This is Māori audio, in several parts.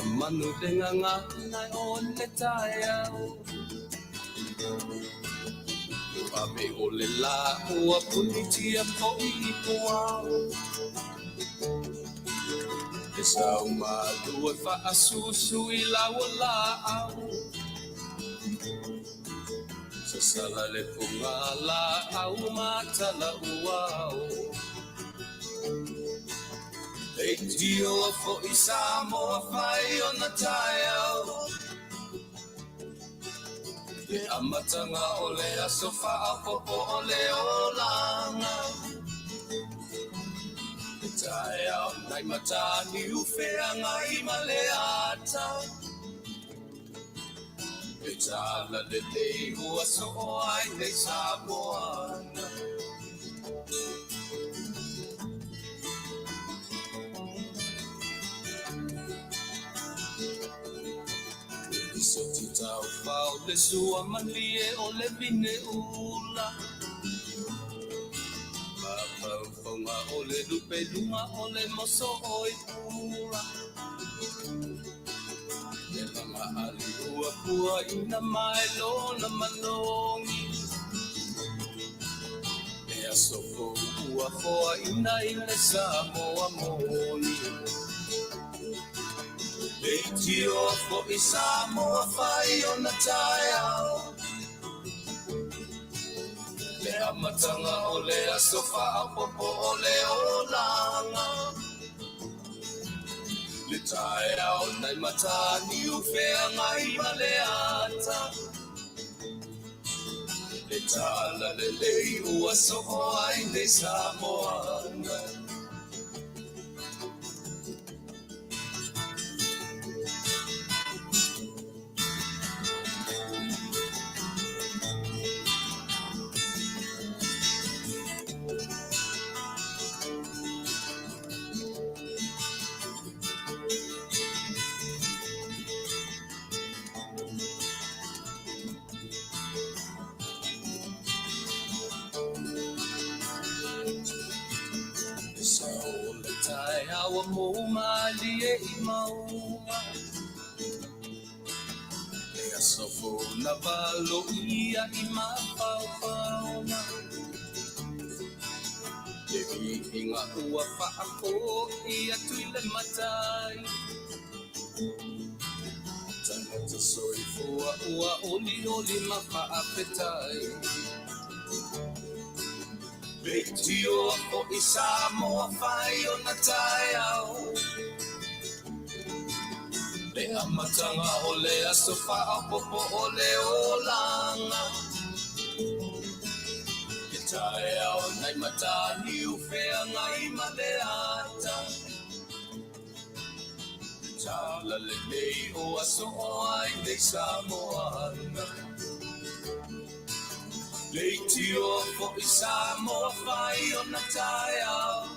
manu dengan ngai on le taiao. Pape ole la ua punitia po I puao. Esau malu e faasusu I laua laau. Sasala le punga laau matala uao. Eitio fo I Samoa fai ona taiao. Le amatanga ole aso faapopo ole olanga. Le taiao nai matani ufeanga I maleata. Le tala le lei ua so ai nei Samoana. Tau pau le sua malie o le vine ula. Papau fonga o le lupe lunga o le moso o I pula. Le mama ali ua pua ina mai lona manongi. E asoko ua foa ina I le Samoa moni. Eitio fo I Samoa fai ona taiao. Le amatanga o le aso faapopo o le olanga. Le taiao nai matani ufeanga I maleata. Le tala le lei ua so ai nei Samoana. Awa mo malie I maua. E asofo na valo ia I mapaupauna. E inga ua faako ia Tuilaepa tai. Tangata soifua ua oli ma Faafetai. Eitio fo I Samoa fai ona taiao. Le amatanga o le aso faapopo o le olanga. Le taiao nai matani ufeanga I maleata. Le tala le lei o aso ai nei Samoana. Eitio fo I Samoa fai ona taiao.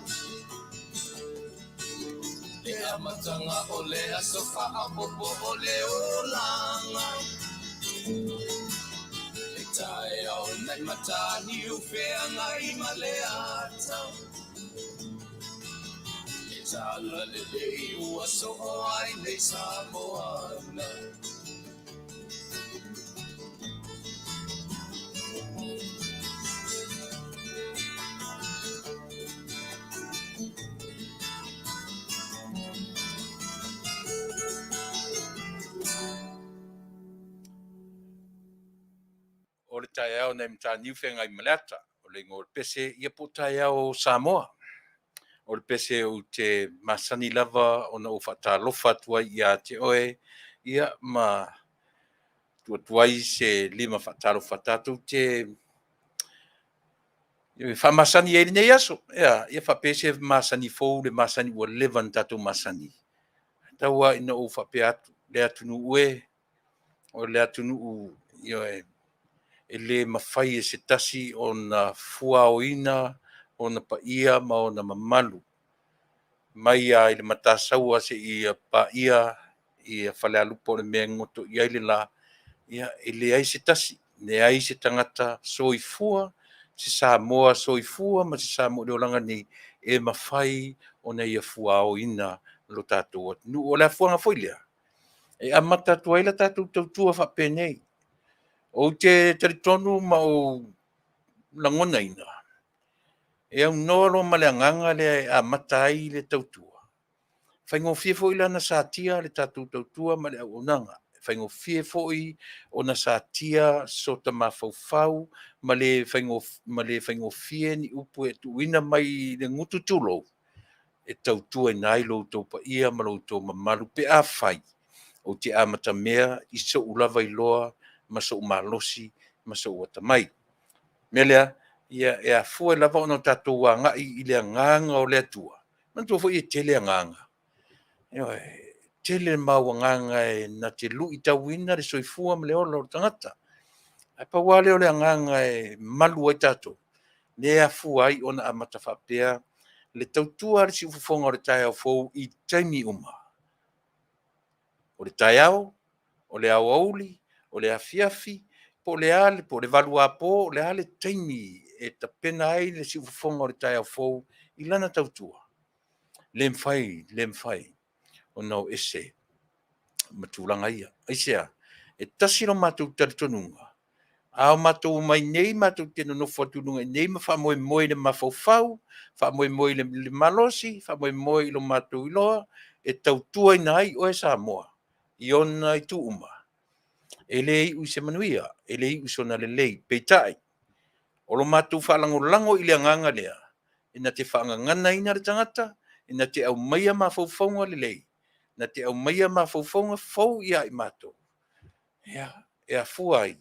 Le amatanga o le aso faapopo o le olanga. Le taiao nai matani ufeanga I maleata. Le tala le lei ua so ai nei Samoana. O le taiao nei mataniu whenga I Malata, o le ngō pese ia po taiao Samoa. O le pese o te Masani lava o na o whaatalofa tua ia te oe, ia ma tuai se lima whaatalofa tatu te whamasani e nei aso. Ia whapese Masani fōu le Masani ua levan tatu Masani. Taua ina o whape atu, le Taunu'u o le Taunu'u e le mawhai e se tasi o na fuaoina, o na paia, ma o na mamalu. Mai a le matasaua se I paia, I Failautusi le mea ngoto I aile la, ia e le ai se tasi, le ai se tangata soifua, se Samoa soifua, ma se Samoa leolanga ni e mawhai o na ia fuaoina lo tātou. Nu o le fuanga foilea. e amata tuai la tatou tautua faapenei o te taritonu ma o lagona ina e aunoa loa ma le agaga le amata ai le tautua faigofie foʻi lana satia le tatou tautua ma le auaunaga faigofie foʻi ona satia so tamafaufau ma le faigofie ni upu e tuuina mai le gutu tulou e tautua ina ai loutou paia ma loutou mamalu pe afai o te amata mea i soʻu lava iloa ma soʻu malosi ma soʻu atamai me lea ia e afua e lava ona tatou agaʻi i le agaga o le atua manatua foʻi e tele agaga Ioe, tele mauagaga e na te luʻi tauina le soifua ma le ola o le tagata ae paua lea o le agaga e malu ai tatou le afua ai ona amata faapea le tautua a le siʻufofoga o le taeaofou i taimi uma o le taeao o le auauli o le afiafi po le ale po le valuapō o le ale taimi e tapena ai le siʻufofoga o le taeaofou i lana tautua le mafai ona o ese ma tulaga ia aisea e tasi lo matou talitonuga a o matou mai nei matou te nonofo atunuga i nei ma faamoemoe le mafaufau faamoemoe le malosi faamoemoe i lo matou iloa e tautua ina ai oe Samoa i ona i tuuma e lē iʻu i se manuia e lē iʻu i sona lelei peitaʻi o lo matou faalagolago i le agaga lea ina te faagagana ina le tagata ina te aumaia mafaufauga lelei na te aumaia mafaufauga fou ia i matou ia e afua ai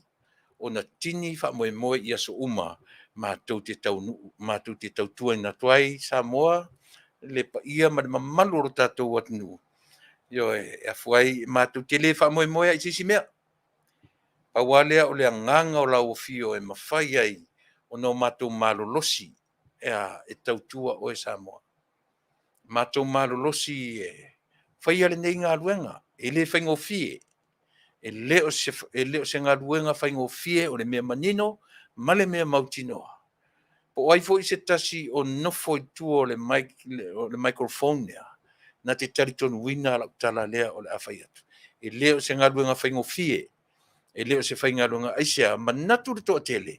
ona tini faamoemoe ia so uma matou te Taunu'u matou te tautua ina atu ai Samoa le paia ma le mamalu o lo tatou atunuu io e afua ai matou te lē faamoemoe ai sisi mea paua lea o le agaga o lauofio e mafai ai ona o matou malolosi ea e tautua oe Samoa matou malolosi e faia lenei galuega e lē faigofie e lē o se galuega faigofie o le mea manino ma le mea mautinoa po ai foʻi se tasi o nofo i tua o le microphone lea na te talitonuina a laʻutala lea o le afai atu e lē o se galuega faigofie e lē o se faigaluega aisea manatu le toʻatele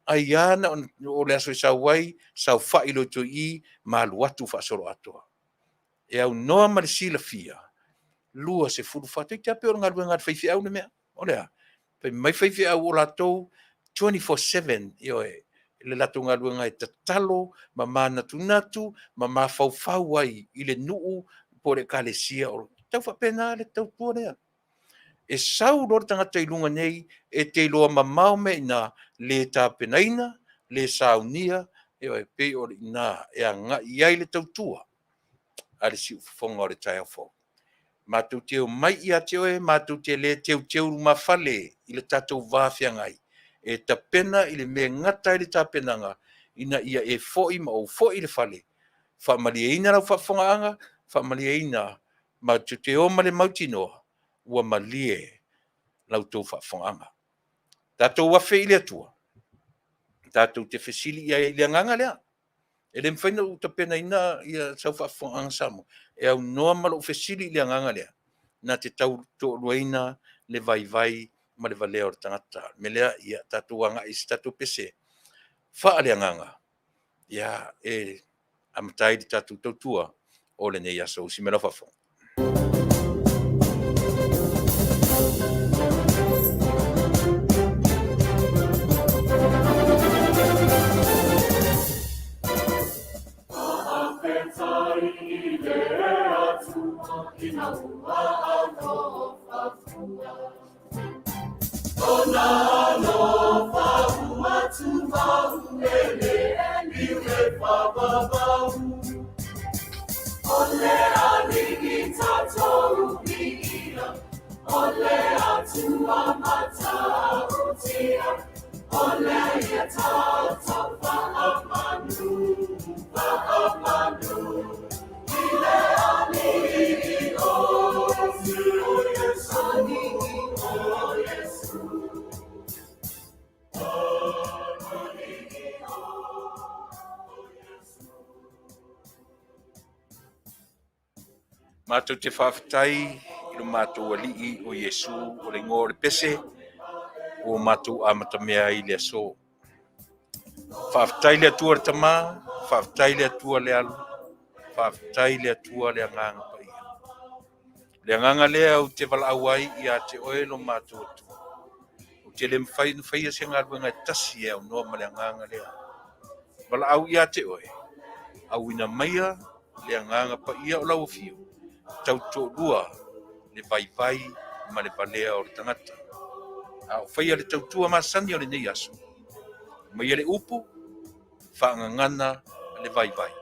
ai ana o le aso e sau ai saufaʻi lo toʻi malu atu faasolo atoa e aunoa ma le silafia lua se fulu fatu te ape o le galuega le faifeʻau le mea o lea pe mai faifeʻau o latou 24/7 ioe le latou galuega e tatalo ma manatunatu ma mafaufau ai i le nuu po le ekalesia o tau faapena le tautua lea e sau lo le tagata i luga nei e te iloa mamao me ina lē tapenaina lē saunia ioe pei o le inā e agaʻi ai le tautua a le siʻufofoga o le taeaofou matou te mai ia te oe matou te lē teuteu mafale i le tatou vafeagai e tapena i le mea gata i le tapenaga ina ia e foʻi ma ou foʻi le fale faamalieina lau faafofoga'aga faamalieina ma te oma le mautinoa ua malie lautou faafofoga'aga tatou afe i le atua tatou te fesili ia i le agaga lea e le mawhaina u tapena ina ia sau faafofoga'aga Samoa e aunoa ma lo'u fesili i le agaga lea na te tau toʻaluaina le vaivai ma le valea o le tagata me lea ia tatou agaʻi se tatou pese faaleagaga ia e amatai le tatou tautua o lenei aso usi me lau faafofoga matou te Faafetai i lo mātou ali'i o Iesu o le ngō le pese o mātou amatamea i le aso. Faafetai le atua le tamā, faafetai le atua le alu, faafetai le atua le agaga paia. Le agaga lea o te valaau ai ia te oe lo mātou atua. O te le mawhaia se galuega e tasi e aunoa ma le agaga lea. Valaau ia te oe. Auina maia le agaga paia o Alofipo. Tauto'ua le vaivai ma le valea o le tagata. A o whaia le tautua Masani o le nei aso. Maia le upu, whaangangana le vaivai.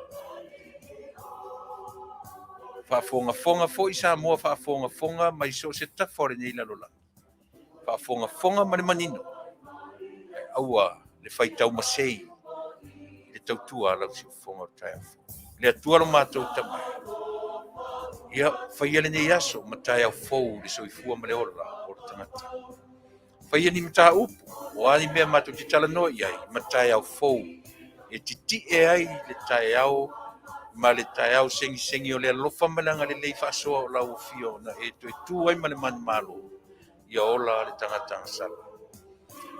Whaafonga fo i Samoa, whaafonga mai so se tafa o le nei lalola. Whaafonga ma le manino. Aua le whaitau masei. Le tautua lau si fonga o taiafo. Le atua lo mātou tamai. Ia whaia le nei aso, ma taiafo le soifua ma le ola o le tangata. Whaia ni mata upu, o ani mea mātou te talanoa iai, ma taiafo. E titi e ai le taiao, ma le taiao sengi o le alofa malanga le lei whaasoa o lau fio, na e to e tu ai ma le mani malo. Ia ola le tangata sala.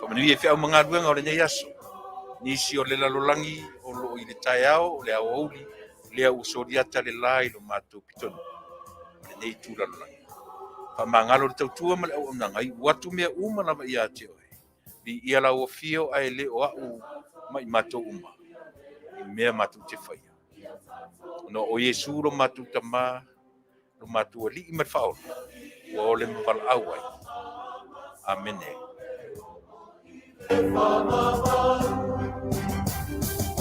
Manuia e whiau mga ruenga o le nei aso. Nisi o le lalolangi o lo i le taiao, o le au auli, le au soriata le lai lo mātou pitonu. Le nei tu lalolangi. Mangalo le tautua ma le au nanga i watu mea uma lava ia te oe. Li ia la o fio ai le o au mai mātou uma. I mea mātou te whaia. No o Iesu lo mātou tamā, lo mātou ali i marwhaola. Ua o le mwala au ai. Amene.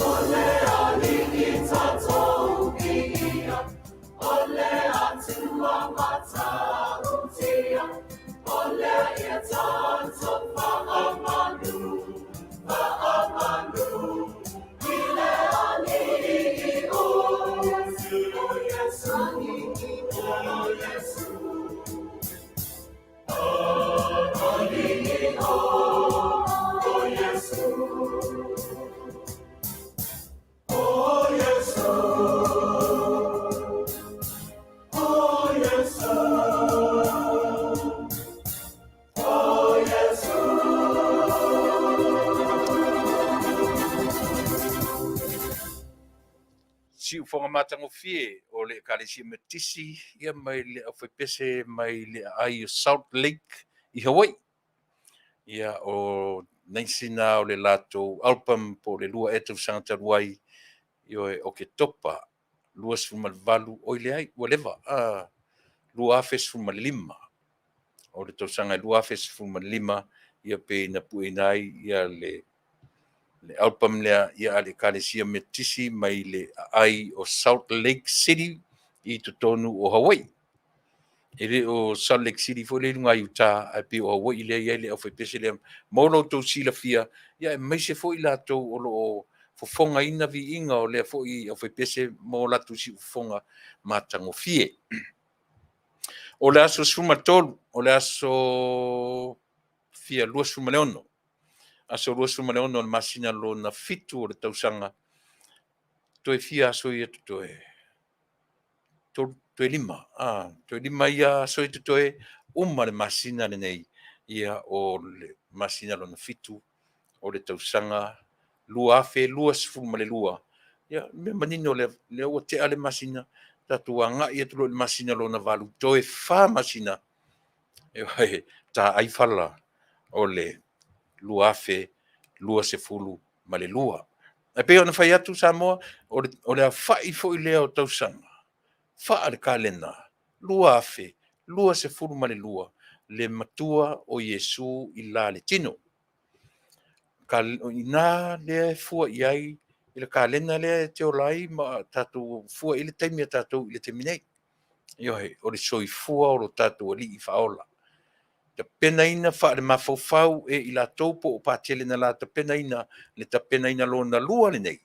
Ole aliki tatou kia, ole atua matautia, ole ia tatou faamanu, ile aliki o Yesu, o Yesu, aliki o Yesu. Si ufonga matangofie o le kalesi me Tisi ia mai le awhaipese mai le ai o Salt Lake i Hawaii. Ia o naisina o le lato album po le lua etu sangata ruai o ke topa lua sumal valu o le ai whatever lua afes sumal lima o le tosanga lua afes sumal lima ia pe na puinai ia le album lea ia le kalesia me Tisi mai le ai o Salt Lake City i Taunu'u o Hawaii. Ele o Salt Lake City foi le lunga Utah a pe o Hawaii le ia le au pese le molo to sila fia ia mai se foi la to o lo fofogaina viiga o lea foi au pese mo la tu si fofoga matangofie. O le aso sumatolu o le aso fia lua sumaleono. Aso lua sumaleono le masina lo na fitu o le tausanga. Toe fia aso ia toe. Toe lima ia aso ia toe uma le masina le nei. Ia o le masina lo na fitu o le tausanga. Lua afe, lua sifuma le lua. Ia me manino le o te ale masina. Tatu anga ia tulo le masina lo na valu. Toe fa masina. E ta aifala o le lua afe, lua se fulu ma le lua. E pe ona fai atu Samoa, o le a fai fo i lea o tausanga. Faa le kalena, lua afe, lua se fulu ma le lua, le matua o Iesu i la le tino. Ina le fua iai, i le kalena le te olai, ma tatu fua i le taimia tatu i le teminei. Iohe, o le soifua o lo tatu ali i faola. Te penaina fa le mafofau e i la taupo o patele na la te penaina le ta penaina lo na lua le nei.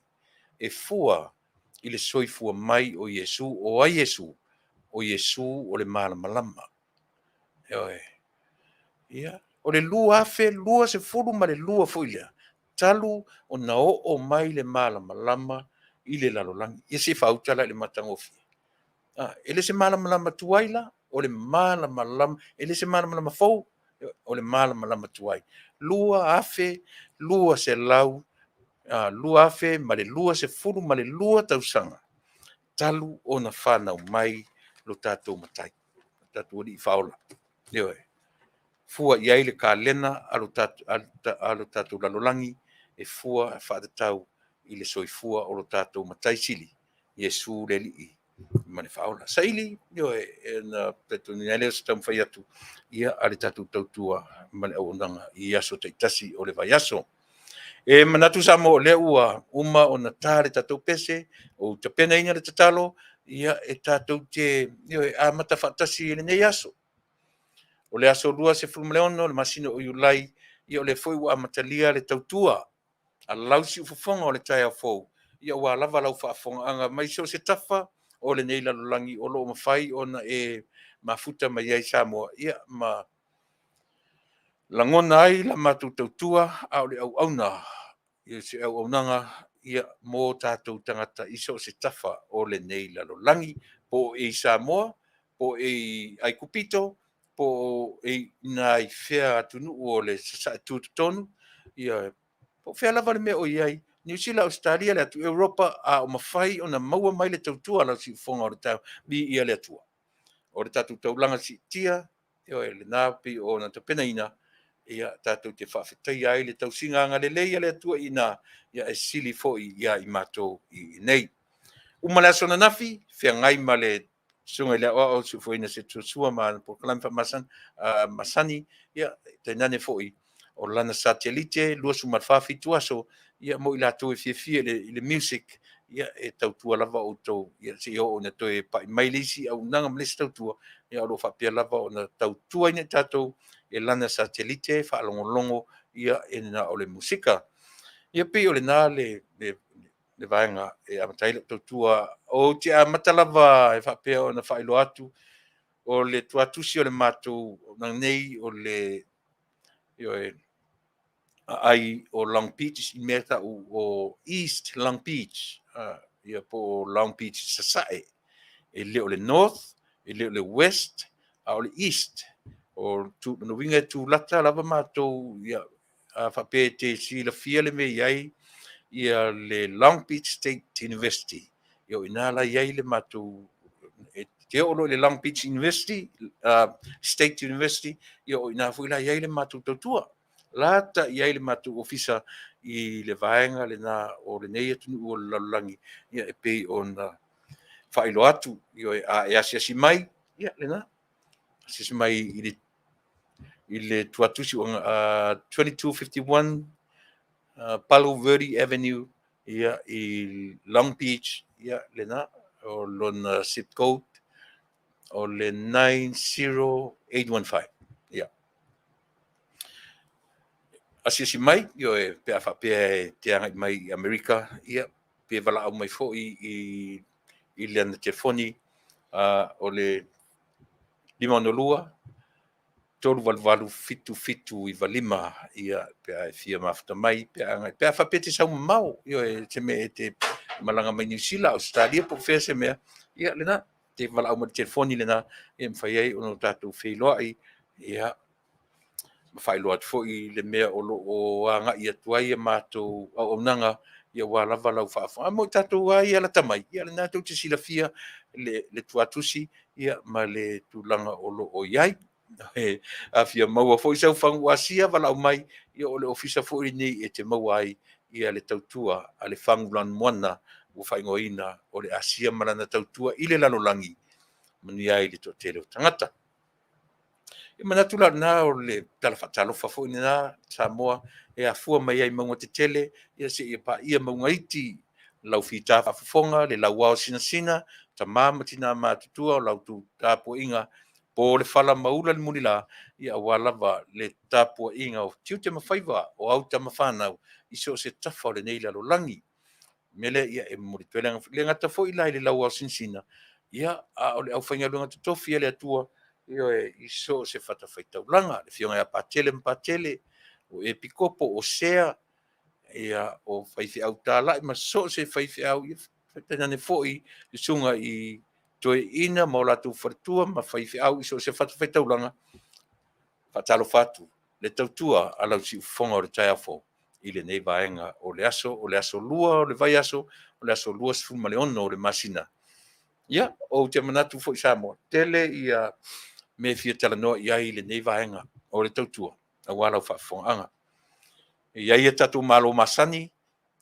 E fua i le soifua mai o Iesu o a Iesu o Iesu o le malamalama. Ioe. Ia. O le lua afe, lua se fulu ma le lua fuilia. Talu o na o mai le malamalama i le lalolangi. Ia se fautala le matangofi. Ele se malamalama tuaila, o le malamalama e le se malamalama fou o le malamalama tuai lua afe lua se lau lua afe ma le lua se fulu ma le lua tausaga talu ona whanau mai lo tātou matai tātou li faola io fua iai le kalena alo tātou lalolangi e fua e whaatatau i le soifua o lo tātou matai sili Iesu le li'i ma le faola saili io na petuni ele sta mfai atu ia ale tātou tautua ma le auonanga i aso taitasi o le vai aso e manatu sa mo le ua uma ona tale tātou pese o te pena inga le tatalo ia e tātou te io a mata fatasi le nei aso o le aso lua se fulmaleono le masino o iulai ia o le foi ua matalia le tautua a lausi ufofonga o le tai au fou ia ua lava lau faafoga'aga mai so se tafa o le nei lalolagi o loo mafai ona e mafuta mai ai Samoa ia ma lagona ai la matou tautua a o le auauna ia se auaunaga ia mo tatou tagata i so se tafa o le nei lalolagi po e Samoa po e ai kupito po e na i fea atunu'u o le sasaʻi tutotonu ia po fea lava le mea o iai New Zealand, Australia, le atu Europa, a o mawhai o na maua mai le tautua la si fonga o le tau, mi ia le atua. O le tatu taulanga si tia, eo e le nāpi o na tapena ina, ia tātou te Faafetai ai le tausinga anga le leia le atua ina, ia e sili fo ia i mato i nei. Umale aso na nafi, fea ngai ma le sunga le o su fo ina se tusua ma po kalamfa masani, ia te nane fo o lana satellite, lua sumarfafi tuaso, ia mo i latou e fiafia le music ia e tautua lava outou ia se o ona toe paʻi mai le isi aunaga ma lesi tautua ia o loo faapea lava ona tautua ina tatou e lana satelite faalogologo ia ena o le musika ia pei o lenā le vaega e amatai le tautua o te amata lava e faapea ona faailoa atu o le tuatusi o le matou nanei o le ai o Long Beach i mea tau o East Long Beach ia po Long Beach sasae e leo le North e leo le West a o le East o tu no winga tu lata lava matou ia a fape te sila fia le mea iai ia le Long Beach State University ia ina la iai le matou te o le Long Beach University State University ia ina fu ila iai le matou tautua lata iai le matou ofisa i le vaenga le na o le nei atu o lalolagi ia e pei ona failo atu io e asiasi mai ia le na asiasi mai i le tuatusi o 2251 Palo Verde Avenue ia i Long Beach ia le na o lona zip code o le 90815 ia asiasi mai io e pea faapea e teaga mai i Amerika ia pe valaau mai foʻi i le ana telefoni o le 512 tolu fitu i valima ia pea e fia mafuta mai pea faapea te saumamao io e te mea e te malaga mai New Zealand Australia po fea se mea ia lenā te valaau ma le telefoni lenā ia mafai ai ona tatou feiloaʻi ia mafailoa atu foʻi le mea o loo agaʻi atu ai e matou auaunaga ia ua lava lau faafoga mo tatou ai ala tamai ia lenā tou te silafia le tuatusi ia ma le tulaga o loo iai e afia maua foʻi saufagu asia valaau mai ia o le ofisa foʻi nei e te maua ai ia le tautua a le fagulanu moana ua faaigoaina o le asia ma lana tautua i le lalolagi manuia ai le toʻatele o tagata e manatu laʻana o le talafaatalofa foʻi lenā Samoa e afua mai ai mauga tetele ia seʻia paia mauga iti lau fita faafofoga le lauao sinasina tamā ma tinā matutua o lau tapuaʻiga po le fala maula le mulila ia ua lava le tapuaʻiga o tiu te mafaiva o au tamafanau i so se tafa o lenei lalolagi me lea ia e molitoe le gata foʻi la i le lauao sinisina ia a o le ʻaufaigaluega totofi a le atua ia i so se fatafaitaulaga le fioga iā patele ma patele o e pikopo o sea ia o faifeʻau talaʻi ma so se faifeʻau ia tenane foʻi le suga i toe ina mo latu fatua ma faifiau iso se faitaulanga fatalo fatu le tautua ala si fonga o le taiafo i le nei vaenga o le aso lua o le vai aso o le aso lua sfuma le ono o le masina ia o te manatu fo i Samoa tele ia me fia talanoa ia i le nei vaenga o le tautua a wala o faafofoga'aga ia ia tatou malo masani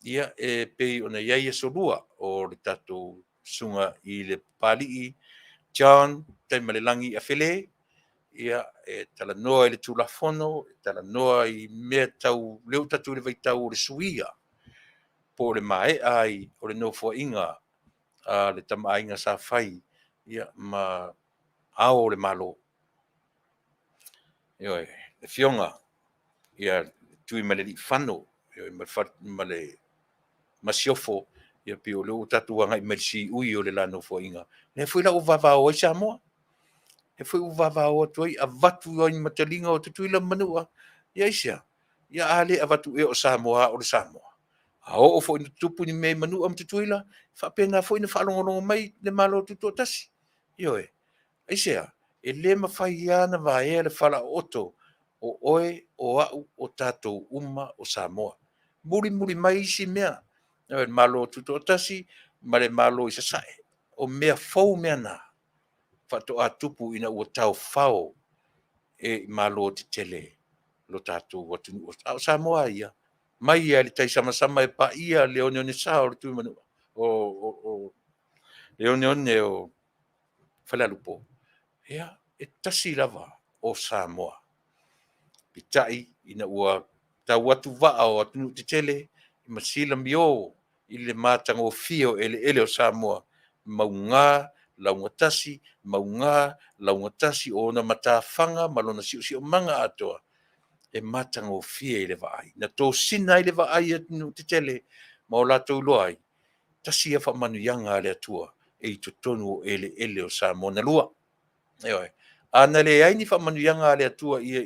ia e pei ona ia ia solua o le tatou sunga i le Papalii John Taimalelagi Afele ia e talanoa i le tulafono talanoa i mea tau leu tatou le vaitau o le suia po le mae'a ai o le nofoa'iga a le tama'aiga sa fai ia ma ao o le malo ia le fionga ia tui ma le li'ifano ia ma le masiofo ia pe o leu tatou agai ma le si'ui o le lanofoa'iga le foi la'u vavao ai Samoa e foi u vavao atu ai avatu ai mataliga o tutuila manua ia isia ia ale avatu e o Samoa o le Samoa a o foi na tupu ni me manua ma tutuila fa pena foi na fa'alogologo mai le malo tutu o tasi ioe isia e lē mafai ana vaea le fala'aoto o oe o a'u o tatou uma o Samoa mulimuli mai isi mea le malo tutu o tasi ma le malo i sasa'e o mea fou mea na fa'ato'a tupu ina ua taofao e malo te tele lo tatou atunu'u o Samoa ia mai ia le taisamasama e pa'ia le oneone sa o le tuimanua o le oneone o Failautusi ia e tasi lava o Samoa pita'i ina ua tau atu va'a o atunu'u te tele i masila mio i le matagofia o ele o Samoa maunga launga tasi maunga launga tasi o na matafaga ma lona si'osi'omaga atoa e matagofia i le va'ai na tosina i le va'ai atunu'u te tele ma o latou iloa ai tasi ia fa'amanuiaga a le atua e i totonu o ele o Samoa na lua ioe ana leai ni fa'amanuiaga a le atua ia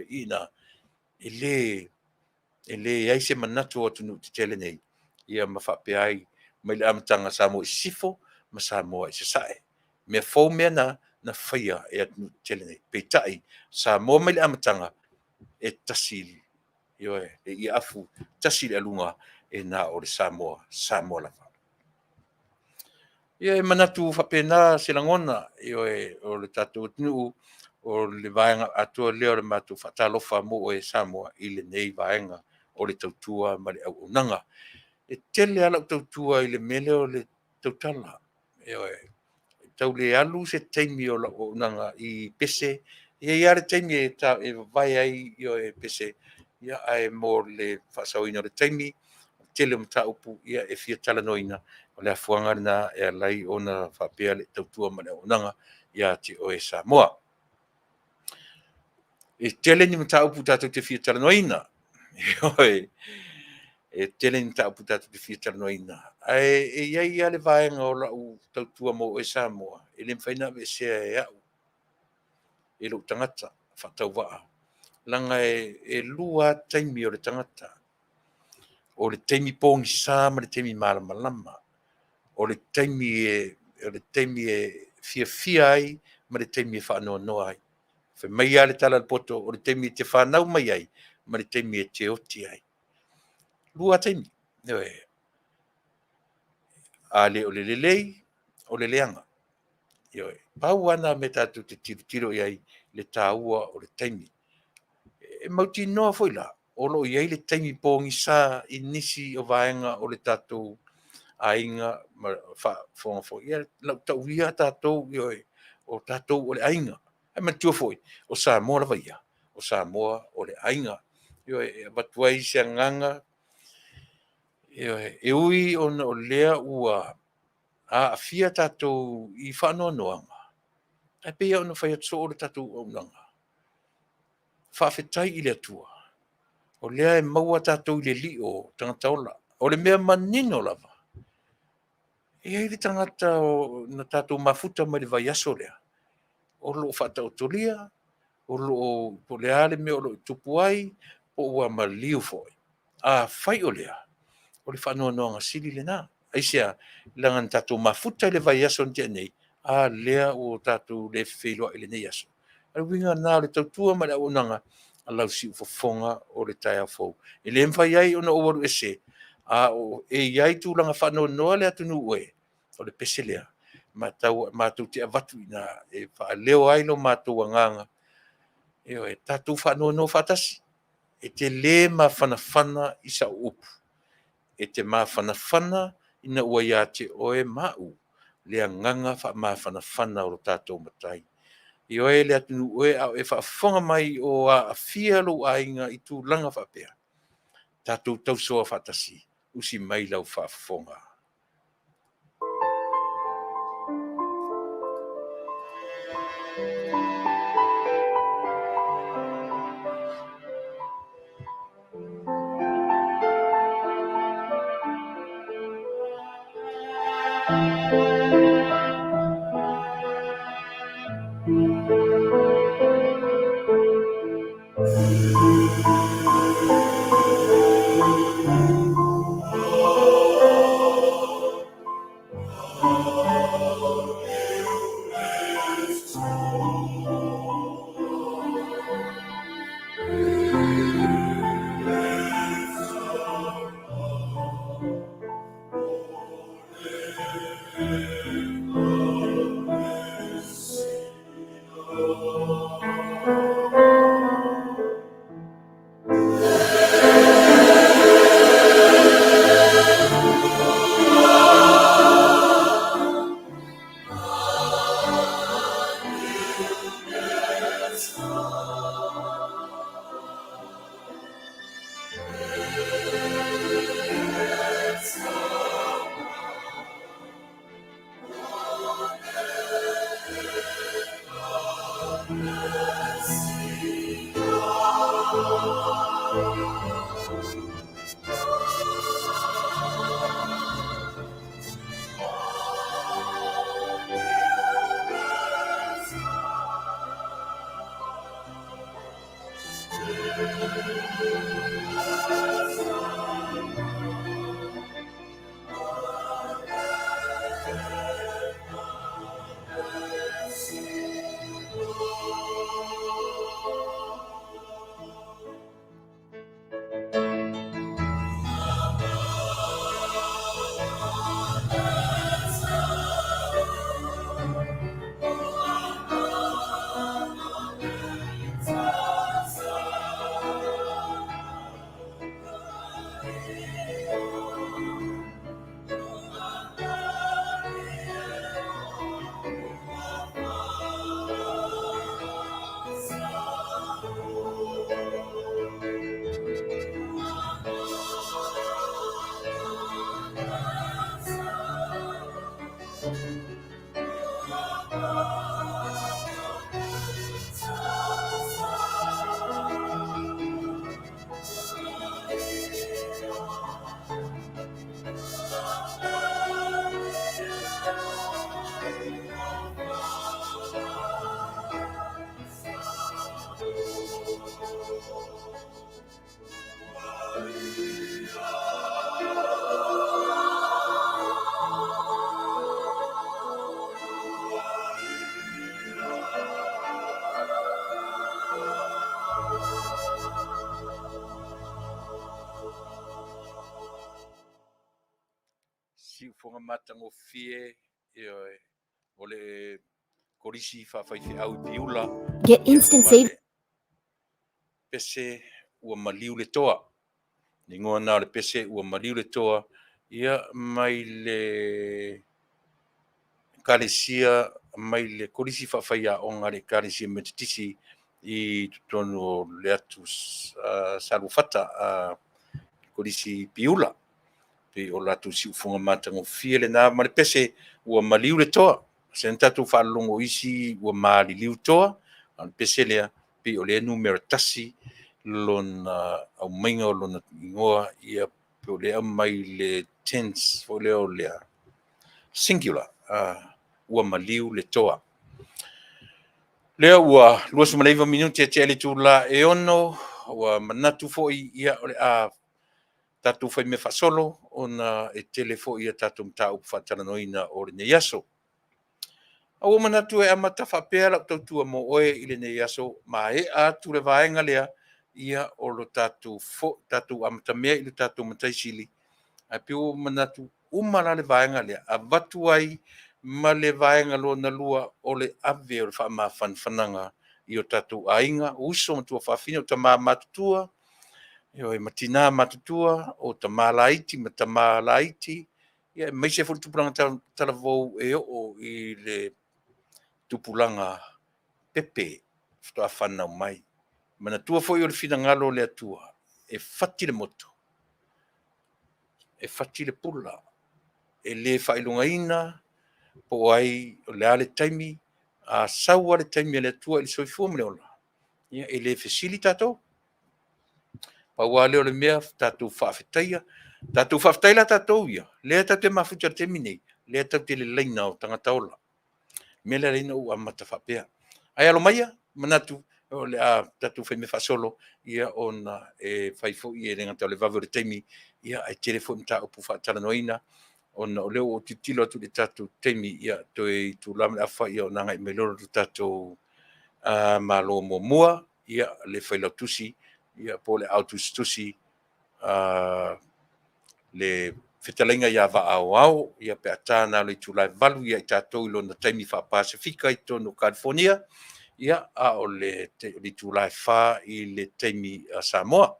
ina e lē ai se manatu o atunu'u te tele nei ia ma fa'apea ai mai le amataga Samoa i sifo ma Samoa i sasa'e mea fou mea na faia e atunu'u te tele nei peita'i Samoa mai le amataga e tasi ioe e ia afu tasi le aluga e na o le Samoa lava ia e manatu fa'apena se lagona ioe o le tatou atunu'u o le vaega atua lea o le matou fa'atalofa mo e Samoa i lenei vaega o le tautua ma le au'aunaga e tele ala o tautua i le mele o le tautala ioe tau le alu se taimi o la'au'aunaga i pese ia le taimi e vai ai ioe pese ia ae mo le fa'asauina o le taimi tele o mataupu ia e fia talanoina o le afuaga lena e alai ona fa'apea le tautua ma le au'aunaga ia te o e Samoa e tele ni mataupu tatou te fia talanoina ioe e tele ni mataupu tatou te fia talanoina ae e iai ia le vaega o la'u tautua mo e Samoa e le mawhaina ve'esea e a'u e lo'u tagata fa'atauva'a laga e lua taimi o le tagata o le taimi pogisā ma le taimi malamalama o le taimi e fiafia ai ma le taimi e fa'anoanoa ai fe mai ia le tala le poto o le taimi te whanau mai ai ma le taimi e te oti ai lua taimi ioe a le o le lelei o le leanga ioe pau ana me tatou te tiro i ai le tāua o le taimi e mautinoa foi la o lo i ai le taimi pogisā i nisi o vaenga o le tatou ainga ma fa'afoga ia lau tauia tatou ioe o tatou o le ainga ai matua foi o Samoa lava ia o Samoa o le ainga ioe e avatu ai se agaga ioe e ui ona o lea ua a'afia tatou i fa'anoanoaga e peia ona fai atu so o le tatou au'aunaga faafetai i le atua o lea e maua tatou i le li'o tagata ola o le mea manino lava e ai le tagata o na tatou mafuta mai le vaiaso lea o lo'o fa'ata'otolia o lo'o po le a le mea o lo'o tupu ai po ua maliu fo'i afai o lea o le fa'anoanoaga sili lenā aisia laga na tatou mafuta i le vaiaso na te'anei a lea o tatou le feilua i lenei aso. Ai winga nā le tautua ma le aunanga a lau si ufafonga o le tai a fou. I le mwhai ai ona owaru ese, a o e iai tūlanga whanau noa le Taunu'u o le pese lea. Mātou te avatu ina e wha leo ai lo mātou anganga. Eo e tatou whanau no whatasi. E te le ma whanawhana i sa upu. E te ma whanawhana ina ua ia te oe mau. Lea nganga wha ma whanawhana o tatou matai. I oe le Taunu'u au e whaafonga mai o a afia lo ainga i tūlanga whapea. Tatou tausoa whatasi. Usi mai lau whaafonga. Si ufonga matango fie o le korisi whawhaiwhi piula. Get instant save. Pese ua maliu le toa. Ni ngoa nā le pese ua maliu le toa. Ia mai le kalesia, mai le korisi whawhaia o ngā le kalesia metitisi i tutonu o le atu salufata korisi piula. Pe o latu si ufunga matango fie le nā ma le pese ua maliu le toa. Sen tatu whaalongo isi ua maali liu toa. An pese lea pe o le numero tasi lona au mainga o lona ingoa ia pe o lea mai le tense o lea o lea singular ua maliu le toa. Lea ua luas maleiva minuti te ale tu la e ono ua manatu foi ia o le tatu fai me fasolo ona e tele foi ia tatu mtau Faatalanoina o le neiaso. Au manatu e amata whapea la tautua mo oe ile nei aso ma e atu le vaenga lea ia o lo tatu amata mea ile tatu matai Sili. A piu manatu umara le vaenga lea a vatu ai ma le vaenga lo na lua o le ave o le wha fananga i o tatu ainga uso matua whawhine o ta maa matutua e matina matutua o ta maa laiti ma ta maa laiti ia mai se fu tupulanga talavou e o i le tupulanga pepe fto afana mai mana tua foi o le finangalo le atua e fati le moto e fati le pula e le failungaina po ai o le ale taimi a saua le taimi le atua i soifua mo le ola ia e le fesili tatou pa ua leo le mea tatou faafetaia tatou faafetai la tatou ia lea tau te mafuta le temi nei lea tau te le laina o tangata ola me le laina ua mata faapea ai alo maia manatu o le a tatou fai me faasolo ia ona e fai foʻi e le gata o le vave o le taimi ia ai tele foʻi mataupu faatalanoaina ona o leo o titilo atu le tatou taimi ia toe i tulama le afa ia ona gai mai lolo le tatou malo muamua ia le failautusi ia po le autusi le Fetalaiga ia Vaaaoao ia pe atana le Tulae valu ia i tatou i lona taimi faapasifika i tonu California ia a o le Tuilaepa i le taimi Samoa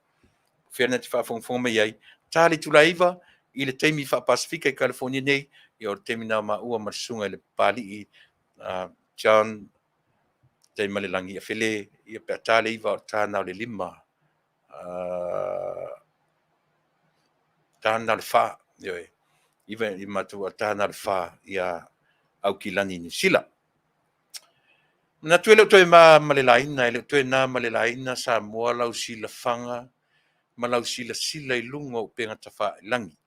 fea na te faafogafoga mai ai ta le Tuilaepa i le taimi faapasifika i California nei ia o le taimi na maua ma le susuga i le Papalii John Taimalelagi Afele ia pe ata le iva o tana o le lima tana le fa ia iva i matua tana le fa ia au kilani ni sila na tuele toe ma malelaina ele toe na malelaina sa moa lau sila fanga ma lau sila sila i lunga o penga tafa langi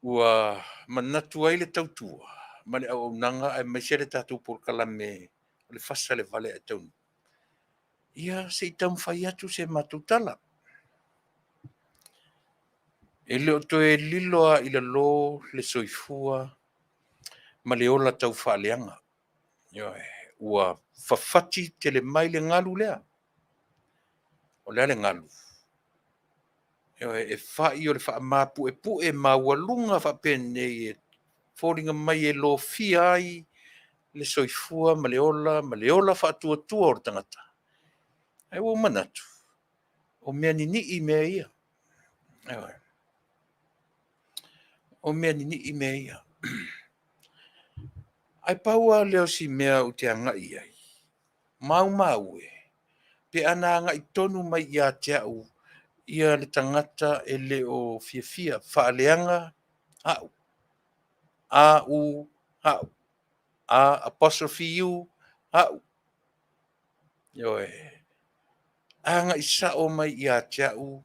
ua manatu ai le tautua ma le au nanga ai mai sele tatu por kalame le fasa le vale e taunu ia se i tamu fai atu se matutala ele o toe liloa i le lo le soifua ma le ola tau faaleanga ua fafati tele mai le ngalu lea o lea le ngalu e fai o le faamapuʻepuʻe ma ualuga faapenei e foliga mai e lofia ai le soifua ma le ola faatuatua o le tagata ai ua manatu o mea ninii mea ia o mea ninii mea ia ai paua leo si mea o te agaʻi ai mau e pe ana agaʻi tonu mai iā te aʻu ia le tagata e lē o fiafia faaleaga aʻu aʻu a apostrophe u aʻu ioe agaʻi saʻo mai iā te aʻu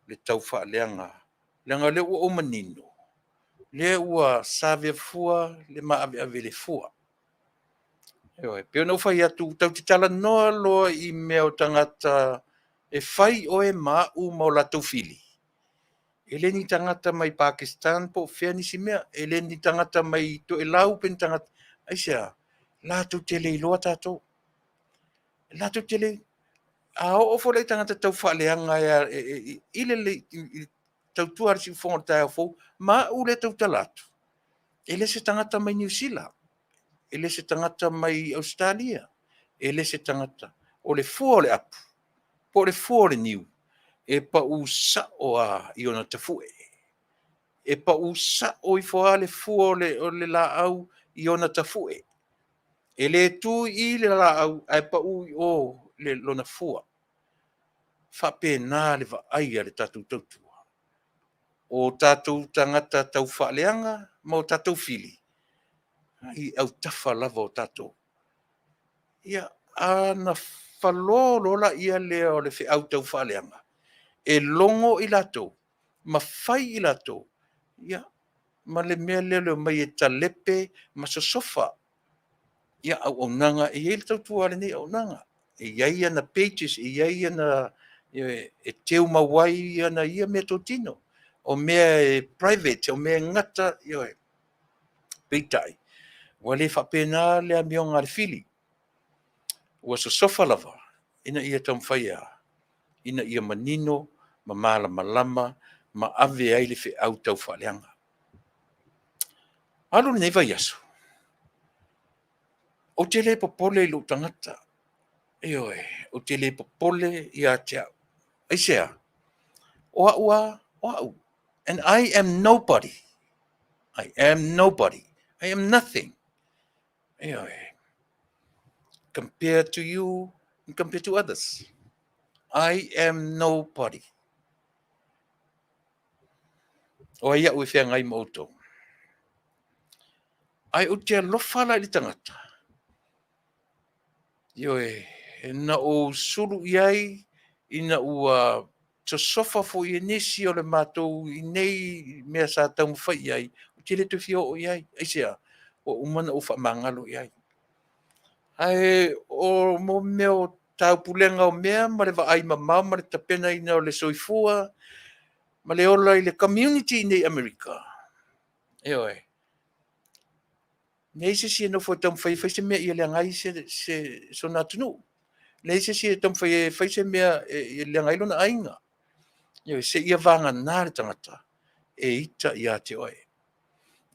le tau faaleaga lega le ua o manino lea ua saveafua le maaveave le fua ioe pe ona ufai atu tau te talanoa loa i mea o tagata e fai oe maʻu ma o latou fili e leni tagata mai Pakistan po fea nisi mea e leni tagata mai toʻelau pe ni tagata aisia latou tele iloa tatou latou tele a o fo le tagata tau faaleaga i le tautua a le siʻufoga o le taeaofou maʻu le tautala atu e le se tagata mai New Zealand e le se tagata mai Australia e le se tagata o le fua o le apu po le fua o le niu e paʻu saʻo a i ona tafuʻe e paʻu saʻo i foa le fua o le laau i ona tafuʻe e lē tu i le laau ae paʻu i o le lona fua faapena le vaaia le tatou tautua o tatou tagata tau faaleaga ma o tatou fili ai au tafa lava o tatou ia ana falō laʻia lea o le feʻau tau faaleaga e longo i latou ma fai i latou ia ma le mea leo mai e talepe ma sosofa ia auaunaga e iai le tautua a lenei auaunaga e iai ana pages e iai ana e teu mauai ana ia mea totino o mea e private o mea gata ioe Faafetai. Ua le faapena le amionga le fili. Ua sosofa lava, ina ia taumawhaia, ina ia manino, ma malama, ma ave ai le fe'au tau whaaleanga. Alu nei vai aso. O te le popole i lo tangata. Eoe, o te le popole i a tea. Aisea, o au. And I am nobody. I am nobody. I am nothing. Eoe, compared to you and compared to others. I am nobody. O ia ui whea ngai mautou. Ai o te alofa la i tangata. Ioe, na o suru iai, ina ua sofa fo i nisi o le mātou i nei mea sa tau mwhai iai, o te le tuwhio o iai, aisea, o umana o whamangalo iai. Ai, o mo meo tau pulenga o mea, ma le vaai mamau, ma le tapena ina o le soifua, ma le ola i le community nei Amerika. Ioe. Nei se si no fo tau mwhai se mea i le ngai se so nā tunu. Nei se si tau mwhai se mea i le ngai lona ainga. Ioe, se ia vanga nā le tangata, e ita i a te oe.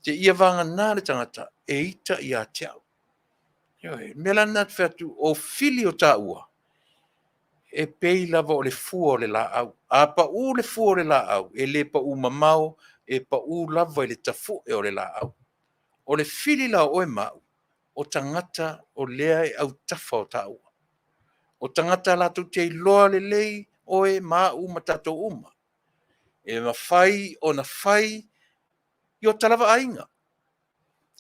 Se ia vanga nā le tangata, e ita i a te au. Ioe, mela nā te whatu o fili o tā ua, e pei lava o le fua o le la au. A pa u le fua o le la au, e le pa u mamau, e pa u lava i le tafu e o le la au. O le fili la oe mau, o tangata o lea e au tafa o tā ua. O tangata la tu te loa le lei, oe ma u matato uma. E mawhai o na whai i o talawa ainga.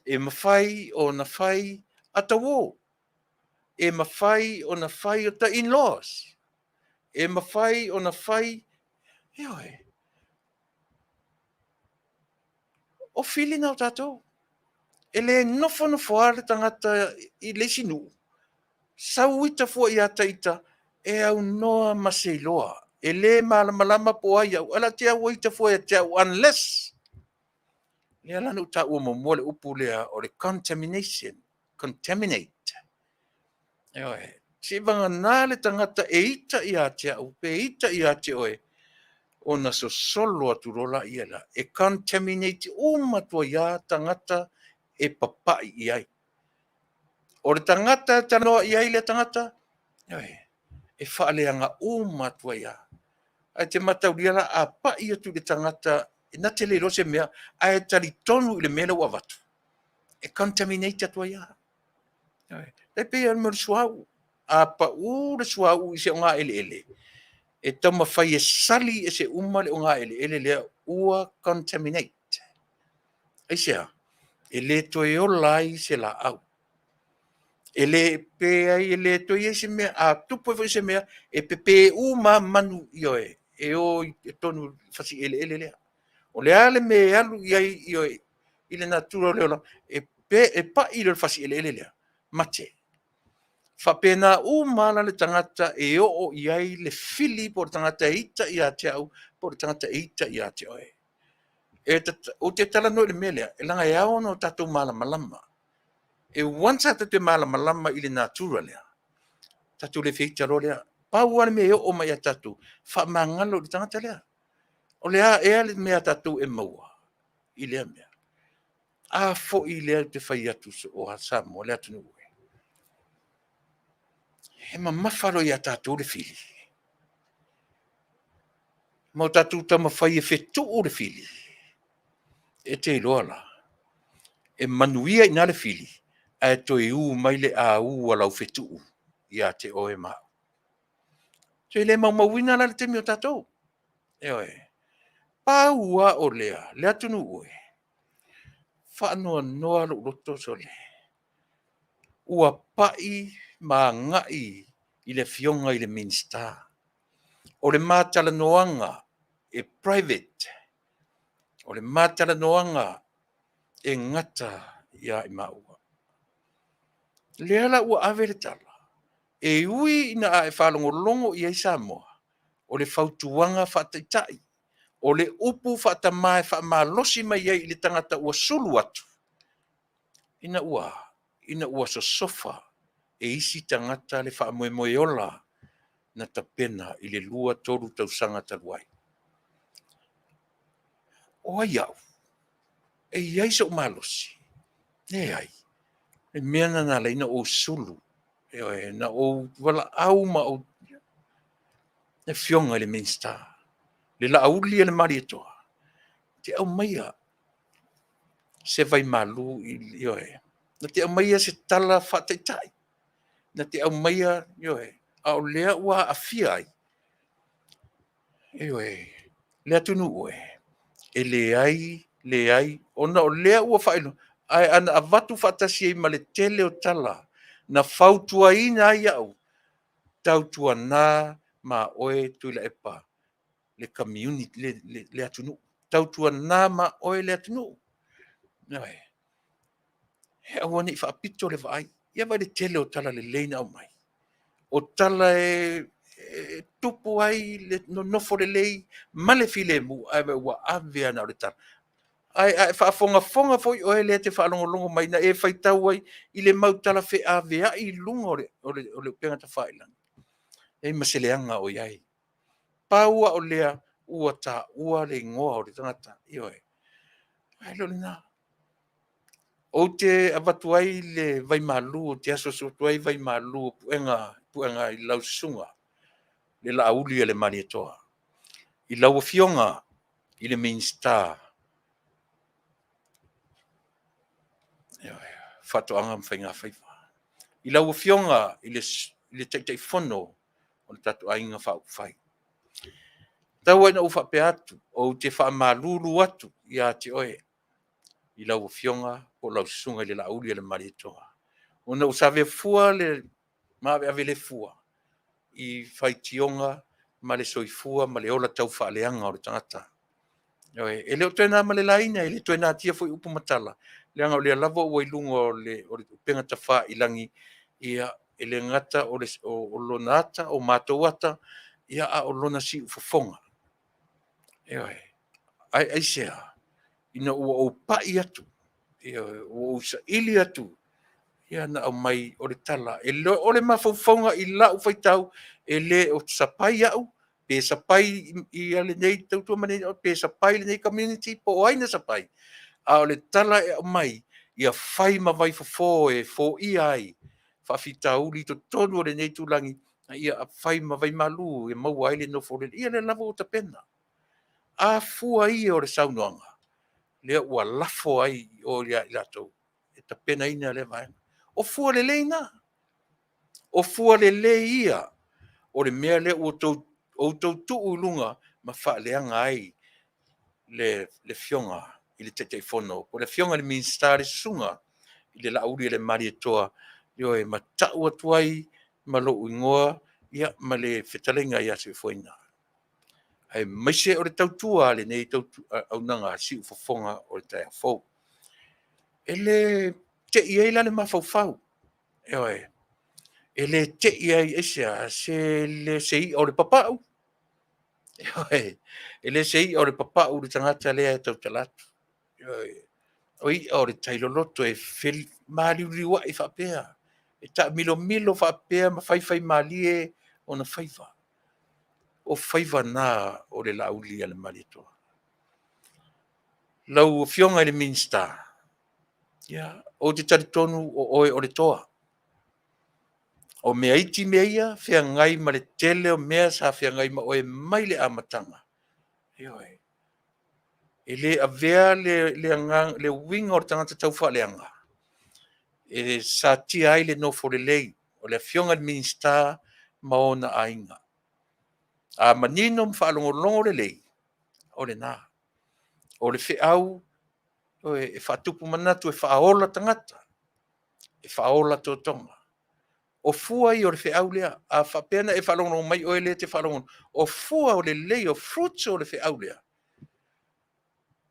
E mawhai o na whai atawo. E mawhai o na whai o ta in-laws. E mawhai o na whai, eoe, o fili na o tatou. E le nofo ale tangata i le sinu. Sau ita fua i ata ita, e au noa maseiloa. E le malama po ai au, ala te au ita fua i ata au, unless, le ala nu ta ua mamole upu lea o le contamination, contaminate. Eoe, si vanga nā le tangata e ita i ata au, pe ita i ata oe, o na so solo atu rola i ala, e contaminate umatua ia tangata e papai i ai. O le tangata tanoa i ai le tangata, e whaaleanga umatua ia. Ai te matauria la a pai atu le tangata, e na te le rose mea, ai tali tonu i le mele ua watu. E contaminate atua ia. Dai pe al mo suau, a pa u le suau i se o ngā ele. E tama whai e sali e se umale o ngā ele lea ua contaminate. Aisea, e le toe o lai se la au. E le pe ai, e le toi e se mea, a tupo e se mea, e pepe ma manu ioe, e o e tonu fasi ele lea. O le ale me alu iai ioe, i le natura leola, e pa i le fasi ele lea, mate. Whapena mala le tangata e o iai le fili po le tangata ita i a te au, po le tangata ita i a te oe. O te tala no le melea, e langa e au no tatou malama. E wansa te malama i le natura lea. Tatou le feita ro lea. Pau ane me o mai a tatou. Wha mangalo le tangata lea. O lea e ale mea tatou e maua. I lea mea. A fo i lea te whai atu o ha Samoa lea tunu ue. He mawharo i a tatou le fili. Mau tatou tama whai e whetu o le fili. E te iloa la. E manuia i nā le fili. A to i mai le a u lau whetu ia te oe mau. So i le mawina la le temi o tatou. E oe. Paua o lea tunu ue. Whaanoa noa lo roto so le. Ua pai ma ngai i le fionga i le minsta. O le mātala noanga e private. O le mātala noanga e ngata ia i maua. Lea la ua ave le tala. E ui ina a e whalongolongo i ai Samoa. O le whautuanga whaataitai. O le upu whaatamae whaamalosi mai ai i le tangata ua sulu atu. ina ua sosofa e isi tangata le whaamoemoe ola na tapena i le lua toru tausaga taluai. O ai au, e iai so malosi, e ai, e mea na leina o sulu, e na o wala au ma o e fionga le minsta, le la auli le mari etoa, te au maia se vai malu i oe, na te au maia se tala Faafetai, na te au maia a o lea ua afia ai, lea Taunu'u e le ai, ona o lea ua whaelo, ai ana avatu whaatasi ai ma le tele o tala, na fautuaina ai au, tautua nā ma oe Tuilaepa, le community, le Taunu'u, tautua nā ma oe le Taunu'u. He aua ni whaapito le vai, ia vai le tele o tala le leina au mai. O tala tupu ai le nofo le lei, ma le file mu, ai ua ave ana o le tala. Ai whaafonga foi o le te whaalongolongo mai na e whaitau ai i le mautala fe ave ai lunga o le penga ta whailan. E maseleanga o iai. Paua o lea ua ta ua le ngoa o le tangata. Ioe. Ai lo na. O te avatu ai le vai malu o te aso sotu ai vai malu o puenga i lau sunga. Le la auli le mani etoa. I lau fionga i le main star. Fatoanga mwhainga whaifa. I lau fionga i le teitei fono o le tatu ainga whau whai. Tau aina ufa pe atu o te wha malulu atu i a te oe. I lau fionga o lau sunga le lauli le mari toa. O na usave fua le mawe ave le fua. I whai tionga ma le soifua ma le ola tau wha leanga o le tangata. E leo tuena ma le laina, e le tuena tia foi upu matala. Leanga o le lava ua ilunga o le penga ta wha ilangi ia e le ngata o lona ata, o mātou ata, ia a o lona si ufofonga. Ai sea, ina ua o pai atu, ua usa ili atu, ia na au mai o le tala. O le mawhauwhaunga i la ufaitau, e le o sapai au, pe sapai i ale nei tautua mane, pe sapai le nei community, po o aina sapai. A o le tala e au mai, ia whai mawai fofo e fo i ai, whawhitauli to tonu o le nei tūlangi, ia a whai mawai malu, e mau ai le no fo le, ia le lavo o ta pena. A fua ia o le saunoanga. Lea ua lafo ai o lea i latou. E ta pena ina le vai. O fua le leina. O fua le le ia. O le mea le o tau tuu lunga ma wha leanga ai le fionga i le tetei fono. O le fionga le minstare sunga i le lauri le mari toa. Io e ma tau atuai ma lo ingoa ia ma le Fetalaiga ia se foina. Ai maise o le tautua le nei au nanga si ufofonga o le tai fou. Ele te iei lane mawhauwhau. Ele te iei esa se le sei o le papau. Ele sei o le papau le tangata lea e tau talatu. Oi o le tailoloto e fel maaliuriwa i whapea. E ta milo whapea ma whaiwhai maalie o na whaiva. O whaiva nā o le lauli ale maritoa. Lau fionga le minsta. O te taritonu o oe o le toa. O mea iti mea ia, whea ngai ma le tele o mea sa whea ngai ma oe mai le amatanga. E le avea le winga o le tangata tauwha leanga. E sa tia ai le nofo le lei, o le fionga le minsta ma o na ainga. A manino mwhaalongolongo le lei, o le nā. O le whiau, e whatupu manatu e whaola tangata, e whaola tōtonga. O fua i o le whiau lea, a whapena e whalongo mai o le te whalongo. O fua o le lei o fruits o le whiau lea.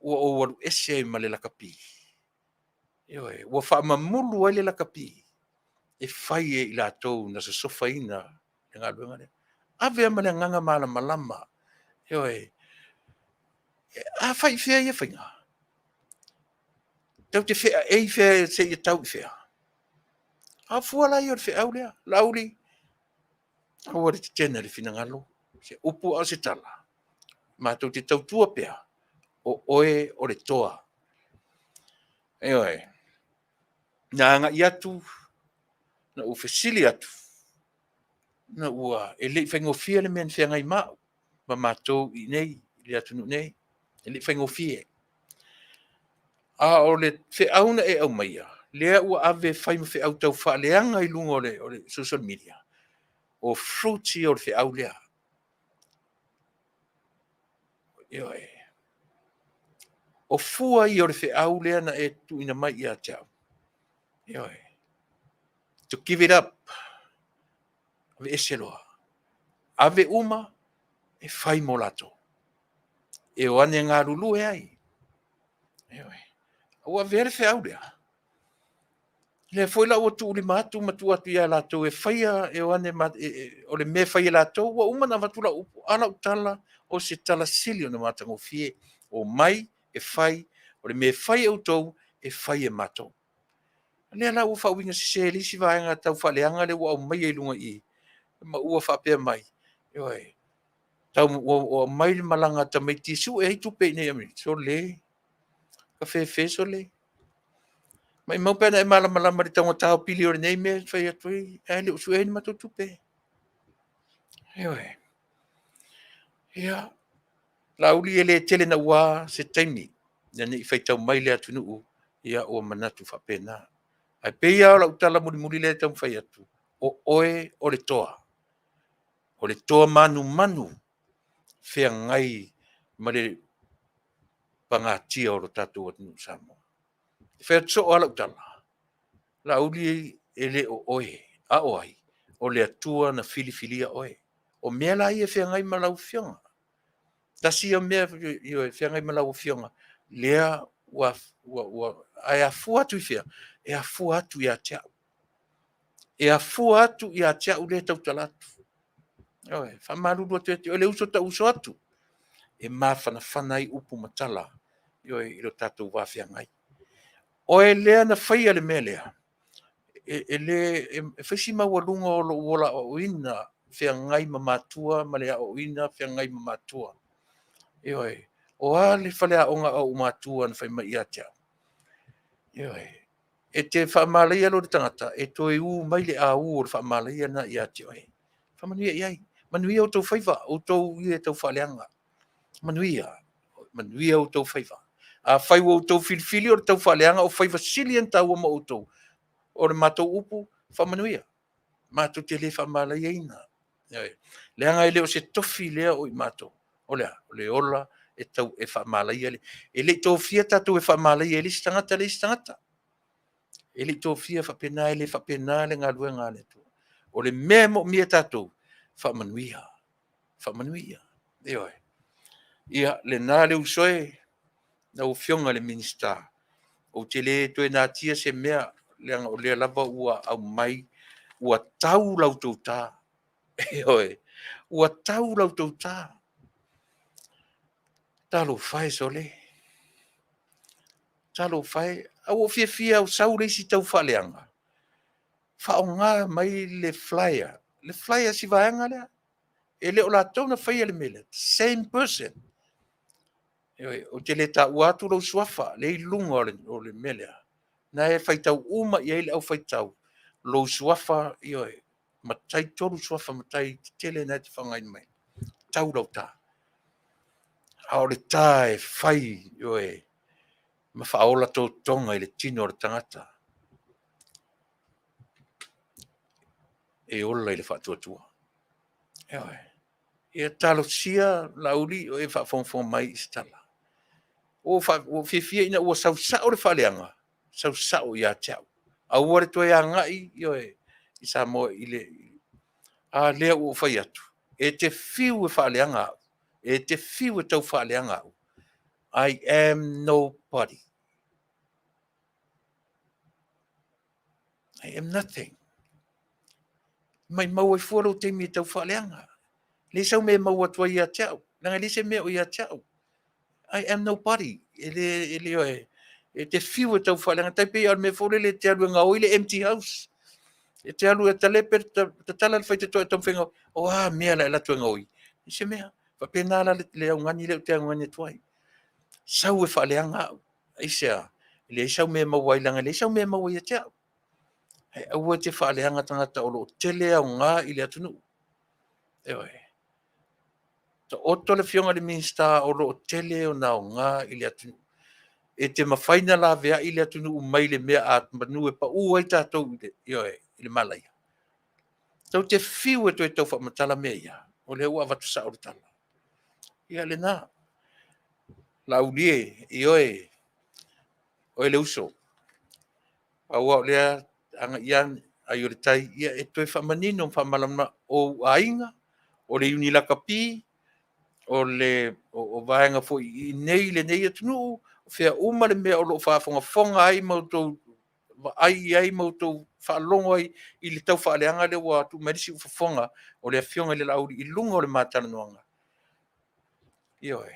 Ua o waru ese ma le lakapi. Ua whaamamulu ai le lakapi. E whai e i la tau na sa sofa ina, e ngā luenga lea. Ave ama le nganga mala malama. A whai whia ia whainga. tau te whea ei whea se i tau whea. A fuala i o whea au lea, lauri. A wari te tēnā le whina ngalo, se upu au se tala. Mātou te tau tua pea, o oe o le toa. Eoi, nā ngā i atu, na u Sili atu, na ua e lei whaingofia le mea whea ngai mau, ma mātou i nei, le atu nu nei, e lei whaingofia. A o le wheauna e au maia, lea ua ave whai ma wheau tau whaaleanga i lunga o le social media, o fruity o le wheau lea. Eoi, o fua i o le wheau lea na e tu ina mai i a tau. Eoi, to give it up, ave eseloa, ave uma, e whai mo lato. E o ane ngā rulu e ai. Eoi, ua vere wheau lea. Le foi la o tu li matu matu atu ia lato e whaia e o ane o le me whaia lato, ua uma na watula upu ala utala o se tala sili o na matango fie, o mai e whai, o le me whai au tau e whai e mato. Lea la ua whauinga si se li si vaenga tau whaleanga le ua au mai e lunga i, ma ua whapea mai. Eoi, tau o mai le malanga ta mai tisu e hei tupe nei ami, so le, ka fe so le. Mai mau pena e malama le tonga tau pili o nei me fai atui, e le usu e ni mato tupe. Eoi, ia, la uli e le tele na ua se taimi, nani i fai tau mai le Taunu'u, ia o manatu whapena. Ai peia o la utala muri le tau fai atu, o oe o le toa manu, fea ngai ma le pangatia o lo tatu o tunu Samoa. Fea tso o la utala, la uli e le o oe, a oai, o le atua na filifilia oe. O mea la ia fea ngai malau fionga. Tasi o mea fea ngai malau fionga. Lea ai a fua atu i fea, e a fua atu i a teau. E a fua atu i a teau le tau talatu. Oe, wha maruru atu atu, o le uso ta uso atu. E mawhana i upu matala, i lo tatou wafea ngai. Oe lea na whaia le mea lea. E whaisi maua lunga o lo uola o ina, fea ngai mamatua, ma lea o ina, fea ngai mamatua. Eoi, o a le whalea onga o umatua na whai mai ia teau. Eoi, e te whaamalaia lo le tangata, e toi u mai le a u o le whaamalaia na ia teau. Whamanuia iai, manuia o tau whaiva, o tau i e tau whaleanga. Manuia o tau whaiva. A whaiwa o tau filifili o le tau whaleanga, o whaiva sili en tau o tau. O le matou upu, whamanuia. Matou te le whaamalaia ina. Leanga ele o se tofi lea o i matou. O lea, o le ola e tau e whaamalaia le. E le tofia tatou e whaamalaia e li stangata. E li tofia whapena le ngā luenga le tu. O le mea mo mia tatou, whamanuia. Eoi. Ia le nā le usoe, na o fionga le minista. O te le toe nā tia se mea, leanga o lea lava ua au mai, ua tau lautou tā. Eoi, ua tau lautou tā. Talo fai sole. Talo fai, au o fia au sau reisi tau whaleanga. Whao ngā mai le flyer. Le flyer si vaenga lea. E le o la tau na whaia le mele. Same person. O te le ta uatu lau suafa, le i lunga o le melea. Na e whaitau uma i eile au whaitau. Lau suafa, matai toru suafa, matai tele na te whangai mai. Tau lau tā. Ao le tā e whai, ma whaola tō tonga i le tino o le tangata. E ola i le Faatuatua. E talo sia lauli o e whafonfon mai i stala. O fifia ina ua sausao le whaleanga. Sausao i a teau. A uare toi a ngai i Samoa i le. A lea ua whai atu. E te fiu e whaleanga au. E te fiu e tau whaleanga au. I am nobody. I am nothing. Mai mau e fuaro te mi tau whaleanga. Le sau me mau atua i a teau. Nanga le se me o i a teau. I am nobody. Ele e te fiu e tau whalenga tai pe al me fole le te alu ngau ile empty house e te alu e talepe te tala le whai te toi e tamwhenga o mea la tu ngau i se mea fa pe nala le au ngani le te au ngani tuai sau e whaleanga ai sea le sau me mawailanga le sau me mawai te au au te whaleanga tangata o lo tele au ngā ile atunu e oi ta oto le fionga le minsta o lo tele o na o ngā ile atunu e te mawhaina la vea ile atunu mai le mea at manu e pa ai tātou ile malai tau te fiu e toi tau whamatala mea ia o le ua watu sa o le tala ia le nā la ulie oe le uso aua o lea anga ian ai o le tai ia e toi whamanino whamalamna o ainga o le uni lakapi o le o vaenga fo i nei le nei atunu fea uma le mea o lo whaafonga ai mautou ai mautou whaalongo ai i le tau whaaleanga le wa tu merisi ufafonga o le afionga le lauri i lunga o le Maatalanoaga ioe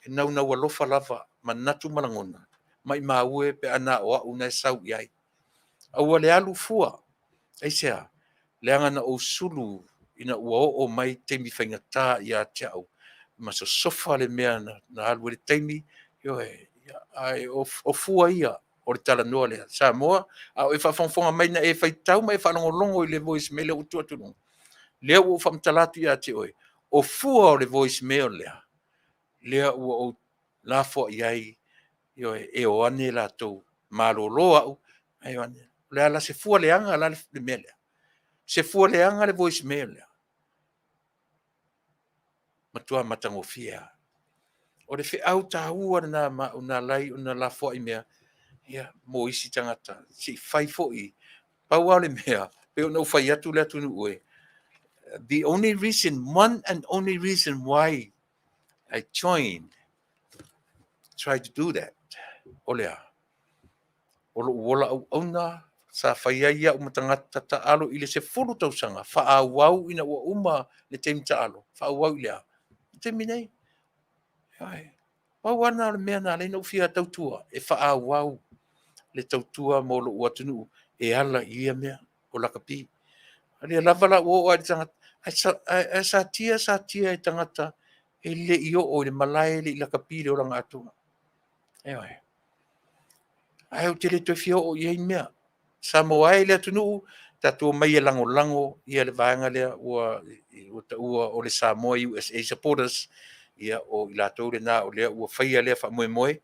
e nau alofa lava manatu malangona mai maue pe ana o au na sau i ai aua le alu fua ai sea le anga na o sulu ina ua o mai teimi whaingata ia te au ma so sofa le mea na alu le teimi ioe ai o fua ia o le talanoa le Samoa a o e whafonga mai na e whaitau mai whanongolongo i le voice mail o tuatunu lea ua whamtalatu ia te oe o fua o le voice mail lea ua o lafo iai ioe e o ane la tau maloloa au ai ane lea la se fua le anga la le mea lea se fua le anga le voice mail lea matua matangofia o le fe au tahua na una lai una lafo i mea ia mo isi tangata si fai foi pau le mea pe o no fai atu le Taunu'u e the only reason one and only reason why I tried to do that olea o lo wola au ona sa fai ia o matangata ta alo ile se fulu tausanga Vaaaoao ina ua uma le teim ta alo Vaaaoao ile te minei ai pau ana le mea na le no fia tautua e Vaaaoao le tautua mo lo ua Taunu'u e ala ia mea o lakapi ale lava la o ai tangata ai sa tia e tangata e le io o le malai le lakapi le o langa atunga ai o te le tofio o iei mea Samoa le Taunu'u tatua mai e lango ia le vaenga lea ua o le Samoa USA supporters ia o i latou le nā o lea ua whaia lea whamoemoe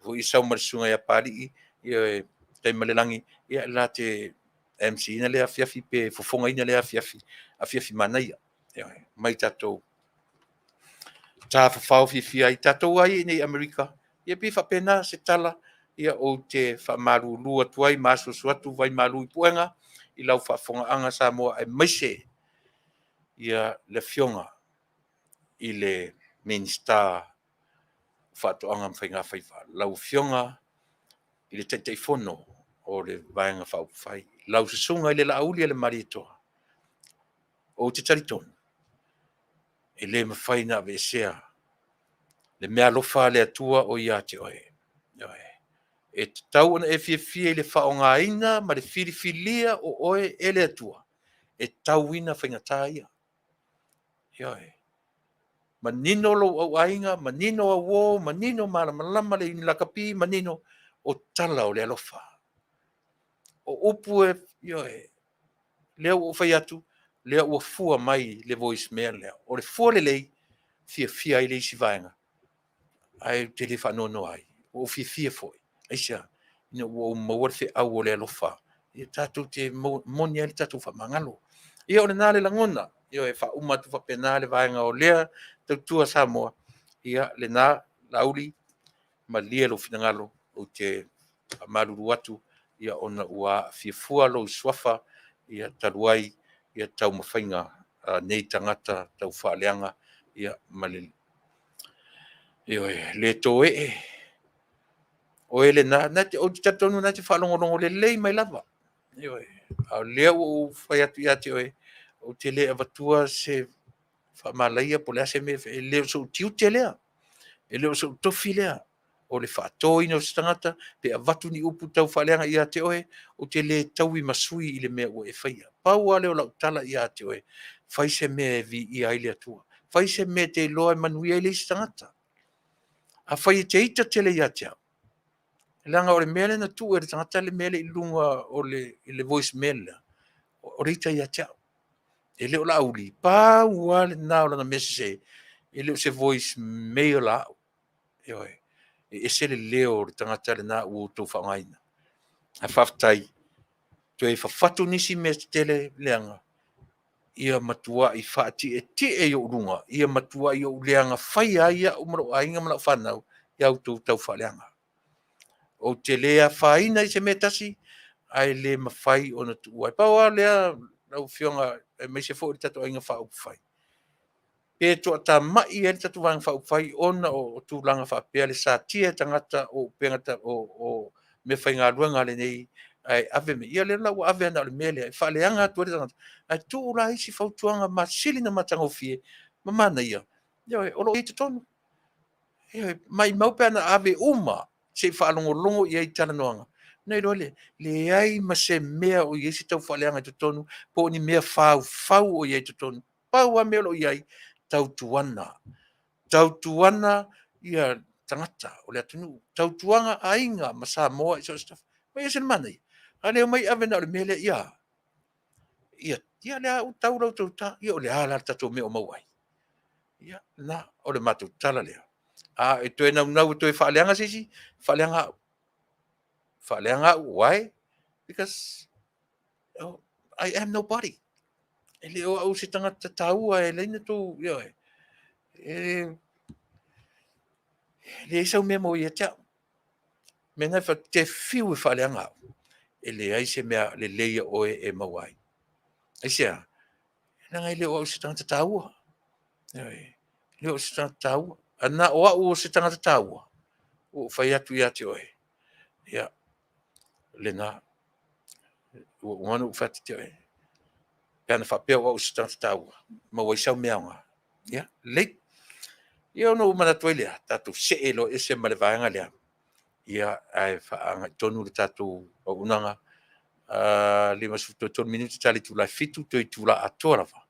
fu i sau marasunga ia Papalii ia Taimalelagi ia la te MC ina lea Afiafi pe Fofogaina lea Afiafi Manuia mai tatou tafafao fifia i tatou ai nei Amerika ia pi whapena se tala ia o te whamarulu atu ai masuasu atu vai malu i puenga i lau whaafoga'aga Samoa e maise ia le fionga i le minista whaato'aga mawhainga whaifa lau fionga i le taitaifono o le vaenga whaupawhai lau susunga i le laauli a le maritoa o te taritonu e le mawhaina avesea le mea lofa le atua o ia te oe e tau ona e fia i le whaongaina ma le filifilia o oe e le atua e tau ina whaingatā ia manino lo au ainga manino awo manino malama le in lakapi manino o tala o le alofa o upu lea ua whai atu lea ua fua mai le voice mail lea o le fua le lei fia i le isi vaenga ai te le whanono ai o fia foi aisia ina ua maua le au o le alofa ia tatou te moni ai le tatou whamangalo ia o le nā le langona ia e whauma tu whapena le vaenga o lea tautua Samoa ia le nā lauli ma lia lo finangalo o te maruru atu ia ona ua fiafua lo swafa ia taluai ia tau mawhainga nei tangata tau whaaleanga ia malili le toe o ele na te o tatonu na te whalongolongo le lei mai lava a lea o whai atu ia te oe o te le avatua se whamalaia po lea se me leo so tiu te lea e leo so tofi lea o le whaatoina o se tangata, pe a watu ni upu tau whaleanga i a te oe, o te le taui masui i le mea ua e whaia. Pau a leo lau tala i a te oe, whai se mea vi i aile atua. Whai se mea te loa Manuia i le se tangata. A whai te ita tele i a te au. Langa o le mele na tu e le tangata le mele i lunga o le voice mail. O reita i a te au. E leo la uli. Pau a le nao lana mese se, e leo se voice mail la au. E oe. E se le leo le tangata le na u tau whangaina. A Faafetai. Tue whawhatu nisi me tele leanga. Ia matua i whaati e ti e o runga. Ia matua i o leanga whai a ia umaro a inga mana whanau. Ia utu tau whaleanga. O te lea whaina i se me tasi. Ai le mawhai o na tuai. Pau a lea lau whionga e me se fo i tatu a inga wha upu whai. Pe toa ta mai e tatu wang wha upu whai ona o tūlanga wha pea le sa tia tangata o pengata o me whai ngā ruanga le nei. Ai ave me ia le lau ave ana le mele. Wha leanga atu e tangata. Ai tū ula isi whautuanga ma sili na matango fie. Ma mana ia. Ia e olo i te tonu. Ia mai maupe ana ave uma. Se whaalongo longo i ai Talanoaga. Nei role, le ai ma se mea o iesi tau whaleanga i te tonu, po ni mea whau o iei te tonu. Pau a mea lo iai, tautuana. Tautuana ia tangata o le atunu. Tautuanga a inga ma Samoa i so stuff. Ma ia sen mana i. A leo mai ave na o le mele ia. Ia lea u tau rau tau ta, ia o le ala tato mea o mauai. Ia, na, o le matu tala lea. A e toe nau toe whaaleanga sisi, whaaleanga why? Because I am nobody. E leo au se tangata taua e leina tō, ia le isau mea mo ia tia. Me nai te whiu e whaaleanga au. E le ai se mea le leia oe e mawai. Ai sea, nanga i leo au se tangata taua. Leo se tangata taua. Ana o au se tangata taua. O whai atu ia te oe. Ia, le nā. O nganu whati te oe. Pēna whapea o au se tangata taua. Ma waisau meaunga. Ia, lei. Ia ono umana toi lea. Tātou se elo e se male vaenga lea. Ia, ai whaanga tonu le tātou o unanga. Lima suto tonu minuti tali tula fitu toi tula atua rawa.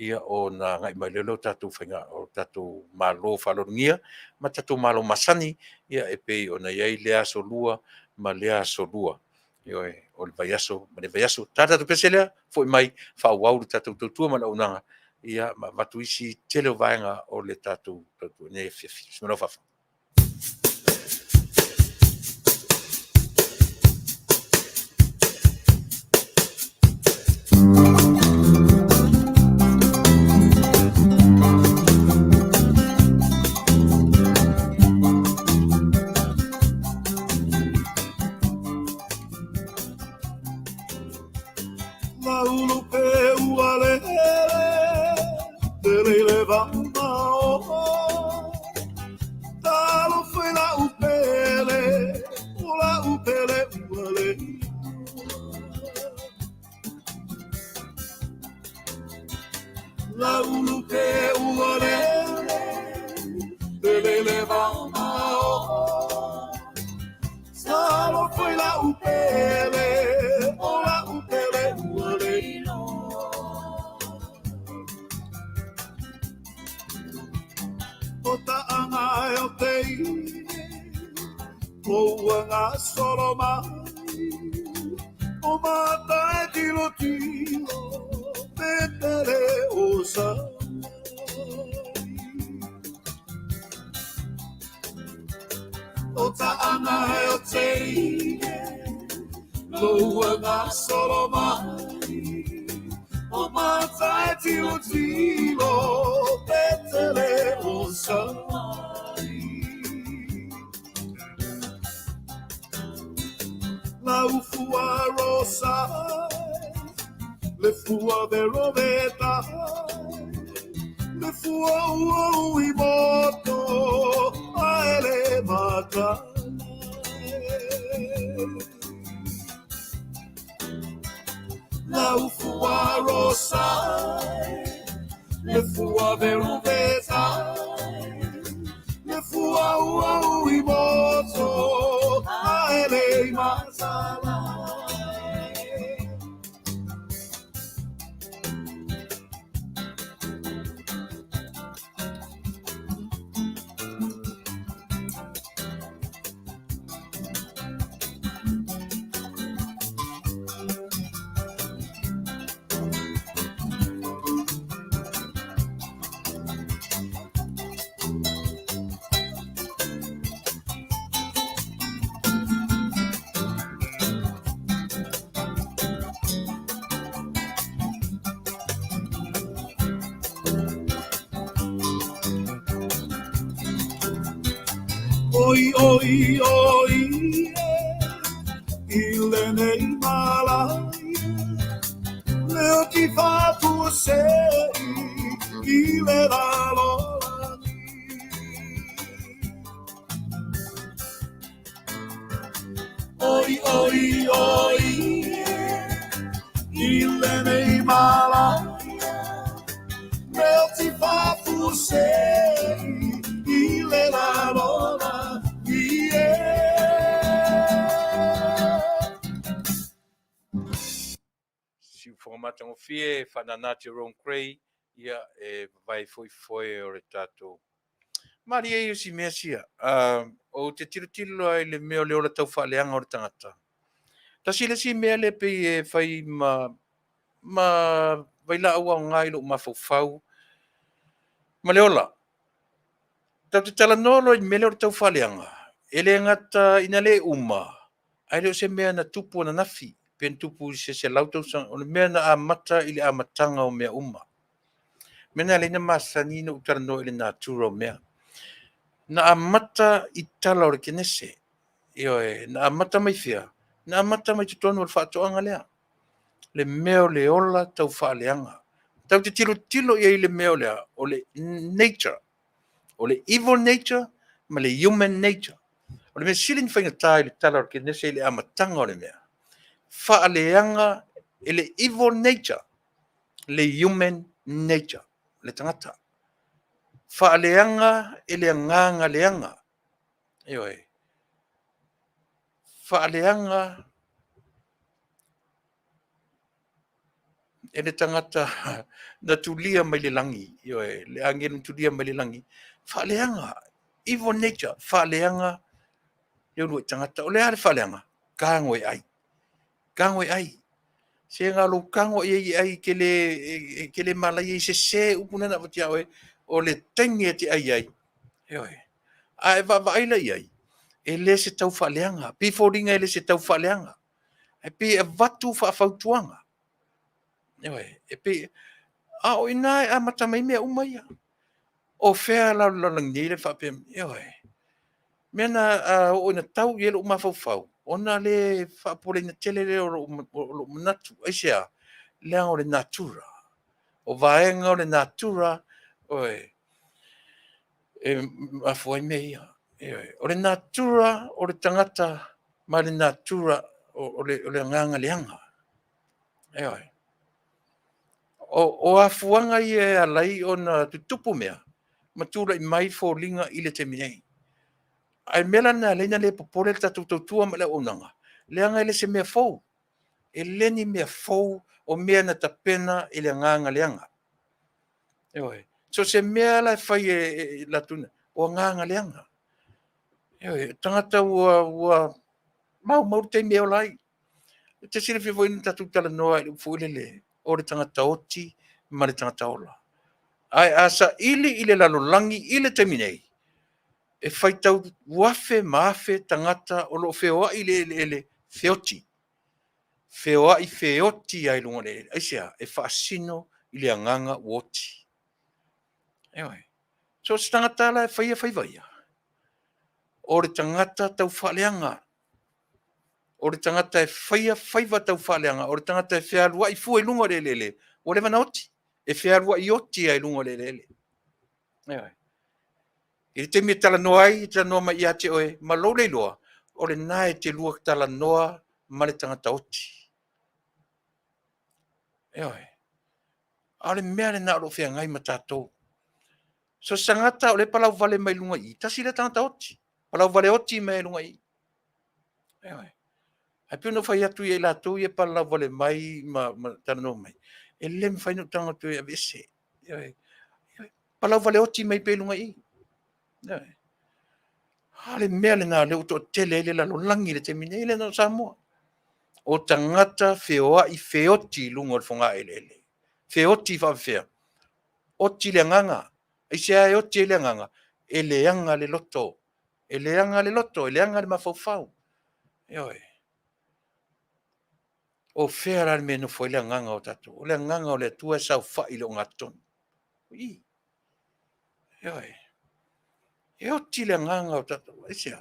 Ia o na ngai mai lelo tātou whainga o tātou malo whalorungia. Ma tātou malo masani. Ia e pei o na iai lea so lua. Ma lea so lua. Ia o le vaiaso. Ma le vaiaso. Tātou pese lea. Fo i mai whaauau le tātou tautua ma la unanga. Ia ma watu isi tele o vaenga o le tātou tautua. Ne Afiafi. Simano Fafa. Le fua ua ui mo Oi, oi, oi, ile nei malai, leo ti faatu sei, ile la lolani. Oi, oi, oi, ile nei malai, leo ti faatu sei, ile la lolani. Si formato o fie fananati ron crei ia vai foi o retato. Mari e si mesia. O te tiro ai le meo le ora tau whaaleanga o le tangata. Tasi le si mea le pe e whai ma vai la ua ngai lo ma fau. Ma le ola. Tau te tala nolo i mele o le tau whaaleanga. Ele ngata ina le uma. Ai leo se mea na tupu na nafi. Pen tupu se lautau sang. O le mea na amata ili amatanga o mea uma. Mena le na masani no utara no ili na tura o mea. Na amata i tala o le kenese. Io na amata mai fia. Na amata mai tutonu o le whaatoanga lea. Le meo le ola tau whaaleanga. Tau te tilo ia i le meo lea. O le nature. O le evil nature. Ma le human nature. O le mea silin whaingatai le tala o le kenese i le amatanga o le mea. Whaaleanga e le evil nature. Le human nature. Le tangata. Whaaleanga e le nganga leanga. Io whaaleanga e le tangata na tulia mai le langi. Io le angenu tulia mai le langi. Whaaleanga. Evil nature. Whaaleanga. Io lua tangata. O le ale whaaleanga. Kāngoi ai. Kāngoi ai. Se ngā lo kango i ai ke le malai i se upuna na watia oe. O le tengi e te ai ai. Io ai va ai lai ai. E le se tau whaaleanga. Pi fōringa e le se tau whaaleanga. E pi e watu whaafautuanga. E pi a o inai a matamai mea umaia. O whea la langi le whapem. Mena o ina tau i elu umafau. Ona le whapore na tele le o manatu. Aisea, leanga o le natura. O vaenga o le natura. Afuai mea ia. O le natura, o le tangata, ma le natura, o le nganga leanga. O afuanga i e alai o na tutupu mea. Matura i mai fo linga i le te minei. Ai mela na leina le popole tatu tua ma le onanga. Leanga ile se mea fou. E leni mea fou o mea na tapena i le nganga leanga. So se mea la fai e la tuna. O nganga leanga. Tangata ua mau te mea o lai. Te sire fifo ina tatu tala noa i fuilele. O le tangata oti ma le tangata ola. Ai asa ili lalo langi ile te minei. E whaitau wafe maafe tangata o lo wheoa i le wheoti. Wheoa i wheoti ai lunga le. Aisea, e whaasino i le anganga woti. So se tangata la e whaivaia. O le tangata tau whaaleanga. O le tangata e whaiva tau whaaleanga. O le tangata e whearua i fua i lunga le. O le mana oti. E whearua i oti ai lunga le. I te me tala noa ai, tala noa mai ia te oe, ma lo le loa, o le nae te lua tala noa ma le tangata oti. A le mea le na alo whea ngai ma tātou. So sangata o le palau vale mai lunga i, tasi le tangata oti. Palau vale oti mai lunga i. Ai pio whai atu i la tau i e palau vale mai ma tala noa mai. E le me whai no tangata i a vese. Palau vale oti mai pe lunga i. Ale mea le nā leo to tele ele la langi le te mine ele no Samoa. O tangata wheoa i wheoti lungo le whonga ele. Wheoti whawhea. Oti le nganga. I sea e oti le nganga. E le anga le loto. E le anga le loto. E le anga le mawhauwhau. O whea rari me no fo le nganga o tato. O le nganga o le tua sau whai le o ngaton. E o tile nganga o tatou, e sea.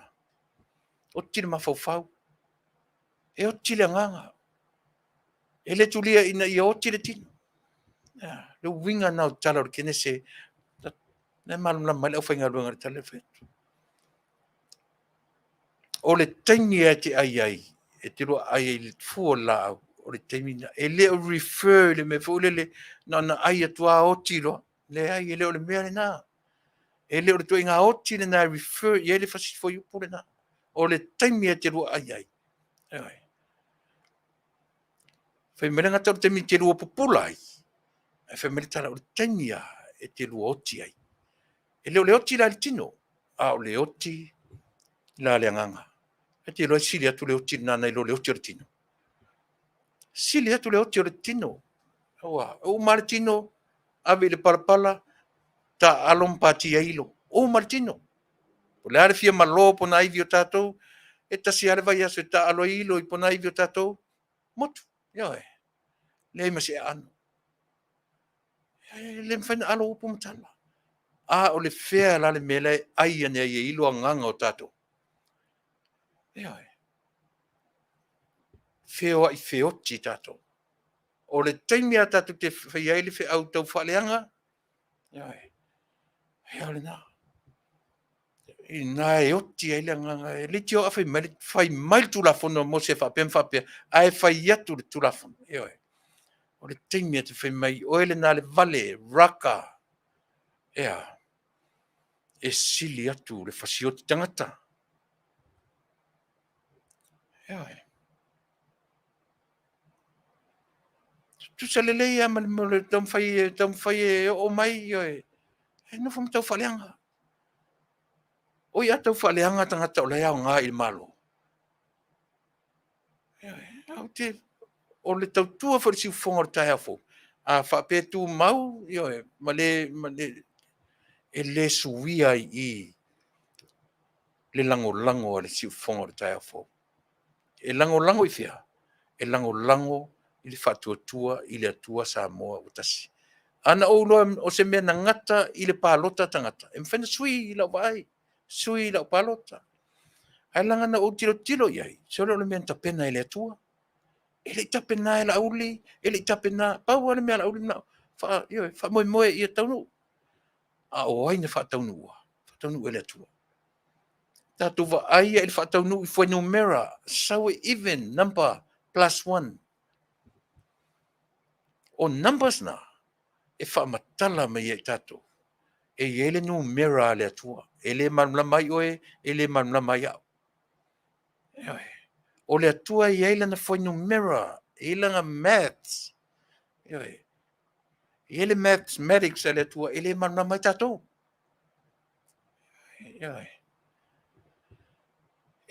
O tile mafaufau. E o tile nganga. E le tulia ina i o tile tino. Le winga na o tala o kene se, ne malum la male o whainga luenga tale fetu. O le taimi e te ai, e te roa ai le fua la au, o le taimi na, e le o refer le me fuulele, na ai atua o tilo, le ai e le o le mea le na. E le o le toi ngā oti le na refer, i e le fasi fo iupu le na. O le taimi e te roa ai. Fai mele ngata o le taimi te roa pupula ai. Fai mele tala o le taimi a e te roa oti ai. E le o le oti la le tino, a o le oti la le anganga. E te roa sili atu le oti na nei lo le oti o le tino. Sili atu le oti o le tino. O Martino, ave le palapala, ta alon pati ailo. O Martino. O le are fia malo po na ivi o tatou, e tasi ale vai aso e ta alo ilo i po na ivi o tatou, motu. Ia e. Le ima se anu. Le mwhaina alo upo matala. A o le fea la le mele ai ane ai ilo a nganga o tatou. Ia e. Feo i feoti tatou. O le taimi a tatou te whaiai le fe au tau whaleanga. Ia e. Ia le na. I nā e oti ai le nganga e le tio a whai mai tulafono mo se whapea mwhapea. A e whai atu le tulafono. Ia e. O le taimi atu whai mai oele nā le vale, raka. Ia. E sili atu le whasioti tangata. Ia e. Tu sa le leia ma le tamwhai e o mai ia e. E no wham tau whaleanga. O ia tau whaleanga tangata o le au ngā i malo. Ia e. Au te o le tau tua whare siu whonga o tai hafo. A whapea tu mau, ia e. Ma le e le suia i le lango le siu whonga o tai hafo. E lango i fia. E lango i le Faatuatua i le atua Samoa o Tasi. Ana o loa o se mea na ngata i le pālota tangata. E mwhena sui i lau vai. Sui i lau pālota. Ai langa na o tilo iai. Se ole o le mea tapena i le atua. E le tapena i la auli. E le tapena. Pau ale mea la auli na. Wha moe i a Taunu'u. A o aina wha Taunu'u. Wha Taunu'u e le atua. Tātou wa aia i le wha Taunu'u i fwai numera. Sawe even number +1. O numbers na. E wha matala mai e tātou. E ele numera le atua. E le manula mai oe. E le manula mai au. O le atua i eila na fwai numera. E langa maths. E le mathematics e le atua. E le manula mai tātou.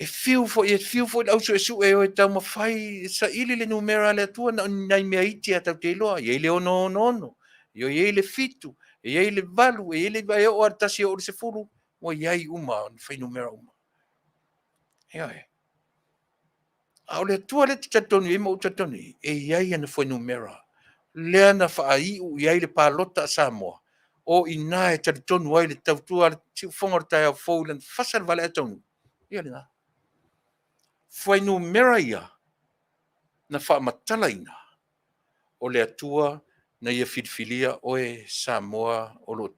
E fiu fo le ausu e su e oe tau mawhai. Sa ili le numera le atua na nai mea iti a tau te iloa. E le ono. E le fitu. E le valu. E le vai o artasi o le se furu. O iai uma. Fai numera uma. A o le atua le tatoni. E mo tatoni. E iai ana fai numera. Lea na whaaiu iai le pālota a Samoa. O ina e tatonu ai le tautua le tiu whongar tai au fau le Fasa Vale atonu. Ia le na. Fai numera ia. Na wha matala ina. O le atua na ia filfilia oe Samoa o lo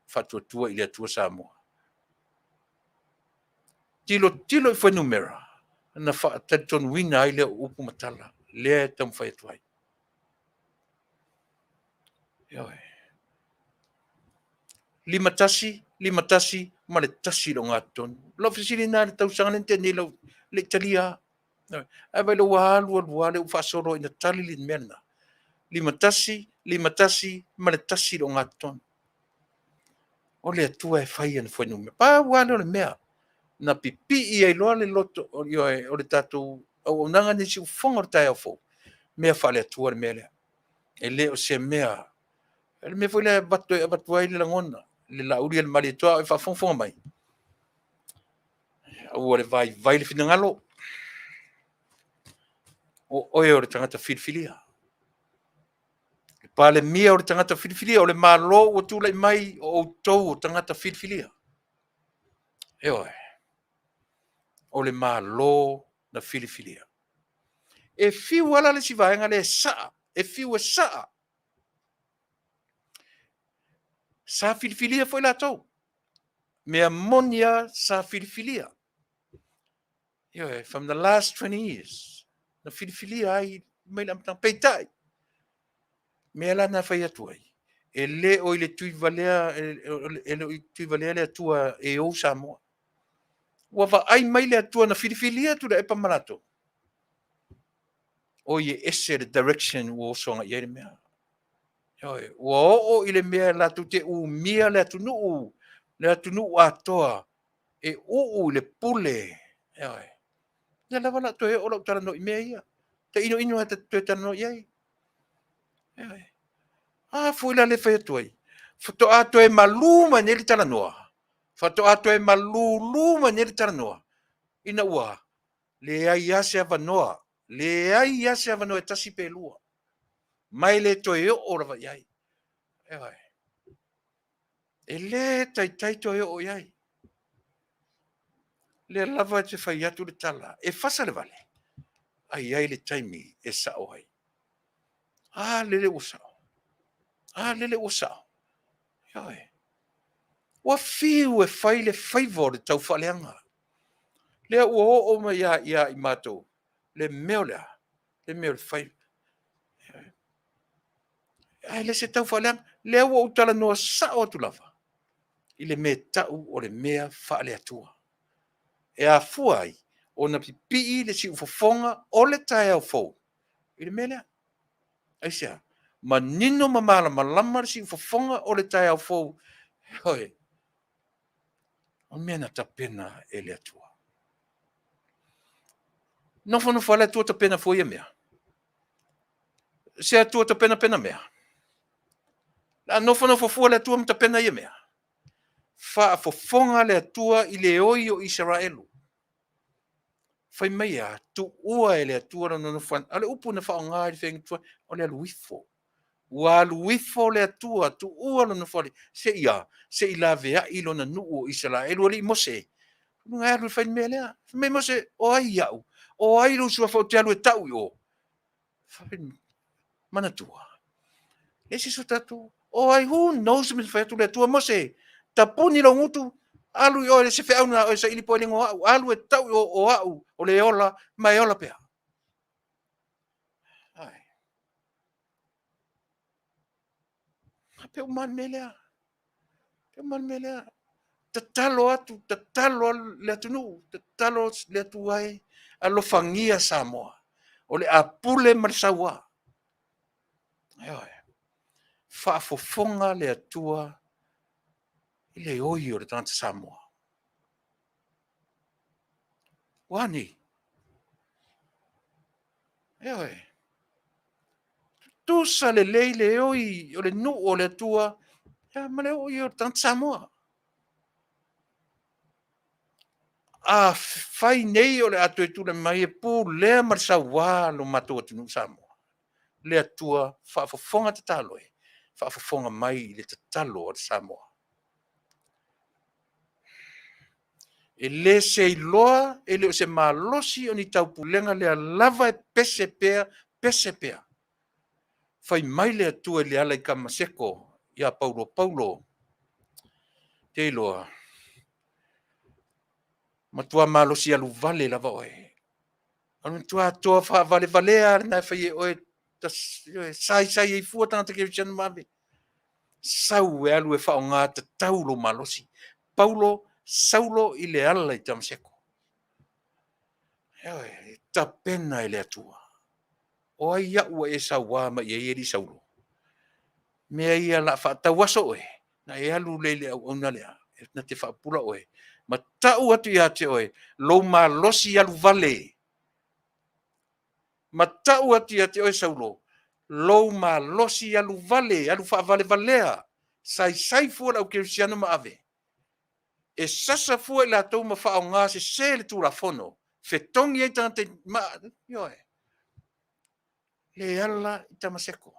Faatuatua i le atua Samoa. Tilo i fai numera. Na wha tatonu wina ai le upu matala. Lea tam whai atuai. Lima tasi, ma le tasi lo ngā tonu. Lo fisiri nā le tausanga nente ni lo le talia. Ai vai lo wā le ufasoro ina tali li mena. Lima tasi, ma le tasi lo ngā tonu. O le atua e whai ana whai nume. Pā wāle o le mea. Na pipi i ai loa le loto o le tātou. Au nanga nisi ufonga o tai au fau. Mea wha le atua le mea lea. E le o se mea. E me foi le batu ai le langona. Le la uri le mali toa e whafonga mai. Au le vai le fina ngalo. O oe o le tangata filfilia. E pa le mia o le tangata filfilia. O le malo o tūlai mai o tau o tangata filfilia. E oe. O le malo na filifilia. E fiu ala le si vaenga le saa. E fiu e saa. Sa filifilia foi la tau. Mea monia sa filifilia. Ioe, from the last 20 years. Na filifilia ai mai lam tang peitai. Mea la na fai atuai. E le o ile tui valea, e le tui valea le atua e o Samoa. Ua va ai mai le atua na filifilia tu le epa malato. O ye ese the direction wo songa ye mea. Ioe, ua o ile mea la tu te u mia le Taunu'u atoa. E le Pule. Ioe. Ia lava la toe o lau talano i mea ia. Te ino e te toe talano i ai. Ioe. Fui la le fai atuai. Fato atoe maluma neri talanoa. Fato atoe maluluma neri talanoa. Ina ua. Le ai ase avanoa. Le ai ase avanoa e tasi pelua. Mai le toe o rava iai. Ioe. E le tai toe o iai. Le lava e te fai atu le tala. E fasa le vale. Ai le taimi e sao ai. Lele o sao. Lele o sao. Ioe. Ua fiu e fai le favor le tau whaleanga. Lea ua o ma ia i matou. Le meo lea. Le meo le fai. Ai le se tau whaleanga. Lea ua utala noa sao atu lava. I le me tau o le mea whaale atua. E a fuai o na pipi le si ufofonga o le tae au fau. I le mea lea. Aisea. Ma nino mamala malama le si ufofonga o le tae au fau. Hoi. O mea na tapena e le atua. Nofo le atua tapena foi e mea. Se atua tapena pena mea. La nofo fua le atua tapena e mea. Faafofoga le atua i le oi o Israelu. Fai mai a tu ua e le atua na nofo. Ale upu na whaonga i le whengitua o le aluifo. Ua aluifo le atua tu ua na nofo. Se i la vea i lo na nuu o Israelu ali mose. Nunga alu fai mea lea. Me mose o ai iau. O ai lo sua fau te alu e tau i o. Fai manatua. Ese so tatu. O ai who knows me fa tu le tua mose. Tapuni lo ngutu. Alu o se fe una o se ili po lingo alu e tau o au o le ola mai ola pea. Ai. Pe o man melea. Pe o man melea. Tatalo atu, tatalo le atunu, tatalo le atuai alo fangia Samoa. O le apule marsawa. Ai. Faafofoga le atua i le oi o le tangata Samoa. Wani. Eoi. Tusa le lei le oi o le nu o le atua. Ma le oi o le tangata Samoa. Fai nei o le atu e tu le mai e pu lea marsawa lo matua tunu Samoa. Le atua faafofoga tatalo e. Faafofoga mai i le tatalo o le Samoa. E le se iloa, e le o se malosi o ni taupulenga le lava e pese pea. Fai mai le atua e le ala i kamaseko, ia Paulo. Te iloa. Matua malosi alu vale lava oe. Anu tua toa fa valea na fai e oe, sai e fua tangata ke vichana mawe. Sau e alu e fao ngā ta taulo malosi. Saulo i le ala i tamaseko. Eoi, ta pena i le atua. O ai iau e sa wama i e li saulo. Mea ia la whaatawaso oe. Na e alu leile au ona lea. Na te whaapula oe. Ma tau atu ia te oe. Lou ma losi alu vale. Ma tau atu ia te oe saulo. Lou ma losi alu vale. Alu whaavale valea. Sai fua lau kerisiano ma ave. E sasa fua i la tau ma whao ngā se le tūra fono. Fetongi e tante ma. Ioe. Le ala i tamaseko.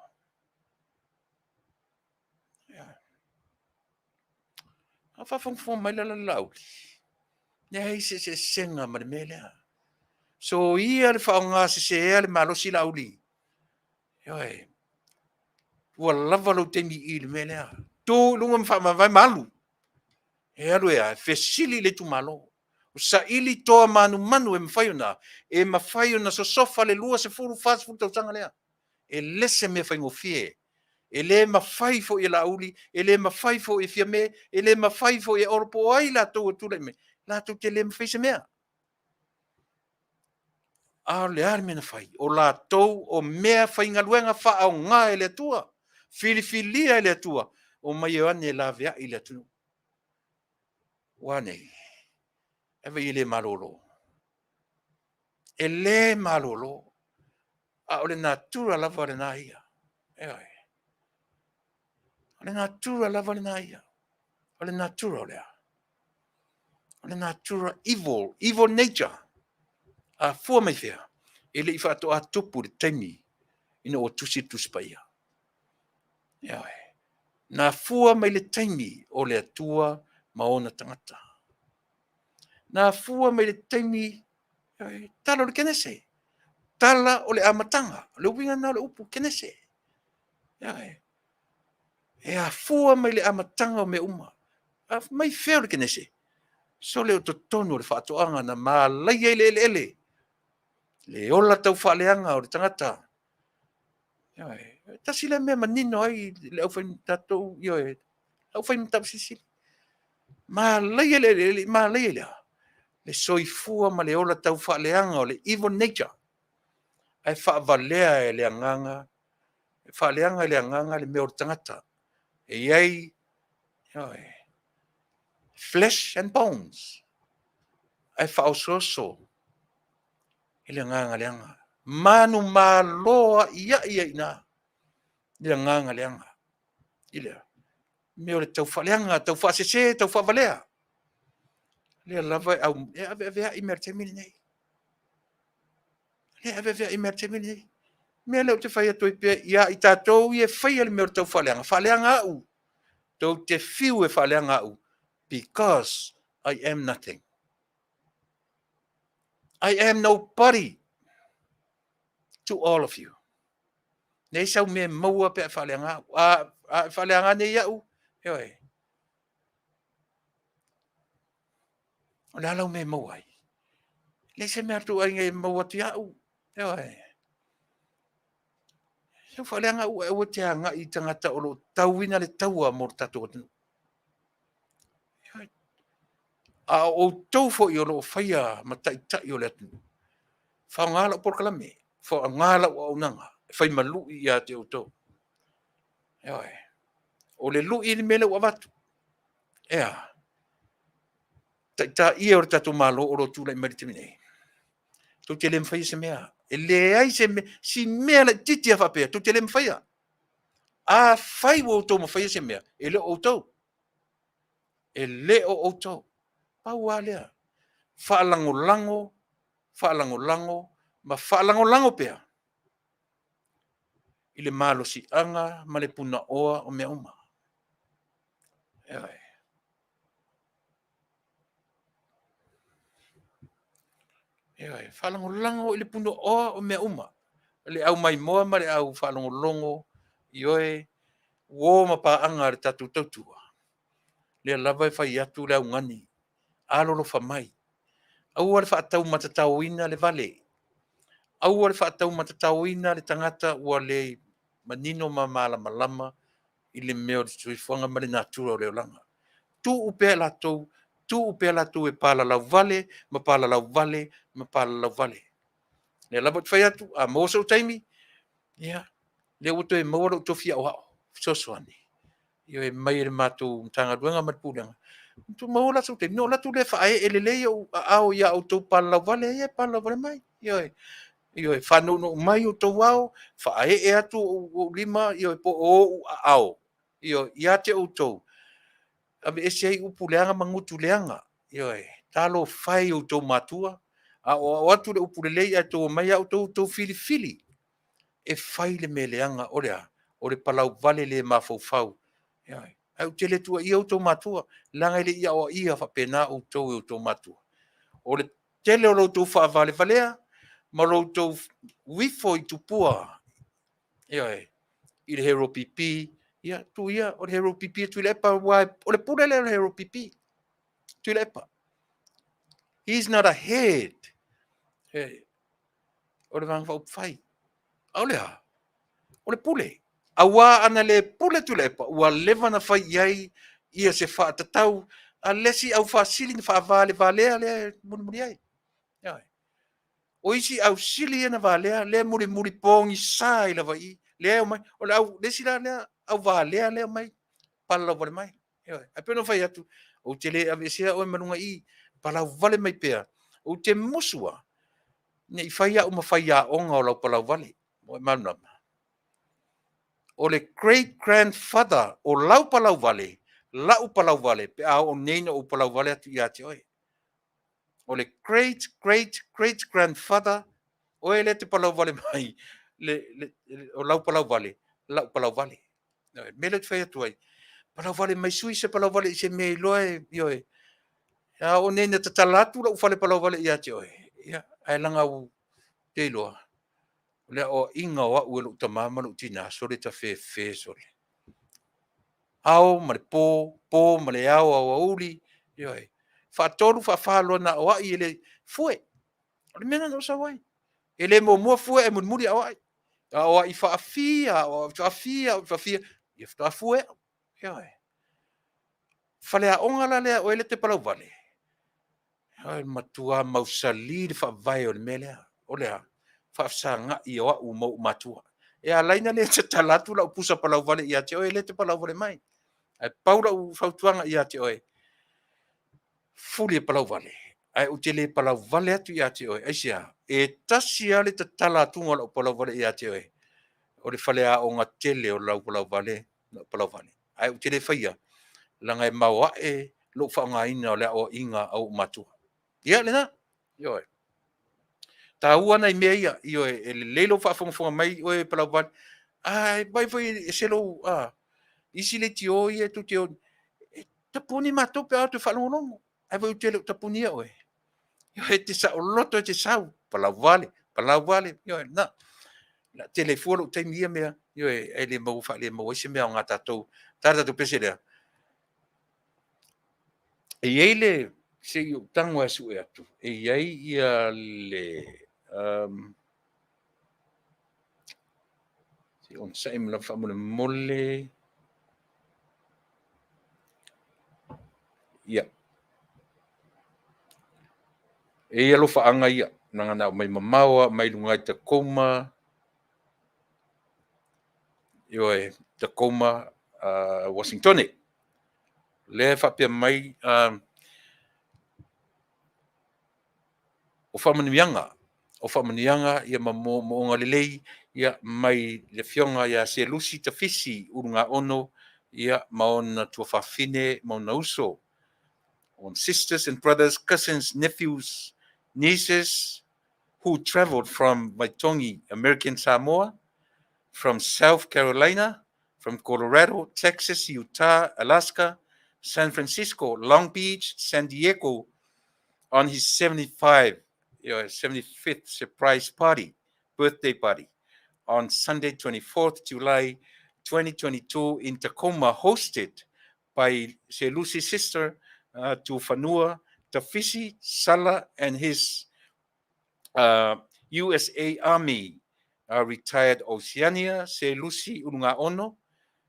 A whawhongfong mai la lauli. Nei se senga ma le mele. So ia le whaonga se le malosi la uli. Ioi. Ua lava lo te mi i le mele. Tō lunga mwha vai malu. E alu ea, Sili le tu malo. O sa ili toa manu manu e mawhaiuna. E mawhaiuna so sofa le lua se furu fast food tau tanga lea. E lese me whaingo fie. E le mawhaifo i la uli. E le mawhaifo i fia me. E le mawhaifo i oropo ai la tau atule me. La tau te le mawhaise mea. A le ar mena whai. O la tau o mea whainga luenga wha au ngā e le atua. Filifilia e le atua. O mai o ane la vea i le atunu. Wane. Ewa i le malolo. E le malolo. A o le natura lava le na ia. Ewa. O le natura lava le na ia. O le natura o lea. O le natura evil. Evil nature. A fua mai fea. E le i whaato a tupu le taimi. Ina o tusi paia. Ewa. Na fua mai le taimi o le atua maona tangata. Na fua mai le taimi tala o le kenese. Tala o le amatanga. Le winga na o le upu kenese. E a fua mai le amatanga o me uma. A mai feo le kenese. So le o totonu o le whaatoanga na maa laia ele ele. Le ola tau whaaleanga o le tangata. Tasi le mea manino ai le au whaim tatou. Au whaim tapu sisili. Maa laia ele. Maa laia ele. Le soifua ma le ola tau whaaleanga o le evil nature. Ai whaavalea e le anganga. Whaaleanga e le anganga le mea o le tangata. E iai, flesh and bones. Ai whaososo. E le anganga le anga. Manu maloa ia ina. Le anganga le anga. Ile. Mea o le tau whaaleanga, tau whaasese, tau whaavalea. Le lava au, e ave i mea te mili nei. Le ave i mea te mili nei. Mea leo te whaia toi pia, ia i tātou i e whaia le mea o tau whaaleanga. Whaaleanga au. Tau te whiu e whaaleanga au. Because I am nothing. I am nobody to all of you. Nei sau me maua pe whaaleanga au. A whaaleanga nei au. Eoi. O le alau me maua ai. Le se mea tu ai ngai maua tu au. Eoi. Se whaaleanga au e o te anga i tangata o lo tauina le taua mor tatu atunu. A o tau fo i o lo whaia matai o le atunu. Whaongala o porkalame. Whaongala o aunanga. Whai malu i a te o tau. Eoi. O le lu i ni mele o avatu. Ea. Ta ia o le tatu malo o lo tūlai mariti minei. Tu te lem whaia se mea. E le ai se mea. Si mea le titi a whapea. Tu te lem whaia. A whai o tau ma whaia se mea. E le o tau. E le o tau. Pau a lea. Whaalango lango. Ma whaalango pea. I le malo si anga. Ma le puna oa o mea uma. Eoi. Eoi. Whaalango i le puna oa o mea uma. Le au mai moa ma le au whaalongo ioe wo ma pa anga le tatu tautua. Le lava e whai atu le au ngani. Alolo whamai. Au ale whaatau matatau ina le vale. Au ale whaatau matatau ina le tangata ua le manino ma malama i le meo le tuifuanga ma le natura o le olanga. Tu upea latou e pala lau vale, ma pala lau vale, ma pala lau vale. Le lava te whai atu, a mosa o taimi, ia, le uto e maura uto fia o hao, sosoani. Io e mai le mātou tanga duenga mat pūlenga. Tu maura so te, no latu le whae e le leo au ia o tau pala lau vale, e pala lau vale mai. Io e whanu no mai o tau au, whae e atu o lima, io e po o au. Io, ia te o tau. Ame e sei upu leanga mangutu leanga. Io e, talo whai o tau matua. A o atu le upu le lei a tau mai au tau fili. E whai le me leanga o rea. O le palau vale le mafau. Au te le tua i au tau matua. Langa le ia o ia whapena o tau matua. o le tele o loutou fa'avalevalea ma loutou wifo I tupua ia I le hero pipi ia tuia o le hero pipi Tuilaepa wai o le pule le hero pipi Tuilaepa. He's not ahead. O le vanga fai. O le pule. Awa ana le pule Tuilaepa ua leva na fai iai ia se fa'atatau a lesi au fa'asili na fa'avalevalea le mulimuli ai. O isi au sili na valea le mulimuli pongi sa I lava I le o mai o le au lesi la le au valea le mai pala vale mai. Ai pena fai atu o tele avesia o manunga I pala vale mai pea. O te musua ne fai a uma fai a onga o lau pala vale. O manama. O le great grandfather o lau pala vale, lau pala vale pe a o neina o pala vale atu ia te oi. O le great great grandfather o ele te pala vale mai o lau pala vale, lau pala vale. Mele te fai atu ai. Pala vale mai sui se pala vale I se me loe ioe. Ya o neina te talatu lau fale pala vale ia te oi. Ya ai langa u te loa. Le o inga wa u lu tamama lu tina sore ta fe sore. Au ma le po ma le au au uli ioe. Fa tolu fa lo na wa I le fue. O le mena no sa wai. Ele mo fue e mun muri awai. Awa I faafia o faafia ia fa fue. Ioe. Fale a onga la le o ele te pala vale. Ai matua mausali le fa vai o le mele o le fa sanga I o u mo matua. E a laina le te talatu la pusa pala vale ia te o ele te pala vale mai. Ai paula u fautuanga ia te oi. Fuli pala vale. Ai u tele pala vale atu ia te oi. Ai sia e tasi ale te talatu ngala pala vale ia te oi. O le fale a o nga tele o lau pala vale, pala vale. Ai u tele faia. Langa e maua e lo fa nga ina o le o inga au matua. Ia le na. Yo. Ta ua nei mea yo e le lelo fa fonga mai o e pala vale. Ai vai foi e selo isi le tio e tu tio. Te puni matou pe atu fa longo. Ai vai tele te puni o e. Yo e te sa o loto te sau pala vale. Yo na. La telefone te mia mea yo e le mo fa le mo se mea nga tatou tata tu pese le e ele se yo tango asu e atu e ai ia le se on sa im la fa mo le mole ia e ia lo fa anga ia nanga na mai mamawa mai lunga te koma yo e te koma Washington le fa pe mai o whamanianga ia mo onga lelei ia mai le fionga ia se lusi ta fisi urunga ono ia maona tua whawhine maona uso on sisters and brothers, cousins, nephews, nieces who traveled from Waitongi, American Samoa, from South Carolina, from Colorado, Texas, Utah, Alaska, San Francisco, Long Beach, San Diego, on his 75th surprise birthday party, on Sunday, 24th July 2022 in Tacoma, hosted by Lucy's sister to Fanua, Tafisi, Sala, and his USA Army retired Oceania, Lucy Unga Ono.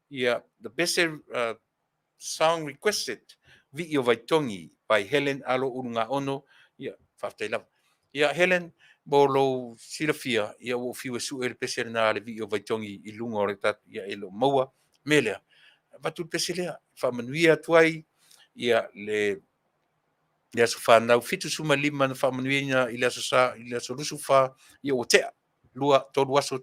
Yeah, the best song requested, Vi'io Vaitongi by Helen Alo Unga Ono. Yeah, Faafetai. Yeah, Helen, bolo silafia, ia o fiwa su el pesel na le Vi'io Vaitongi I lunga o retat, ia elo maua, melea. Vatu peselea, fa Manuia tuai, ia le aso whanau fitu suma lima na whamanuina I le aso sa, I le aso lusu wha, ia o tea, lua, tolu aso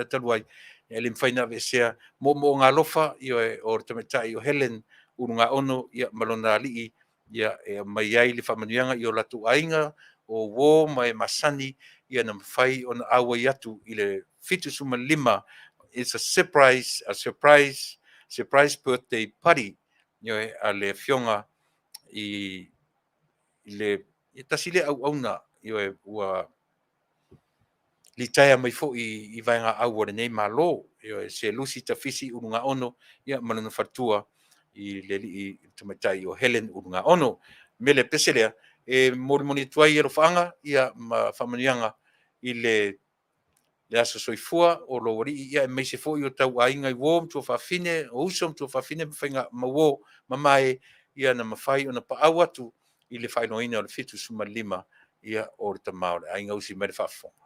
taluai, ia le mwhaina vesea, mo ngā lofa, ia o tametai o Helen, urunga ono, ia malona alii, ia mai ai le whamanuianga, ia o latu ainga, o wo mai Masani, ia na mwhai o na awa iatu, I le fitu suma lima, it's a surprise birthday party, ia a le fionga, I le Ia tasi le au na io e ua li taia mai fo I vainga au o nei malo io e se lusi tafisi unga ono ia manana fatua I le li tamatai o Helen unga ono mele peselea e moni tuai e rofanga ia ma famanianga I le aso soifua o lo wari ia e mai se fo I o tau ainga I wom tu fafine o usom tu fafine mawhainga mawo mamae ia na mawhai o na paawa tu I le whainoina o le fitu suma lima ia o le tamao le ainga usi mai le whaafonga.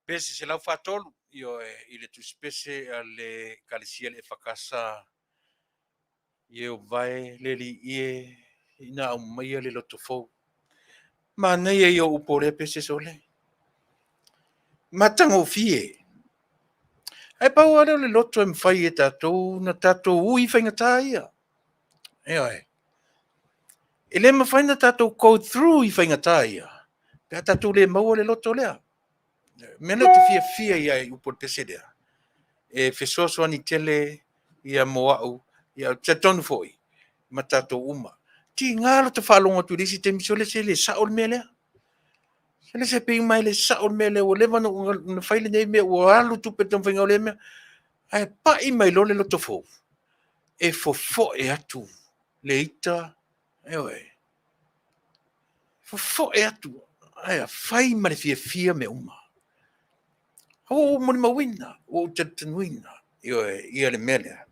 Pese se lau whatolu, I le tuspese a le kalisia le whakasa, o vai le li ina au maia le loto fau. Ma nei e o upore pese sole. Ma tango fie, Ai pau ale le loto e mwhai e tātou, na tātou ui whaingatā ia. Ai. E le mawhai na tātou go through I whaingatā ia. Pea tātou le maua le loto lea. Mena te fia ia I upo pese lea. E whesoasoa ni tele ia moa'u, ia te tonu foi, ma tātou uma. Ti ngālo te whalonga tu risi te misole se le saol mea lea. Se le se ping mai le saol mea lea, o lewa na whaile nei mea, o alu tupe tam whainga o le mea. Ai pa I mai lo le loto fo. E fo e atu. Le ita, ewe. Fo e atu. Ai a whai ma le fia me uma. O moni mawina, o te tanuina. Ia le mea lea.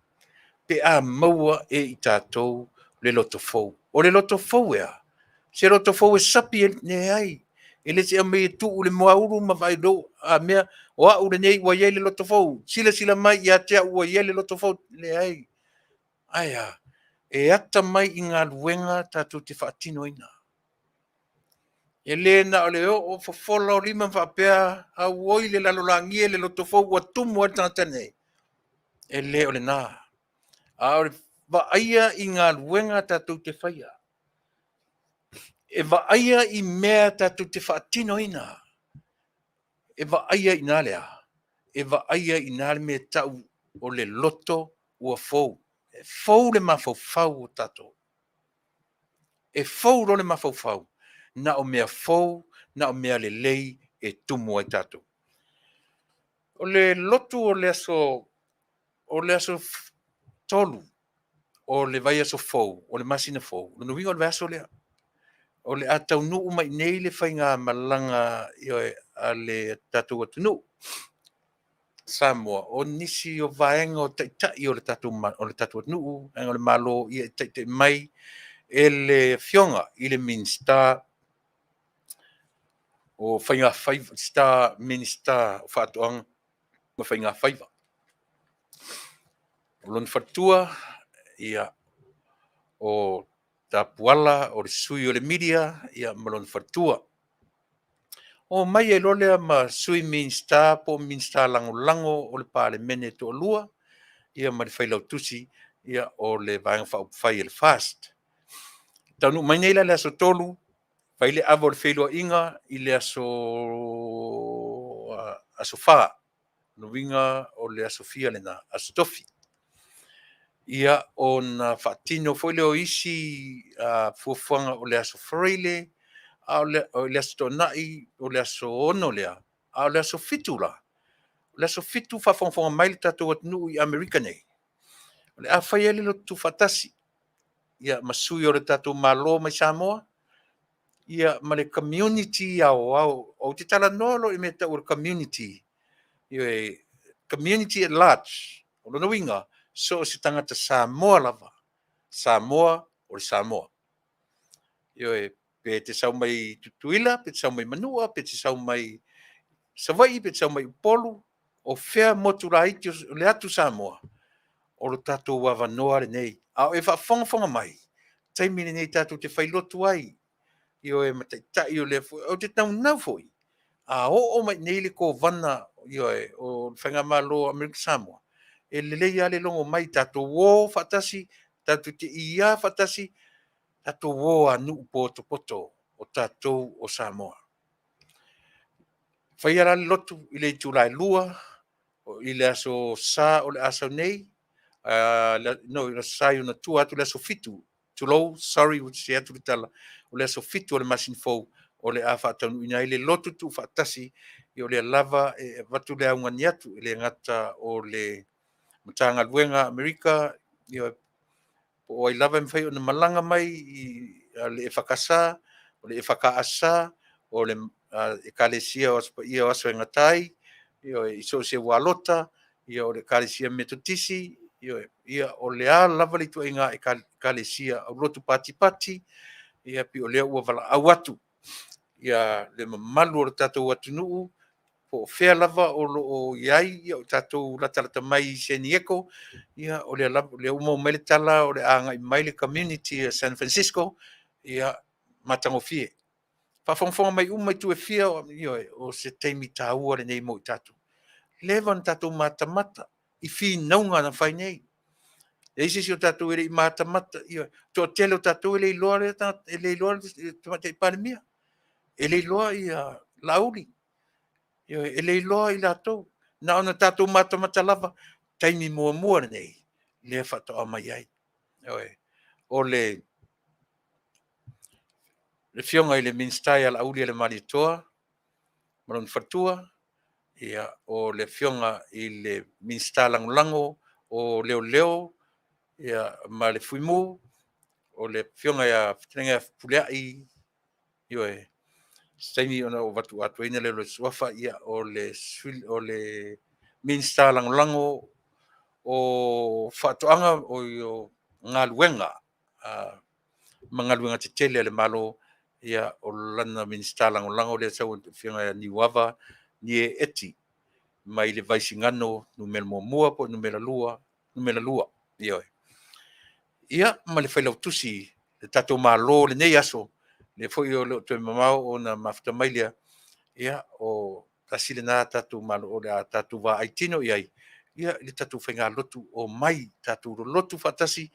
Pe a maua e I tātou le loto fou. O le loto fou ea. Se loto fou e sapi ne ai. E le se a mei tu le moauru ma vai do a mea o a ure nei wa le loto fou. Sila mai I a tea ua le loto fou le ai. Aia. E ata mai I ngā luenga tātou te whaatino ina. E le na o le o fofola o lima whapea a uoi le lalolangie le loto fou wa tumu a tātane. E le o le nā. A o le vaaia I ngā luenga tātou te whaia. E vaaia I mea tātou te whaatino ina. E vaaia I nā lea. E vaaia I nā le me tau o le loto ua fou. E fou le mawhauwhau o tātou. E fou lo le mawhauwhau. Na o mea fou, na o mea le lei e tumu ai tātou. O le loto o le aso tolu. O le vai aso fou, o le masina fou. O nuinga o le vai aso lea. O le Taunu'u mai nei le whainga malanga a le tātou atunu. Samoa, o nisi o vaenga o taitai o le tātou atunu, o le malo I taitai mai, e le fionga I le minsta, o whainga whaiva, star minsta o Faatuatua, o whainga whaiva. O lon Fatua, ia o tapuala, o le sui o le media, ia malon Fatua. O mai e lolea ma sui minsta po minsta lango o le pale mene to lua, ia ma le Failautusi, ia o le vaenga whai e le fast. Taunu'u mai nei le aso tolu, whai le avo le whailua inga, I le aso wha, nuinga o le aso fia le na, aso tofi. Ia o na whaatino fwile o isi fuafuanga o le aso freile, o le aso tonai, o le aso ono lea, o le aso fitu la. O le aso fitu whafonga mai le tatou atunu I Amerika nei. O le a whai ele lo tu Tasi. Ia masui o le tatou malo mai Samoa. Ia ma le community Vaaaoao. O te Talanoa I me tau o le community. Ia community at large. O le winga. So o se tangata Samoa lava. Samoa o le Samoa. Ia pe te sau mai Tuilaepa, pe te sau mai Manuia, pe te sau mai Savai, pe te sau mai Upolu, o fea motu la iti o le atu Samoa. O lo tatou wawanoa le nei. A e whafonga mai. Taimine nei tatou te whailotu ai. Io e mataitai o le o te taunau foi. A o mai nei le ko vana o whangamalo Amerika Samoa. E le lei ale longo mai tatou wo fatasi, tatou te ia fatasi, tatou wo anu poto o tatou o Samoa. Whaiara le lotu I le Julai lua, I le aso sa o le aso nei, no, I le sai o na tua atu le aso fitu, tulou, sorry, se atu le tala, o le aso fitu o le masin fou, o le a whaatanu ina I le lotu tu whaatasi, I o le lava e watu le aungani atu, I le ngata o le matanga luenga Amerika, o I lava mwhai o na malanga mai, I le e whakasa, o le e whakaasa, o le ekalesia o aso e ngatai, I so se walota, o le ekalesia metotisi, ia o le a lava le tu inga ekalesia o lotu pati, ia pi o lea ua vala au atu, ia le mamalu o le tatou atunuu, po fea lava o iai, o tatou latalata mai seni eko, ia o le umo mai le tala, o le anga I mai le community San Francisco, ia matangofie. Whafonga mai mai tu e fia o se teimi tāua le nei mo I tatu. levan tatu mata I finaunga na whai nei. E isi si o tatu ele I mata ia to tele o tatu ele loa le ele loa te pandemia. Ele loa ia lauli. Ia ele loa I latou. Na ona tatu mata lava taimi mua nei. Le whatoa mai ai. O le fionga I le minstai ala auli le malitoa. Maron fatua. Ia o le fionga I le minsta lango o leo ia ma le fuimu o le fionga ia tenga Pule ioe staimi ona o watu atu ina le suafa ia o le minsta lango o Faatuaga o ngaluenga mangaluenga te tele le malo ia o lana minsta lango le sau fionga ni wava ni eti mai le vaisingano numela mua po numela lua ia ma le Failautusi le tatou malo le nei aso le foi o le toe mamao ona mafuta mai lea ia o Tasi na tatou malo o le tatou vaaitino ia le tatou whainga lotu o mai tatou lotu fatasi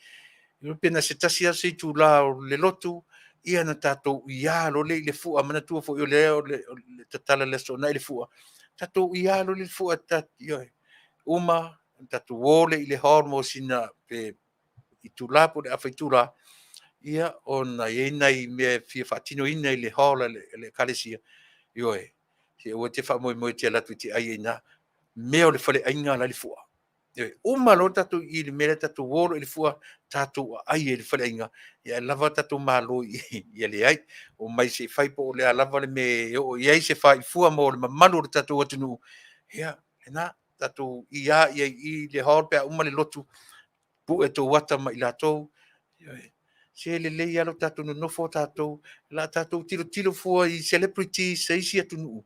ia pena se tasi ase tula o le lotu ia na tatou ia lo le fua manatua foi o le tatala le so na le fua tatou ia lo le fua ia uma tatou ole I le hormo sina pe I tula po le awhaitula ia ona I me fia whaatino ina I le hola le kalesia ioe se ua te whamoe te latu te ai ina mea o le whale ainga la le fua uma lo tatou I le mele tatou wolo I le fua tatou ai le whale ainga ia lava tatou malo ia le ai o mai se whai po le lava le me o iai se whai fua mo le mamalu le tatou atunu ia na tatou ia I le hol pe uma le lotu pu e tō wata ma I lātou. Se le lei alo tātou no nofo tātou, la tātou tilo fua I celebrity sa isi Taunu'u.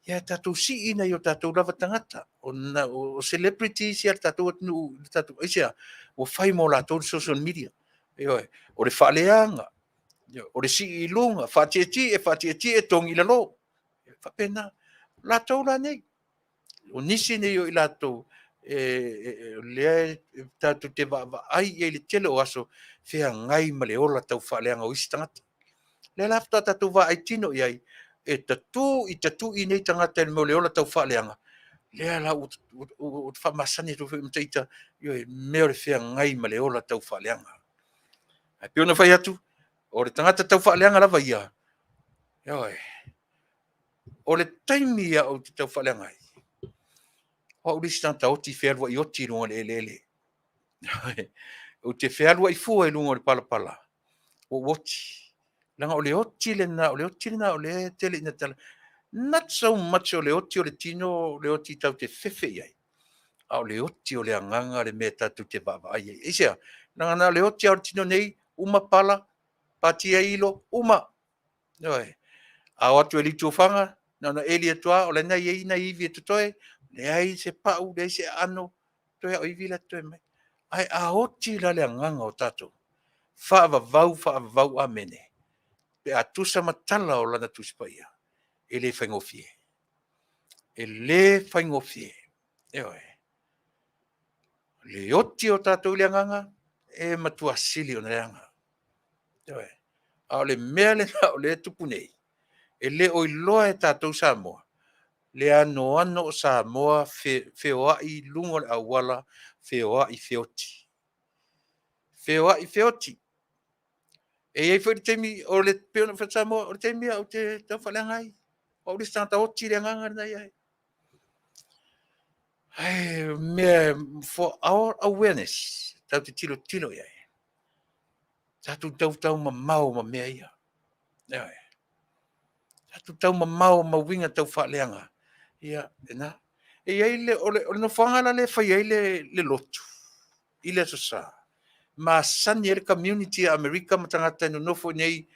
Ia tātou si ina I o tātou lava tangata. O celebrity si al tātou Taunu'u, tātou isia, o whai mo lātou social media. O le whaaleanga, o le si I lunga, whaatieti e tongi lalo. Whapena, lātou la nei. O nisi nei o I lātou, lea tātou te ai I le tele o aso whea ngai ma le ola tau whaaleanga o isi tangata. Le lafta tātou ai tino iai e tatu I nei tangata le mo le ola tau whaaleanga. Lea la o whamasani to whaimataita mea le whea ngai ma le ola tau whaaleanga. Ai piona whai atu, o le tangata tau whaaleanga lava ia. O le taimi ia o te tau whaaleanga ai. O urisi tanta oti whealua I oti runga le ele. O te whealua I fua I lunga le palapala. O oti. Langa o le oti le na, o le tele ina tala. Not so much o le oti o le tino, le oti tau te fefe iai. O le oti o le anganga le mea tatu te baba ai. Isia, langa na le oti o le tino nei, uma pala, patia ilo, uma. A watu e litu whanga, na eli atua, o le nai e ina iwi e tutoe, le ai se pau, le ai se ano, toe o iwi la toe mai. Ai a oti la le anganga o tato. Whaavavau a mene. Pe a tusa matala o lana tuspaia. E le whaingofie. E le whaingofie. Le oti o tato le anganga, e matua sili o neanga. A le mea le na o le tupunei. E le o iloa e tato Samoa. Le ano o Samoa feoai lungo le awala feoai feoti. Feoai feoti. E ei foi temi o le peona fa Samoa o temi o te tau falangai. O le tanta oti le nganga na ia. Ai me for our awareness. Tau te tilo ia. Tau mamau ma mea ia. Tau mamau ma winga tau whaaleanga. Ia, ena. E ai le, o no whangala le whai ai le lotu. I le sosa. Masani e le community America matangata no nofo nei.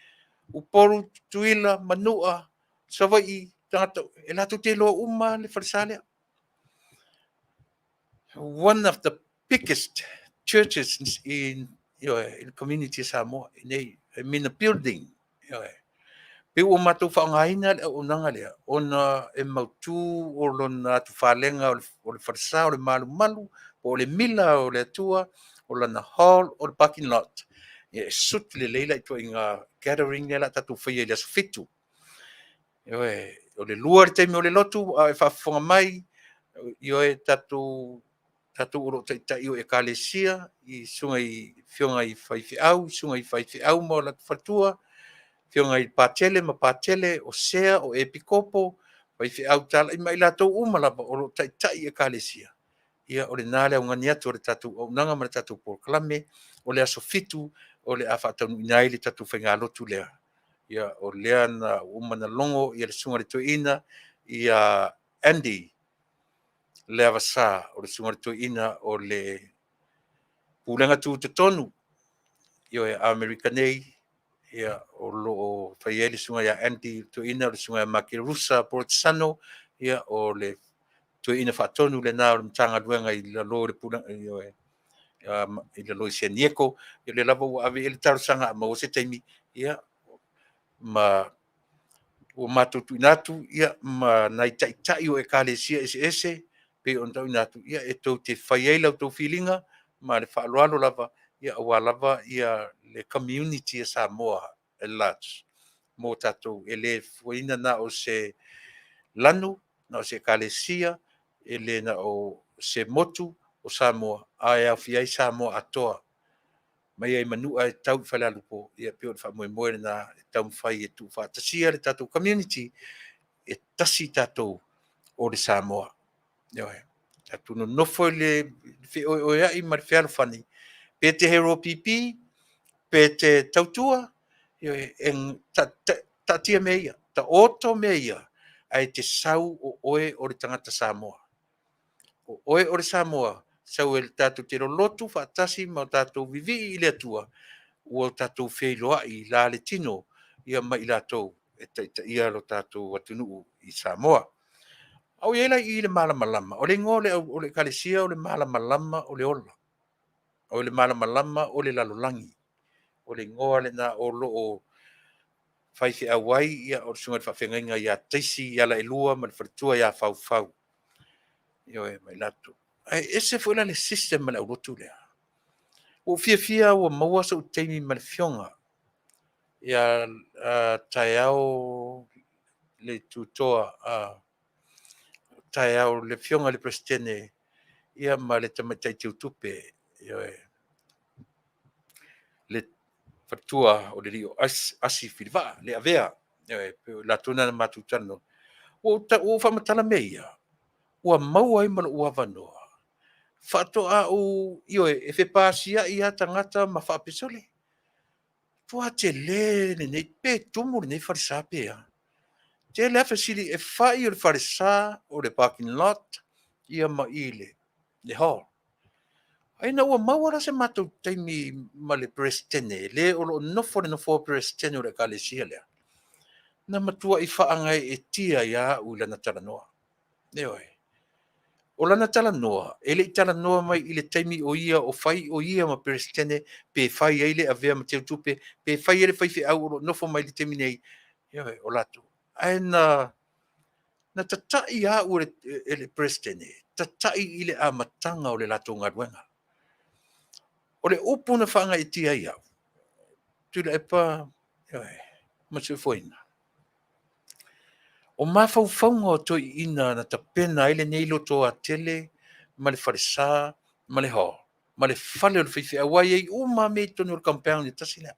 Uporu, tuila, manua, savai, tangata. E latu te loa uma le whalisalea. One of the biggest churches in community Samoa. I mean a building. pe o matou faaogāina le auaunaga lea ona e mautū o lona atufalega o le falesā o le malumalu po o le mila o le atua o lana hall o le parking lot ia e suti lelei laʻituaʻiga gathering lea la tatou faia i le aso fitu ioe o le lua le taimi o le lotu a e faafofoga mai ioe tatou o loo taʻitaʻi o ekalesia i suga i fioga i faifeʻau suga i faifeʻau ma o latu fatua fioga i patele ma patele o sea o epikopo faifeʻau talaʻi mai latou uma lava o loo taʻitaʻi ekalesia ia o lenā le augani atu o le tatou auaunaga ma le tatou polokalame o le aso fitu o le a faataunuuina ai le tatou faigalotu lea ia o lea na uma na logo ia le suga le toeina ia Andy le avasā o le suga le toeina o le pulega tutotonu io e Americanei ia o loo fai ai le suga ia Andy toeina o le suga Makerusa Portsano ia o le toeina faatonu lenā o le matagaluega i lalo le pulega ioe i lalo i Sianieko ia le lava ua ave i le talosaga amaua se taimi ia ma ua matou tuuina atu ia ma nai taʻitaʻi o ekalesia ese pe ona tauina atu ia e tou te fai ai lautou filiga ma le faaaloalo lava ia auā lava ia le community e Samoa at large mo tatou e lē fuaina na o se lanu na o se ekalesia e lē na o se motu o Samoa ae aofi ai Samoa atoa mai ai manua e tau i Failautusi ia pe o le faamoemoe lenā e taumafai e tuufaatasia le tatou community e tasi tatou o le Samoa ioe tatou nonofo i le feoeoeaʻi ma le fealofani pe te hero pipi pe te tautua ioe taatia mea ia taoto mea ia ae te sau o oe o le tagata Samoa o oe o le Samoa sau e le tatou te lolotu faatasi ma o tatou vivii i le atua ua o tatou feiloaʻi la le tino ia mai i latou e taʻitaʻia lo tatou atunuu i Samoa au ia lai i le malamalama o le igoa o le ekalesia o le malamalama o le ola o le malamalama o le lalolagi o le igoa lenā o loo faifeʻau ai ia o le suga le faafegaiga iā taisi ia la elua ma le faletua iā faufau ioe mai latou ae ese foʻi la le system ma le aulotu lea ua fiafia ua maua so taimi ma le fioga ia taeao le tutoa taeao le fioga le presidene ia ma le tamaitai tiutupe ioe le fatua o le rio asi filivaa le avea ioe pe latuna na matutano ua faamatala mea ia ua mau ai ma loʻu avanoa faatoʻaʻu ioe e fepasiaʻi iā tagata ma faapesole tua tele lenei pe tumu lenei falesā pea tele afe sili e faʻi o le falesā o le parking lot ia ma i le hall aina ua maua la se matou taimi ma le presidene lē o loo nofo le nofo presidene o le ekalesia lea na matua i faaagai e tia iā aʻu i lana talanoa ioe o lana talanoa e leʻi talanoa mai i le taimi o ia o fai o ia ma presidene pe fai ai le avea ma teutupe pe fai ai le faifeʻau o loo nofo mai le taimi nei ioe o latou ae na tataʻi aʻu e le presidene tataʻi i le amataga o le latou galuega o le upu na faagaitia ai aʻu Tuilaepa ioe ma suʻefoina o mafaufauga o toeʻiina na tapena ai lenei loto a tele ma le falesā ma le hall ma le fale o le faifeʻau ai ai uma me tonu o le compound i tasi lea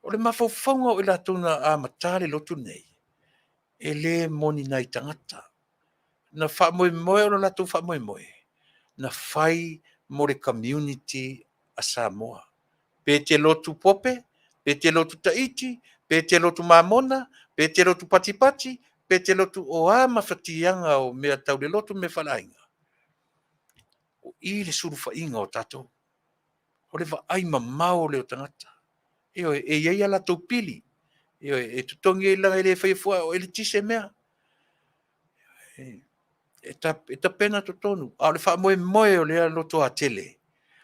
o le mafaufauga o i latou na amatā le lotu nei e lē moni nai tagata na faamoemoe o lo latou faamoemoe na fai mo le community a Samoa pe te lotu pope pe te lotu taiti pe te lotu mamona pe te lotu patipati pe te lotu o a mafatiaga o mea tau le lotu me falaiga o i le sulufaʻiga o tatou o le vaai mamao o le o tagata ioe e iai a latou pili ioe e totogi ai laga i lē faiafuā o e le tise mea e tapena totonu a o le faamoemoe o lea loto a tele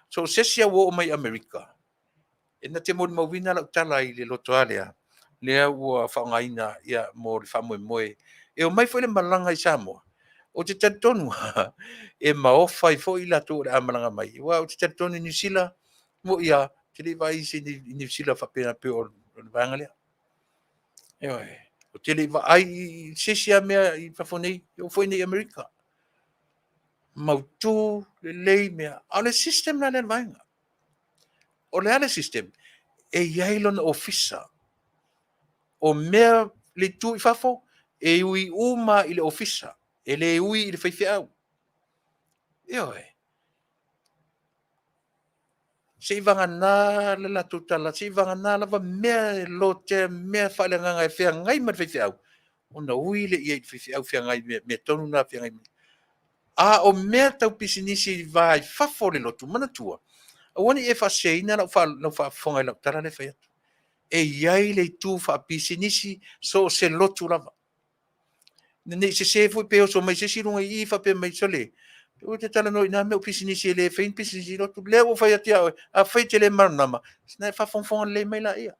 so sesi auō mai Amerika ina te mo mawina la tala i le loto alea lea ua whaongaina ia mo le whamoemoe e o mai foi le malanga i Samoa o te tatonu e maofa i fo i lato le amalanga mai wa o te tatonu i New Zealand mo ia te le vai si i New Zealand whapena pe o le vanga lea o te le vai i sesia mea i whafonei o foi nei Amerika mautu le lei mea o le system na le vanga o le ale system e iai lona ofisa o mea le tu i fafo e ui uma i le ofisa e le ui i le whaiwhiau se i vangana le la tutala se i vangana lava mea lo te mea whaelanganga e whea ngai ma le whaiwhiau o na ui le ia i le whaiwhiau whea ngai mea tonu na whea ngai a o mea tau pisinisi vai fafo le lotu manatua a wani e whaseina na whafonga i lau tara le whaiatu e iai le tu whapisinisi so se lotu lava nei se foi pe o so mai se sirunga i fa pe mai sole o te tala no ina me o pisinisi le fein pisinisi lotu le o fai atia a fai te le marnama na fa fonfon le mai la ia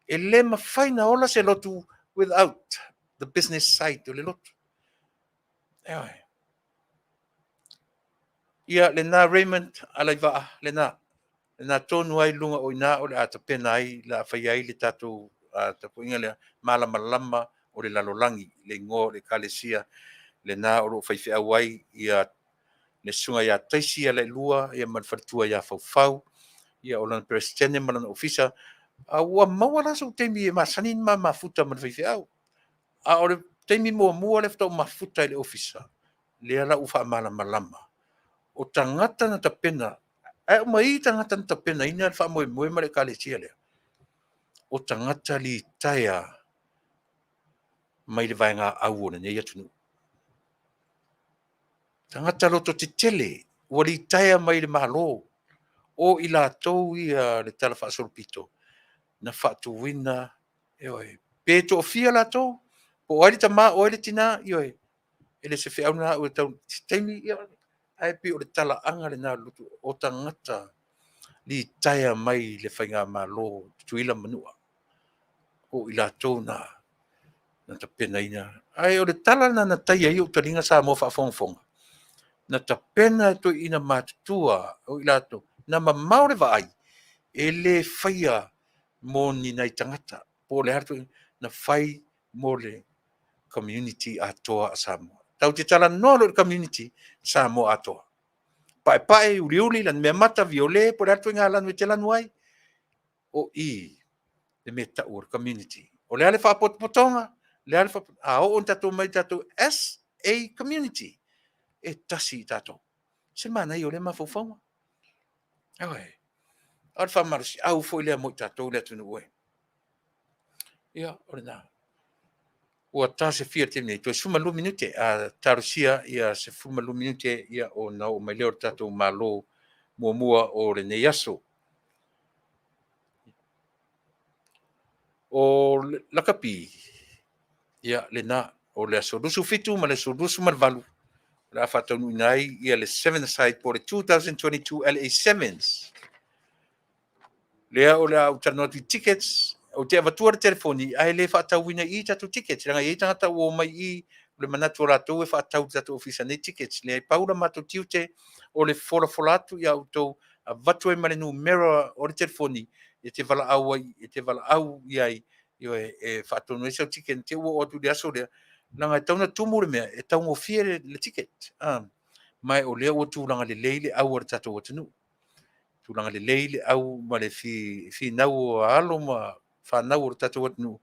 e le ma fai na ola se lotu without the business side o le lotu ia le na Raymond alai va le na tonu ai lunga o ina o le ata pena ai la fai ai le tatu ta poinga le malama lama o le lalolangi le ngo le kalesia le na o fai fai ai ia le sunga ia taisi ia le lua ia man fartua ia fau ia o lan presidente man ofisa a ua maua la so temi e Masani ma mafuta man fai fai a o le temi mo le fto mafuta le ofisa le ala ufa malama lama o tangata na tapena ai mai tangata na tapena ina fa mo ma le kalesia le o tangata li taia mai le vainga au ona nei atu tangata loto te tele ua li taia mai le malo o i latou ia le tala fa'asolopito na fa'atuuina ioe pe to'ofia latou po o ai le tamā o ai le tinā ioe e le se fe'auna ua tau taimi ia ae pe o le tala'aga lenā lutu o tagata li taia mai le faigā mālō tutuila manua o i latou na tapenaina ae o le tala na tai ai o taliga sa mo fa'afogafoga na tapena e toʻiina matutua o i latou na mamao le va'ai e lē faia mo ninai tagata po le hatu na fai mo le community atoa a Samoa tau te talanoa lo le community Samoa atoa paʻepaʻe uliuli lana mea mata viole po le hatu galanu e te lanu ai o i le mea taʻu o le community o le a le fa'apotopotoga le a le a o'o tatou mai tatou as a community e tasi i tatou se manai o le mafaufauga ae a le fa'amalosi'au fo'i lea mo i tatou le atunuu ai ia o lenā ua tasefia tenei toe sumalu minute a tarosia ia se fumalu minute ia ona o mai lea o le tatou mālō muamua o lenei aso o lakapi ia lenā o le aso lusu fitu ma le aso lusu ma le valu le a fa'ataunu'uina ai ia le 7 side po le 2022 LA Sevens lea o le au tanoa tu tickets o te avatua le telefoni ai le fa'atauina i tatou tickets laga iai tagata ua mai i le manatu o latou e fa'atau tatou ofisa nei tickets le ai paula matou tiute o le folafola atu ia outou avatu ai ma le numera o le telefoni e te vala'au ai e te vala'au i ai ioe e fa'atonu ai sau ticket te ua o atu le aso lea laga e tauna tumu le mea e taugofia le ticket mai o lea ua tulaga lelei le au o le tatou atunuu tulaga lelei le au ma le finau o alo ma fanau o le tatou atunuu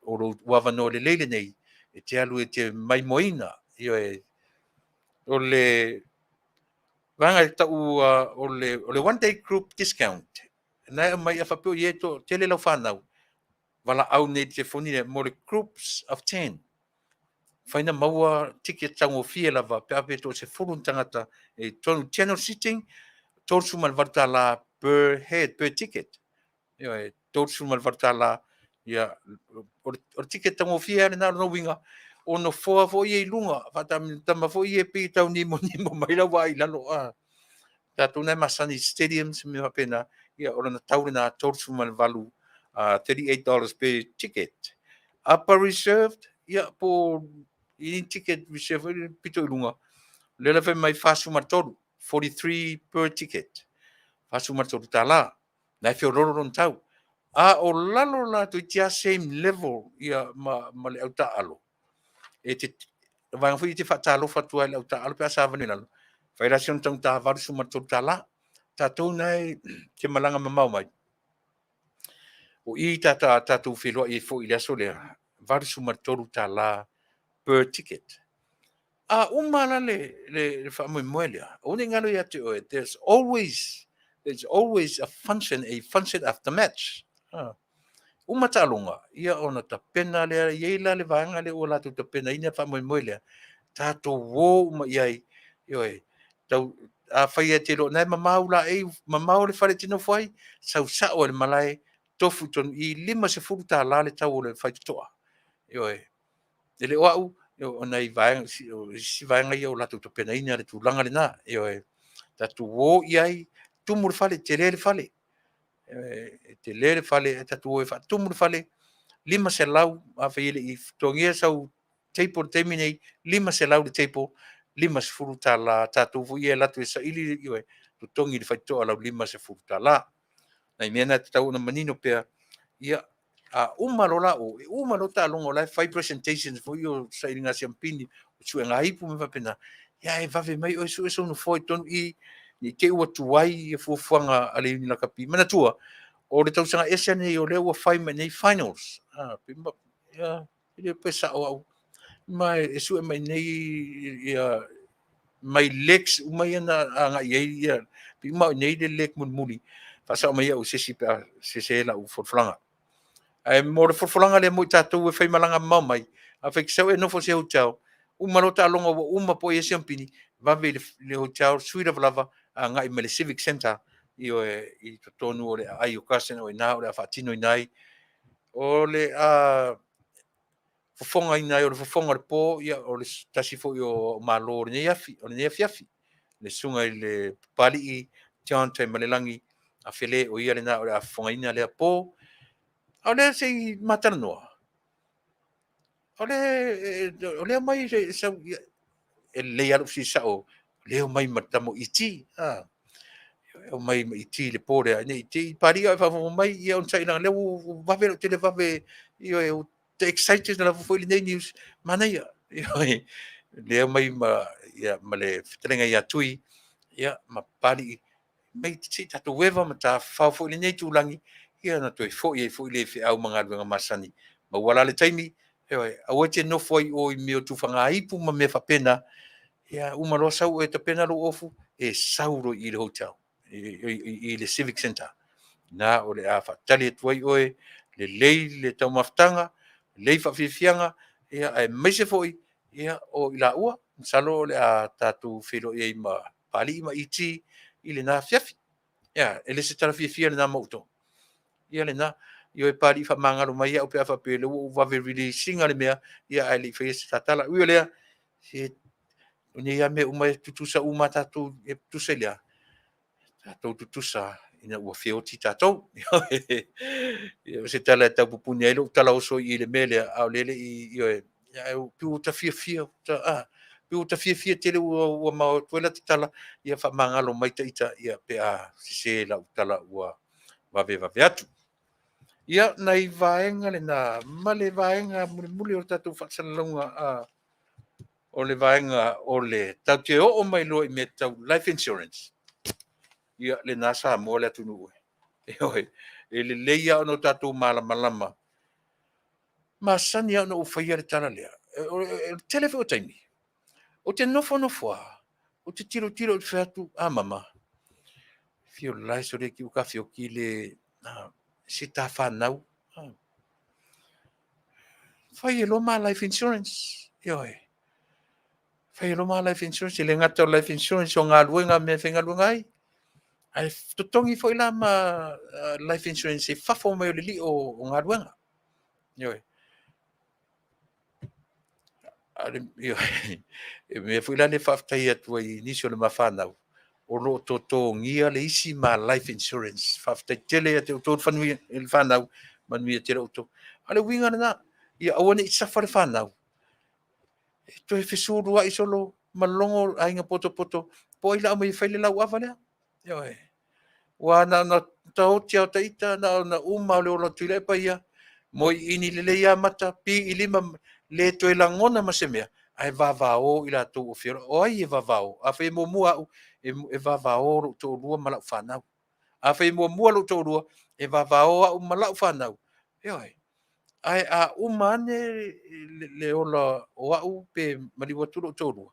o lou uavanoa lelei lenei e te alu e te maimoina ioe o le vaga e ta'u o le one day group discount na mai a fa'apio i e to tele lau fanau vala'au nei telefoni mo le groups of 10 faina maua ticket taugofia lava pe ape to se fulu tagata e tonu channel sitting tolu ma le valu per head per ticket ia tolu ma le valu ia o le ticket taugofia lenā lona uiga ona foa fo'i ai luga fa'atamatama fo'i e pei tau nimo mai lau ai lalo tatou nai Masani stadiums me mapena ia o lana tau lena tolu ma le valu $38 per ticket. Upper reserved, ia po I ticket reserve pito I lunga. Lela fe mai fasu ma tolu, 43 per ticket. Fasu ma tolu tala. Nai fe roro ron tau. A o lalo la tu tia same level ia ma le auta alo. E te vanga fu I te fatalo fatua le auta alo pe asa vani lalo. Federacion tong ta varu suma tolu tala. Tatou nai te malanga mamau mai. O I tatou whelua I fo I le aso lea. Varu suma tolu tala per ticket. Umala le whamoe moelea. O ne ngalo ia te oe. There's always a function after match. Umata alonga. Ia ona ta pena lea. Ieila le vaanga le o latu ta pena. Ina whamoe moelea. Tato wo uma iai. Ioe. Tau whaia te lo. Nai mamau la mamau le whare tino whai. Sau sao le malai. Tofu ton I 5 ta la le tau o le whaitotoa. Ioe. Ele oau. Ona I vaenga si vaenga ia o latu to pena ina le tulanga le na tatu wo iai tumu le fale te le fale te le fale tatu wo fa tumu le fale 5 selau a fele I tongia sau table terminate 5 selau le table 5 sefulu tala tatu fu ia latu sa ili iwe tu tongi le faito ala 5 sefulu tala na mena tau na manino pe ia umalo la umalo ta longo la five presentations for you sai nga siampini su nga ipu me pena ya e vave mai o su no foi ton I ni ke o tuai e fu fanga ale ni la kapi mana tua o le tau sanga ese ne o le o five nei finals pimba ya ile pesa o mai e su mai nei ya mai lex mai na nga ia pimba nei de lek mun muli pasa mai o sesi pa sesi la o flanga ai mo le folanga le mo tatou e fai malanga mamai a fai sau e no fo se hotel uma no ta longa uma po e sempini va ve le hotel suite of lava a ngai me le civic center I to tonu o le ai o kasen o na o le fatino nai o le fofogaina o le fofoga le po ia o le tasi fo o malo le afi o le afiafi le sunga I le Papalii John Taimalelagi Afele o ia le na o le fofogaina le po o le sei Matalanoaga o le mai sa e le alu si sa o le mai matamo iti o mai iti le pore ne iti pari fa mai ia on sai na le va ver te le va ve io te excited na fo le news Manuia le mai ma ia ma le Fetalaiga ia tui ia ma pari mai ti ta to weva ma ta fa fo le nei tulangi ia na to fo le fe au manga nga Masani ma wala le taimi a te no foi o I meo tu fanga ipu ma me fa pena ia uma lo sau e te pena lo ofu e sauro I le hotel I le civic center na o le a fatali tuai oe le lei le tau maftanga lei fa fianga ia ai mai se foi ia o I la ua salo le a tatu filo e ma pali ma iti I le na fiafi ia ele se tala fia le na mauto ia le na io e pari fa mangalo mai au pe fa pele o va really singa le mea ia ai le face tatala ui le se ni ia me uma tutusa uma tatu e tuselia tatu tutusa ina ua feoti tatu ia se tala ta pupuni ai lo tala oso I le mele au lele io e ia tu ta fia ta tu ta fia tele ua ma toela tala ia fa mangalo mai ta ita ia pe se la tala ua va ve atu ia nai vaenga le na male vaenga muli o tatu whaksanalonga o le vaenga o le tau te o mai lo I me tau life insurance. Ia le nasa mo le atunu oi. E le leia o no tatu malama. Masani au no ufaia le tala lea. Tele o taimi. O te nofo o te tiro o te whatu mama. Fio lai so le ki uka fio ki le si ta whanau. Fai e lo ma life insurance. Ioi. Fai e lo ma life insurance. Le ngata life insurance o ngā luenga me whenga luenga ai. Ai totongi foi la ma life insurance e fafo mai o le li o ngā luenga. Ioi. Ioi. E me foi la le whaftai atu ai nisi o le mawhanau. o lo totongia le isi ma life insurance faafetai tele te utou fanui il fanau manuia te utou ale winga na ia awane i safa le fanau to e fesuru ai solo malongo ainga poto po ila mai faile lau avale yo e wa na tau tia taita na uma le ola Tuilaepa ia moi ini le ia mata pi ilima le to langona masemea ai vaavaao ila to o fero o ai vaavaao a fe mo mua e vaavaao to lua mala fanau a fe mo mua lo to lua e vaavaao mala fanau yo ai a umane le ola o au pe maliwatu lo to lua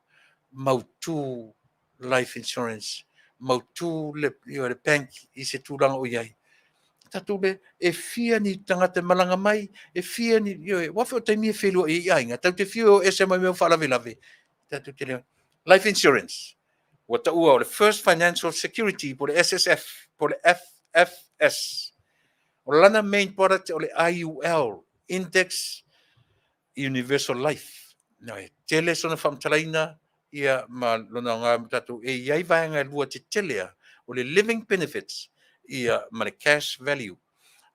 mautu life insurance mautu le bank i se tūlanga o iai tatu le e fia ni tangata malanga mai e fia ni wafe o taimi e whelua i ainga tau te fia o ese mai meo whalawe lave tatu te leo life insurance wa ta ua o le first financial security po le SSF po le FFS o lana main product o le IUL index universal life na tele sona famtalaina ia ma lona nga tatu e iai vaenga lua te telea o le living benefits ia ma le cash value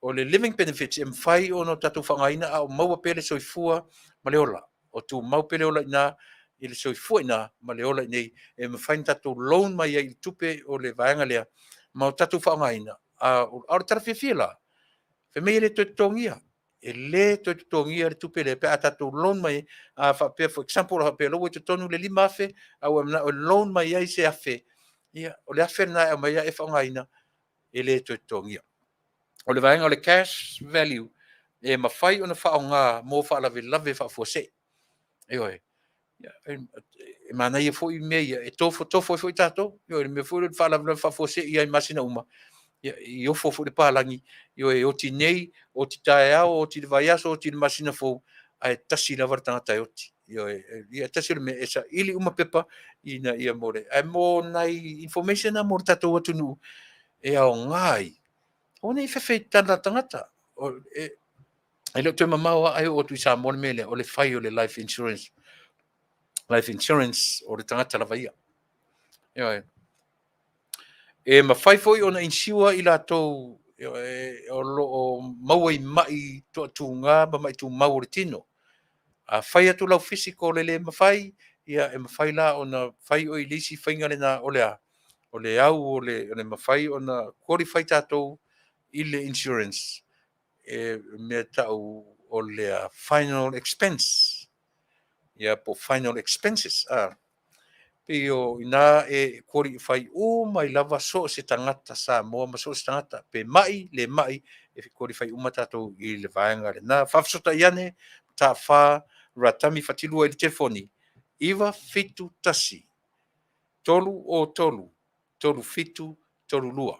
o le living benefits e mwhai o no tatu whangaina a o maua pele soifua ma le ola o tu mau pele ola ina i le soifua ina ma le ola nei e mwhai tatu loan mai ai tupe o le vaenga lea ma o tatu whangaina a o tarafia la fe me le totongia e le totongia le tupe le pe atatu loan mai a fa pe for example ha pe lo to tonu le lima fe a o na loan mai ai se afe ia o le afe na mai e whangaina e le totongia o le vaenga o le cash value e mawhai o na whaonga mō whaalawe lave whaafose e oi e mana ia fo i mea e tofo i tato e me fo i whaalawe whaafose i ai masina uma i ofo fo le pālangi e o ti nei o ti tae ao o ti vai aso o ti masina fo ai tasi lava tangata e oti ia tasi le me esa ili uma pepa ina ia more ai mo nai information na mo tato watu nu e ao ngai o nei fefe tana tangata o e lo te mamau ai o tu sa mo mele o le fai o le life insurance o le tangata lava ia e ma fai foi ona insiua i latou o loo maua i mai toʻatugā ma mai tumau o le tino a fai atu lau fisiko le lē mafai ia e mafai la ona fai o i le isi faiga lena o le a o le au o le mafai ona qualify tatou i le insurance e mea taʻu o le final expense ia po final expenses pe o ina e kori fai mai lava so se tangata Samoa ma so se tangata pe mai le mai e kori fai uma tatou i le vaenga le na fafsota iane ta fa ratami fatilu e le telefoni iva fitu tasi tolu o tolu tolu fitu tolu lua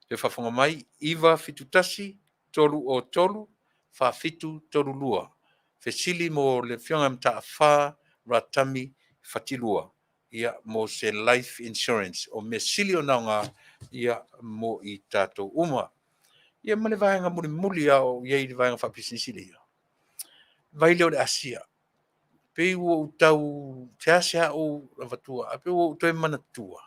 pe fafonga mai iva fitu tasi tolu o tolu fa fitu tolu lua fe sili mo le fionga mta fa ratami fatilua ia mo se life insurance o me sili o naunga ia mo i tatou uma ia ma le vaenga muli au ia i le vaenga whapisisili ia vai leo le asia pe ua utau te asia o lavatua a pe ua utau manatua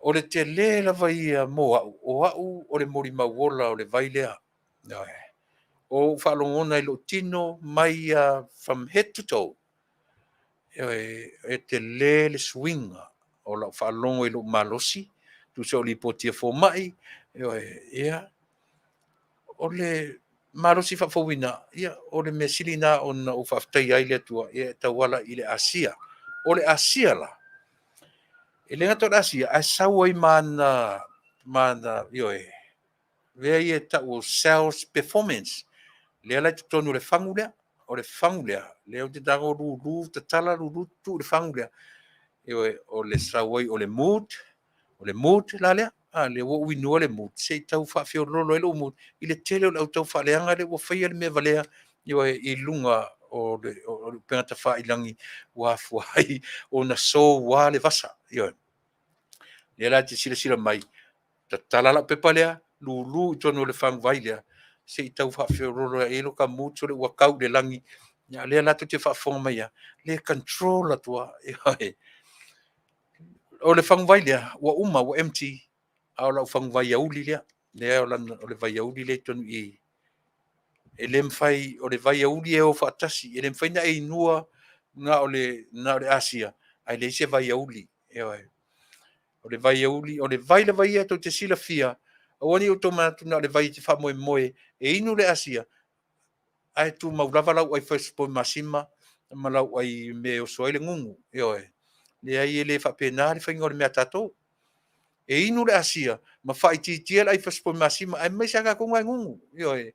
o le Tele lava ia mo au o le mori mauola o le vai lea o whaalongona i lo tino mai from head to toe e Tele le swinga o la whaalongo i lo malosi tu se o li potia fo mai ia o le malosi whafowina ia o le mesilina o na o whaftai ai le atua e tawala i le Asia o le Asia la e le ngata o le Asia a sau ai mana vea ia ta o sales performance le ala te tonu le fangu lea o le fangu lea le o te tango ruru te tala ruru tu le fangu lea o le sau ai o le mood la lea le wo winua le mood se tau whawhio lolo e lo mood i le tele o le au tau whaleanga le wo whaia le mea valea i lunga o le pengata whailangi wafu ai o na so wa le vasa le ala te sila mai ta talala pepa lea lulu i tonu le fangu vai lea se i tau whawhio lolo e lo ka mood so le wakau le langi le ala te whaafonga mai le control atua o le whangwai lea, wa uma, wa empty, au lau whangwai auli lea, lea o le vai auli le tonu i, e le mwhai, o le vai auli e o whaatasi, e le mwhai na e nua, na o le Asia, ai le se vai auli, e oi, o le vai auli, o le vai la vai ato te sila fia, o ani o tō mātu na o le vai te whamoe moe, e inu le Asia, ai tu maulava lau ai first point masima, ma lau ai me o soile ngungu, e oi, le ai le whapena, le whainga o le mea tatou, e inu le Asia, ma whai titia ai first point masima, ai mai saka konga ngungu, e oi,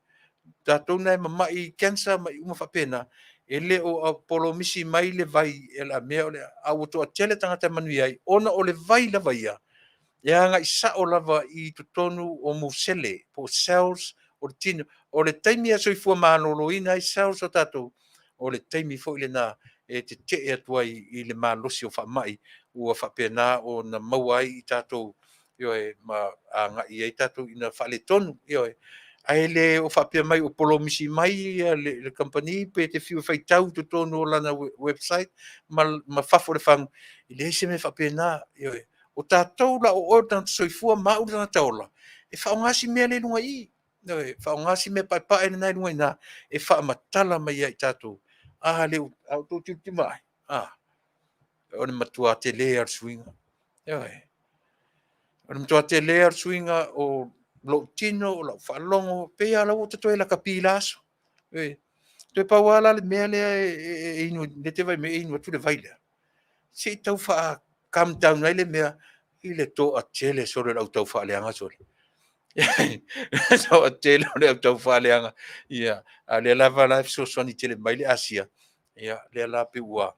tatou nei ma mai cancer, mai uma whapena, e le o Apollo misi mai le vai, e la mea o le au toa tele tangata Manuia ai, ona o le vai la vai ia, e anga i sa o lava i tutonu o musele, po cells, o le tino, o le taimi a soifua mālolo ina i cells o tatou, o le taimi fo ile na, e te te atua i le mālosi o whamai, ua whapena o na maua ai i tatou, ioe, ma anga i ai tatou ina whale tonu, ioe, ai le o whapea mai o polo misi mai le company pe te whiu whaitau tu tonu o lana website ma whafo le whangu i le se me whapea nā o tātou la o tana soifua mau tana taola e whaongasi mea le lunga i whaongasi me pai pae na lunga i nā e whaamatala mai ai tātou le au tō tiu mai o le matua te le ar swinga o le matua te le ar swinga o lo tino o lo falongo pe ala o te la kapilaso te pawala le mele e inu le te vai me inu tu le vai le si tau fa calm down le mea i le to a tele so le tau fa le anga so so a tele le tau fa le anga ia ale lava life so so ni tele mai le Asia ia le la pe ua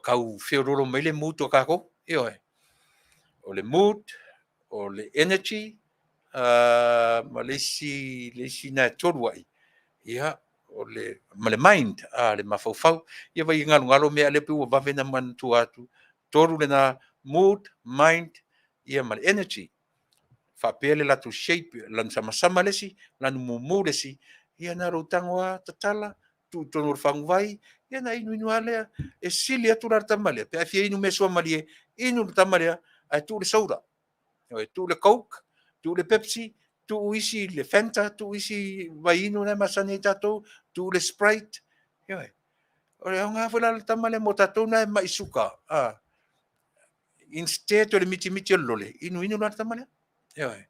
kau feurolo mai le muto kako io o le mood o le energy ma lesi na tolu ai ia o le ma le mind le mafaufau ia vai ngalo mea le pu va vena man tu atu tolu le na mood mind ia ma le energy fa pele la tu shape lan sama lesi lan mumu lesi ia na ro tangoa tatala tu tonu fang vai ia na inu ale e Sili atu la tamale pe afia inu me so malie inu tamale ai tu le soda tu le coke tu le Pepsi, tu isi le Fanta, tu isi vainu na Masani tatou, tu le Sprite. Ioe. O le nga fula le tamale mo tatou na mai suka. Instead o le miti o lole, inu na tamale. Ioe.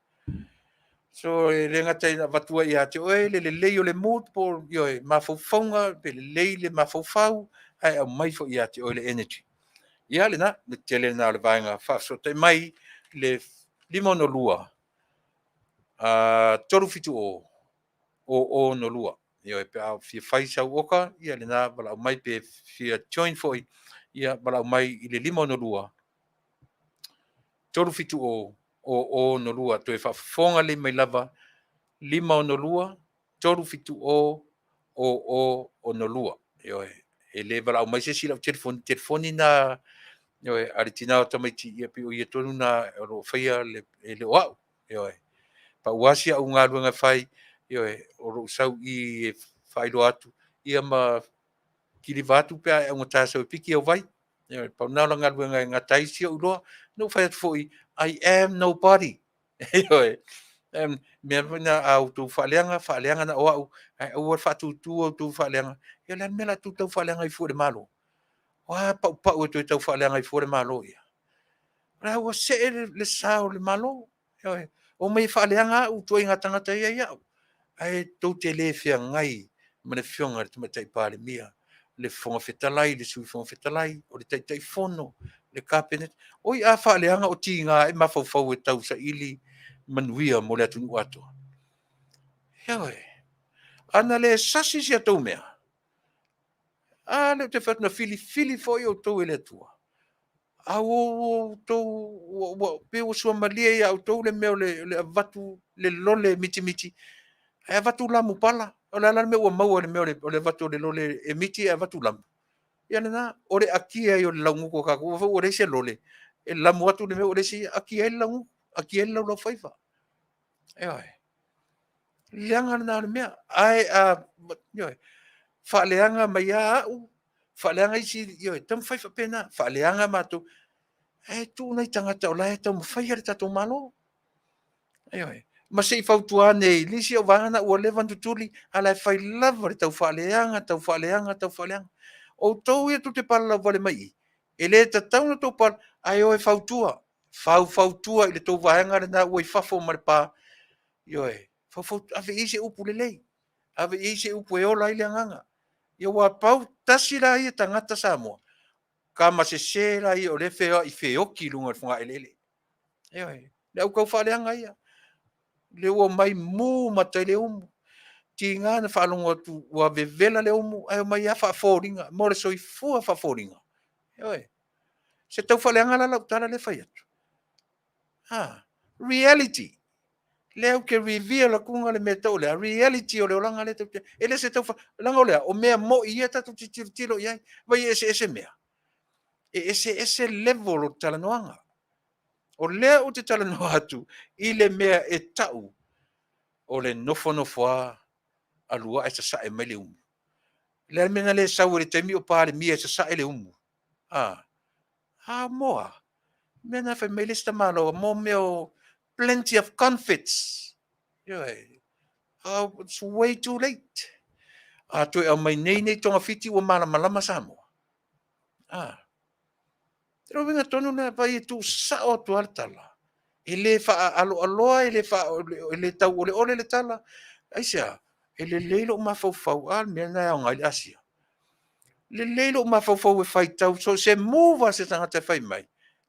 So le ngata ina vatua ia te oe le lei o le mood po ioe mafaufaunga pe le lei le mafaufau ai au mai fo ia te oe le energy. Ia le na, le tele na le vaenga fa so te mai le limono lua. Toru fitu o no lua ia pe au fi faisa oka ia le na bala mai pe fi join foi ia bala mai i le lima no lua toru fitu o no lua to e fa fonga le mai lava lima no lua toru fitu o no lua ia e le bala mai se sila telefoni na ia aritina o tamaiti ia pe o ia tonu na ro faia le wa ia pa wasi au ngā ruanga whai, o ro sau i whailo atu, ia ma kiri vātu pia e ngā tāsau piki au vai, pa nāla ngā ruanga ngā taisi au roa, no whai atu fōi, I am nobody. Mea vina au tū whaaleanga na o au, au ar whatu tū au tū whaaleanga, ia lan mela tū tau whaaleanga i fōre malo. Wā pau e tū tau whaaleanga i fōre malo ia. Rā ua se le sao le malo, o mai whaaleanga u tui ngā tangata ia iau. Ai tau te le whia ngai, mana whionga te matai pāle mia, le whonga fetalai, le sui whonga fetalai, o le taitai whono, le kāpenet. Oi a whaaleanga o ti ngā e mawhauwhau e tau sa ili Manuia mo le atunu atua. Heoi, ana le sasi si atau mea. Le te whatuna fili fo i o tau e le atua. Au tau pe o sua malia ia au tau le mea le avatu le lole miti e avatu lamu pala o le ala me ua maua le mea o le avatu le lole e miti e avatu lamu ia na o le akia i o le launguko kako o le se lole e lamu atu le mea o le si akia i laungu akia i lau faifa leanga na le mea ai whaaleanga mai a au whaaleanga isi tam faifa pena whaaleanga matu tu nei tangata o lai tau mawhai are tatou malo. Ma se i fautua nei, lisi o vana ua levan tutuli, ala e whai lava re tau whaaleanga. O tau ia tu te pala lau vale mai. E le ta tau na tau pala, ai o e fautua. Fautua i le tau vahenga re na ua i fafo maripā. Ave ise upu lelei. Ave ise upu e ola i le anganga. Ia wa pau tasi la ia tangata Samoa. Ka masese la ia o le fea i feoki lunga funga elele. Le au kau whaaleanga ia. Le ua mai mu matai le umu. Ti ngā na whaalonga tu ua vevela le umu. Ai mai a whaaforinga. More so i fua whaaforinga. Se tau whaaleanga la lau tala le whai atu. Reality. Leo ke reveal la kunga le meta o lea. Reality o leo langa le tau. Ele se tau langa o lea. O mea mo i eta tu tiro iai. Vai ese mea. Ese level o talanoanga. O lea o te talanoa atu. I le mea e tau. O le nofoa. Alua e sa e mai le umu. Le mena le sau le temi o pāle mia e sa e le umu. Moa. Mena fai mai le stamano. Mo meo plenty of confits. It's way too late. Tu e mai nei tonga fiti o malama Samoa. Pero venga tonu na vai tu sa o tu altala. Ele fa aloa ele tau ole le tala. Aisia, ele leilo mafau al mena o ngai asia. Le leilo mafau e fai tau so se move se tanga te fai mai.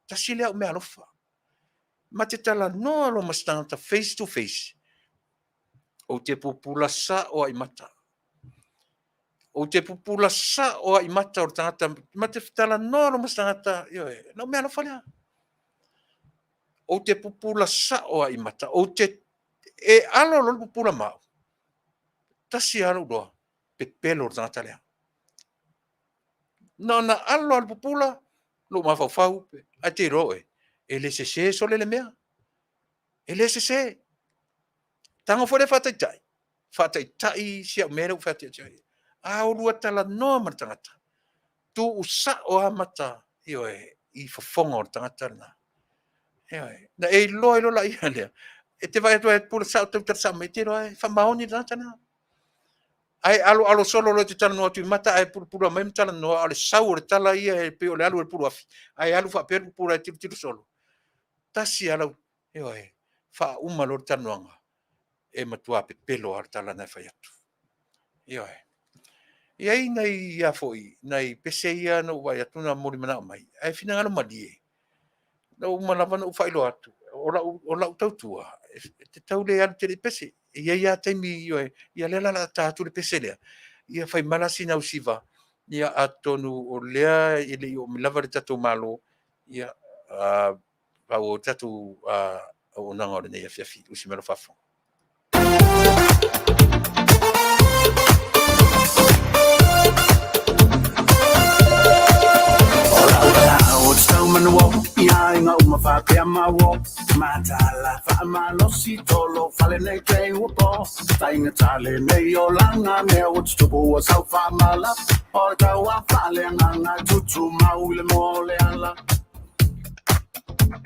Tasi lea o me alofa. Ma te tala no alo mastanga face to face. O te pupula sa o ai mata. O te pupula sa o ai mata o tangata. Ma te tala no alo mastanga no me alofa lea. O te pupula sa o ai mata. O te e alo lo pupula mau. Tasi alo doa. Pepelo o tangata lea. Na alo al pupula. Lo mafau. A te roe. Ele se so le mea. Ele se. Tanga fore Faafetai. Faafetai sia mera u Faafetai. O lua tala noa ma tangata. Tu usa o amata. I fofonga o tangata na. Na e lo la ia lea. E te vai tu e pula sa o tau tarsa me te roa. Fa maoni tangata na. Ai alo solo lo te tala noa tu mata ai pula mai tala noa. Ale sau le tala ia e peo le alu e pulu afi. Ai alu fa peru pula e tiru solo. Tasi alau. Fa umalo tala noanga. E matua pe pelo ar tala na fai atu. Iai nei ia foi, nei pese ia no vai atu na mori mana mai. Ai fina ngalo madie. No malava no failo atu. O la tautua. Te tau le atu te pese. Ia taimi ia lela la tatu le pese lea. Ia fai malasi na usiva. Ia atonu o lea ile o milava le tatu malo. Ia o tatu o nanga o le nei Afiafi. Usi melo fafo. Manuia, ia inga uma whapea mawo. Matala whaamalosi tolo, whale nei kei upo. Tainga tale nei o langa, mea ututupu o sau whaamala. O taua whale nganga, tutu maule mo le ala.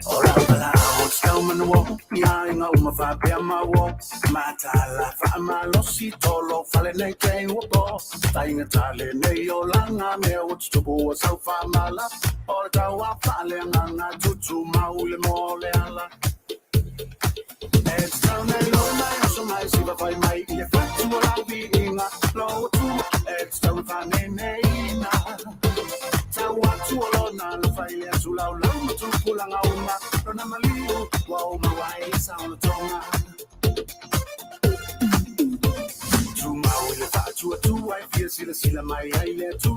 Ora pala, what's coming wo? Ia inga uma whapea mawo. Matala whaamalosi tolo, whale nei kei upo. Tainga tale nei o langa, mea ututupu o sau whaamala. O taua whale nganga, tutu maule mo le ala. It's down there, low my so my siva vai mai ia fatu mo la vi inga low tu it's down fane neina taua tu lona lo faile su la lo tu pulanga una lona maliu wa ma wai sound tonga tu maule fatu tu ai fia sila mai ai le tu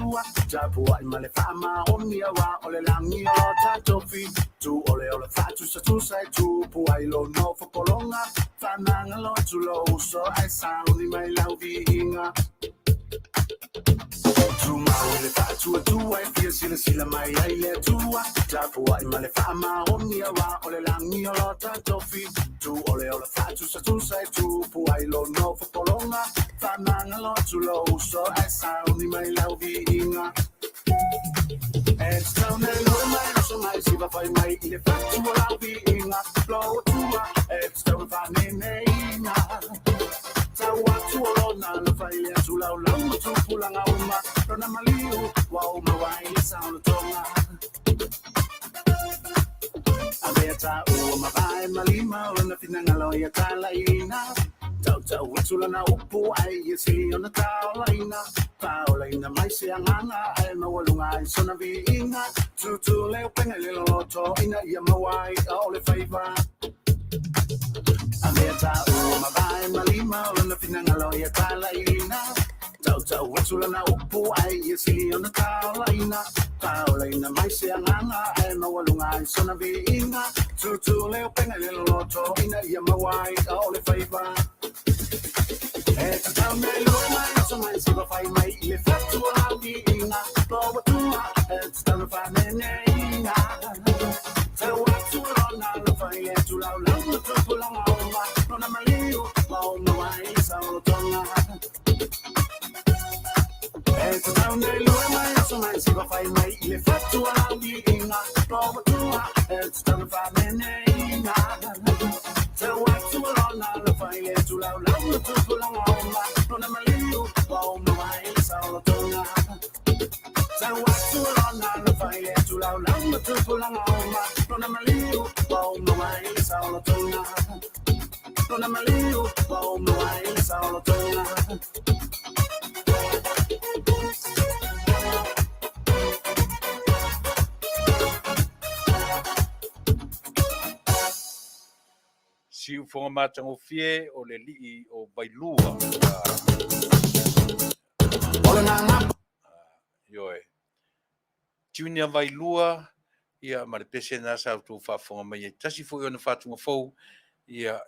japo ai male fama onia wa ole langi o tatofi tu ole fatu sa tu sai tu pu ai lo no fo polonga fananga lo tu lo so ai sound ni mai lau vi inga tu maule fatu tu ai fia sila mai ai le tu japo ai male fama onia wa ole langi o tatofi tu ole fatu sa tu sai tu pu ai lo no fo polonga fananga lo tu lo so ai sound ni mai lau vi inga it's down there, no man, so my siva fai fai mai le faccio la vina flow tua e sto fanenina tawa tuolona la fai le tula la tu pulanga uma rona maliu wa uma wai sound tonga Abeta uma vai malima ona finangalo ya talaina Tau tula na upu ai Sili ona Paulaina mai se anganga ai mawalunga ai sona viinga Tuilaepa le loto ina ia mawai ole faiva Abeta uma vai malima ona finangalo ya talaina Tau tula na upu ai Sili ona Paulaina mai se anganga ai mawalunga ai sona viinga Tuilaepa le loto ina ia mawai ole faiva Taumelo mai so mai se va fai mai le fatto la vina Prova tua stanno fanenina Tawa tuolona la fai e tu la tu la ma non è malio ma non mai sono tonga Taumelo mai so mai se va fai mai le fatto la vina Prova tua stanno fanenina Tawa tuolona la fai e tu la tu la ma non è malio ma non mai sono tonga Tawa tuolona la fai e tu la tu la ma non è malio ma non mai sono tonga non è malio ma non mai sono tonga Si u fonga matango fie o le lii o Bailua. Yoe. Junior Vailua, ia ma le pese na sa tu fa fonga mai. Tasi fo ona fatu fo ia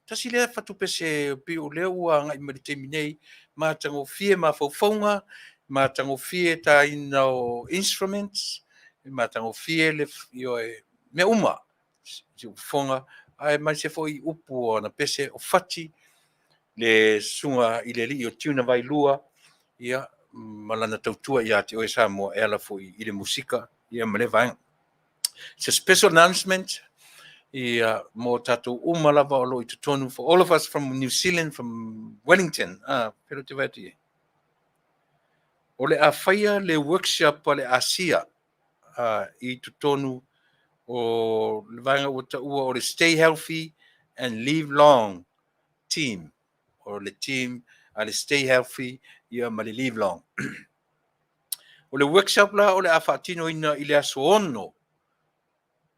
tasi le fatu pese pi o le ua ngai ma te minei matango fie ma fo fonga, matango fie ta ina o instruments, matango fie le yoe me uma. Si u fonga ai mai se foi upu ona pese o fati le sunga i le li o tuna Vailua ia malana tautua ia te o Samoa ela foi i le musika ia male vai. It's a special announcement ia mo tatu umalava o lo i tonu for all of us from New Zealand, from Wellington. Pero te vati. O le a faia le workshop o le Asia i tonu o le vanga o le Stay Healthy and Live Long team, or the team le Stay Healthy ia ma le Live Long. O le workshop la o le afatino ina i le aso ono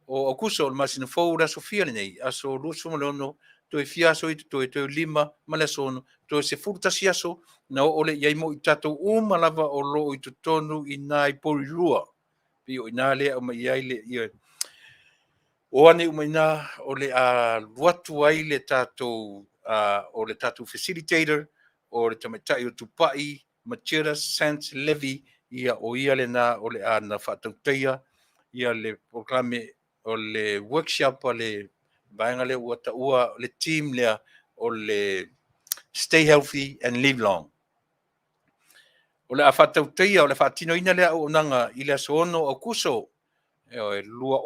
o kuso o le masina fou la sofia nei aso luso mo le ono to e fiaso i to lima ma le aso ono to se furtasi aso na o le iai mo i tatou uma lava o lo i tonu i nā i porirua pi o ina le o mai iai le ia o ane umaina o le luatu ai le tatou o le tatou facilitator o le tamatai o tupai Matira Sans Levy ia o ia le na o le ana whatautaia ia le programe o le workshop o le vaenga le ua le team lea o le Stay Healthy and Live Long. O le a whatautaia o le whatino ina lea o nanga i le asono o kuso e lua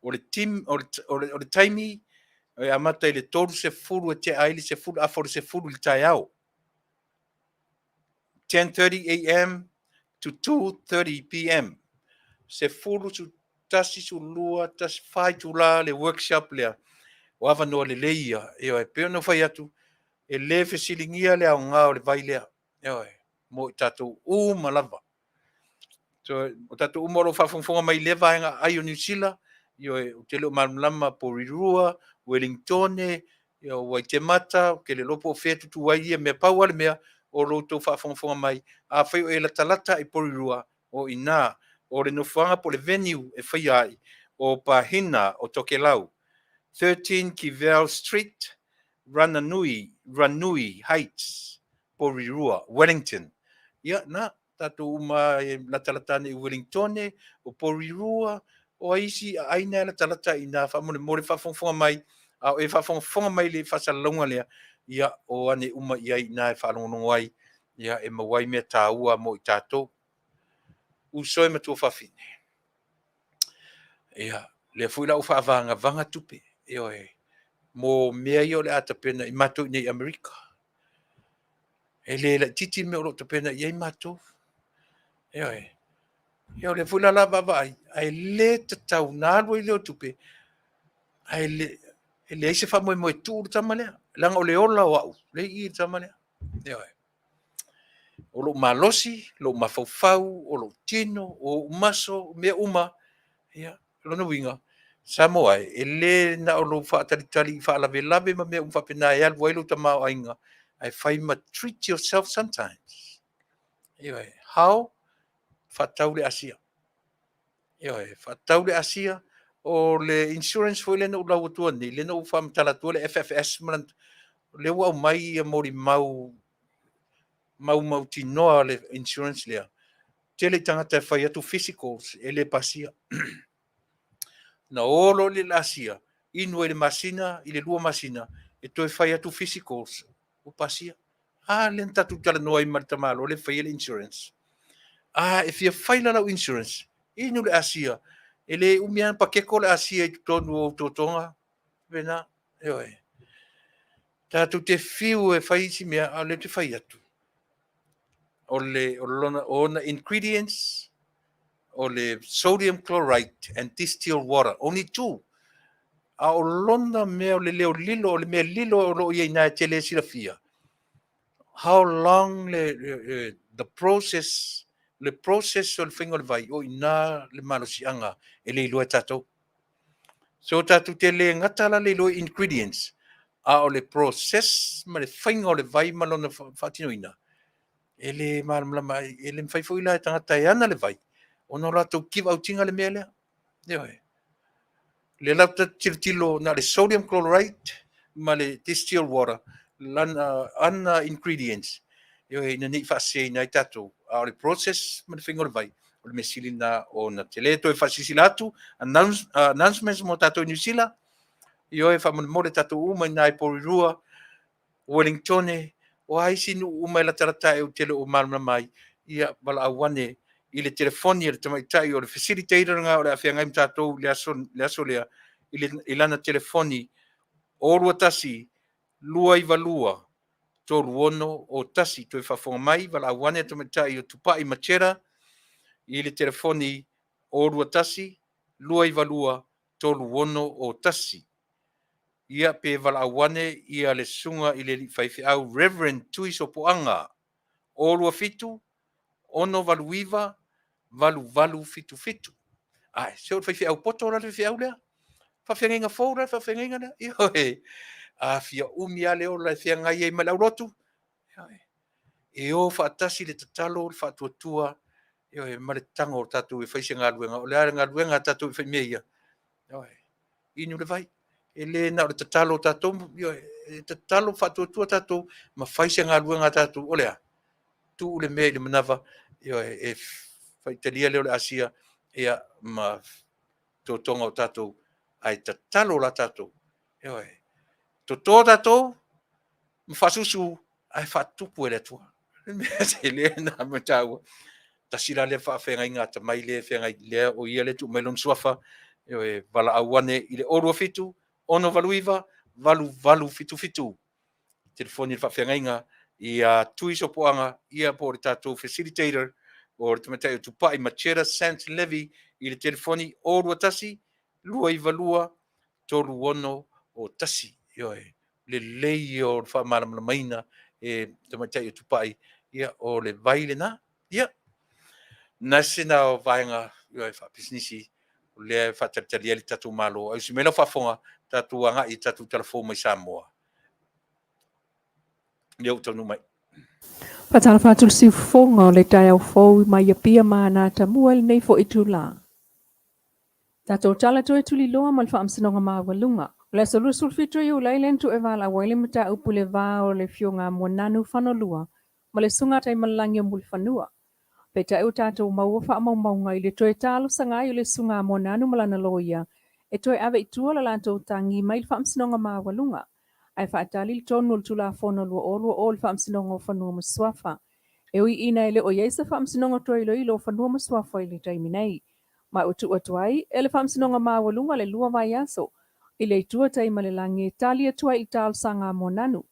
o le team o le taimi e amata i le toru se furu e te aili se furu aforo se furu le tai au 10:30 a.m. to 2:30 p.m. Se furu su tasi su lua tasi fai tu la le workshop lea o ava noa le leia e o e peo no fai atu e le fesilingia lea o ngā o le vai lea e o e mo i tatou malava so o tatou umoro whafonga mai le vaenga ai o New Zealand io o te leo malama Porirua, Wellingtone, io Waitemata, ke le lopo fetu tu wai me paua le mea o loto whafonga mai a whai o e la talata i Porirua o ina o le nofuanga po le venue e whai ai o Pahina o Tokelau 13 Kivell Street, Ranui Heights, Porirua, Wellington. Ia na tatou uma la talatane i Wellingtone o Porirua o isi aina la talata ina fa mo le fa mai a e fa mai le fa salonga le ia o ane uma ia ina fa longo ai ia e mawai me taua mo i tatou u soi ma tu fa fine Ia, le fu la ufa vanga tupe. Io mo mea io le ata pena I matou nei Amerika. E le titi me o lo pena I matou. Io le fu la lava vai. Ai le tatau nalo I le o tupe. Ai le se fa mo tu tamalea. Langa o le ola o au. Le I tamalea. O lo malosi, lo mafaufau, o lo tino, o maso, mea uma. Ia, lona winga. Samoa, ele na o lo faatalitali faalave ma mea umfapena e alu ailu tamao ainga. I find ma treat yourself sometimes. Ia, how? Fataule asia. Ia, fataule asia. O le insurance foi le no lau tuani, le no famtala tu le FFS man le wa mai mori mau tinoa le insurance lea. Tele tangata fai atu physicals ele pasia. Na olo le lasia. Inu ele masina, ile lua masina. E toi fai atu physicals. O pasia. Le tatu tala noa I martamalo, le fai ele insurance. E fia fai la insurance. Inu le asia. Ele umian pakeko le asia I tonu o totonga. Vena, eoe. Tatu te fiu e fai si mea, le te fai atu. O lona ingredients, o le sodium chloride and distilled water. Only two. A o lona mea o le leo lilo, o le mea lilo o lo ia ina tele silafia. How long the process, le process o le whaingo le vai, o ina le malosianga e le ilua tatou. So tatu te le ngatala le ilua ingredients. A o le process, ma le whaingo le vai malona whatinoina. Ele malamlama, ele mwhaifo ila e tangata e ana le vai. Ono rato kiva au tinga le mea lea. Eoe. Le lauta tilo na le sodium chloride ma le distilled water lana ana ingredients na ni fase na tato a le process ma le fingo vai o le mesili na o na tele to fasisilatu announcements mo tato New Zealand e fa mo le tato uma na Porirua Wellington o ai sinu uma la tarata e tele o malma mai ia bala awane ile telefoni le tamaitai o le facilitator nga o le afia ngai tato le aso le ilana telefoni o rua tasi lua I valua tolu ono o tasi to fafonga mai vala wane to metai o tupai machera ile telefoni o rua tasi lua I valua tolu ono o tasi ia pe vala wane ia le sunga ile faifi au Reverend Tuilaepa o rua fitu ono valuiva valu fitu se o faifi au poto la faifi au lea fafenga fora fafenga na io Afia umi ale o la fia ngai e malaurotu. E o faatasi le tatalo, le faatuatua, e male tango o tatu e faise ngā luenga, o le are ngā luenga tatu e fai meia. Inu le vai. E le na o le tatalo tatu, e tatalo faatuatua tatu, ma faise ngā luenga tatu, o lea. Tu le mea le manava, e faitalia leo le asia, ea ma totonga o tatu, ai tatalo la tatu. Toto tatou, mfasusu ai fatupu ele tua. Se le na matau. Tasira le fa fenga inga ta mai le fenga le o ia le tu melon suafa e vala awane ile oru fitu ono valuiva valu fitu. Telefoni fa fenga inga ia Tuilaepa ia por tatou facilitator o te matai tu pai machera sant levy ile telefoni oru tasi lua I valua tolu ono o tasi le lei o fa maina e te matai tu pai ia o le vaile na ia na sina o vainga fa businessi le fa tali le tatu malo ai se melo fa fonga tatu anga I tatu telefoni mai Samoa le o tonu mai Patala fatul si fonga o le tai au fau mai ia pia mana ta muel nei fo itula. Tato tala to ituli loa mal fa amsinonga mawalunga. Le solu sulfitro yu lailen tu evala waile mata upule Vaaaoao le fionga monanu fanolua ma le sunga Taimalelagi mulfanua. Pe ta tato maua fa maunga I le toe talo sanga I le sunga monanu malana loia e toe ave itua la lanto tangi mai fa amsinonga mawalunga. Ai faatali tonu tula fono lua o le faamsinonga fanua maswafa. E ui ina ele o yeisa faamsinonga toi lo ilo fanua maswafa I le taimi nei. Ma utu ai, ele whamsinonga mawalunga le lua vai aso. I le itua Taimalelagi tali atua I tal sanga mo nanu.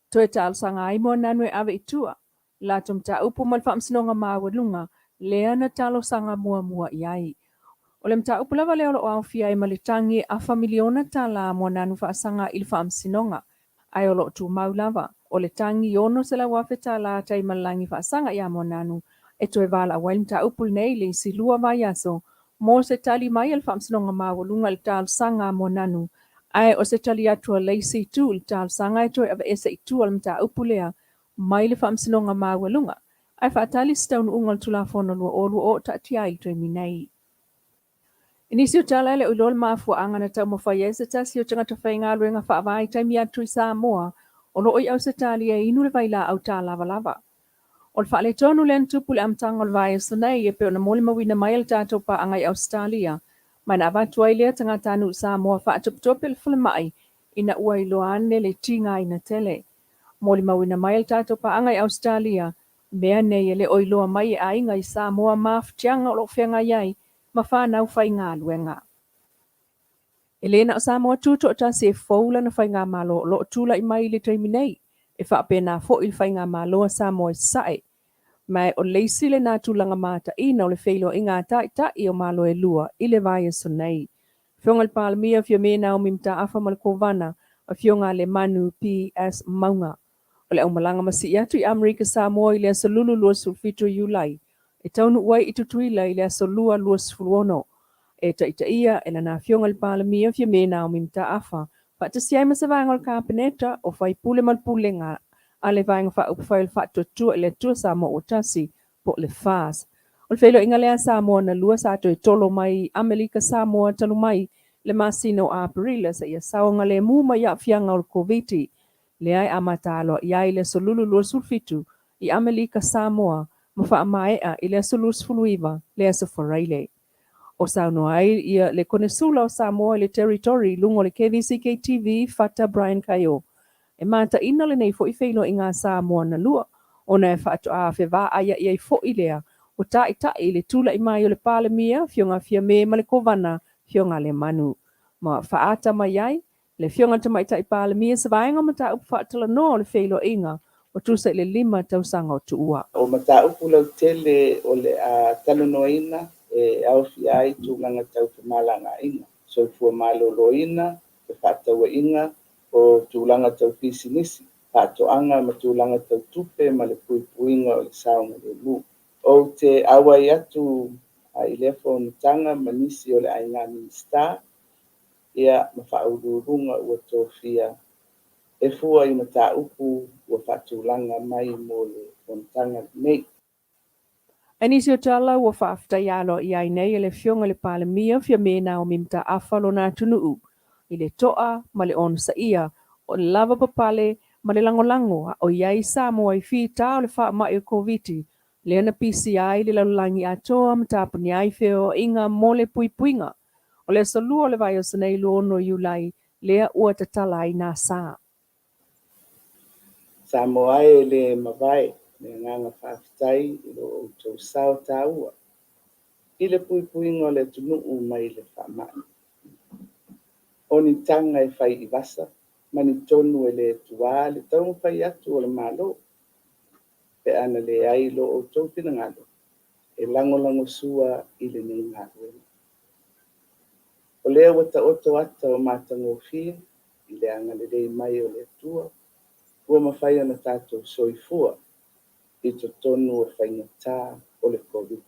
Toe tal sanga ai mo nanu e ave itua. La tum ta upu mal whamsinonga mawalunga, lea na talo sanga mua iai. O le mta upu lava leo lo au fia I malitangi a familiona tala mo nanu whaasanga I le whamsinonga. Ai o lo tu maulava. O le tangi ono se la wafeta la Taimalelagi whaasanga ia mo nanu. E toe vala awai mta upu nei le isi lua vai aso. Mo se tali mai al whamsinonga mawalunga le tal sanga mo nanu. Ai o se tali atua leisi tu le tal sanga e toi ava esa I tu al mta upulea mai le whamsinonga mawalunga. Ai whaatali se Taunu'u ngal tulafono lua o lua o tatia I toi minei. Inisi o tala ele ulol mafua anga na tau mawhai e se tasi o tangata whainga luenga whaavai taimi atu I Samoa o lo oi au se tali e inu le vaila au tā lava lava. O le whaale tonu len tupu le amtanga o le vai sanai e peo na mole mawina mai le tātou pa angai Australia. Mai na avatu ai lea tangata anu Samoa whaatuptope le fule mai ina ua I loane le tinga ina tele. Mole mawina mai le tātou pa angai Australia. Mea nei ele oiloa mai e ainga I Samoa maftianga o lo whenga iai ma whanau whai ngā luenga. Elena o Samoa tuto o tasi e foula na whai ngā malo lo tula I mai le taiminei. E whaapena fo I whai ngā malo a Samoa I sae. Mai o leisi le nā tūlanga mata ina o le wheilo I ngā tai o malo e lua I le vai e sonei. Whionga le Palamia fio mena o mimta afa mal kovana a whionga le manu PS maunga. O le au malanga masi I atu I Amerika Samoa I le asalulu lua sulfito Iulai. E Taunu'u I Tuilaepa I le asalua lua sfuluono. E ta ia e na whionga le Palamia fio mena o mimta afa. Whaatasiai masavanga o le kāpeneta o whai Pule mal Pule ngā. A le vainga wha upawhail Faatuatua le tua Samoa o Tasi po le Fasa. O le whailo inga lea Samoa na lua sa to e tolo mai Amerika Samoa talu mai le masino a Aprila sa ia saonga le mu mai Afianga o le COVID. Le ai amatalo iai le solulu lua sulfitu I Amerika Samoa ma wha amaea I le solulu sfuluiva le aso wharaile. O sauno ai ia le konesula o Samoa le territory lungo le KVCK TV Fata Brian Kayo. E mata ina le nei fo I whaino I ngā Samoa na lua. O na e Faatuafe Vaaaoao I fo I lea. O tai le tula I mai o le Palamia, whionga fia me ma le kovana, whionga le manu. Ma whaata mai ai, le whionga tamaita I Palamia sa vaenga mata upu Faatalanoaga o le whailo inga, o tusa I le 5 tausanga o tuua. O mata upu lau tele o le talanoina e awhi ai tūlanga tau malanga inga. So fua maloloina, e whaataua inga, o tūlanga tau pisinisi. Faato'aga ma tūlanga tau tupe ma le puipuinga o le saonga le lu. O te awa I atu I le whaonutanga ma nisi o le ainga minista, ia ma whaururunga ua tōwhia. E fua I mata upu ua whaatūlanga mai mo le whaonutanga nei. Anisi o tala ua Faafetai alo I ai nei le whionga le Palamia fia mena o mimta afalo na Taunu'u. I le toa ma le on sa ia o le lava papale ma le langolango o iai Samoa I whita o le wha mai o COVID. Le ana PCI le lalulangi atoa ma tapuni ai feo inga mo le puipuinga. O le salua o le vai o sanei luono Iulai lea ua tatala I nā sā. Samoa e le mawai me nganga Faafetai I lo o tau sao taua. I le puipuinga o le Taunu'u mai le whamai. O ni tanga e whai I Vasa, mani tonu e le tua le tau whai atu o le malo. Pe ana le ai lo o tau pinangalo. E lango sua I le nei ngāwe. O lea wata oto ata o mātango whia, I le anga le rei mai o le tua. Ua mawhai ana tātou soifua I to tonu o whaingatā o le COVID.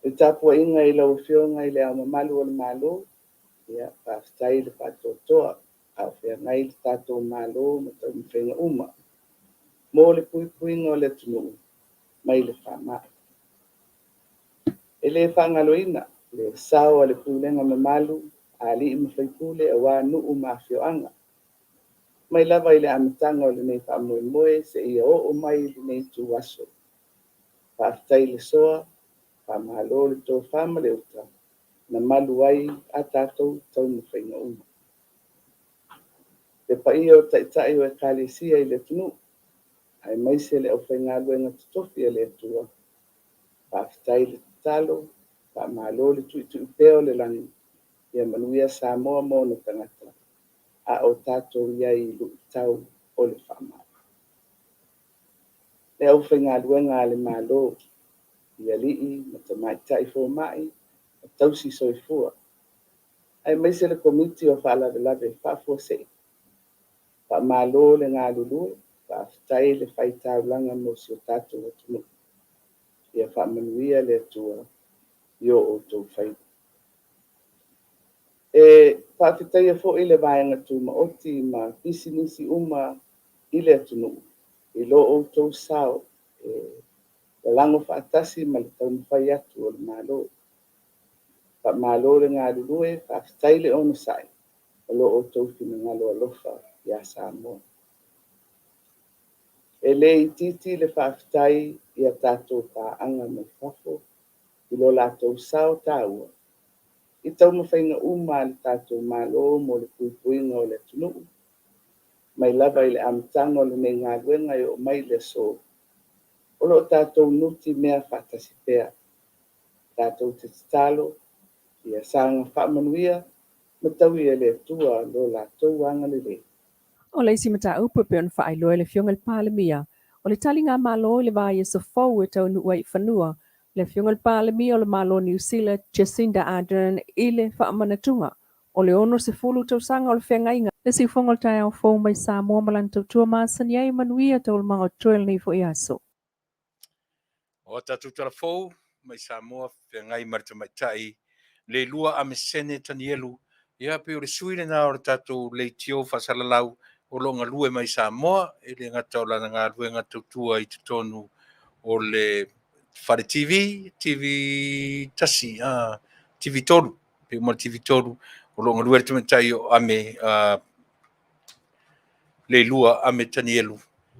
E tāpua inga I lau whionga I le au mamalu o le malo, ia Faafetai le Faatuatua, au whea ngai le tātou malo ma tau mwhenga uma. Mō le puipuinga o le Taunu'u, mai le whamai. E le whangaloina, le sao a le pulenga mamalu, a li I mawhaipule a wā nuu mawhioanga. Mai lava I le amatanga o le nei whamoemoe se ia o mai le nei tu aso. Faafetai le soa, whamalo le tō whama le uta, na malu ai a tātou tau mwhainga uma. Le pai o taitai o e kālesia I le Taunu'u, ai mai se le au whainga luenga tutofi a le atua. Faafetai le talo, Whaamalo le tui peo le langi ia Manuia Samoa mo na tangata a o tātou ia I lu tau o le whaamalo. Le au whainga luenga le malo ia lii ma te mai tai fo mai a tausi soifua. Ai mai se le komiti o whaalawelawe whaafosei. Whaamalo le ngā lulue, Faafetai le whaitaulanga mo si o tātou o tunu. Ia whaamanuia le atua I o tau whai. Faafetai fo I le vaenga tu ma oti ma pisinisi uma I le atunu. I lo o tau sao le lango whaatasi ma le tau mwhai atu o le malo. Whaamalo le ngā lulue, Faafetai le ono sai. O lo o tau whina ngalo alofa ia Samoa. E le I titi le Faafetai ia tātou pāanga me whafo I lo lātou sao tāua. I tau mawhainga uma le tātou malo mo le puipuinga o le Taunu'u. Mai lava I le amatanga o le nei ngā luenga I o mai le so. O lo tātou nuti mea whaatasi pea. Tātou te talo ia sanga whaamanuia ma tau ia le atua lo lātou anga le le. O le isi mata upu pe on whaailoa le fionga le palemia. O le tali ngā malo le vai e sa fau e Taunu'u ai whanua. Le fionga le palemia o le malo New Zealand, Jacinda Ardern I le whaamanatunga. O le ono se fulu tausanga o le whengainga. Le si fonga le tai au fau mai Samoa malan tautua Masani ai Manuia tau le mga tuel nei fo iaso. O tātou tarafou, mai Samoa, whengai marita mai tai, le lua a mesene tanielu, ia pe o le suile nā o le tātou le tio whasalalau, o lo ngā lue mai Samoa, e le ngata o lana ngā lue ngā tautua I te tonu o le whare TV Tasi, TV tolu, pe o TV tolu, o lo ngā lue te mai o ame le lua ame tanielu.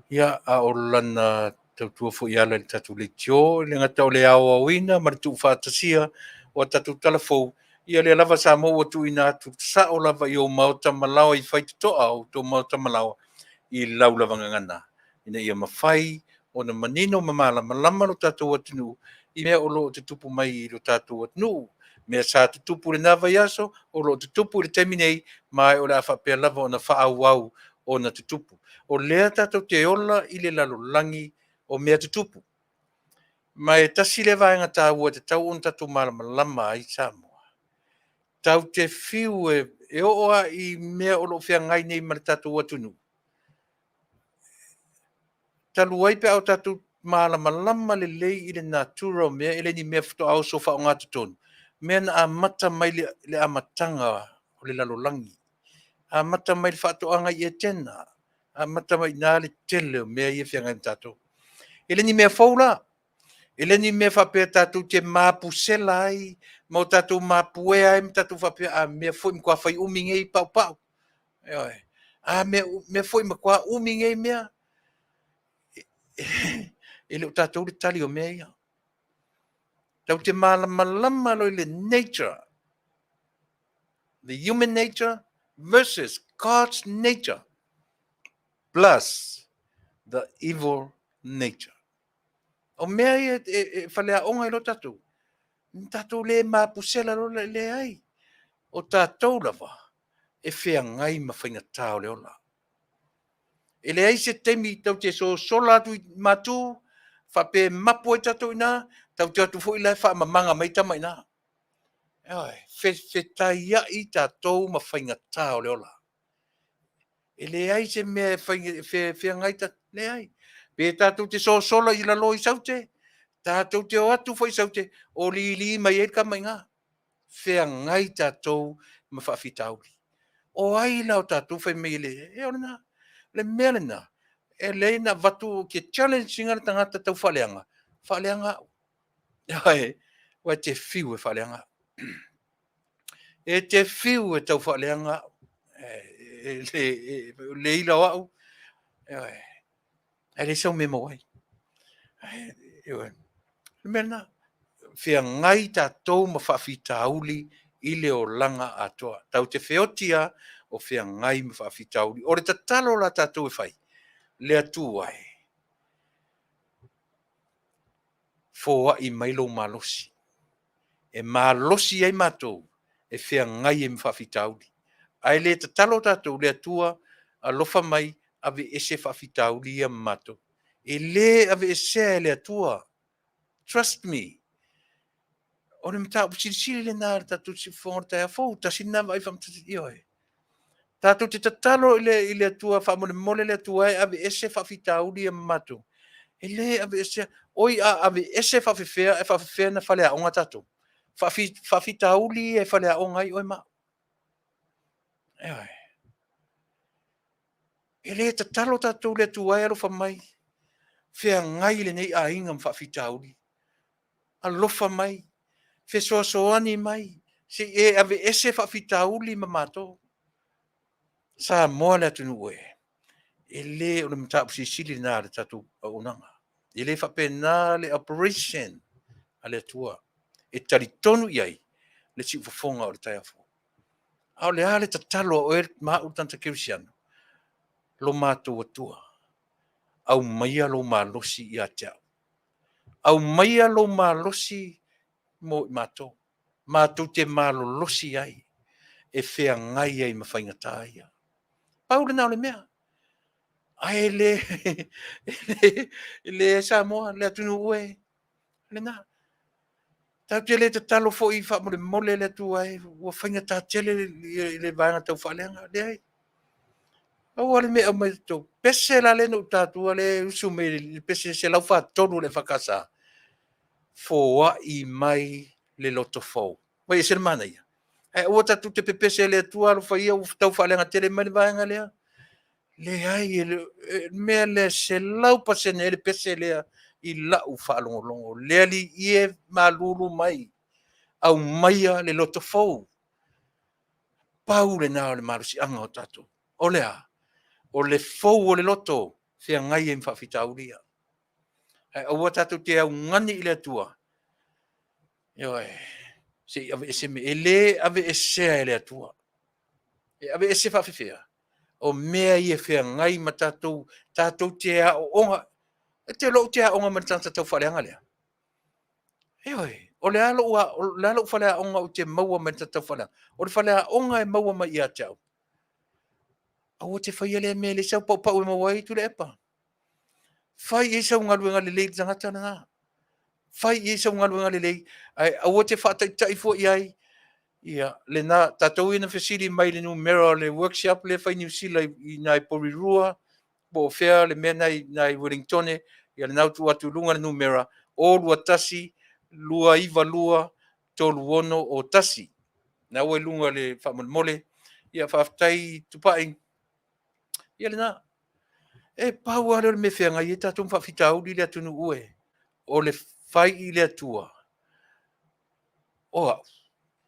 Ia a o lana tautua fo ia le tatu le tio, le ngata o le Vaaaoao ma le tu whaatasia o tatu talafou. Ia le lava Samoa o tu ina tu sa o lava I o mauta malawa I whaititoa o tō mauta malawa I lau lava ngangana. Ina ia mawhai o na manino mamala malama lo tatu atunu I mea o lo te tupu mai I lo tatu atunu. Mea sa te tupu le nava yaso o lo te tupu le teminei mai o le awhapea lava o na Vaaaoao o na te tupu. O lea tātou te ola I le lalolangi o mea te tupu. Mai tasi le vaenga tāua te tau on tātou malama I Samoa. Tau te whiu e oa I mea o lo whia ngai nei ma le tātou atunu. Talu ai pe au tātou malama le lei I le natura o mea ele ni mea fito au sofa o ngā tutonu. Mea na amata mai le amatanga o le lalolangi. Amata mai le whaatoanga I e tena. Amata mai nā le tele o mea I e whia ngai tātou. Ele ni mea faula. Ele ni mea whapea tātou te māpusela ai, mau tātou māpue ai, ma tātou whapea, mea fwoi mkua whai umingei pau. Mea fwoi mkua umingei mea. Ele o tātou le tali o mea ia. Tau te malama lo le nature, the human nature versus God's nature, plus the evil nature. O mea e whalea onga I lo tātou. Tātou le māpusela lo le ai. O tātou lava, e whea ngai ma whainga tāo le ola. E le ai se temi tau te so sola atu I mātū, whape mapu e tātou ina, tau te atu fo I lai wha mamanga mai tama ina. Fetai I tātou ma whainga tāo le ola. E le ai se mea whea ngai ta le ai. Pe tātou te so sola I lalo I saute, tātou te o atu fo I saute, o li mai e ka mai ngā. Whea ngai tātou ma whaafitauri. O ai lau tātou whai mei le, e orina, le mea lena, e le na watu ke challenge ngara tangata tau whaleanga. Whaleanga, wa te whiu e whaleanga. E te whiu e tau whaleanga, le ila wau, e le sau me mawai. Le mea lena, whea ngai tātou ma whaafitauli I le o langa Atua. Tau te wheotia o whea ngai ma whaafitauli. O le tatalo la tātou e whai. Le atua e. Fōa I mailo malosi. e malosi ai matou e fea ngai e mawhawhitauli. Ai le tatalo tatou le atua alofa mai ave ese whawhitauli ia matou. E le ave ese le atua. Trust me. O le mta upisiri le nā tatou si whongatai a fau, tasi nā vai whamtati ioi. Tatou te tatalo ile atua whamone mole le atua e ave ese whawhitauli ia matou. E le ave ese, oi ave ese whawhifea na whale a onga tatou. Whawhitauli e whale a onga i oi ma. Ioi. E le tatalo tatou le atua e alofa mai. Fea ngai le nei a inga mwhawhitauli. Alofa mai. Fe soasoani mai. Se e ave ese whawhitauli ma matou. Samoa le Taunu'u e le o le matapu sisili nā le tatou aunaga. E le whapena le operation a le atua. E talitonu i ai le si ufafonga o le taiafo. Au le ale tatalo o e maa tanta kirisiano. Lo mātou atua. Au maia lo malosi i a teau. Au maia lo malosi mo mātou. Mātou te malolosi ai. E whea ngai ai mawhaingata ia. Paule nao le mea. Ai le Samoa, le Taunu'u le nā. Tau te le te talo fo i wha mole le tu ai, ua whainga tā tele le vāinga tau whalenga, le ai. Au ale me au mai tau, pese la le no tātua le usu me pese se lau wha tonu le whakasa. Fo i mai le loto fau. Wai e sere mana ia. Ai ua tatu te pepese le tua lo whaia u tau whalenga tele mai le vāinga lea. Le ai mea le se lau pasene le pese lea i lau whaalongolongo. Lea li ie malulu mai. Au maia le loto fau. Pau le nao le marusi anga o tato. O lea. O le fau o le loto. Fea ngai e mwhawhitauria. Aua tato te au ngani i le atua. Ioi. Se ave ese me. E le ave esea e le atua. E ave ese whawhifea. O mea ia whea ngai ma tātou te a o onga. E te lo te a onga ma tātou tau whareanga lea. Eoi, o le alo whalea onga o te maua ma tātou whareanga. O le whalea onga e maua ma ia te au. Au te whaia lea mea le sau pau e maua i Tuilaepa. Whai e sau ngaluenga le lei tangata na ngā. Whai e sau ngaluenga le lei. Au te whaatai fo i ai. Ia, le nā, tātou ina whesiri mai le numera le workshop le whai New Zealand i nai Porirua, bo whea le mea nai Wellingtone, ia le nautu atu lunga le numera, o lua Tasi, lua iwa lua, tolu ono o Tasi. Nā ue lunga le whamole, ia Faafetai tupai. Ia le nā, e pau ale me whea ngai e tātou mwhawhitau li le Taunu'u o le whai i le atua. Oa,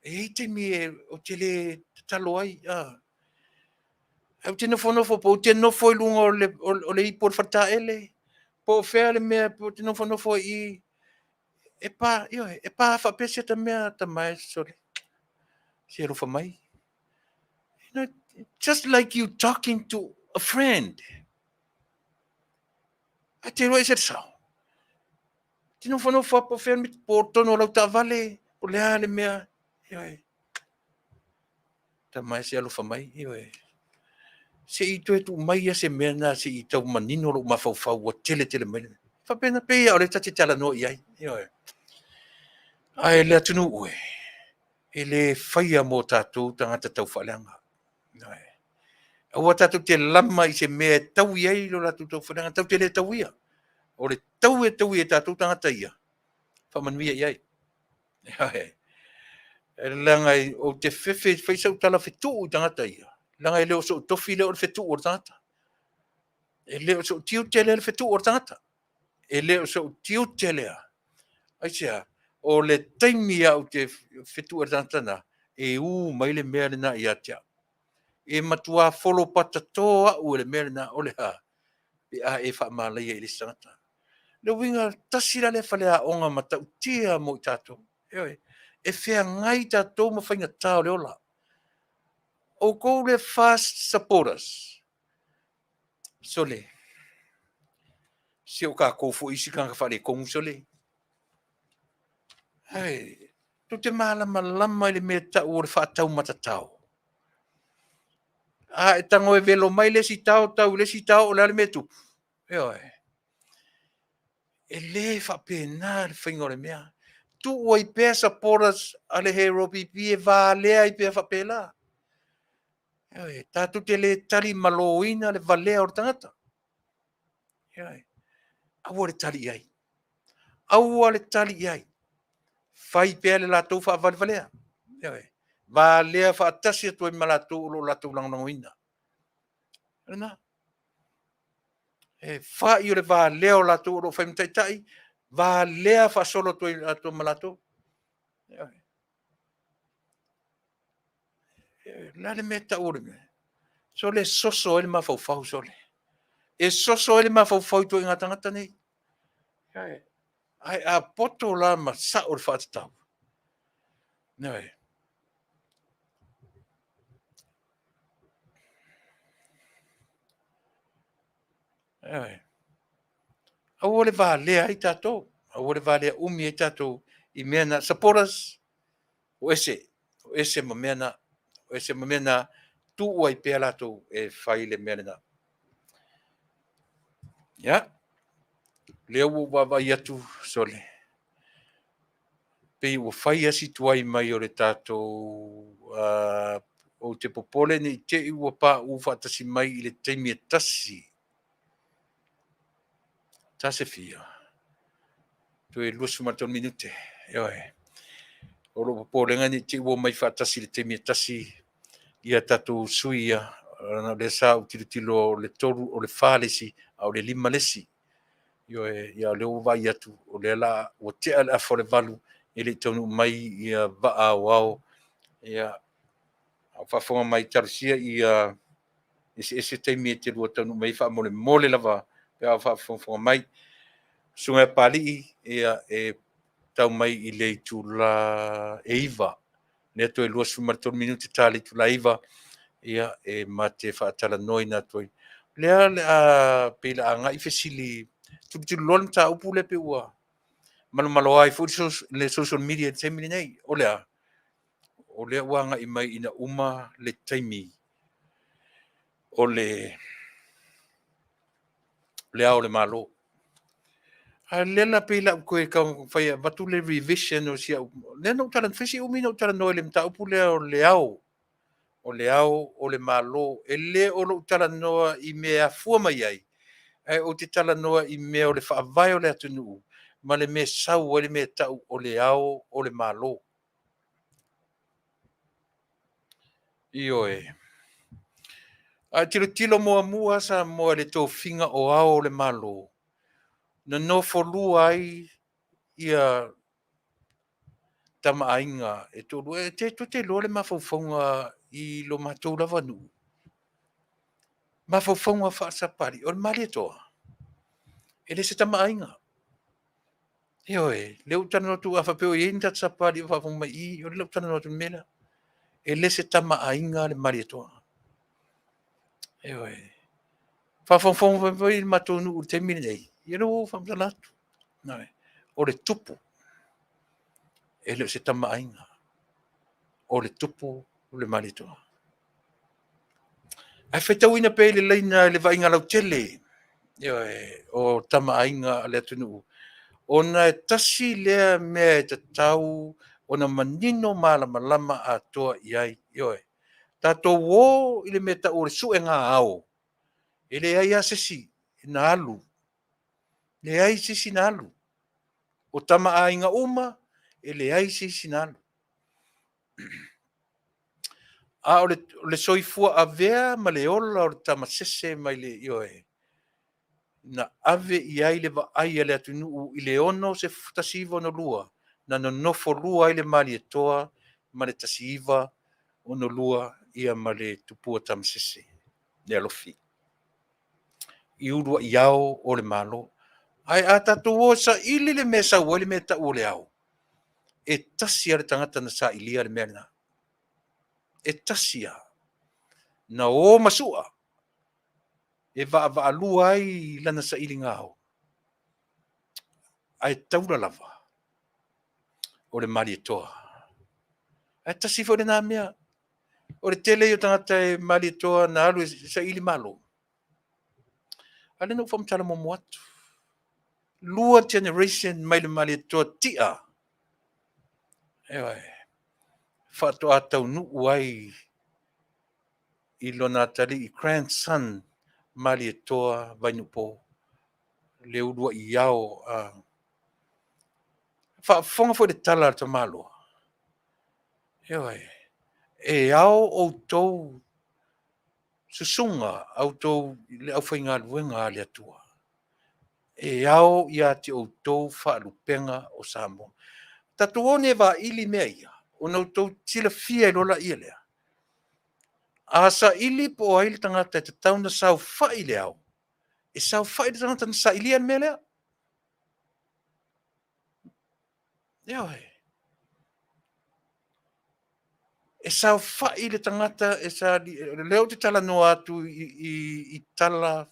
e te mi o te le talo ai. Au te nofo po te nofo i lunga o le ipo whata ele. Po whea le mea po te nofo i e pā whapese ta mea ta mai sore. Se rufa mai. You know, just like you talking to a friend. A te roi se sao. Te nofo po whea mit po tono lau ta Vale. Po lea le mea. Ta mai se rufa mai. Se i tu tu mai se mena se i tau manino lo mafau o tele mai. Fa pena pe o le tati tala no i ai. Ai le Taunu'u e le whaia mo tātou tangata tau whalanga. Aua tātou te lama i se mea tau i ai lo rātou tau whalanga, tau te le tau ia. O le tau e tātou tangata ia. Whamanuia i ai. E langa i o te whaisau tala whetu i tangata ia. Langa e leo so tofi leo le whetu o tangata. E leo so tiu tele le whetu o tangata. E leo so tiu telea. Ai sea, o le taimi au te whetu o tangata na, e mai le mea le na i atia. E matua folo pata toa u le mea le na o le ha. E a e wha malai e le tangata. Le winga tasira le whalea onga mata utia mo i tātou. E whea ngai tātou ma whainga tāo le ola. O kou le fast supporters. Sole. Se o ka kofo isi kanga whare kongu sole. Hei. tu te malama i le mea tau o le whaatau matatau. E tango e velo mai le si tau o le mea tupu. E le whapena le whaingo le mea. Tu o i pēr supporters a le hero pipi e Valea i pēr whapela. Tā tu te le tari maloina le Valea o le tangata. Aua le tali ai. Aua le tali ai. Fai pēr le lātou Valea. Valea whaatasi atu i malatou o lo lātou langongoina. Whai o le Valea o lātou o lo whaimtaitai. Valea whaasolo tu i lātou malatou. La le mea taure me. So le soso ele mawhauwhau so le. E soso ele mawhauwhau tu i ngā tangata nei. Ai a poto la ma sa o le whaatatau. Nei. Au le Valea i tātou. Au le Valea umi i tātou. I mea na supporters. O ese ma mea na. O ese ma mea na. Tu ua i pēr lātou e whai le mea na. Lea ua wawai atu so le. Pei ua whai asi tuai mai o le tātou o te popole ni te i ua pā uwhatasi mai i le teimia Tasi. Tase fia. Tu e luasu maton minute. O lo popole ngani te ua mai whatasi le teimia Tasi. Ia tātou suia. Le sa u tilo le toru o le whalesi au le lima lesi. Ia leo vai atu o le la o te ala fore valu ele tonu mai ia Vaaaoao ia Faafoga mai tarusia ia ese taimi te lua tonu mai fa mole lava pe Faafoga mai sunga Papalii ia e tau mai i le tula eiva ne to e lua sumarton minuti tali Tuilaepa ia e mate Faatalanoaga toi lea pela anga i fe Sili tu lon ta Pule pe ua malo ai fu le social media te mini nei o le wanga i mai ina uma le taimi o le au le malo a lela pela ko e ka fai batu le revision o sia le no tala fisi umi no tala no le mta Pule o le malo ele o lo tala no i mea fua mai ai o te tala noa i mea o le whaavai o le Taunu'u, ma le mea sau o le mea tau o le ao o le malo. Io e. A tilo mua sa moa le tō finga o ao o le malo. Na no folua ai ia tama ainga e tōru e te lo le mawhauwhaunga i lo mātou lava nu. Mawhauwhaunga whaasapari o le mali toa. Ele se tama ainga. Leu tana no tu afapeo i inta sapari whawhunga i, leu tana no tu mela. Ele se tama ainga le mari toa. Whawhunga i matonu u te mini nei. Ilo whamsalatu. O le tupu. Ele se tama ainga. O le tupu o le mari toa. Ai whetau ina pe le leina le vainga lau Tele. O tama ainga le Taunu'u. Ona e tasi lea mea e tatau, ona manino malama Atua iai, Tato wo ile mea ta o le su e ngā ao. Ele ai asesi na alu. Le ai sisi na alu. O tama a inga uma, ele ai sisi na alu. A o le soifua a vea ma le ola o le tama sese mai le na ave i ai le va ai le Taunu'u i le ono se tasiva no lua na no nofo lua ai le mali e toa ma le tasiva ono lua ia ma le tupua tamasese le alofi i urua i ao o le malo ai a tatou o sa ili le mea sau le mea tau o le ao e tasi a le tangata na sa ilia le mea na e tasi a na o masua e va lua ai lana sa ili ngao. Ai taura lava o le mari toa. Ai tasi fo le nā mea. O le tele o tangata e mali toa na alu sa ili malo. Ale no fam tala mo atu. Lua generation mai le mali toa tia. Ewa e. Fato a Taunu'u ai i lona tali i grandson mali toa vainupo. Le udua i ao a fonga fo le tala ta malo. Ewa e. E ao o tou Susuga au tou le au whainga luenga le atua. E ao ia te o tou whaalupenga o Samoa. Tatu one wa ili mea ia. O nau tou tila fia i lola ia lea. Asa ili po aile tangata te tauna sau whai le au. E sau whai le tangata na sa ilia mea lea. Ia hei. E sau whai le tangata e sa leo te tala noa atu i tala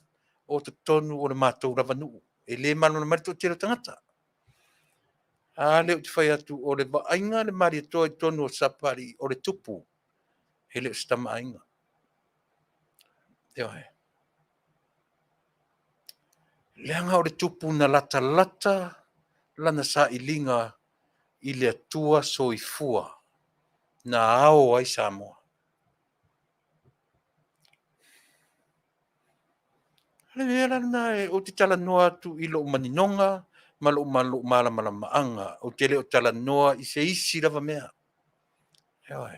o te tonu o le mātou ravanuu. E le manu na marito tira tangata. A leo te whai atu o le ainga le mari toa i tonu o sapari o le tupu. He leo stama ainga. Ia hei. Leanga o le tupu na lata lana sa ilinga i le atua soifua na ao ai Samoa. Le mea na e o te tala noa atu i lo maninonga, ma lo mala maanga, o te leo tala noa i se isi lava mea. Ewa.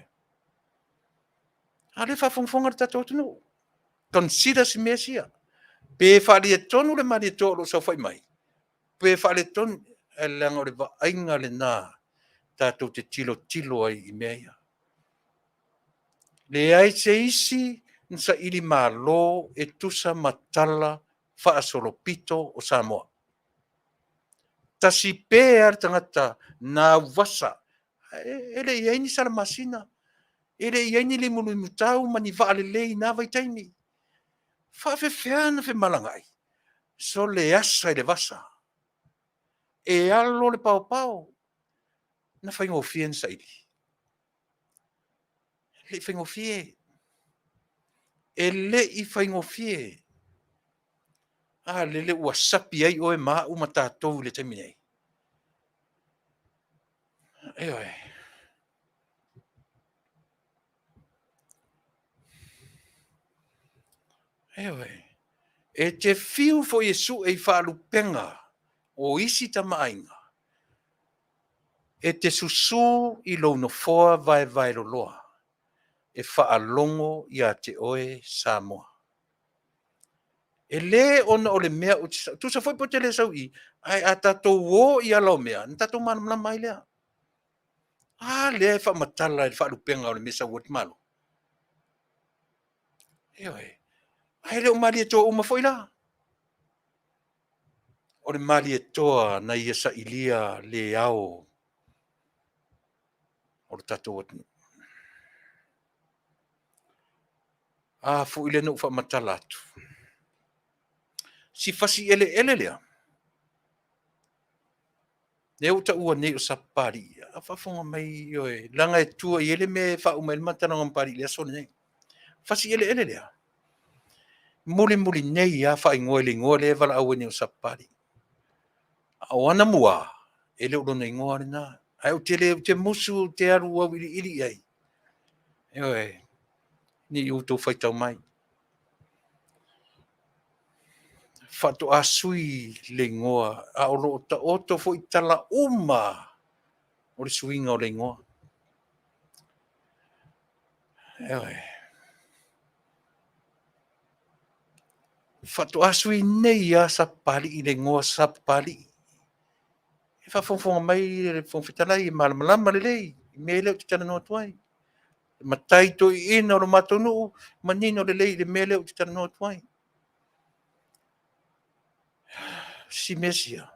Ale whafongfonga le tato tunu. Consider si mea sia. Pe whali e tonu le mari e tō lo sau whai mai. Pe whali e tonu e leanga o le wa ainga le nā tato te tilo ai i mea ia. Le ai se isi nsa ili malo e tusa matala whaasolopito o Samoa. Tasi pe ar tangata na wasa. Ele i aini sara masina. Ele i aini le mulu mutau mani vaale lei na vaitaini. Faafefeana fe malangai. So le asa i le wasa. E alo le pao. Na whaingofie nsa ili. Le whaingofie. E le i whaingofie. Lele ua sapi ai o e maa uma tātou le taimi nei. Eoi. E te fiu fo Yesu e whaalupenga o isi tamainga. E te susu i lo no foa vai loa. E whaalongo i a te oe Samoa. E le ona o le mea o tu sa foi po te le sau I. Ai a tatou o I alau mea. Ni tatou mana mai lea. Le fa matala e whaalupenga o le mesa uat malo. Eoi. Ai leo mali e toa uma foi la. O le mali e toa na ia sa ilia le ao. O le tatou atinu. Fu ile no fa matala atu. Si fasi ele lea. Neu ta ua nei o sapari. Fafonga mai oi. Langa e tua I ele me fa uma ele matana ngampari lea so nei. Fasi ele lea. Muli nei fa ingole vala au nei o sapari. Awana mua. Ele o lona ingoa na. Ai o te musu te aru au ili ai. Oi. Ni uto faitau mai. Fato asui le ngoa. A olo ta oto fo itala uma. O le suinga o le ngoa. Oi. Fato asui nei a sapali I le ngoa sapali. E fafonga mai le Fetalaiga malama le lei. Me leo te tana no tuai. Matai to ina o lo matonu. Manino le lei le me leo te tana no tuai. Si mesia.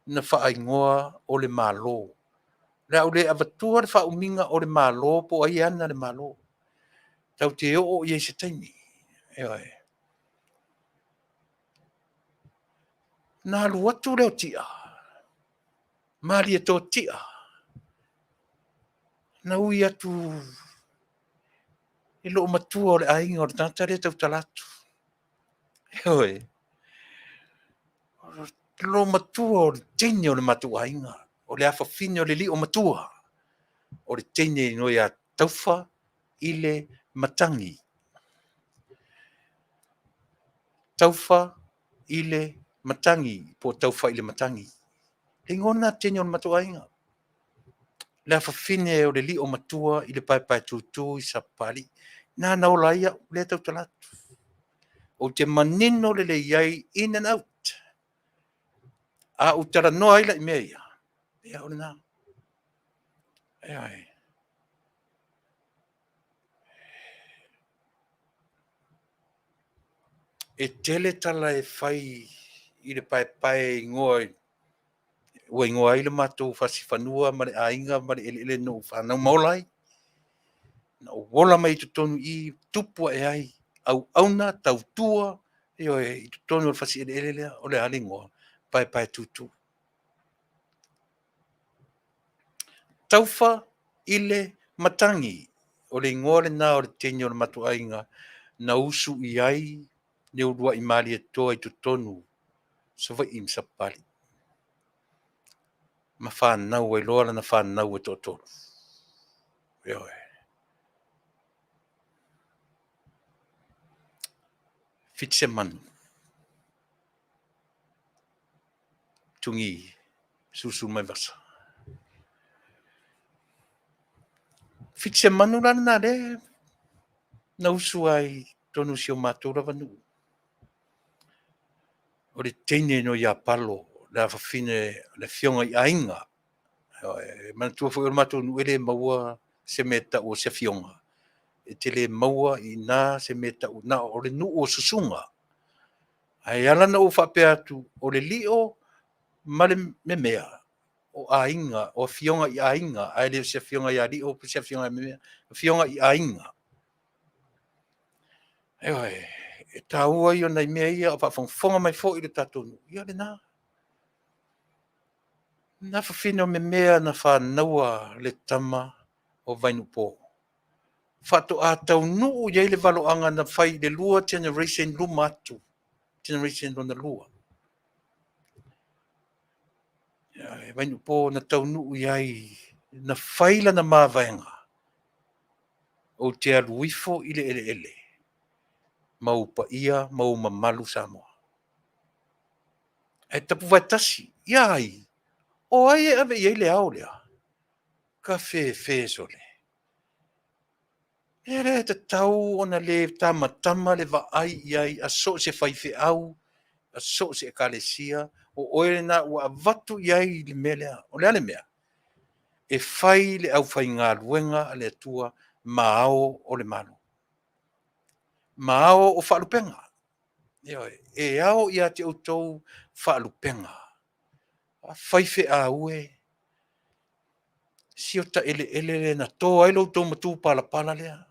Na whaingoa o le malo. Le au le avatua le whauminga o le malo po ai ana le malo. Tau te o I se taimi. Eoi. Nā luatu leo tia. Mari e tō tia. na ui atu i lo matua o le ainga o le tata re tau talatu. Hoi, lo matua o le teine o le matua ainga, o le awhawhine o le li o matua, o le teine no ia taufa i le matangi. Taufa i le matangi, po taufa i le matangi. Le ngona teine o le matua ainga. Le awhawhine o le li o matua i le pai tutu i sapali, na naola ia le tau talatu. O te manino le iai in and out. A utara noa ila i mea ia. Ia o le nā. Ai. E tele tala e whai i le pai ngoi. Ua ingoa i le mātou whasi whanua, ma le ainga, ma le ele no whanau maolai. Na o wola mai tu tonu i tupua e ai. Au auna, tau tua, e o e tu tonu o le whasi ele lea, o le ale ngoa. Pai tutu. Taufa i le matangi. O le ngore nā o le teni o le matuainga. Na usu i ai, ne urua i mali e toa i tu tonu. So vai im sapali. Ma whanau e loa na whanau e tōtoro. Eo e. Fitse manu. Tungi. Susu mai vasa. Fitse manu lana nā re. Na usu ai tonu si o mātura vanu. O le teine no ia palo. La whawhine le fionga i ainga. Mana tua fo matou nu ele maua se meta o se fionga. E tele maua i nā se meta o na o le nu o susunga. Ai ala na o whape atu o le lio male me mea o ainga o fionga i ainga ai le se fionga i ali o se fionga i mea fionga i ainga. E taua i o nei mea ia o whafonga mai fo i le tatonu. Ia le nā. Na whawhino me mea na whanaua le tama o Vainupo. Whato a Taunu'u iei le waloanga na whai le lua generation luma atu. Generation luna lua. Vainupo na Taunu'u iei na whaila na mawaenga. O te aluifo i le ele. Mau pa ia, mau mamalu Samoa. E tapu vai Tasi, iai. O ai e ave iei le au lea. Ka fe sole. Ere te tau ona le tamatama le vaai iai a so se whaife au, a so se ekalesia, o oere na ua avatu iai le melea, o le ale mea. E whai le au whai ngā luenga a le atua maao o le mano. Maao o whaalupenga. E ao ia te autou whaalupenga. A whaife a ue. Si o ta ele na tō ai loutou matu pala lea.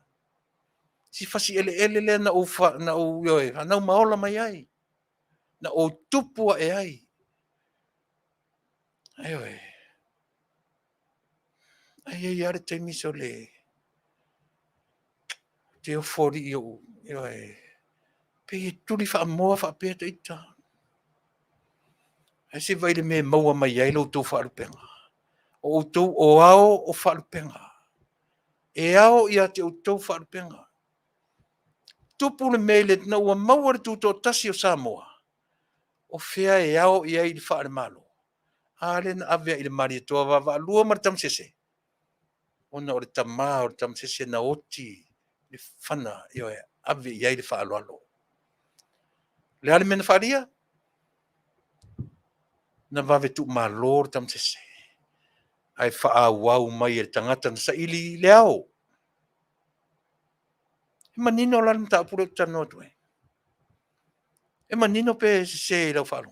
Si fasi ele le na o yoe, na maola mai ai. Na o tupua e ai. Ai. Ai are te miso le. Te o fori i o. Pe tuli wha moa wha pēr te ita. Ai se vai le me maua mai ai loutou whaalupenga. O tau o ao o whaalupenga. E ao ia te o tau whaalupenga. Tupu le mele na ua maua le tūtō Tasi o Samoa. O whea e ao ia i le Faatalanoaga. Ale na avea i le mari toa wawa lua mara tamsese. Ona o le tamā o le tamsese na oti le whana ave ia i le Faatalanoaga. Le ale mena wharia? Na vave tu malo le tamsese. Ai Vaaaoao mai e tangata na saili le ao. E manino la nta pure tano tu. E manino pe se la falo.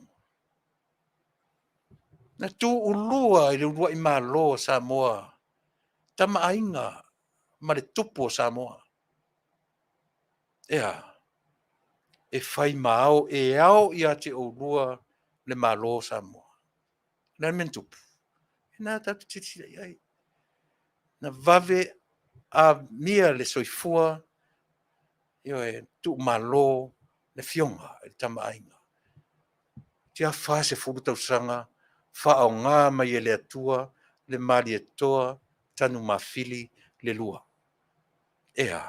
Na tu ulua i ulua i malo Samoa. Tama ainga ma le tupo Samoa. E fai mao e ao ia te ulua le malo Samoa. Na men tupu. Na ta titi ai. na vave a mia le soifua tu malo le fionga e tamainga. Tia fa se fulu tausanga, fa au ngā mai e le atua, le mari e toa, tanu mawhili le lua. Ea,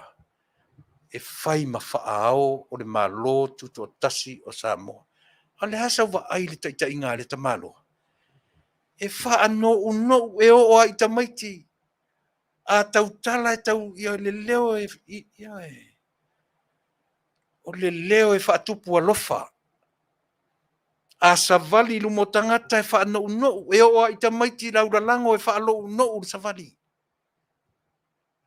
e fai ma whaao o le malo tuto o Tasi o Samoa. A le hasa wa ai le taita inga le tamalo. E wha ano uno e o ai tamaiti. A tau tala e tau ia le leo e o le leo e wha tupu alofa. A savali lumo tangata e wha ano uno e o ai tamaiti laura lango e wha alo uno u savali.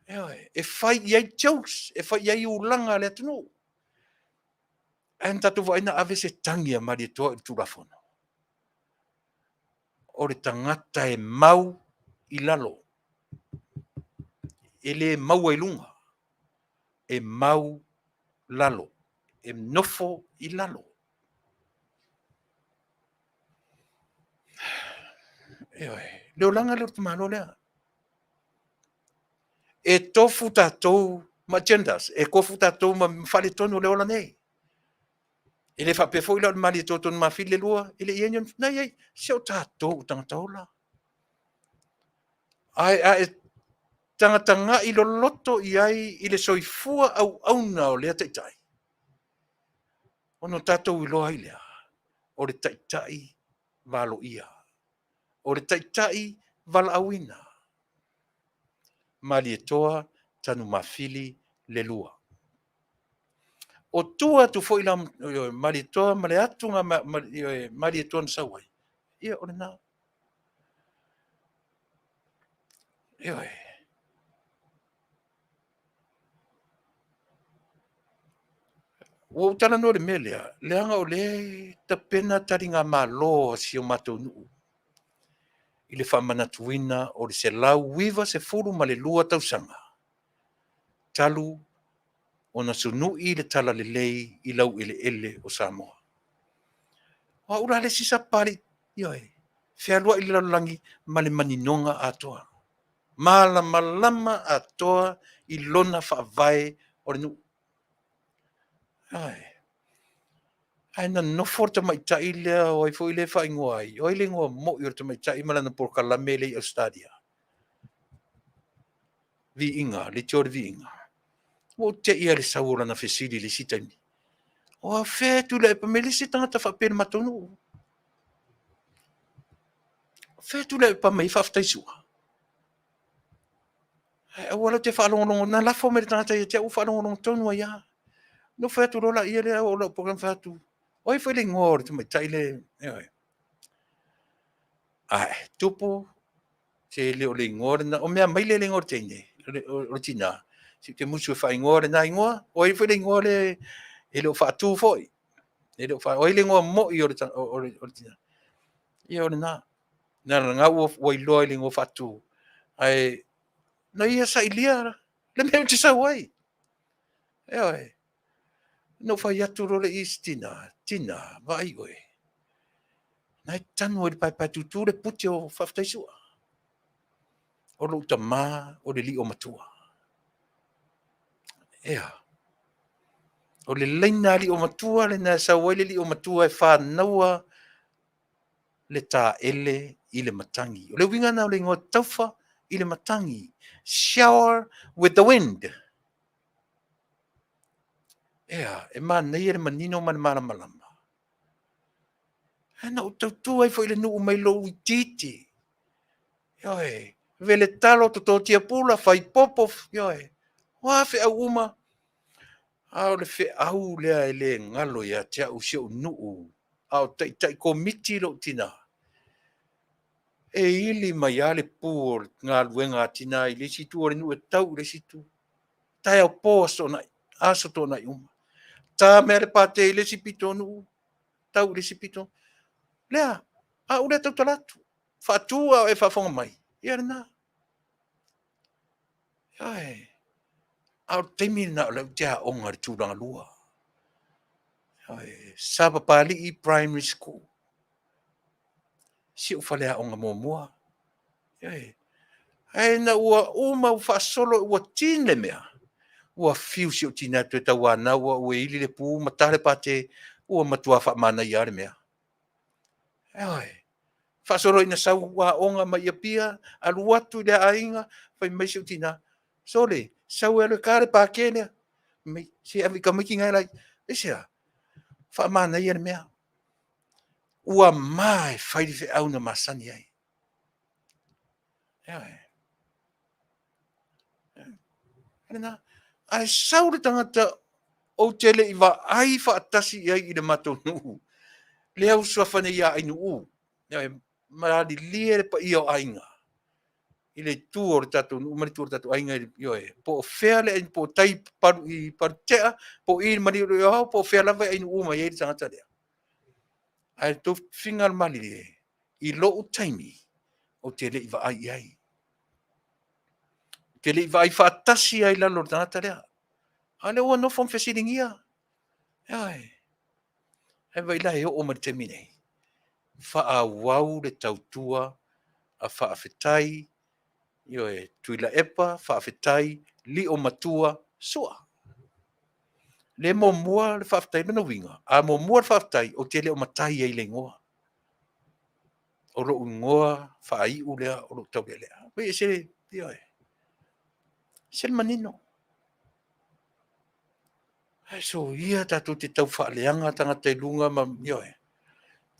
E whai iai chaus, e whai iai ulanga le atunu. En tatu wa ina ave se tangia mari toa i turafono. O le tangata e mau i lalo. E le mau ai lunga. E mau lalo. E nofo i lalo. Leo langa leo tumalo lea. E tofu tatou ma genders. E kofu tatou ma fale tono leo la nei. E le whapefo i lau mali tōtonu ma file lua. E le ienyon, nei ei, seo tatou tangataula. Ai tanga i lo loto i ai i le soifua au na o lea taitai. Ono tatou i loa i lea. O le taitai valo ia. O le taitai vala awina. Mali e toa tanu mawhili le lua. O tua tu fo ila mali toa mali atu nga mali toa nsawai. Ia o le na. Ia O tala no le melea, leanga o le tapena taringa malo si o Taunu'u. I le whamanatuina o le se lau wiva se furu ma le lua tausanga. Talu o na sunui le tala le lei i lau ele o Samoa. Wa ura le sisa pari, ioi, whialua i lalangi ma le maninonga atoa. Mala malama atoa i lona whaavai o le nu. Ai na no forta mai tai lea o ai foi le fa ingoi. O ile ngo mo i orta mai tai malana por kala mele i stadia. Vi inga, le tior vi inga. O te ia le saura na fesili le sitani. O a fe Tuilaepa me le sitanga ta fa pena matonu. Fe Tuilaepa mai Faafetai sua. E wala te whaalongonongo na lafo me le tangata ia te u whaalongonongo tonu ia. No fe tu rola ia le o lo program fatu. O i foi le ngor te mai tai le. Ai, tupu se le o le ngor na o mea mai le ngor tene o tina si te musu fa ngor na ngor o i foi le ngor le ele o fa tu foi ele o fa o le ngor mo i o tina i o na nga o i lo le ngor fa tu ai na ia sa ilia le me te sa wai no fa ya tu ro le istina tina vai oi na tanu o pai pai tu le puti o Faafetai sua o lo tama o le li o matua. O le leina li o matua le na sa wai li o matua e fa naua le ta ele i le matangi. O le winga na o le ngō taufa i le matangi. Shower with the wind. E ma nei e le manino ma le malama. Na o tautua i fo i le nuu mai lo i titi. Vele talo to tia pula fai popo. Wa fe au uma. Au le fe au lea e le ngalo ia tia u seo nuu. Au tai komiti lo tina. E ili mai ale pūr ngā luenga tina i le situ o le nu e tau le situ. Tai au pōso nai, aso tō nai uma. Tā mea le pāte i le sipito nu, tau le sipito. Lea, a ule tau talatu. Whātua e whawhonga mai. Ia rena. Au teimi na o leu tea onga le tūranga lua. Sa Papalii Primary School. Si o whalea onga mua. Ai na ua uma whaasolo ua tine mea. Ua fiu si o tina tu ta wana ua ue ili le pu matare pate ua matua wha mana i are mea. Ai. Whaasolo ina sau wa onga mai a pia, alu atu le ainga, whai mai si o tina. Sole, sau alo kare pa kene, si avi ka miki ngai lai, isia, wha mana i are mea. Ua mai whai fe au na masani ai. Ai. Ana, ai sau le tangata o tele i wa ai whaatasi ai i le Taunu'u. Le au suafane ia ai nuu. Marali lie pa ia o ainga. I le tu o le Taunu'u, mari tu o le tatu ainga i po fea le po tai paru i paru tea, po i mari o hao, po fea lava ai nuu mai e tangata lea. Ai to fingal mali le, i lo o taimi, o tele i wa ai ai. Tele i wa ai whaatasi ai lalo le tangata lea. Ale ua no fom fesiringia. Ai. Ai vai la o mari te mine. Vaaaoao le tautua a Faafetai, Tuilaepa, Faafetai, li o matua, sua. Le mua le Faafetai mana winga. A mua le Faafetai o te le o matai ai le ngoa. O lo ngoa, whaai u lea, o lo tau lea. Wei se, se manino. So ia tatu te tau whaaleanga tangata lunga ma,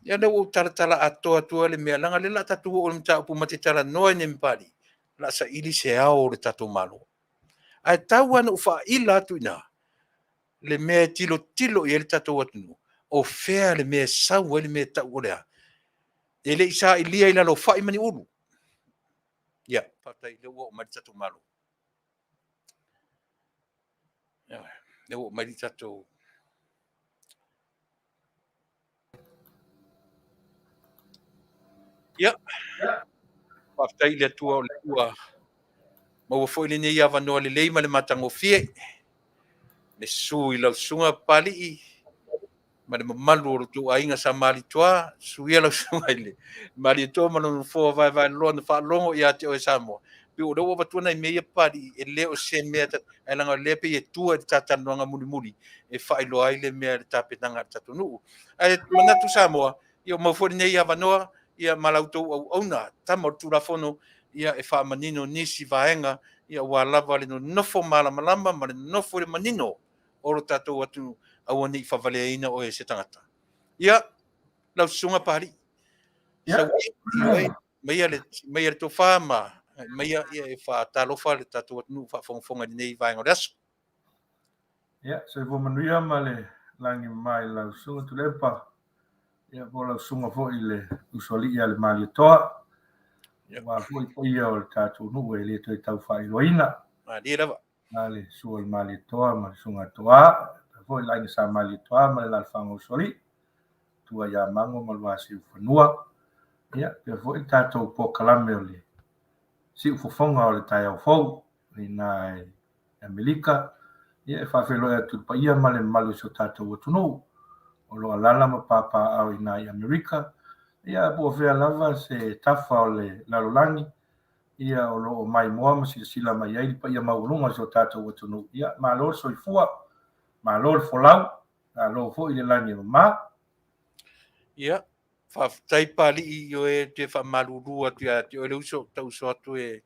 ia le o taratala atua le mea langa le la tatu o le mta upu mate tala noa ne mpari. La sa ili se ao le tatu malo. Ai tau ana ufa ila atu ina. Le mea tilo i le tatu atunu. O fea le mea sau le mea tau o lea. E le isa ilia ila lo fai mani ulu. Ia, patai le ua o mari tatu malo. Le ua o mari tatu. Ia. Patai le tua o le ua. Maua foi le nei ava noa le leima le matango fie. Le sui lau sunga Papalii. Ma le mamalu o le tu ainga sa Malitoa, suia lau sunga ile. Malitoa manu fo vai loa na whaalongo i ate o e Samoa. Pi o lewa watuana i mea pari, e leo se mea, e langa lepe i e tua e tatanuanga muli. E whailo aile mea le tapetanga Taunu'u. E manatu Samoa, i o maufori nei a wanoa, ia malautou au auna, tamo tula fono, ia e wha manino nisi vaenga, ia ua lava le no nofo malama, ma le nofo le manino, o lo tatou atu au ani whawaleina o e se tangata. Ia, lau sunga pari. Sau meia le to fama, meia ia e whaatalofa le tatou atu whafonga nei vaenga resu. Ia, se vo Manuia ma le langi mai lau sunga Tuilaepa. Ia, vo lau sunga fo i le usoli ia le mali toa. Wa fo i po ia o le Taunu'u e le toi tau whailoina. Dia lava. Ale sua le mali toa ma le sunga toa. Fo i langi sa mali toa ma le lalwhanga usoli. Tua ia mango ma le wasi ufanua. Ia, pe fo i tatou po kalame o le si ufofonga o le tai au fau. Ina e Amerika. Ia e whawhelo e tupa ia ma le malu so tatou atunou. O lo alala ma Paapa'ao ina i Amerika. Ia bua fea lava se tafa o le lalolangi. Ia o lo mai moa ma sila mai ai pa ia maulunga so tatou atunou. Ia malo soifua, malo le folau, lo fo i le langi ma. Ia, whaftai pali i o e te whamalurua te o le uso tau so atu e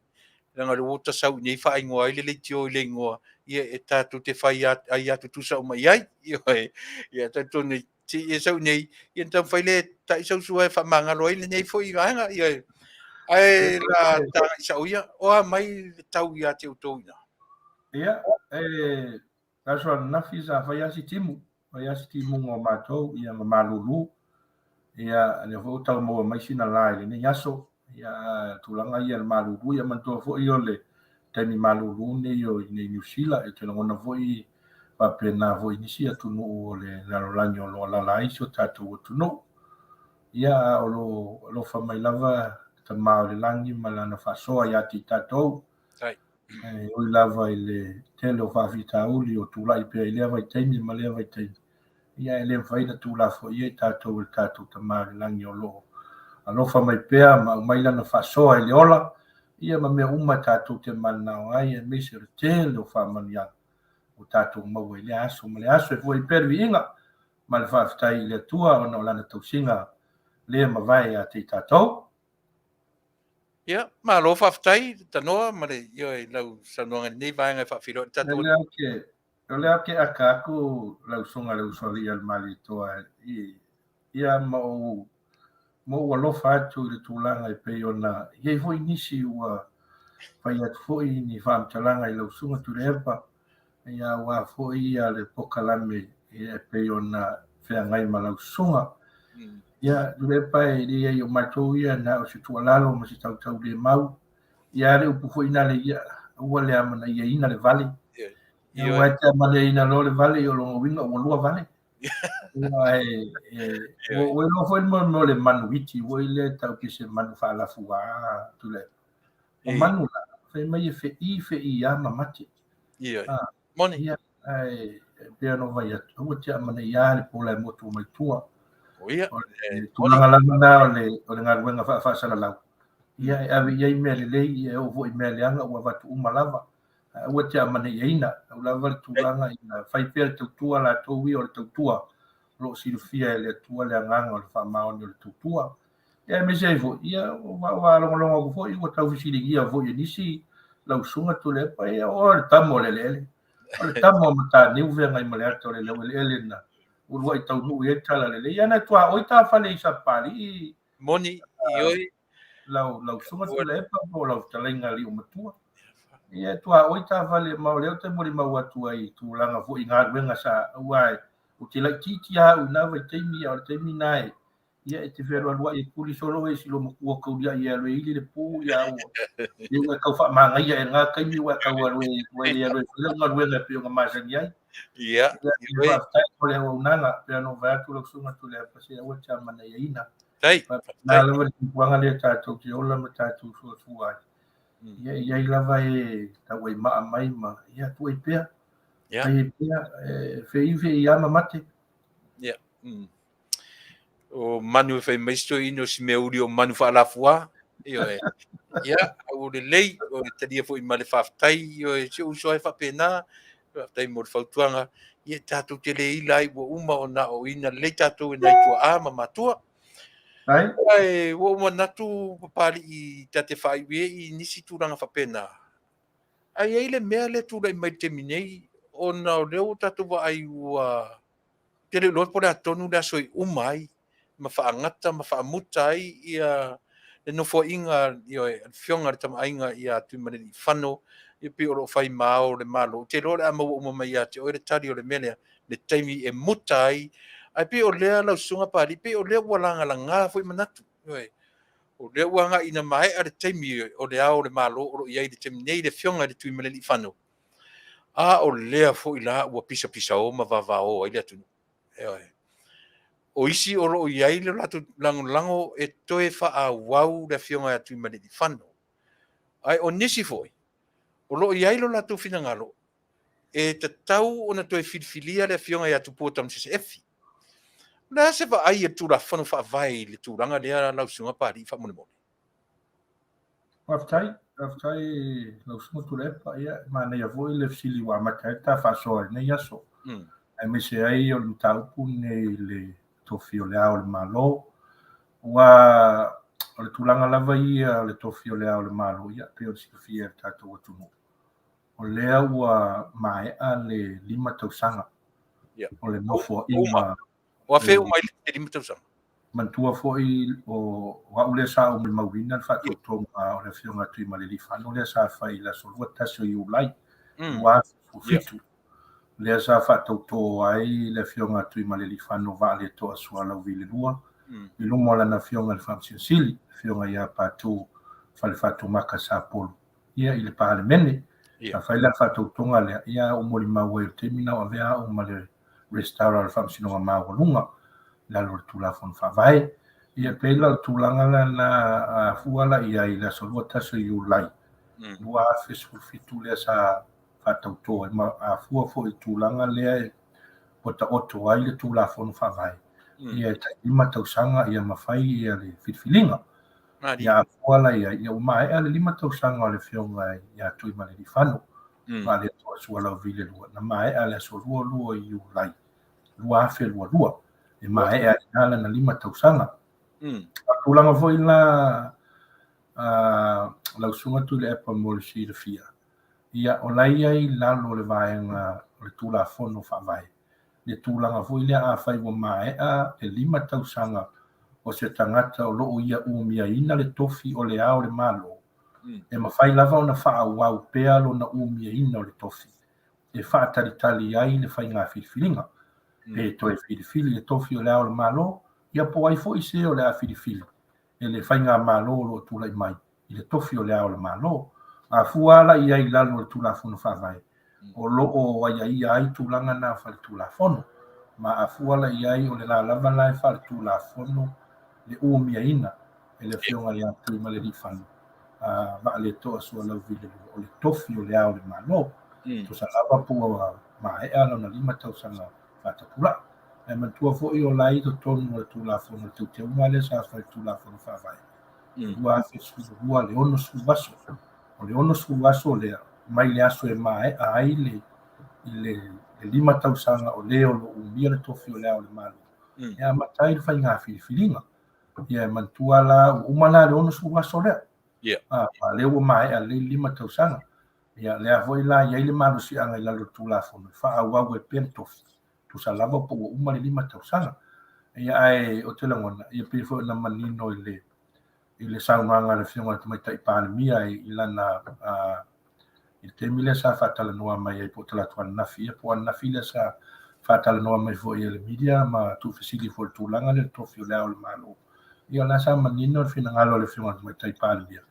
langa le wota sau nei wha ingoa i le tio i le ingoa ia e tātou te whai ai atu tusa o mai ai ia tātou nei ti e sau nei ia tau whai le ta i sau sua e wha mangalo i le nei fo i vanga ia ai la ta i sau ia o mai le tau ia te utou ina Ia, kasua nafi sa whai asi timu ngō mātou ia ma malulu ia le fo tau mo mai sina lai le nei aso ia tulanga ia le malulu ia mantua fo i o le tani malulu nei o nei New Zealand e te longona fo i papena fo i nisi Taunu'u o le lalolangi o lo lalai so tatou Taunu'u ia o lo whamai lava ta mao le langi ma lana whasoa ia ti tatou o i lava i le tele o whawhitauli o Tuilaepa i lea vai taimi ma lea vai taimi ia e le whaina tūla fo ia i tatou le tatou ta mao le langi o lo alofa mai pea ma mai lana whasoa i le ola ia ma mea uma tātou te manao ai e mese o tele o whamania o tātou mau e le aso ma le aso e fua i perviinga ma le Faafetai le atua ona o lana tausinga le ma vai a te tātou. Ia, ma lo Faafetai tanoa ma le io e lau sanoanga nei vai ngai Faafilo tatu. O lea ke aka aku lau songa lau soli al mali toa ia mo alofa atu i le tūlanga i pei ona iei foi nisi ua fai atu foi ni whaamtalanga i lau sunga Tuilaepa ia ua foi ia le pokalame e pei ona whea ngai ma lau sunga ia Tuilaepa e lia i o matou ia na o se tualalo ma se tautau le mau ia le upu foi na le ia ua le amana ia ina le vale ia ua te amana ina lo le vale i o longa winga ua lua vale o lo foi mo le manuiti o le tau ki se manu Faalafuaga Tuilaepa o manu la fe mai fe i ama mate ia moni ia pe no vai atu o te amana ia le pola mo tu mai tua o ia tu nga la na o le ngaruenga fa sala lau ia ave ia me le ia o vo me le anga o va tu malava o te amana ina o lava tu langa ina fai pe tu tua la tu wi o tu tua lo silfia le tua le nganga o le famao ni le tu tua ia me sei vo ia wa lo vo i o tau silingia vo i nisi lau sunga Tuilaepa ia o le tamo le o le tamo mata ni uve ngai male ato le na o lo i Taunu'u e tala le ia na tua o ta fale i sapali moni ioi lau sunga Tuilaepa o lau talainga li o matua ia tua o ta fale ma le te mori ma watu ai tu langa vo i ngaruenga sa uai o te lai titi a u na vai teimi o teimi nai ia e te whero alua i kuri solo e silo makua kauria i alwe ili le pū ia o i ua kau wha manga ia e ngā kaimi ua kau alwe i alwe whila ngā ruenga pio ngā Masani ai ia i Faafetai o le au nanga pia no vai atu lau sunga Tuilaepa se ua tia mana ia ina tai nā lava ki puanga le tātou te ola ma tātou sua ai ia i lava e tau ai maa mai ma ia tu ai pia ai pia fei ama mate ia o manu fai maisto ino si me uri o manu Faalafua io ia o le lei o le tadia fo i male Faafetai io e se uso ai whapena Faafetai mo le fautuanga ia tātou te le ilai o uma o na o ina le tātou e nai tua a ma matua ai o uma natu Papalii i tate whaiwe i nisi tūranga whapena ai ai le mea le tūrai mai te minei o na o leo tātou wa ai ua te le loa pole atonu le aso i umai ma whaangata ma whaamuta ai ia le nofo inga io e fionga le tamainga ia Tuimalelagi whano i pi o lo whai mao le malo te lo le ama uma mai ia te o le tari o le mele le taimi e muta ai ai pi o lea lau sunga pari pi o lea walanga la ngā fwoi manatu o lea wanga ina mai a le taimi o le ao le malo o lo iai le taimi nei le fionga le Tuimalelagi whano a o lea fwoi la ua pisa pisa o ma Vaavaoao ai le atunu o isi o lo iai le latu lango e toe Faaaoao le fionga atu Tuimalelagi whano. Ai o nisi foi. O lo iai lo latu finangalo e te tau o na toe filfilia le fionga atu puatam se efi. Na se va ai e tura whanu whaavai le turanga lea lau sunga pari whamone mone. Faafetai lau sunga Tuilaepa ia mana ia voi le Sili wa matai ta whasoa nei aso. Ai me se ai o le taupu nei le tofi o le ao le malo ua o le tulanga lava ia o le tofi o le ao le malo ia pe o silfia tātou atunu o lea ua maea le 5 tausanga o le nofo ima o afe umai le 5 tausanga mantua foi o au le sa o me mauina le whakautonga o le whionga Tuimalelagi whano lea sa whai la solua tasi o iulai ua fitu lea sa whakauto ai le whionga Tuimalelagi whano Vale toa sua lau vile lua i lumo lana whionga le whamsia Sili whionga ia pātou whale whātou maka sa polo ia i le pāle mene a whai la whakautonga lea ia o mori maua i o temina o vea o male restaura le whamsinonga maua lalo le tulafon whawai ia peila tulanga lana fuala ia i la solua taso i ulai lua afe sulfitu lea sa whatautoa ma a fua fo i tulanga lea ota oto ai le tulafon whawai ia ta 5 tausanga ia mawhai ia le whitwhilinga ia wala ia umai ale 5 tausaga o le fioga ia Tuimalelagi fano ma le suala vile lua na mai ale so lua i ulai lua afe lua e mai ala na 5 tausaga tulaga foi la lausuga Tuilaepa mo le silafia ia o lai ai lalo o le vaega o le tulafono faavae le tulaga foi lea afai ua maeʻa e 5 tausaga o se tagata o loo ia umiaina le tofi o le ao le malo e mafai lava ona faaauau pea lona umiaina o le tofi e faatalitali ai le faigā filifiliga pe toe filifili le tofi o le ao o le malo ia po ai foʻi se o le a filifili e le faigā malo o loo tulaʻi mai i le tofi o le ao o le malo afua alaʻi ai lalo o le tulafono faavae o loo aiaia ai tulaga na faletulafono ma afua alaʻi ai o le lalava la e faletulafono le umiaina e le fioga iā Tuimalelagi fano vaʻaletoa sualau vile o le tofi o le ao o le malo tosalava pua maeʻa lona 5 tausaga faatapulaʻi e matua foʻi o lai totonu o le tulafono le teuteuga le sa faletulafono faavae lua afe sululua le ono suluaso o le ono suluaso lea mai le aso e maeʻa ai le 5 tausaga o lē o lo umia le tofi o le ao o le malo e amatai le faigā filifiliga ia mantua la uma la le ono suluaso lea le ua maeʻa le 5 tausaga ia lea foi la iai le malosiaga i lalo tulafono faaauau e pea le tofi tusalava po ua uma le 5 tausaga ia ae o te lagona ia pe foi na manino i le saunaga le fioga tamaitaʻi palemia i lana i le temi lea sa faatalanoa mai ai po talatu ananafi ia po ananafi lea sa faatalanoa mai foʻi e le media ma tuufesili fo le tulaga le tofi o le ao o le malo ia la sa manino le finagalo le fioga tamaitaʻi palemia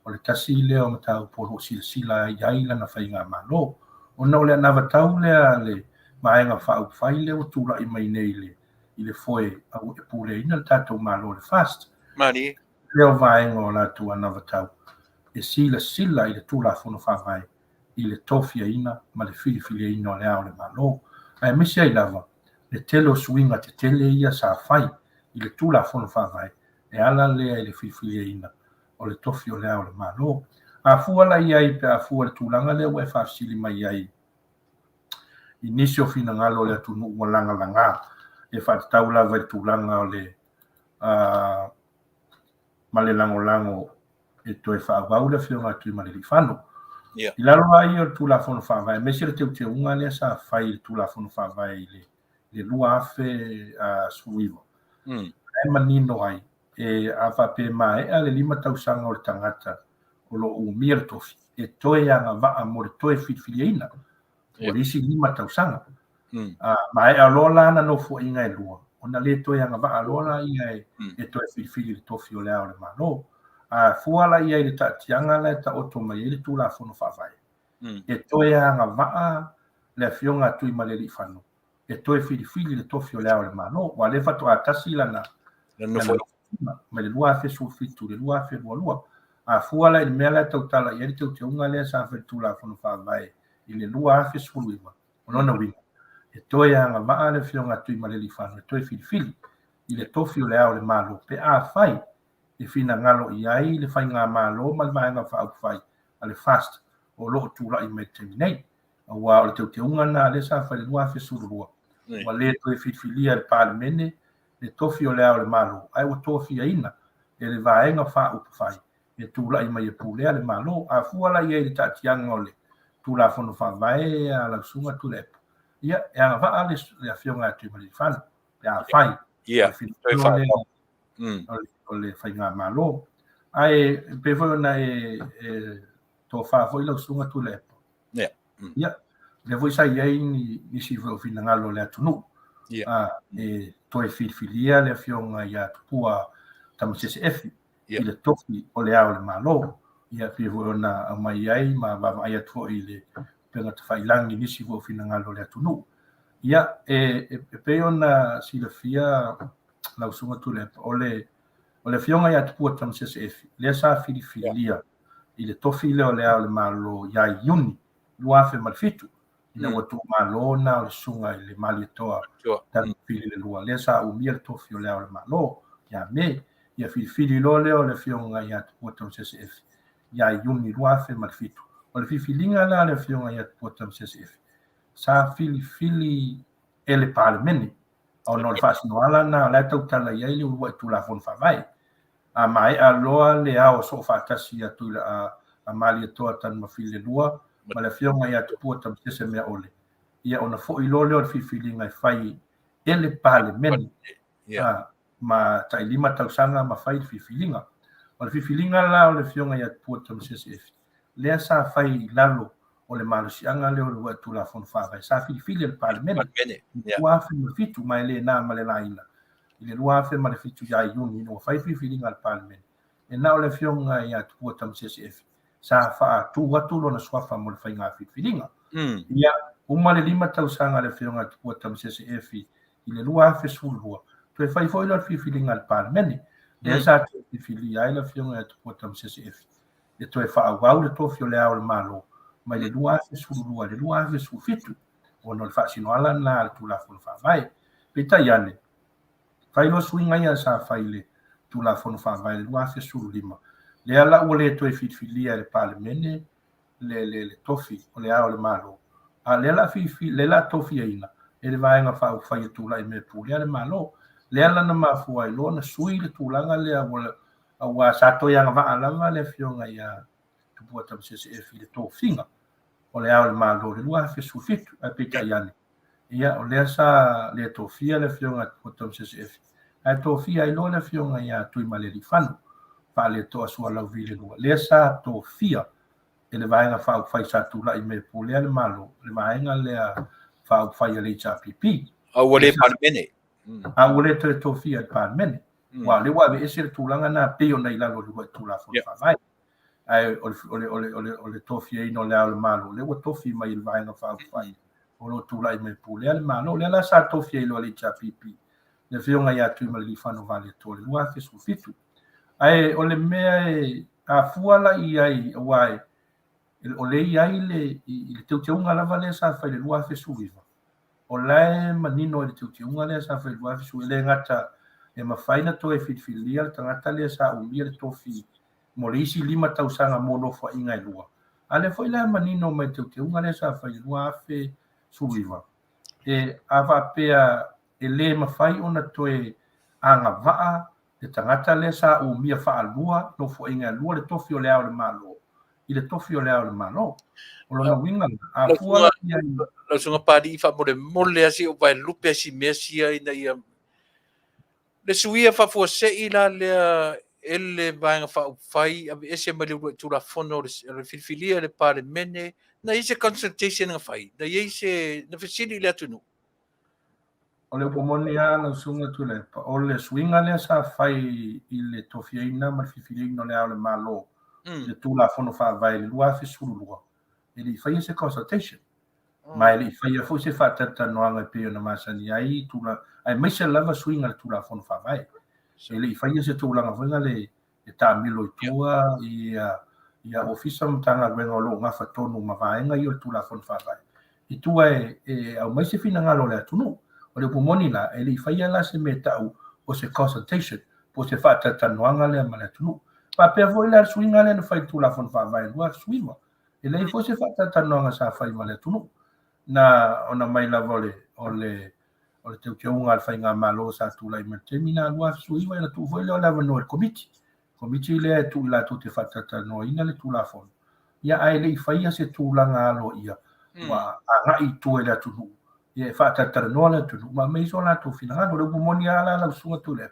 o le tasi lea o mataupolo silasila iai lana faigā malo ona o le anavatau lea le maega faaupufai lea ua tulaʻi mai nei i le foe au e puleina le tatou malo le fast lea o vaega o latou anavatau e silasila i le tulafono faavae i le tofiaina ma le filifiliaina o le ao o le malo ae misi ai lava le tele o suiga tetele ia sa fai i le tulafono faavae e ala lea i le filifiliaina o le tofi o le ao o le malo afua lai ai pe afua le tulaga lea ua e faafesili mai ai i nisi o finagalo o le atunuu ua lagalagā e faatatau lava i le tulaga o le ma le lagolago e toe faaauau le fioga Tuimalelagi fano i lalo ai o le tulafono faavae mesi le teuteuga lea sa fai i le tulafono faavae i le lua afe suiva e manino ai e afape maeʻa le 5 tausaga o le tagata o loo umia le tofi e toe agavaa mo le toe filifiliaina o le isi 5 tausaga maeʻa loa la na nofoaʻiga e lua ona lē toe agavaa loa la ia e toe filifili le tofi o le ao o le malo afua lai ai le taʻatiaga le taoto mai ai le tulafono faavae e toe agavaa le afioga Tuimalelagi fano e toe filifili le tofi o le ao o le malo ua lē fatoʻā tasi lana ma le lua afe sulfitu le lua afe lualua afua lai le mea lea tautala ia le teuteuga lea sa fai tulafono faavae i le lua afe suluiva o lona uiga e toe agavaa le fioga Tuimalelagi fano e toe filifili i le tofi o le ao o le malo pe afai e finagalo i ai le faigā malo ma le vaega faaupufai a le fast o loo tulaʻi mai temi nei ua o le teuteuga na le sa fai le lua afe sululua ua lē toe filifilia le palemene le tofi o le ao o le malo ae ua tofiaina e le vaega faaupufai e tulaʻi mai e pulea le malo afua lai ai le taʻatiaga o le tulafono faavae a lausuga Tuilaepa ia e agavaa le afioga Tuimalelagi fano pe afai o le faigā malo ae pe foi ona e tofā foi lausuga Tuilaepa ia le foi sai ai nisi finagalo le atunuu e toe filifilia le afioga iā tupua tamaseseʻefi i le tofi o le ao o le malo ia pe foi ona aumai ai ma vavaai atu foʻi i le pega tafailagi nisi foi finagalo le atunuu ia e pei ona silafia lausuga Tuilaepa o le fioga iā tupua tamaseseʻefi lea sa filifilia i le tofi lea o le ao o le malo iā iuni lua afe ma le fitu ina ua tuʻamālō na o le suga i le maliatoa talafili le lua lea sa umia le tofi o le ao o le malo ia me ia fili lo leo le fionga ia puatam CCF ia yuni ruafe malfitu o le fifilinga la le fionga ia puatam CCF sa fili ele parlemene o no le fasinoala na la tautala ia le ua tula fon favai a mai a loa le ao so fatasi atu a mali toa tan mafile lua ma le fionga ia puatam CCF me ole ia ona fo i lo le fifilinga fai ele parlemene ma tai lima tausanga ma fai fifilinga o le fifilinga la o le fionga ia puatam CCF le sa fai lalo o le malusianga le o le watu la fon fa sa fili le parlemene ua fe fitu mai le na ma le laina ile lua fe ma le fitu ya yuni no fai fifilinga al parlemene e na o le fionga ia puatam CCF sa fa tu watu lo na swafa mo le fai nga fifilinga ia uma le lima tausanga le fionga puatam CCF ile lua fe sulua tu fai foi lo fifilinga al parlemene le sa fifili ai la fionga puatam CCF e tu fa au le tofio le au le malo ma le lua fe sulua le lua fe sufitu o no fa sino ala na tu la fon fa vai pita yane fai lo swinga ia sa fai le tu la fon fa vai le lua fe sulima le ala o le tu fifilia le parlemene le tofi o le au le malo a le la fifi le la tofi ina e le vai nga fa fai tu la me Pule le malo le ala na mafua i lo na sui le tulanga le a wa sato ia nga va le fionga ia tu puatam CCF le tofinga o le au le malo le lua fe sufitu a pita yane ia o le sa le tofia le fionga puatam CCF a tofia i lo le fionga ia Taimalelagi fanu fa le to asua lau vile lua le sa tofia e le vai nga fa fai sa tu la i me Pule le malo le vai nga le fa fai le HPP au le parlemene a ule te tofia al parlemene wa le wa be ese tulanga na pe ona ila lo le tula fo fa vai ai ole tofia ino le al malo le wa tofi mai il vai na fa fai o lo tula i me Pule al malo le la sa tofia ilo le chapipi le fionga ya tu mali fano vale to le wa fe sufitu ai ole me a fuala i ai wai ole i ai le teunga la vale sa fa le wa fe suviva o lai manino le tiutiunga le sa fai lua fisu le ngata e mawhaina to e fitfilia le tangata le sa umia le tofi mo le isi 5,000 mono fa inga lua ale foi lai manino mai tiutiunga le sa fai lua fe suiva e ava pea e le mawhai ona to e anga vaa le tangata le sa umia fa lua no fa inga lua le tofi o le au le malo i le tofi o le au le malo o lona winga a fuala ia la sunga padi fa mole asi o vai lupe si mesia ina ia le suia fa fo se ila le ele vai fa fai ese mali tu la fono le filfilia le parlemene na ise consultation nga fai na ise na fasili le tunu o le pomoni ana sunga Tuilaepa o le swinga le sa fai i le tofiaina ma filfilino le au le malo le tu la fono fa vai le lua fi sulua e li fai ese consultation mai li fai fo se fa tata noanga pe na Masani ai tu la ai mai se lava swinga tu la fono fa vai e li fai ese tu la nga le e ta milo tua ia ofisa mtanga wenga lo nga fa tonu ma vai nga yo tu la fono fa vai i tu e au mai se fina nga lo le tunu o le pomoni la e li fai la se metau o se consultation po se fa tata noanga le ma le tunu pa pe vo la swinga le no fai tu la fono fa vai lo swima e lei fo se fa tata noanga sa fai ma le tunu na ona mai la vole o le te unga al fai nga malo sa tu la i termina lua suiva na tu foi le la no el comiti le tu la tu te fa tata no ina le tu la fon ia ai le fai se tu la nga lo ia wa anga i tu le tu ia fa tata no la tu ma mai so la tu fina no le pomoni ala la sunga tu le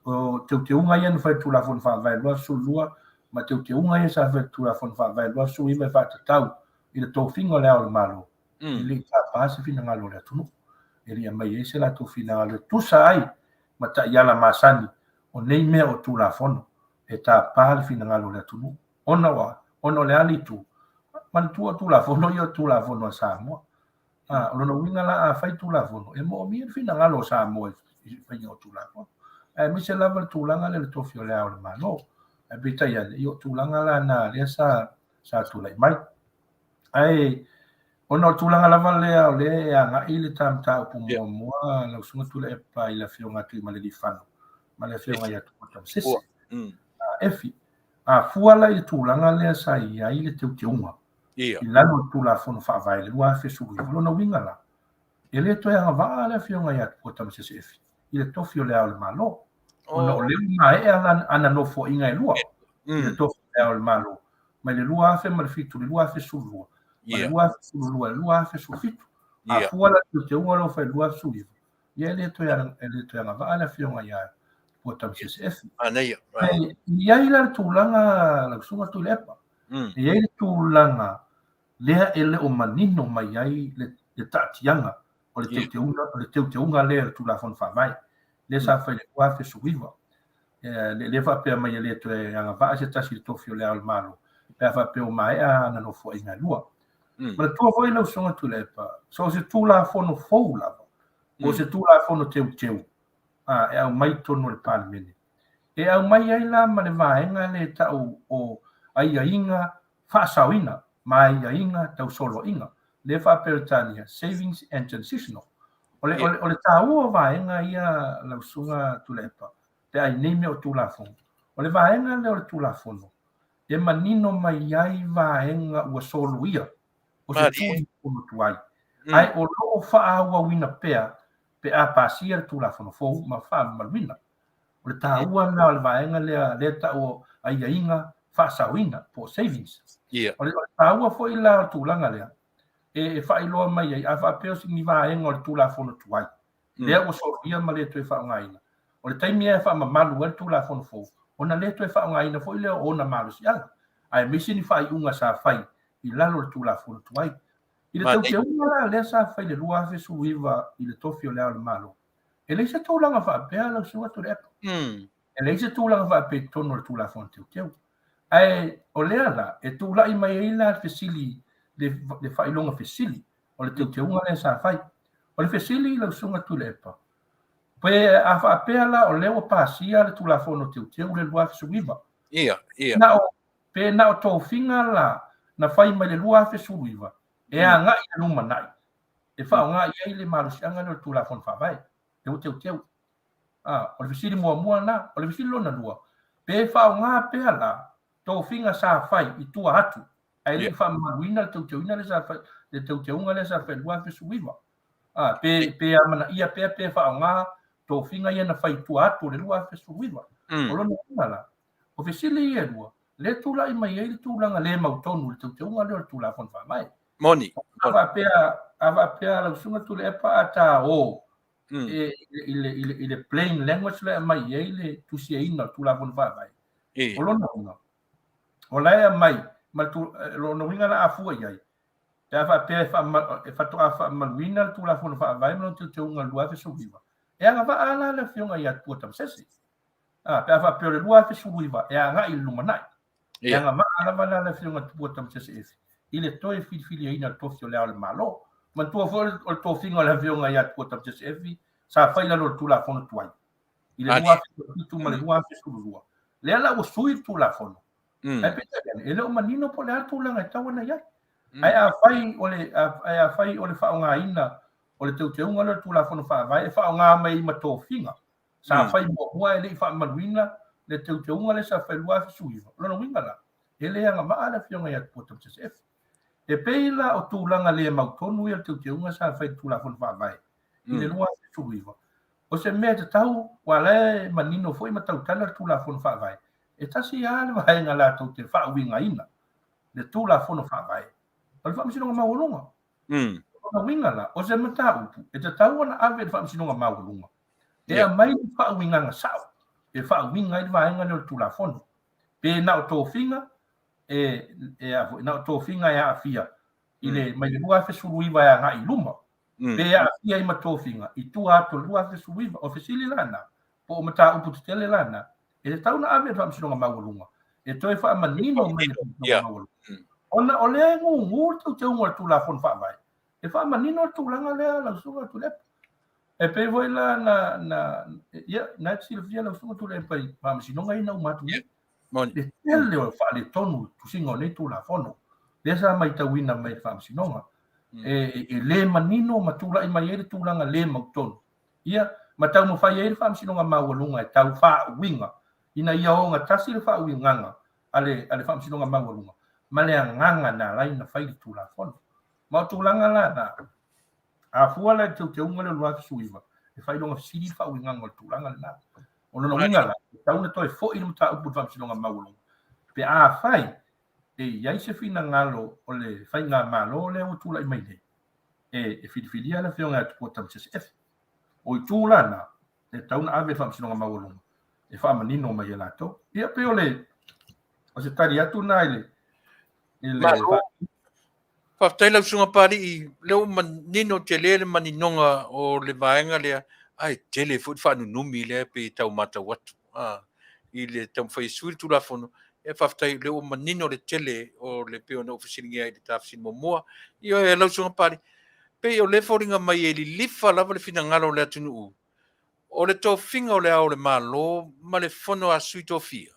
o te unga ia no fai tu la fon fa vai lua su lua ma te unga ia sa fa tu la fon fa vai lua su i me fa tata i le to fingo le au malo ili ka pasi fina ngalo le tunu ili mai ese la tu fina le tu sai mata yala Masani o nei me o tu la fono e ta pal fina ngalo le tunu ono le ali tu man tu la fono yo tu la fono Samoa ono winga la a fai tu la fono e mo mi fina ngalo Samoa fai o tu la fono e mi se lava tu la ngale le to fio le au le malo e bita ya yo tu la ngala na le sa tu lai mai ai ono tulanga lava le anga ile tam ta pu mo la sunga Tuilaepa i la fionga Taimalelagi fano ma le fionga ia tu tam sese efi a fuala i tūlanga lea sa ia i le teuteunga i lalo tūla fono whaavai le lua fe suru i lona winga la e le toi anga waa le fionga ia tu tam sese efi i le tofi o le ao le malo ona o le ma e ana no fo inga e lua i le tofi o le ao le malo ma le lua fe ma le fitu le lua fe suru lua ma le lua fe suru lua le lua fe suru fitu a fuala teuteunga lo fe lua suru ia le toi anga waa le fionga ia po tam sese efi ia i la tūlanga la sunga Tuilaepa ia i le tūlanga lea ele o manino mai ai le taatianga o le teuteunga lea le tūla fon whaavai le sa whai le kua fe suiva le whapea mai le toe anga vaa se tasi le tofi o le ao le malo le whapea o mai a na no fua inga lua ma le tua fwoi la sunga Tuilaepa so se tūla fono fou lava o se tūla fono teuteu e au mai tono le palimene e au mai ai la ma le vaenga le tau o aiainga whaasawina ma aiainga tau solo inga le whaperetania savings and transitional o le tau o vaenga ia lausunga Tuilaepa te ai neime o tūlafonu o le vaenga le o le tūlafonu e manino mai ai vaenga ua solo ia o se tūli pono tuai ai o loo whaaua wina pea pe a pasia le tūlafonu fou ma wha malwina o le tāua na o le vaenga le tau aiainga whaasawina po savings. O le tāua fo i la tūlanga lea. E whailoa mai ai, a whapeo si ni vaenga o le tūlafono tuai. Lea o soria ma le tue whaongaina. O le taimi e whaamamalu le tūlafono fo. O na le tue whaongaina fo i lea o na malu si ala. Ai misi ni whai unga sa whai i lalo le tūlafono tuai. I le tau te unga lea sa whai le lua fe suiva i le tofi o lea o le malo. E leisa tūlanga whaapea lau sunga Tuilaepa. E leisa tūlanga whaapea tono le tūlafono teu. Ai o lea la, e tūlai mai e la fesili, le whailonga fesili, o le teuteunga lea sa whai. O le fesili lau sunga Tuilaepa. Pe a whaapea la o leo pasia le tūlafono teuteu le lua fesuiva. Na o tō whinga la, na whai mai le lua fesuiva. E a ngai le luma nai. E whao ngai ei le marusianga le tūlafono whawai. Teuteu. O le fesili mua na, o le fesili lona lua. Pe whao ngā pea la, tō whinga sa whai i tua atu. Ai le whamaruina le teuteuina le sa whai, le teuteunga le sa whai lua fesuiva. Pe amana ia pe whao ngā, tō whinga ia na whai tua atu le lua fesuiva. O lona whinga la. O fesili ia lua, le tūla i mai le tūlanga le mautonu le teuteunga le tūla whan whamai. Moni. Ava pea lau sunga Tuilaepa ata o i le plain language le mai le tusia ina tūla whan whamai. O lona whinga. O laia mai, lona winga na afua iai. Te awa pea e whatoa whamaluina le tūla whan whamai mano teuteunga lua fesuiva. E anga wa ala le whionga ia tua tam sesi. Pe awa pea le lua fesuiva, e anga i lumanai. E anga wa ala wala le whionga tua tam sesi efi. I le toi whiwhiri aina tofi o lea o le malo. Man tua fo o le tofinga o le whionga ia tua tam sesi efi, sa whaila lo le tūla whanu tuai. I le lua fesuitu ma le lua fesuitua. Lea la o sui tūla whanu. Ai pe tani, e leo manino po le tūlanga e tawana iai. Ai a whai o le whaonga ina o le teuteunga le tūla whanu whaavai, e whaonga mai ma tō whinga. Sa whai mua e le i whaamaruina le teuteunga le sa whai lua fesuiva. Lona winga la, e le anga maa le whionga ia puatam TSF. E peila o tūlanga le mautonu ia le teuteunga sa whai tūla whanu whaavai. I le lua fesuiva. O se mea te tau, wale manino foi ma tau tala tūla whanu whaavai. E tasi a le vaenga la tau te whaawinga ina. Le tūla whanu whaavai. O le whaamisinonga maulunga. O winga la, o se mata upu. E te tau ana ave le whaamisinonga maulunga. E a mai le whaawinga nga sao. E whaawinga i le vaenga le tūla whanu. Pe na o tō whinga, na o tō whinga e a awhia. I le mai le lua fesuruiva e a ngai luma. Pe a awhia i ma tō whinga. I tua ato lua fesuruiva. O fesili lana. Po o mata upu te tele lana. E te tau na ave wha msinonga maulunga. E toi wha manino mai le msinonga maulunga. Ona o lea ngu tau te unga tūla whanu whaavai. E wha manino tūlanga lea lau sunga Tuilaepa. E pei voi la na tsila fia lau sunga Tuilaepa i wha msinonga ina umatu. Le tele o wha le tonu tusinga o nei tūla whanu. Le sa mai tauina mai wha msinonga. E le manino ma tūla i mai ere tūlanga le mautonu. Ia ma tau mo fai e fa sino nga mawalunga e tau fa winga ina ia o nga tasi le fa winga ale fa sino nga mawalunga ma le nganga na lai na fai tu la fon ma tu langa la na a fuala te unga le lua suiva e fai longa sili fa winga ngol tu langa na ono no winga la tau na to e fo ina ta upu fa sino nga mawalunga pe a fai e ia se fina ngalo o le fai nga malo le o tu la mai e fidifidia la fionga tu potam se o tu lana e tau na ave fa sino nga mawalunga e fa manino mai la to ia pe ole o se tari atu na ile Faafetai pali leo manino Tele le maninonga o le vaenga lea ai Tele fu whanunumi lea pe tau mata watu i le tau whaisuri tulafono e Faafetai leo manino le Tele o le peo na ofisiringi ai le tafsini momoa i o e lausunga pali pe o le foringa mai e li lifa lava le fina ngalo le Taunu'u o le tofinga o le ao le malo ma le fono a sui tofia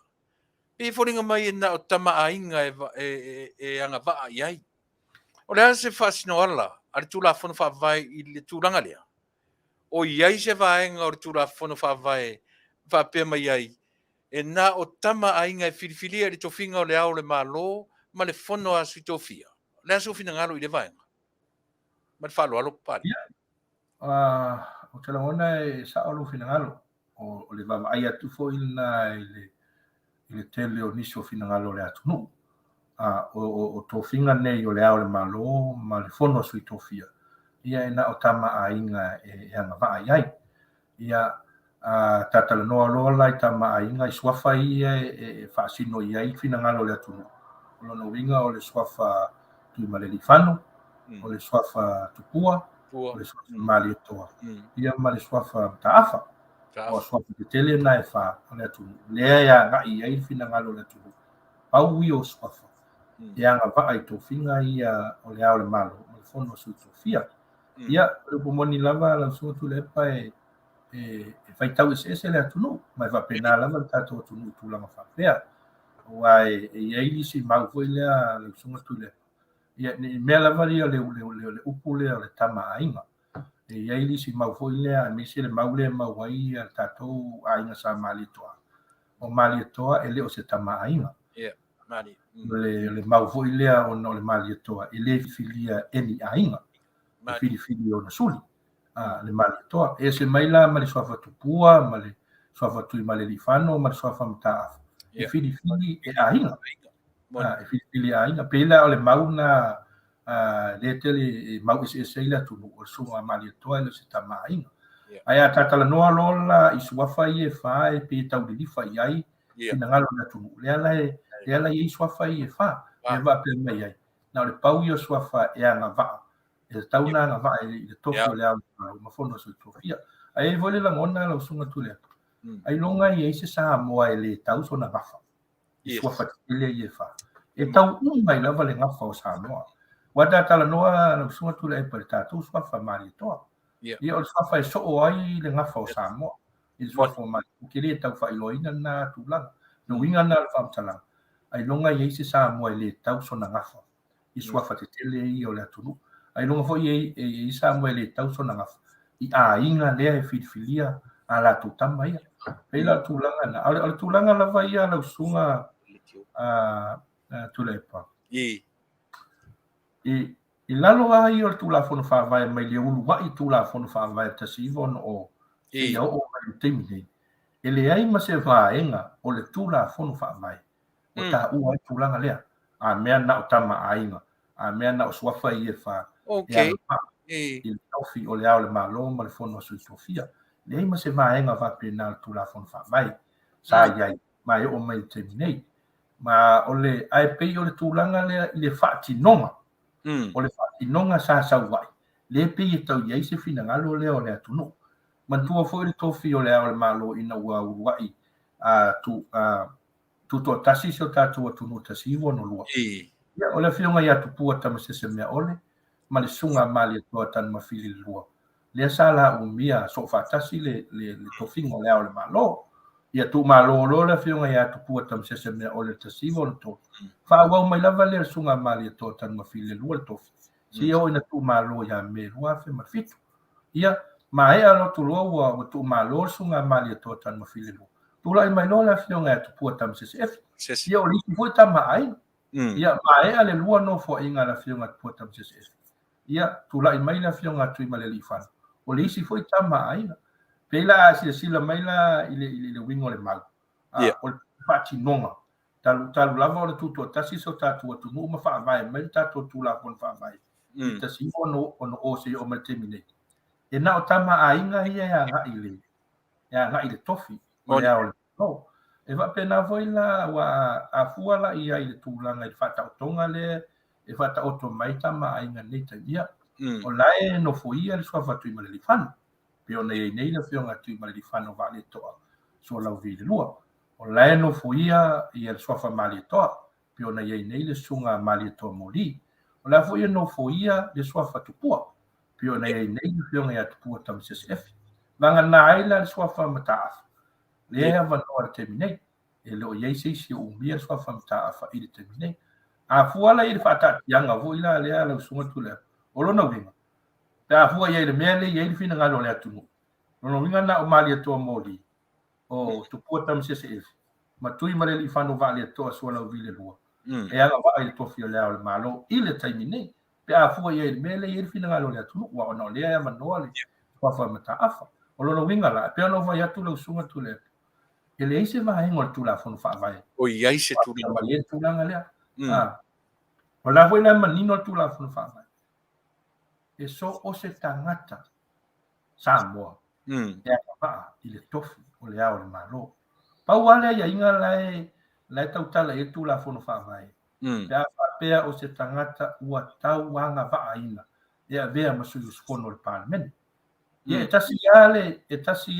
pe foringa mai e na o tama ainga e anga vaa iai o le ase whaasino ala, a le tūla whono whaavai i le tūranga lea. O iai se vaenga o le tūla whono whaavai, whaapea mai iai, e nā o tama a inga e whiriwhiria le tofinga o le ao le malo, ma le whono a sui tofia. Le ase ufina ngalo i le vaenga. Ma le whaalo alo pari. O te langona e sa alo fina ngalo, o le vama ai atu fo ina i le Tele o nisi o fina ngalo le Taunu'u. O tofinga nei o le ao le malo ma le fono sui tofia ia e na o tama a inga e anga vaa iai ia tatalanoa loa lai tama a inga i swafa ia e whaasino iai fina ngalo le Taunu'u lona winga o le swafa Taimalelagi o le swafa tupua o le swafa malietoa ia ma le swafa taafa o swafa te Tele na e wha o le Taunu'u lea ia ngai iai fina ngalo le Taunu'u au i o swafa ia nga vaa i tofinga ia o le ao le malo o le fono sui tofia ia le pomoni lava la so Tuilaepa e faitau ese le Taunu'u mai va pena lava le tatou Taunu'u tulaga faapea ua e iai lisi mau foi lea le suga Tuilaepa ia ni mea lava lia le upu lea o le tamaaiga e iai lisi mau foi lea e misi le mau lea mau ai le tatou aiga sa malitoa o malitoa e le o se tamaaiga le mau foi lea ona o le malitoa e lē fifilia eni aiga e filifili ona suli le malitoa e se mai la ma le soafa tupua ma le soafa Taimalelagi ma le soafa mataafa e filifili e aiga e filifili aiga pe la o le mau na le Tele mau ese i le Taunu'u o le suga malitoa i le se tamaaiga ae a tatalanoa lola i suafa i e fā e pe taulilifa i ai finagalo le Taunu'u lea la iai suafa i e fā e vaapea mai ai na o le pau i o suafa e agava'a e tauna agava'a i le tofi o le ao ma fono sui tofia ae foi le lagona lausuga Tuilaepa ai loga i ai se Samoa e lē tau sona gafa i suafa tetele i e fā e tau'u mai lava le gafa o Samoa ua tatalanoa lausuga Tuilaepa le tatou suafa malitoa ia o le suafa e so'o ai le gafa o Samoa i le suafa o malitoa ke lē tau fa'ailoaina na tulaga no winga na le fa'amatalaga ai loga i ai se Samoa e lē tau sona gafa i suafa tetele i o le Taunu'u ai loga fo'i e Samoa e lē tau sona gafa i aiga lea e filifilia a latou tama ia pei la tulaga na o le tulaga lava ia lausuga Tuilaepa i lalo ai o le tulafono fa'avae mai le ulua'i tulafono fa'avae tasi iva ona o ia o'o mai le taimi nei e leai ma se vaenga o le tulafono fa'avae o ta'ua ai tulaga lea a mea na o tama'aiga a mea na o suafa i e fā i le tofi o le ao le malo ma le fono sui tofia leai ma se vaenga vaapena le tulafono fa'avae sa iai ma e o'o mai le taimi nei ma o le ae pei o le tulaga lea i le fa'atinoga o le fa'atinoga sa saua'i lē pei e tau iai se finagalo lea o le Taunu'u mantua fo'i le tofi o le ao le malo ina ua ulua'i tutoa tasi se o tatou Taunu'u tasiiva ono lua ia o le afioga iā tupua tamasese mea ole ma le suga malietoa tanumafili le lua lea sa la'umia so o fa'atasi le tofiga o le ao le malo ia tu'umālo lo le afioga iā tupua tamasese mea ole le tasiiva ono tofi fa'auau mai lava lea le suga malietoa tanumafili le lua le tofi sia o ina tu'umālo iā me lua afe ma fitu ia ma e alo tu lo wa tu malo sunga mali to tan ma fililo tu la mai no la fionga tu puata se se ia o lisi foi tama ai ia ma e ale lua no fo inga la fionga tu puata se ia tu la mai la fionga tu ma le lifan o lisi foi tama ai pela sila mai la ile wingo le mal o pati nonga talu lava o tu tasi so tatu tu mu ma fa vai mai tatu tu la kon fa vai tasi ono o se o ma terminate e na o tama ainga ia ya nga ile tofi o le ao no e va pena voila wa afua la ia ile tulanga i fata tonga le e fata oto mai tama ainga neta ia o lae no foia le swa tu le fan pe ona nei le fionga tu le fan o vale to so la vi le lua o lae no foia ia le swa mali to pe ona nei le sunga mali to moli o la foia no foia le swa tu pua pe ona nei le fionga ya tu pua tam ssf vanga naila le swa mata le va no terminate e lo ye se o mia swa mata fa il terminate a fuala il fata yanga voila le ala sunga tu le o lo no winga ta fua ye le mele ye il fina ngalo le atu no winga na o mali to moli o tu pota ssf ma tui male li fano vale to so la vile lua e ala va il to fio le al malo il terminate pe a fua ye le mele ye il fina ngalo le atu wa no le ya manole fa mata afa o lo winga la pe no va ya tu lo sunga tu le ele ise va ngol tu la fon fa vai o ia ise tu la ye tu la ngale o la foi la manino tu la fon fa vai e so o se tangata Samoa e pa ile tofi o le ao le malo pa wale ya inga la tau tala e tu la fon fa vai ya pe o se tangata ua tau wanga va aina e a vea masu fono le parlement e tasi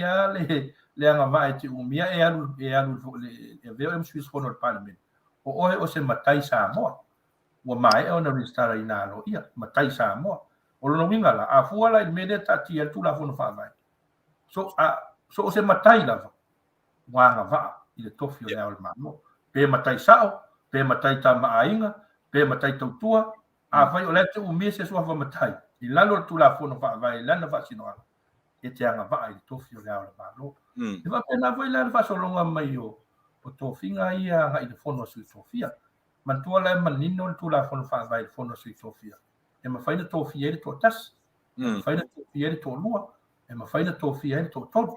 ale le anga vai te umia e alu e vea masu fono le parlement o se matai Samoa wa mai ona restara ina lo ia matai Samoa o lo winga la a fuala i mede tati tu la fono fa vai so se matai la wanga va ile tofi o le al mano pe matai sao pe matai tama ainga pe matai tautua a vai o le te umia se so fa matai i lalo tu la fono fa vai lana fa sinoa e te anga va ile tofi o le al mano e va pena vai la fa so longa mai o tofinga ia nga ile fono su sofia man tu la manino tu la fono fa vai fono su sofia e ma faina tofi e to tas e faina tofi e to lua e ma faina tofi e to todo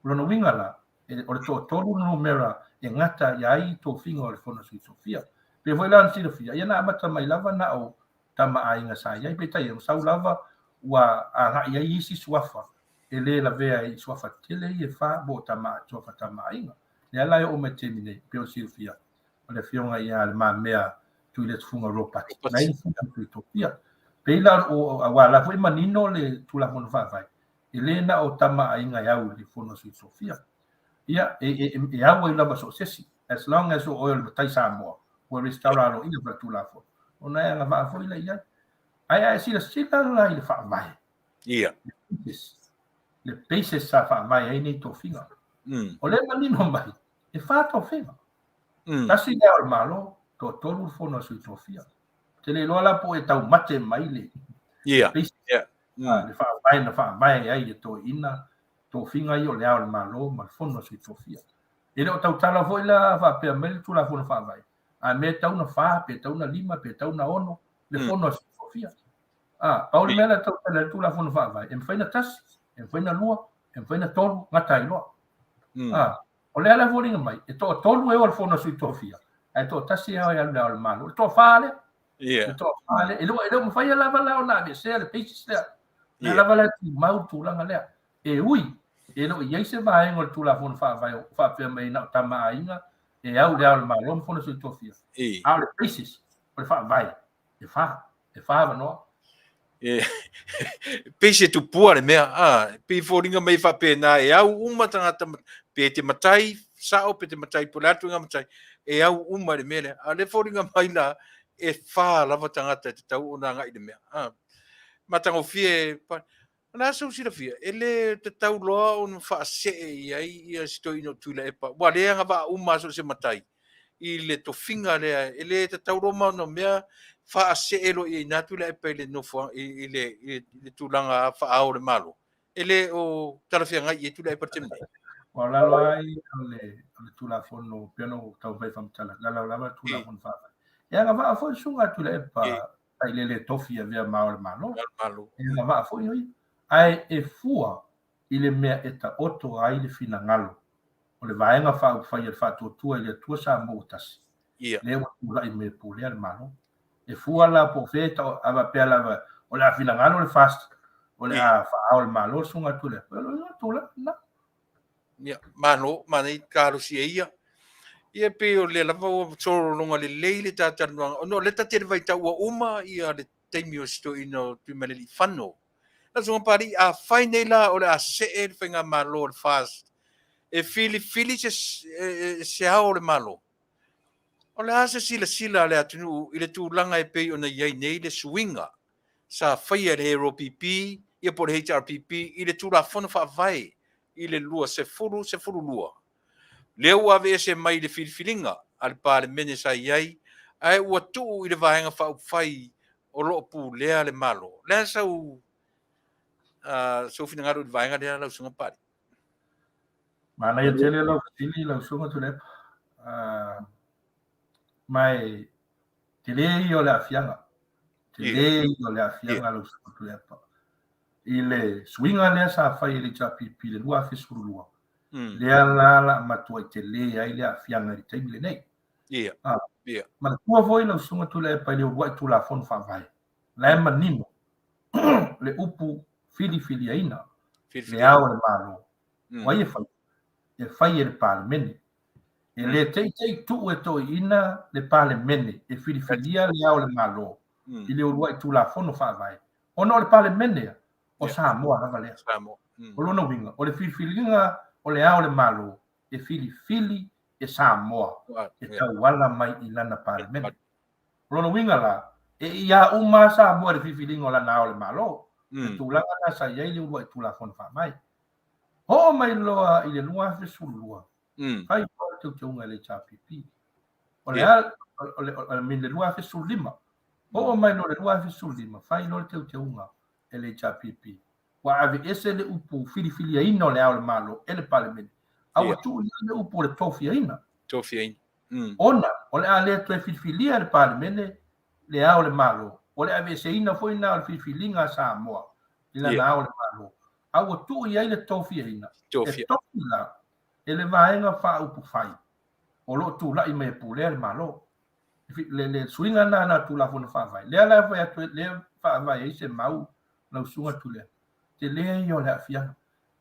lo no winga la e o to todo no mera e ngata ya i tofinga o le fono su sofia pe voi la nsi sofia ia na mata mai lava na o tama ainga sa ia pe tai o sau lava wa a nga ia i si swafa e le la vea i swafa tele i fa bo tama swafa tama ainga le la o me termine pe o sofia o le fionga ia le ma mea tu le funga ropa nai fu tofia peila o wala foi manino le tu la fono fa vai elena o tama ainga ya u le fono su sofia ia e awa i lava so sesi as long as o oil tai Samoa o restauraro ina pra tu la fono ona nga va foi la ia ai si la il fa vai ia le pese sa fa vai ai nei tofinga o le manino mai e fa tofinga tasi le al malo to tolu fono su sofia Tele lola po e tau mate mai le. Ia. Le fa vai ai e to ina to finga io le ao malo ma fono si tofia. E le tau tala foi la fa pe mel tu la fono fa vai. A me tau na fa pe tau na lima pe tau na ono le fono si tofia. Paul mela tau tala tu la fono fa vai. Em faina tas, em faina lua, em faina tolu ngata i loa. O le ala volinga mai e to tolu e o fono si tofia. Ai to tasi ao le ao malo. To fa le Ia. to ale e lo fai la vala ona be se le peixe le la vala tu mau tu langa le e ui e lo ia se vai ngol tu la fon fa vai fa pe mai na tama ainga e au le al malom fon so tofia au le peixe o fa vai e fa no peixe tu pua le mea pe foringa mai fa pe na e au uma tangata pe te matai sao pe te matai polatu nga matai e au uma le mele a le foringa mai la e fa lava tangata te tau ona ngai de mea matango fie na so sira fie ele te tau loa on fa se ai ia sto ino Tuilaepa wa le nga va uma so se matai i le to finga le ele te tau roma no mea fa se elo i na Tuilaepa le no fo i le tulanga fa ao le malo ele o talafianga i Tuilaepa temne. Wa lalo ai ole tulafono piano tau vai famtala. Lalo tulafono fa. Ya nga va fo sunga Tuilaepa ai lele tofi via maole malo. Malo. Ya va fo yoi. Ai e fua ile mea eta oto ai le fina ngalo. O le vaenga fai Faatuatua ile tua Samoa Tasi. Le wa tula i me Pule al malo. E fua la profeta ava pe lava o la fina ngalo le fast. O le a fa al malo sunga Tuilaepa. Lo tula na. Ya, mano karo si ia. Ia pe o le lava o toro longa le leile tatanu. No le tatere vai ta ua uma ia le taimi o sto ino Taimalelagi fano. Na zonga pari a fai nei la o le a se e whenga malo le fast. E fili se hao le malo. O le asa sila le atunu i le tūlanga e pei o na iai nei le swinga. Sa whaia le hero PP, ia po le HRPP, i le tūla whana whaavai, i le lua se furu lua. Leo ave se mai le filifilinga, al pa le mene sa iai, ai ua tuu i le vahenga whai o loo pu lea le malo. Lea sau, sau fina ngaru i le vahenga lea lau sunga pari. Mana ia tele lau Sili lau sunga Tuilaepa. Mai tele i o le afianga. Tele i o le afianga lau sunga Tuilaepa. I le swinga lea sa whai le chapipi le lua fesurulua. Lea la matua i tele ai le afianga i taimile nei. Mana kua foi lau sunga Tuilaepa i le urua i tula fon whaavai. Lai manino. Le upu fili aina. Le ao le malo. Wai e whai. E whai e le pāle mene. E le tei tu e toi ina le pāle mene. E filifilia le ao le malo. I le urua i tula fono whaavai. Ono le pāle mene o Samoa lava lea. O lona winga. O le filifilinga o le ao le malo. E filifili e Samoa. E tau ala mai i lana pāle mene. O lona winga la. E ia uma Samoa le filifilinga o lana ao le malo. E tūlanga na sa iai le urua i tula fono whaavai. Ho mai loa i le lua fe sulua. Fai po te unga le chapipi. O le min le lua fe sulima. Ho mai lo le lua fe sulima. Fai lo te unga e le chapipi. Wa ave ese le upu fili ina le ao le malo e le parliament. Awa tu le upu le tofia ina. Ona, o le ale to fili le parliament le ao le malo. O le ave se ina foi na fili nga Samoa. Ila na ao le malo. Awa tu ia ile tofia ina. E tofila, ele vaenga wha upu whai. O lo tu lai me Pule le malo. Le swinga na tu la fona whawai. Lea la whai atu, lea whawai e se mau na usunga tu lea. Te lea i o lea fianga.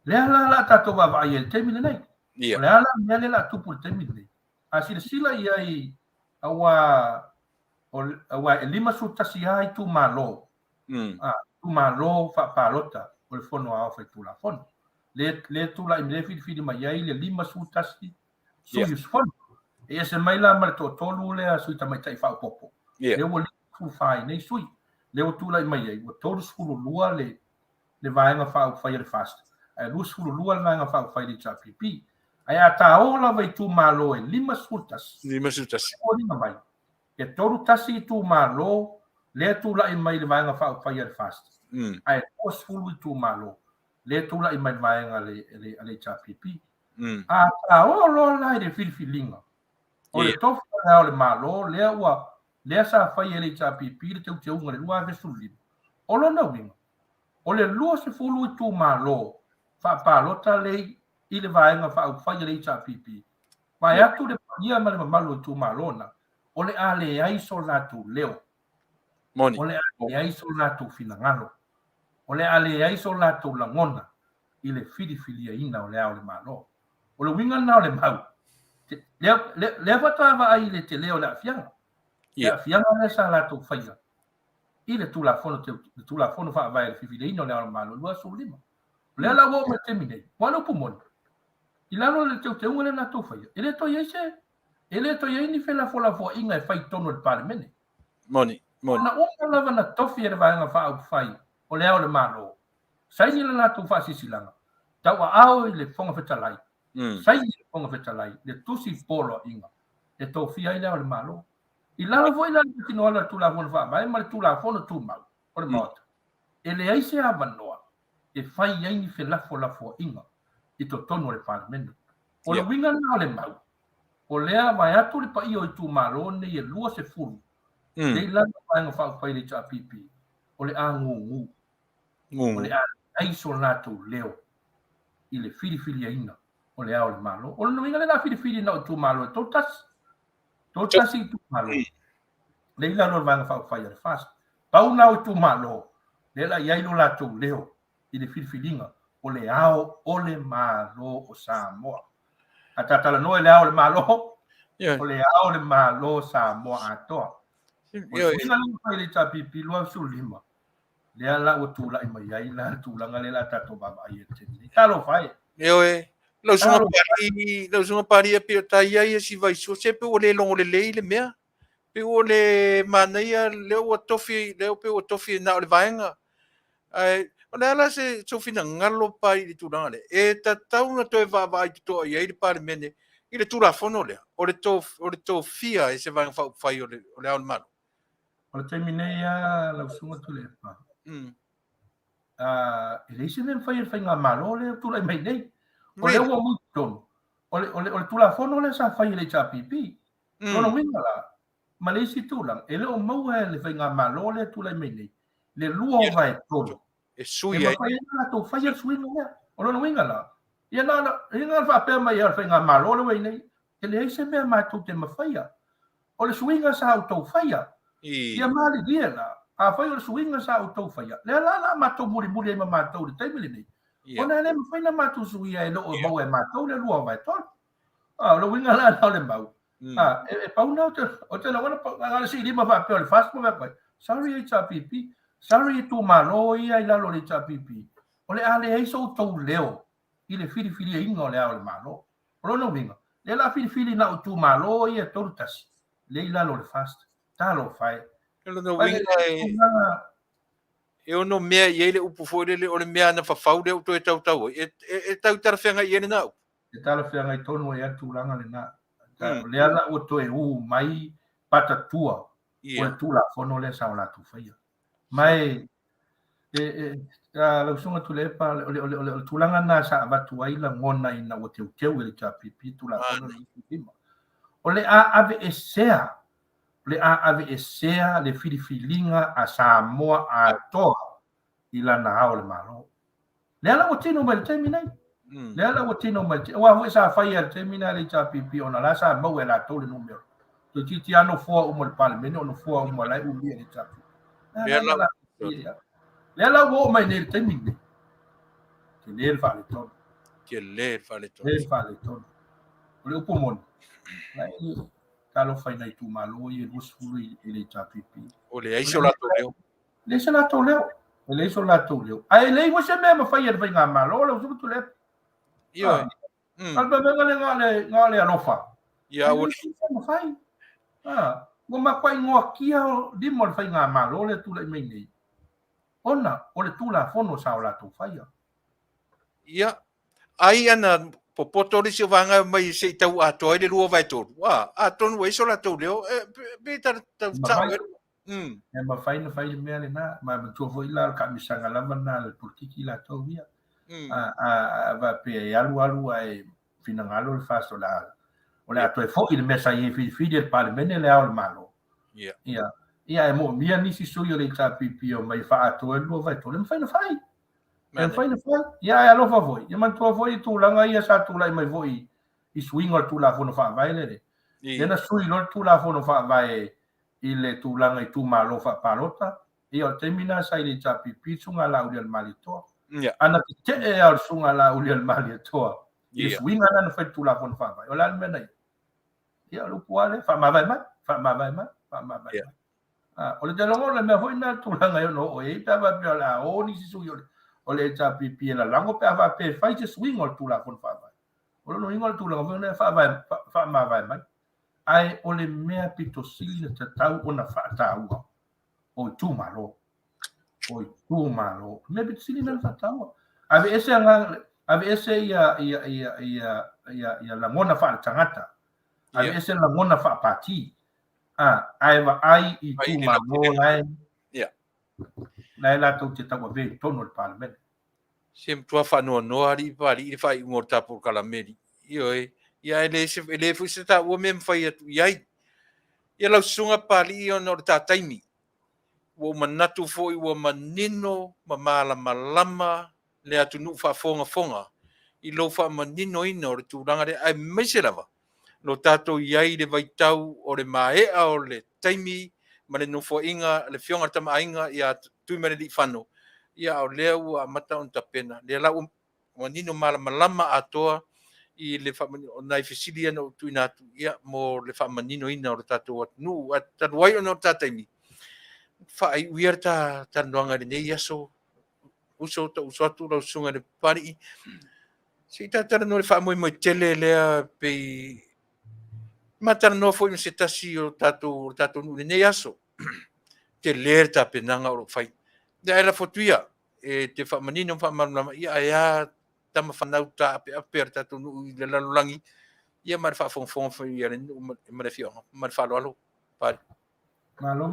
Lea la tato wawai e temile nei. O lea la mea le la tupu le temile nei. A sila ia i awa e lima su tasi ai tu malo. Tu malo whapalota. O le fono ao fai tula fono. Le tula i me fili mai ai le lima su tasi su yus fono. E se mai la ma to tolu le a sui tamai tai Faaopopo. Le o le fu fai nei sui. Le o tula i mai ai. O tolu sulu lua le vaenga whao fai le fast. Ai lu sulu lua le vaenga whao fai le chapipi. Ai a ta ola vai tu malo e lima su tasi. O lima mai. E tolu tasi tu malo le tula i mai le vaenga whao fai le fast. Ai os fulu tu malo le tula i mai vaenga le chapipi a o lo la de filfilinga o le tofu na le malo le wa le sa fai le chapipi le te unga le lua ve suli o lo na winga o le lua se fulu tu malo fa palota le i le vaenga fa fai le chapipi mai atu le ia ma le malo tu malona o le ale ai so la tu leo o le ale ai so la tu finangalo o le ale ai so la to langona i le fili ina o le ao le malo o le winga na o le mau le vata va ai le te leo le afianga le afianga le sa la to faia i le tula fono fa vai le fili ina o le ao le malo lua su lima le la wo me temine wano pumon i lano le te unga le na to faia ele to ye ni fela fola fo inga e fai tono le parliament Moni na unga lava na tofi e vai nga fa fai o le ao le malo. Sai ni la tu fa sisilanga. Tau ao le fonga fetalai. Sai ni le fonga fetalai. Le tusi polo inga. E to fia ile ao le malo. I la voi la tino ala tu la fona fa, mai mal tu la fona tu mal. O le mot. E le ai se abanoa. e fai ai ni fe lafo inga i to tono le parlamento o le winga na le mau o lea mai atu le pa io i tu malone e lua se fulu le la mai nga fa fai le cha pipi o le angu o le ai so na tu leo i le fili ainga o le ao le malo o le winga le la fili na tu malo to tas i tu malo le la no vai fa fai le fast pau na o tu malo le la ia no la tu leo i le filifilinga o le ao o le malo o Samoa a tatala no le ao le malo o le ao le malo Samoa atoa o le winga le fai le cha pipi lo su lima le ala o tu la i mai ai la tu la ngale la tato baba i te talo fai lo sunga pari e pe tai ai si vai so se pe o le longo le mea pe o le Manuia le o tofi na o le vaenga ai ona ala se sofina ngalo pai i turanga le e tatau na toe va i to i le parlamento i le tura fono le o le to fia e se vai fa fai o le al malo o le termineia la sunga Tuilaepa le isi le fai nga malo le tu la mai nei o le o muton o tula fono le sa fai le cha pipi no winga la ma le isi tulang e le o mau le fai nga malo le tu la mai nei le luo vai tolo e sui ai na to fai el swing ya o no winga la ia na fa pe mai fai nga malo le nei e le isi me ma tu te ma fai o le swinga sa auto fai ia mali dia la a fai o swinga sa auto fai le la ma to muri ma to le Taimalelagi ona le fai na ma tu suia e lo o mau e ma to le luo vai tolo lo winga la na le mau e pa una o te la ona pa si lima va pe le fast mo va sorry it's a pipi sorry tu malo ia ila lo le cha pipi o le ale ai so to leo i le fili ingo le ale malo o no winga le la fili na tu malo ia to Tasi le ila lo le fast talo fai no winga e ono mea i ele upu fōre le o le mea na whawhau le uto e tau e tau tarawhenga i ene nau e tarawhenga i tonu e atu langa le na le ala o to e mai patatua o le tula fono le sa o la tu whaia mai la sunga Tuilaepa le tulanga na sa avatu ai la ngona ina o te teu le cha pipi tula fono o le ave esea le filifilinga a Samoa atoa i lana ao le malo le ala o tino mai terminai le ala o tino mai wa ho sa fai al terminal le cha pipi ona la sa mau e la to le numero to ti ano fo o mo le parlamento ono fo o mo la u bi le cha le ala wo mai ne terminai ke le fa le to le upo mon talo fai nei tu malo i rusfulu i le cha pipi o le ai solato leo le solato leo le solato leo ai le wo se me ma fai e nga malo lo su tu le io alba ngale alofa ia o le fai mo ma kwai ngo kia di mo fai nga malo le tu le mai nei ona o le tu la fono sa o la tu fai ia ai ana popoto le se vanga mai se tau ato le lua vai to aton we so la to leo be ta ma fai me le na ma tu foi la ka mi sanga la na le turkiki la to via va pe alu ai fina ngalo le faso la o le ato e fo il mesa i fi del parlamento le ao malo ia e mo mia ni si suio le cha pipi o mai fa ato e lu vai to le fai na fai ia alo fa voi ia man to voi tu langa ia sa tu lai mai voi i swing tu la fono fa vai le na sui lo tu la fono fa vai ile tu langa i tu malo fa palota ia termina sa ile cha pipi sunga la ul malito ana te e al sunga la ul malito i swing ana fa tu la fono fa vai o la mena ia lo puale fa ma vai o le longo le me foi na tu langa yo no o e ta va pe la o ni si suio o le cha pipi la lango pe ava pe fai se swing o tu la fon fa vai o no ingol tu la fon fa ma vai mai ai o le mea pito sili te tau ona fa tau o tu malo me pito sili na fa tau ave ese ia la ngona fa tangata ave ese la ngona fa pati ai i tu malo lai la to te tau ve tono le parlamento Sem tua whanoa ri pari i whai ngor tapu kalameri. Ioi, ia ele fu se ta ua mem whai atu iai. Ia lau sunga pali i ono ta taimi. Ua manatu fo i ua manino, malama, le atu nu fonga. I lo wha manino ina o le tūranga re ai meise lava. Lo tato iai le vaitau o le maea o le taimi, ma le nofo inga, le fionga tama inga, ia tuimere li whano. Ia o lea ua mata on tapena. Lea lau manino malama atoa i le whamanino, o nai fesili ana o tuinatu, ia mo le whamanino ina o le tato atu. Nu, taruai ona o tataimi. Whaai uiar ta noanga le nei aso, uso atu lau sunga le pari. Si tatara no le wha tele lea pei matara no foi se tasi o tato nu le nei aso. Te ler ta penanga o fai. Da era fotuia e te wha manino wha marunama ia tama whanau ta ape tato nu le lalulangi ia mar wha fonga ia le nu ma le fionga mar wha loalo pari. Ma lo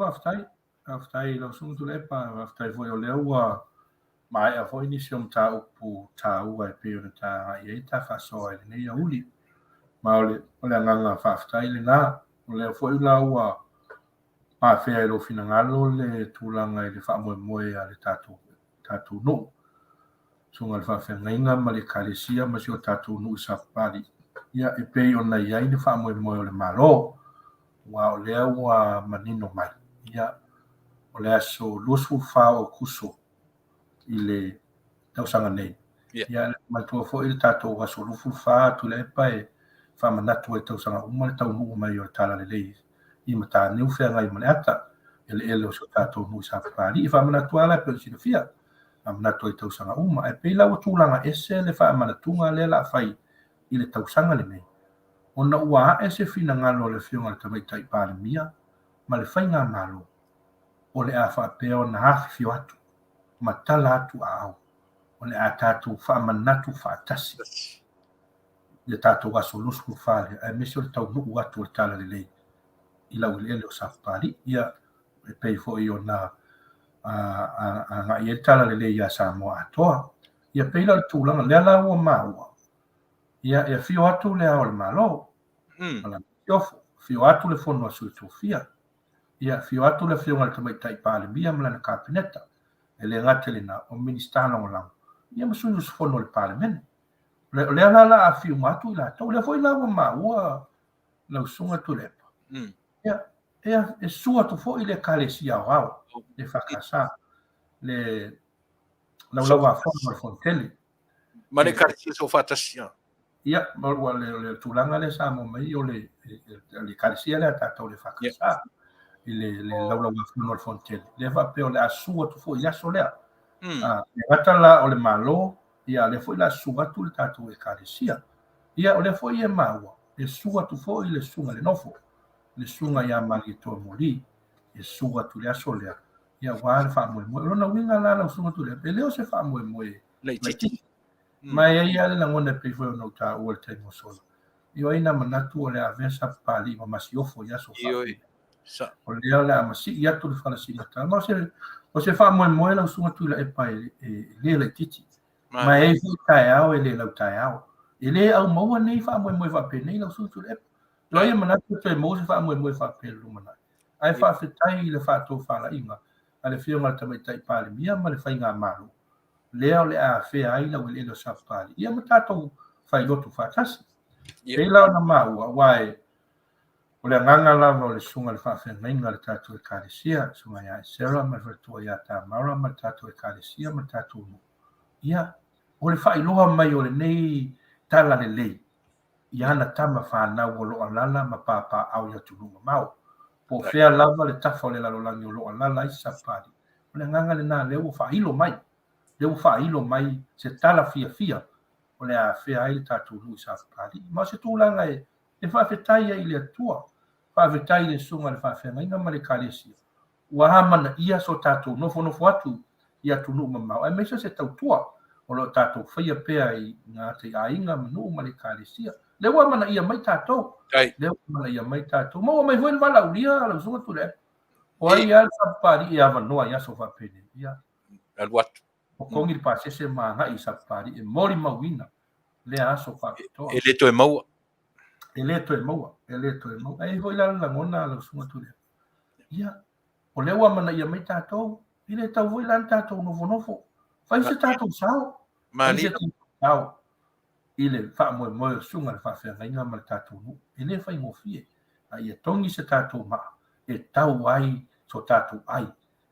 Faafetai lo sunga Tuilaepa Faafetai foi o le ua mai a foi ni siom ta upu ta ua e pe o ta ia ta faso e nei a uli. Ma ole nganga Faafetai le na o le foi la ua ma fea lo fina ngalo le tulanga i le wha moe a le tatu no. Sunga le whawhengainga ma le kalesia ma si o tatu no i sapari. Ia e pei o nei ai le wha moe o le malo. Wa o lea ua manino mai. Ia o le aso lusu wha o kuso i le tausanga nei. Ia mai tua fo i le tatu aso lufu wha Tuilaepa e wha manatu e tausanga uma le Taunu'u mai o tala le leis. I mata neu fea ngai mane ata ele o so tato nui sa pari fa mana tuala pe si fia amna toi tau sanga uma e pe la tulanga ese le fa mana tunga le la fai i le tau sanga le nei ona ua ese fina ngalo le fionga ta mai tai pale mia ma le fai nga malo o le a fa pe ona hafi fio atu ma tala atu au o le a tatu fa manatu fa tasi le tatu ga solusu fa e mesio le tau nu atu tala le lei i la ule o safari ia e pei fo i ona a ia tala le ia Samoa atoa ia pei la tulanga le la ua maua ia e fio atu le ao le malo ala fio atu le fono a suitofia ia fio atu le fio ngal tamai tai pale bia mla na kabineta e le ngate na o minister na olang ia masu su fono le parliament le la a fio matu la to le foi la ua maua la sunga Tuilaepa ia e sua tu fo ile kalesia wao le fakasa le la fono fon Tele Ma le kalesia so fatasia ia mo le tulanga le samo mai o le kalesia le tata le fakasa ile la fono fon Tele le va pe o le asua tu fo ia solea le batala o le malo ia le fo la sua tu le tata le kalesia ia o le fo ia maua e sua tu fo ile sunga le nofo le sunga ia mali to moli e sunga tu le asolea ia wa fa mo lona winga la sunga tu le leo se fa mo le titi mai ia le ngone pe fo no ta o te mo so io ina manatu o le avesa pali ma masiofo ia so fa sa o le la masi ia tu le fa si ta ma se fa mo la sunga tu le pa le titi mai fu ta o le la ta ele au mo nei fa mo fa pe nei la sunga tu le lo ia manatu te mo se fa mo fa pe lu mana ai Faafetai le Faatofoga'aga a le fionga tamai tai pale mia ma le whainga malo lea o le a fea ai la wile lo sapali ia ma tatou whailotu whatasi pela ona maua wae o le nganga lava o le sunga le whawhengainga le tatou e kalesia sunga ia e sera ma le ia ta maura ma tatou e kalesia ma tatou no ia o le whailoha mai o le nei tala le lei ia na tama whanau o loa lala ma papa au ia tulunga mau po fea lava le tafa o le lalolangi o loa lala i sapali o le nganga le nā leo whailo mai se tala fia o le a fea ai le tatou nui sapali ma se tūlanga e Faafetai ai le atua Faafetai le sunga le whawhengainga ma le kalesia ua hamana ia so tatou nofo atu ia tunu mamau ai meisa se tautua o lo tatou whaia pea i ngā te ainga manu ma le kalesia le ua mana ia mai tatou le mana ia mai tatou ma mai foi wala ulia la sunga tu le o ai ia sapari ia vanoa ia so fa pene ia alwat o kongi pa se manga I sa pari e mori mawina le aso fa to e le to e mau ele to e mau ai foi la ngona lo sunga tu ia o le wa mana ia mai tatou ile tau voi lan tatou nofo fai se tatou sao fai se tatou sao ile fa mo sunga le Faafegaina ma le tatou nu ile fai mo fie ai e tongi se tatou ma e tau ai so tatou ai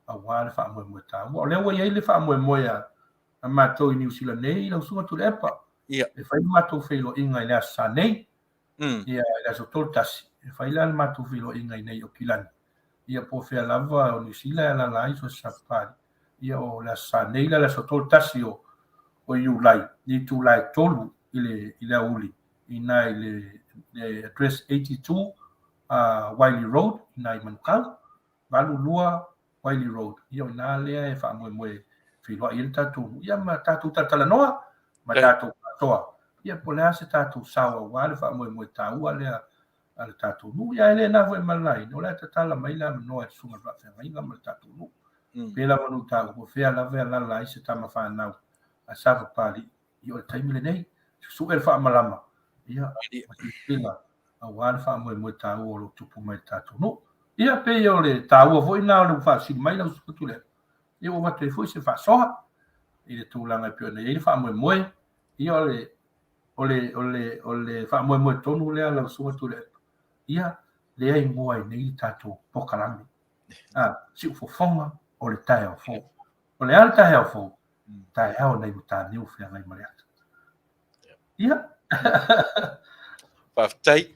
a wale fa mo tau o le wa ile fa mo ya a matou I New Zealand nei la sunga Tuilaepa ia e fai matou feilo inga ile sa nei ia la so tol Tasi e fai la matou feilo inga nei o kilani ia po fea lava o New Zealand la lai so sapari ia o la sa nei la so tol Tasi o Iulai ni tu lai tolu ile uli ina ile address 82 Wiley Road ina I Manukau valu lua Wiley Road ia ina lea e fa mo filo ia tatu ia ma tatu Fatalanoaga ma tatu Atua ia po lea se tatu sawa wale fa mo tau lea ale tatu nu ia ele na foi malai no la tala mai la no e sunga Faafegaina ma tatu nu pela manu tau po fea la vela la se tama fa nau a sava pali io taimile nei su el fa malama ia pela a wale fa mo tau o lo tupu mai tatu nu ia pe io le tau foi na lo fa si mai la su tule io o mate foi se fa soha ile tu langa pe nei fa mo io le ole fa mo tonu le la su tule ia le ai moai nei tatou pokalami si fofonga o le tae au fo o le al tae au fo tae au nei mataniu fea ngai mariata ia Faafetai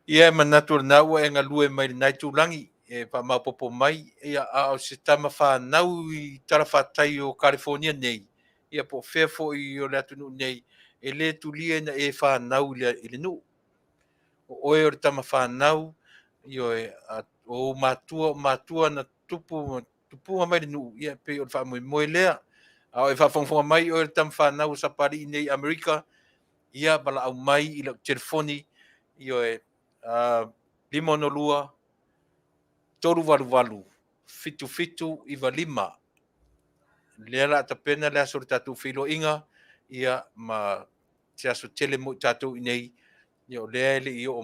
ia manatu na ua e galue mai lenai tulangi e faamaopopo mai ia a o se tama fanau I talafaatai o California nei ia po fea fo'i o le atunuu nei e lē tulia ina e fanau I le nuu o oe o le tama fanau io o matua na tupuga mai le nuu ia pei o le faamoemoe lea a o e faafogafoga mai o le tama fanau sa pali nei Amerika ia valaau mai I lau telefoni io e 5 3 fitu 5 lea la tapena le aso le tatou filoiga ia ma se aso tele mo tatou I nei io le le o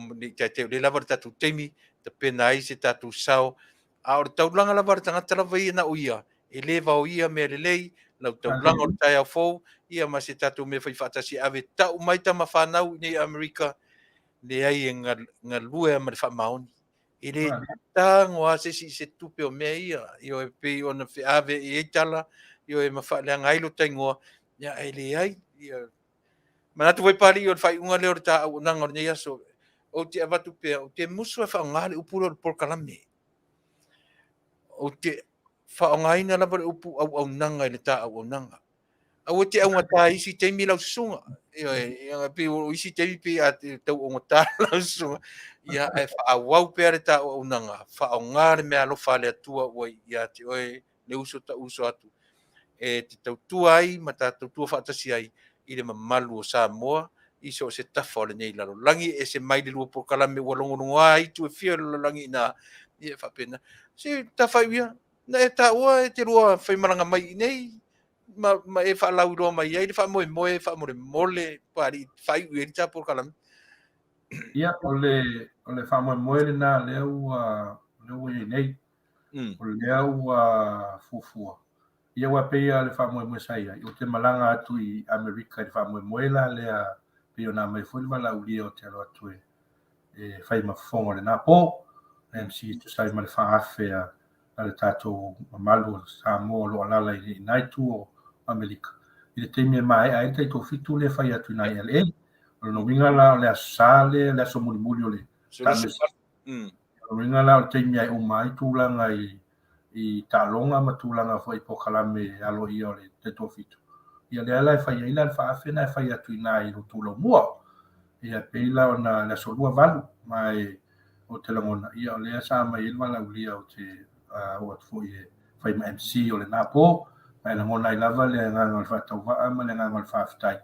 le lava tatou taimi tapena ai se tatou sao a o taulanga lava tangata lava ia na uia e le va ia me le lei lau taulanga o tai au fou ia ma se tatou me fai fatasi ave tau mai tama whanau nei Amerika le ai ngalue ma le whamaoni e le tango a se tupe o mea ia io e pe ona fe ave e tala io e mafa le ngailo taingoa ia e le ai ia manatu vai pali o fai unga leo ta o nanga nei aso o te avatu pe o te musu fa ngale upuro por kalame o te fa ngaina la por upu au nanga le ta au nanga o te au ngata isi te mi lau sunga ia pe o isi te pe a te o ngata lau sunga ia e fa au pe ta o nanga fa ngale me alo fa le tua o ia te o le uso ta uso atu e te tautua ai ma ta tautua faatasi ai I le mamalu o Samoa I so se tafa o le nei lalo langi e se mai le lua po kalame ua longononga ai tu e fia le langi na ia whapena se tafa ia na e ta ua e te lua whai maranga mai nei ma e whaalau roa mai ai le wha moe wha mole pari whai ui e ta po kalame ia o le fa mo le na le ua nei o le ua fufua ia wa pe le fa mo sai o te malanga atu I Amerika le fa mo la le pe ona mai foi vala u o te ro atu e fai ma fongo le na po MC tu sai ma le fa afea ale tato malu Samoa lo ala la I nai tu o Amerika I le temi mai ai te to fitu le fai atu nai LA o no winga la le asale le so muli le o winga la o temi ai o mai tu la ngai I talonga matulanga foi po kalame alo I ole te tofitu ia le ala fai ila fa afena fai atu ina I tulo mua ia peila ona le solua valu mai o te langona ia le sa mai ilma la ulia o te o foi fai ma MC o le napo mai la ngona I lava le nganga o Faatuatua ma le nganga o Faafetai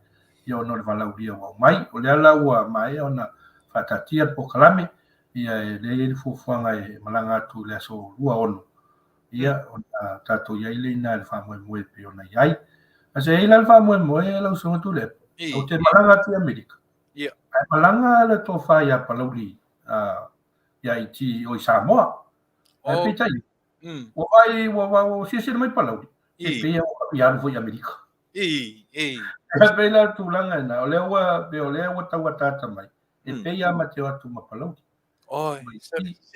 ia ona le vala ulia wa mai o le ala ua mai ona fatatia po kalame ia le fufuanga malanga atu le so lua ono ia ona tatou iai leina le faamoemoe pe ona iai ase ai la le faamoemoe lausuga Tuilaepa o te malaga ati Amerika ia ae malaga le tofa ia Papalii ia iti o i Samoa ae petai ua vai siasila mai Papalii e pea ua apialu foi Amerika e pei la tulaga ina o lea ua tauatata mai e pei a mateo atu ma Papalii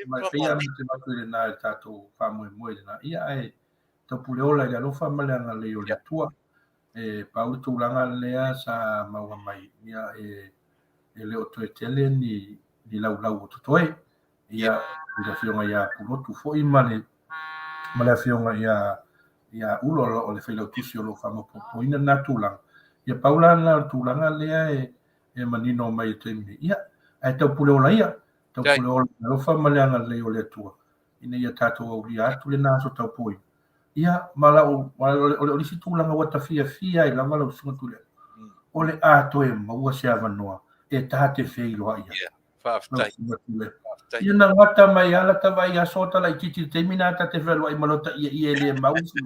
mai pei a mateo atu i lenā e tatou faamoemoe lenā ia ae taupule ola i le alofa ma le aga lei o le atua e pau le tulaga lea sa maua mai ia e le o toe tele ni laulau o totoe ia i le afioga iā pulotu foʻi ma le afioga ia ulo o le failautusi o loo faamapopoina na tulaga ia paulana o tulaga lea e manino mai e taimi ia ae taupule ola ia taupule ola i alofa ma le aga lei o le atua ina ia tatou aulia atu lenā so taupoina ia ma lau o le olisi tulaga ua tafiafia i lava lausuga Tuilaepa o le a toe maua se avanoa e tate feiloaʻi ia Faafetai ia na gata mai ala tavai aso talaitiiti le taimi na tate fealoaʻi ma lo taʻiaʻia e lē mausi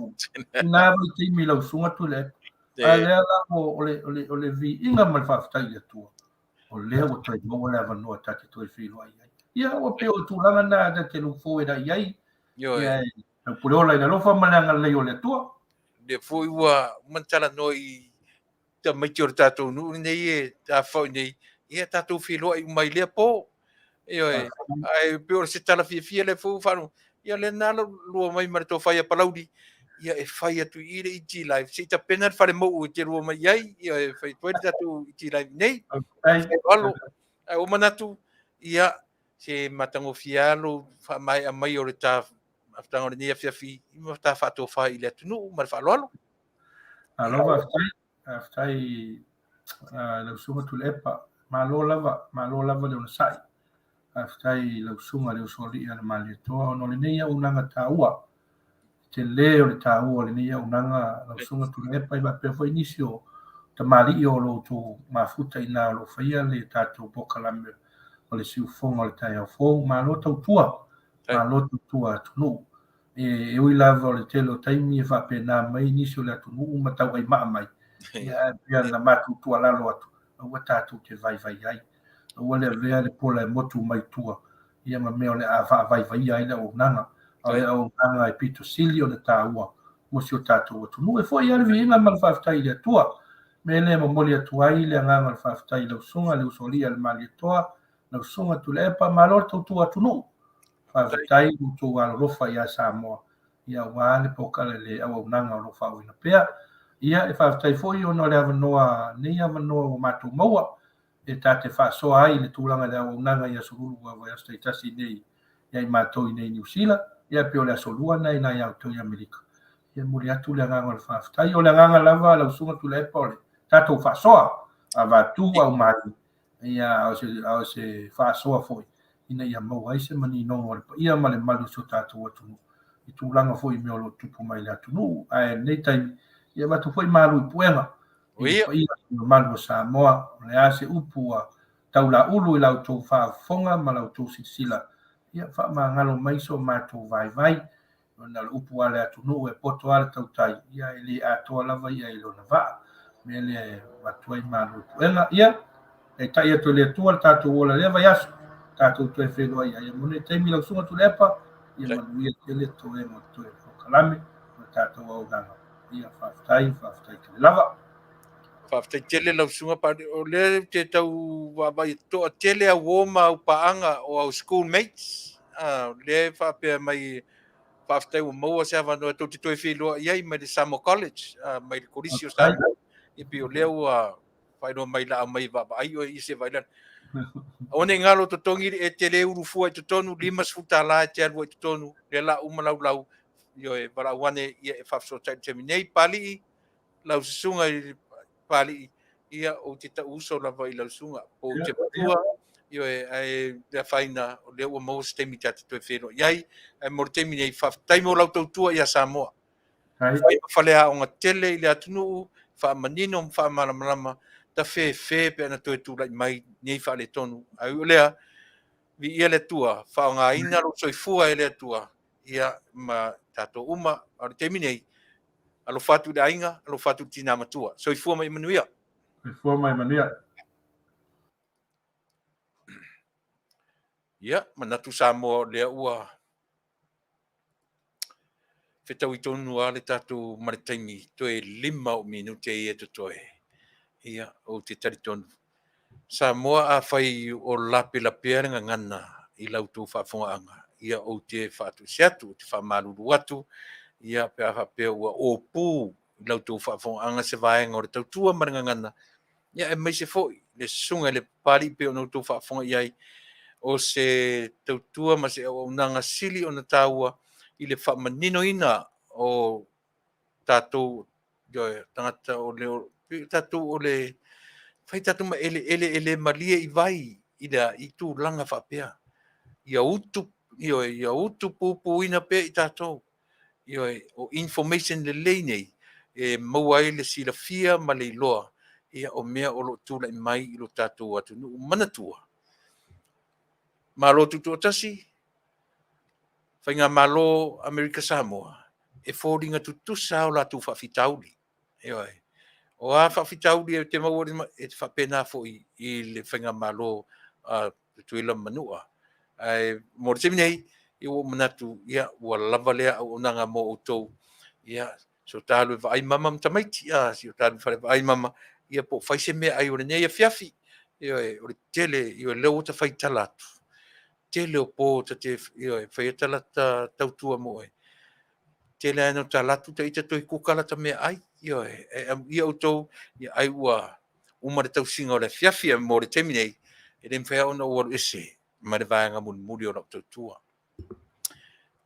inā vai taimi lausuga Tuilaepa a lea la o le viiga ma le faafetai le atua o lea ua toe maua le avanoa tate toe feiloaʻi ai ia ua pe o tulaga na tate lufou e laʻi ai ia taupule ola i le alofa ma le aga lei o le atua le foi ua manatalanoa tamaiti o le tatou nuu lenei e tafoʻi nei ia tatou filoaʻi mai lea po ae pe o le se talafiafia le fou faano ia lenā lua mai ma le tofai a Palauli ia e fai atu i le iti live se tapena le falemoʻu e te lua mai ai ia e faitoe le tatou iti live nei alo ae o manatu ia se matagofia alo faamaeʻa mai o le afataga o lenei afiafi ma tafaatofā i le atunuu ma le faaloalo alo faafetai lausuga Tuilaepa malo lava le ona saʻi faafetai lausuga le osoliʻi a le malietoa ona o lenei aunaga tāua Tele o le tāua o lenei aunaga lausuga Tuilaepa i mapea foi nisi o tamaliʻi o loutou mafuta inā o loo faia le tatou pokalame o le siufoga o le taeaofou malo tautua atunuu e ui lava o le tele o taimi e faapena mai nisi o le atunuu ma tauaimaʻa mai ia pea na matutua lalo atu ua tatou te vaivai ai ua le avea le pola e motu mai tua ia ma mea o le a faavaivai ai le aunaga o le aunaga e pito Sili o le tāua ua si o tatou atunuu e foʻi a le viiga ma le faafetai le atua me le momoli atu ai le agaga le faafetai lausuga le usoliʻi a le malietoa lausuga Tuilaepa malo le tautua atunuu faafetai loutou alolofa iā Samoa ia ua le pokale le auaunaga o loo faauina pea ia e faafetai foʻi ona o le avanoa nei avanoa ua matou maua e tate faasoa ai le tulaga le auaunaga ia solulu ua vaeaso taitasi nei iai matou i nei niusila ia pe o le asolua na ina iā outou i Amerika ia muli atu le agaga o le faafetai o le agaga lava lausuga Tuilaepa o le tatou faasoa avatu aumali ia o se faasoa foʻi ina ia maua ai se maninoga o le paia ma le malu so tatou atunuu i tulaga foʻi mea o loo tupu mai le atunuu ae nei taimi ia matu foi malu i puenga i malu o Samoa o le a se upu a taulaʻulu i lautou faafofoga ma lautou silasila ia faamagalo mai so matou vaivai ona le upu a le atunuu e poto a le tautai ia e lē atoa lava ia i lona vaa me le matu ai malu i puenga ia e taʻi atu le atua le tatou ola lea vaiaso tatou toe feloaʻi ai mo le taimi lausuga Tuilaepa ia manuia tele toe mo toe fokalame ma tatou aunaga ia faafetai tele lava faafetai tele lausuga o le te tau vaavai toa tele auō ma aupaaga o au schoolmates le faapea mai faafetai ua maua se avanoa tou te toe feiloaʻi ai mai le Samoa College mai le kolisi o Samoa ia pe o lea ua faailoa mai laʻa mai vaavaai o i se vailana ona galo totogi e tele ulufua i totonu 5 te alu i totonu le laʻu ma laulau io e valaau ane ia e faafesoatai le teminei palii laususuga i palii ia o te tauuso lava i lausuga po te patua io e ae le afaina o lea ua maua se taimi tate toe feloaʻi ai ae mo le taimi nei faafetai mo lau tautua ia Samoa fai ma faleaʻoga tele i le atunuu faamanino ma faamalamalama tafefe pe ana toe tulaʻi mai nei faaletonu ai o lea viia le atua faaogāina lou soifua e le atua ia ma tatou uma o le taimi nei alofatu le ainga alofatu tina matua soifua mai manuia Fua mai Manuia. ia manatu Samoa lea ua fetau i tonu a le tatou ma le taimi toe 5 minute ia totoe ia o te taritonu Samoa a fai o lape le ngangana i lautou faafoga'aga ia o te faatusiatu te faamalulu atu ia pe a pe ua opū i lautou faafoga'aga se vaega o le tautua ma le ngangana ia e maise fo'i le susuga le papali pe ona outou faafoga ai o se tautua ma se auaunaga sili ona tāua i le faamaninoina o tatou tagata o le tatou o le fai tatou ma ele malia i vai i tulaga faapea ia utu pupuina pe i tatou o information lelei nei e maua ai le silafia ma le iloa ia o mea o loo tula'i mai i lo tatou atunuu manatua malo tutu o tasi faigā malo Amerika Samoa e foliga tutusa o latou faafitauli ioe o a faafitauli e te maua e te faapena fo'i i le faigā malo a tuila manua ai mo le temi nei ia ua manatu ia ua lava lea auaunaga mo outou ia so talu e va'ai mama ma tamaiti si o talu fale va'ai mama ia po fai se mea ai o lenei afiafi ioe o le tele ioe leu ta fai tala atu tele o po ta te ioe fai tala ta tautua mo e tele ana tala atu ta ita toi kukala ta mea ai ioe ia outou ia ai ua uma le tausiga o le afiafi mo le temi nei e le mfea ona ua ese ma le vaega mulimuli o lau tautua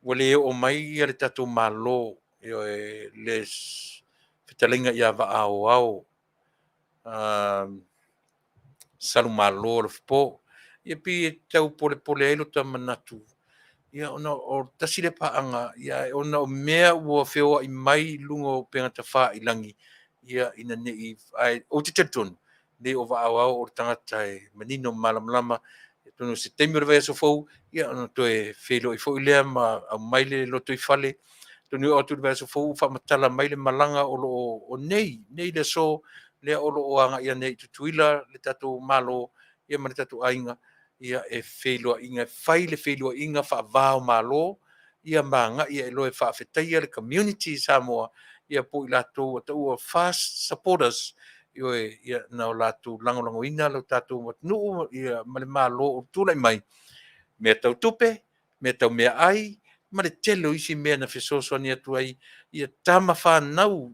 ua lē o mai ia le tatou mālō ioe le fetalaiga ia Vaaaoao Salumalo o Alofipo ia pi e tau polepole ai lo tamanatu ia ona o tasi le pa'aga ia ona o mea ua feoa'i mai luga o pegata fa'ailangi ia ina ne'i ai o te tatonu lē o Vaaaoao o le tagata e manino malamalama e tonu se taimi o le vaeasofou ia ona toe feilo'i fo'i lea ma aumai le loto i fale tonu o atu le vaeasofou fa'amatala mai le malaga o lo'o o nei le so lea o lo'o aga'i ana i tutuila le tatou malo ia ma le tatou aiga ia e feiloa'iga e fai le feiloa'iga fa'avao malo ia maga'i e loe fa'afetai a le community Samoa ia po i latou ataua fast supporters ioe ia na o latou lagolagoina lau tatou matunu'u ia ma le malo o tula'i mai mea tautupe mea taumea ai ma le tele o isi mea na fesoasoani atu ai ia tama fanau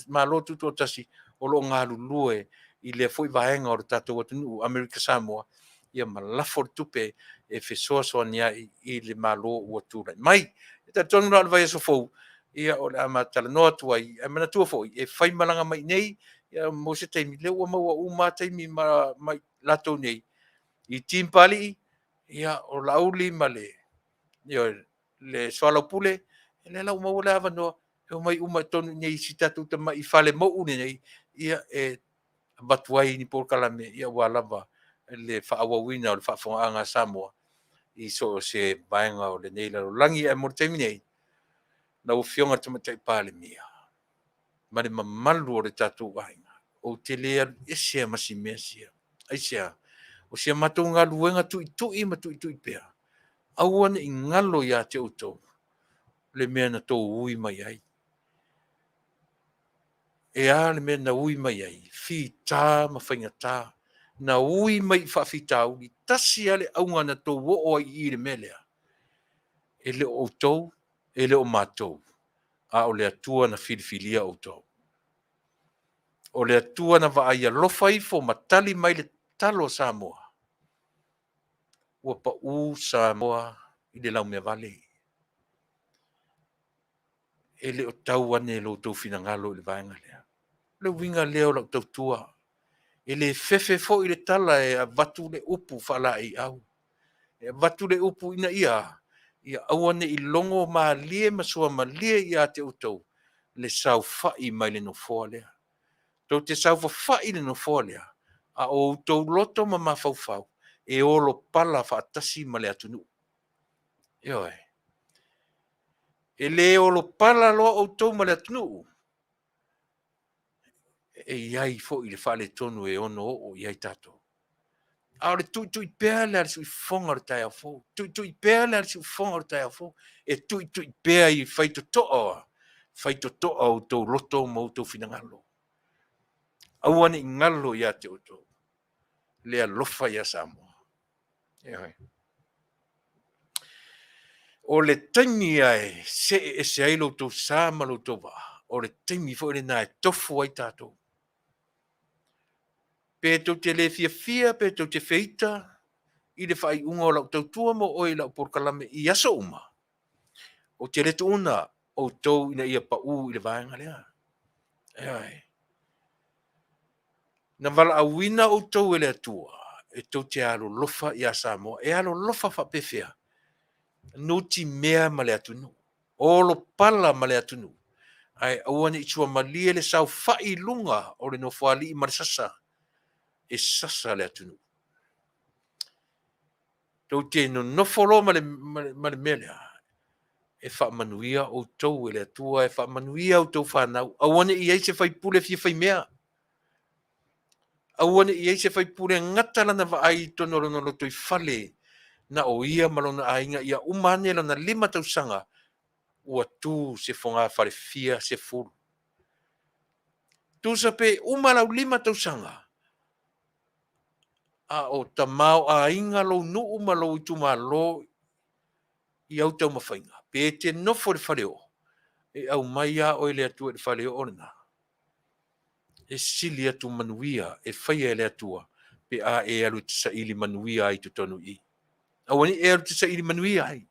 malo tutu o tasi o lo'o galulue i lea fo'i vaega o le tatou atunuu Amerika Samoa ia malafo le tupe e fesoasoani ai i le malo ua tula'i mai e tatonu la o le vaeasofou ia o le a matalanoa atu ai e manatua fo'i e fai malaga mai nei ia mo se taimi le ua maua uma taimi ma latou nei i tim Papalii ia o lauli ma le soalau Pule e le lau maua le avanoa e o mai uma tonu nei si tatou tamai fale mo'u nei ia e watu ai ni Polokalame ia ua lava le fa'auauina o le fa'afoga'aga Samoa i so se vaega o lenei lalolagi e mo le taimi nei lau fioga tamatai palemia ma le mamalu o le tatou aiga ou te lea ese a masi mea sia aisea o sia matou galuega tu'itu'i ma tu'itu'i pea aua ne'i galo iā te outou le mea na tou ui mai ai e a le mea na ui mai ai fitā ma faigatā na ui mai i fa'afitauli tasi a le auga na tou o'o ai i le mea lea e le o outou e le o matou a o le atua na filifilia outou o le atua na va'ai alofa ai fo matali mai le talo Samoa ua pa'ū Samoa i le laumea vale e le o tau ane loutou finagalo i le vaega lea le uiga lea o lau tautua e le fefe fo'i le tala e avatu le upu fa'ala'i'au e avatu le upu ina ia aua ne'i logo malie ma sua malie iā te outou le saufa'i mai le nofoa lea tou te saufafa'i le nofoa lea a outou loto ma mafaufau e olo pala fa'atasi ma le atunu'u ioe E le o lo pala lo o tau ma le atunu. E iai fo i le whale tonu e ono o iai tato. Aore tui pēr le arsu i fonga o tai a fo. Tui pēr le arsu i fonga o tai a fo. E tui pēr i whaito toa. Whaito toa o tau roto ma o tau finangalo. Auane i ngalo ia te o tau. Lea lofa ia Samoa. O le taimi ai, se ai lo tau sa ma lo tau wa. O le taimi fo le nai tofu ai tato. Pe tau te le fia, pe tau te feita, i le whai unga o lau tau tua mo o i lau porkalame i aso uma. O te leto una, o tau ina ia pa u i le vaenga lea. Ai. Na wala a wina o tau e le atua, e tau te alo lofa i a Samoa, e alo lofa fa pefea. No ti mea ma le atunu. O lo pala ma le atunu. Ai awane i tua malie le sau fai lunga o le no fuali i marisasa. E sasa le atunu. Tau te no nofolo ma le melea. E wha manuia o tau e le atua, e wha manuia o tau whanau. Awane i eise whai pule fia whai mea. Awane i eise whai pule ngatala na wa ai tono rono roto i whale. Na o ia malona a inga ia umane lana 5 tausanga. Ua tu se fonga whare fia se furu. Tu sa pe umalau 5 tausanga. A o tamau a inga lo nu umalo i tu malo i au tau mawhainga. Pe te nofo le whare o. E au mai a o le atua le whare o na. E sili atu manuia, e whaia le atua. Pe a e alu te sa ili manuia ai tu tonu i. Awani e alu te sa ili manuia ai.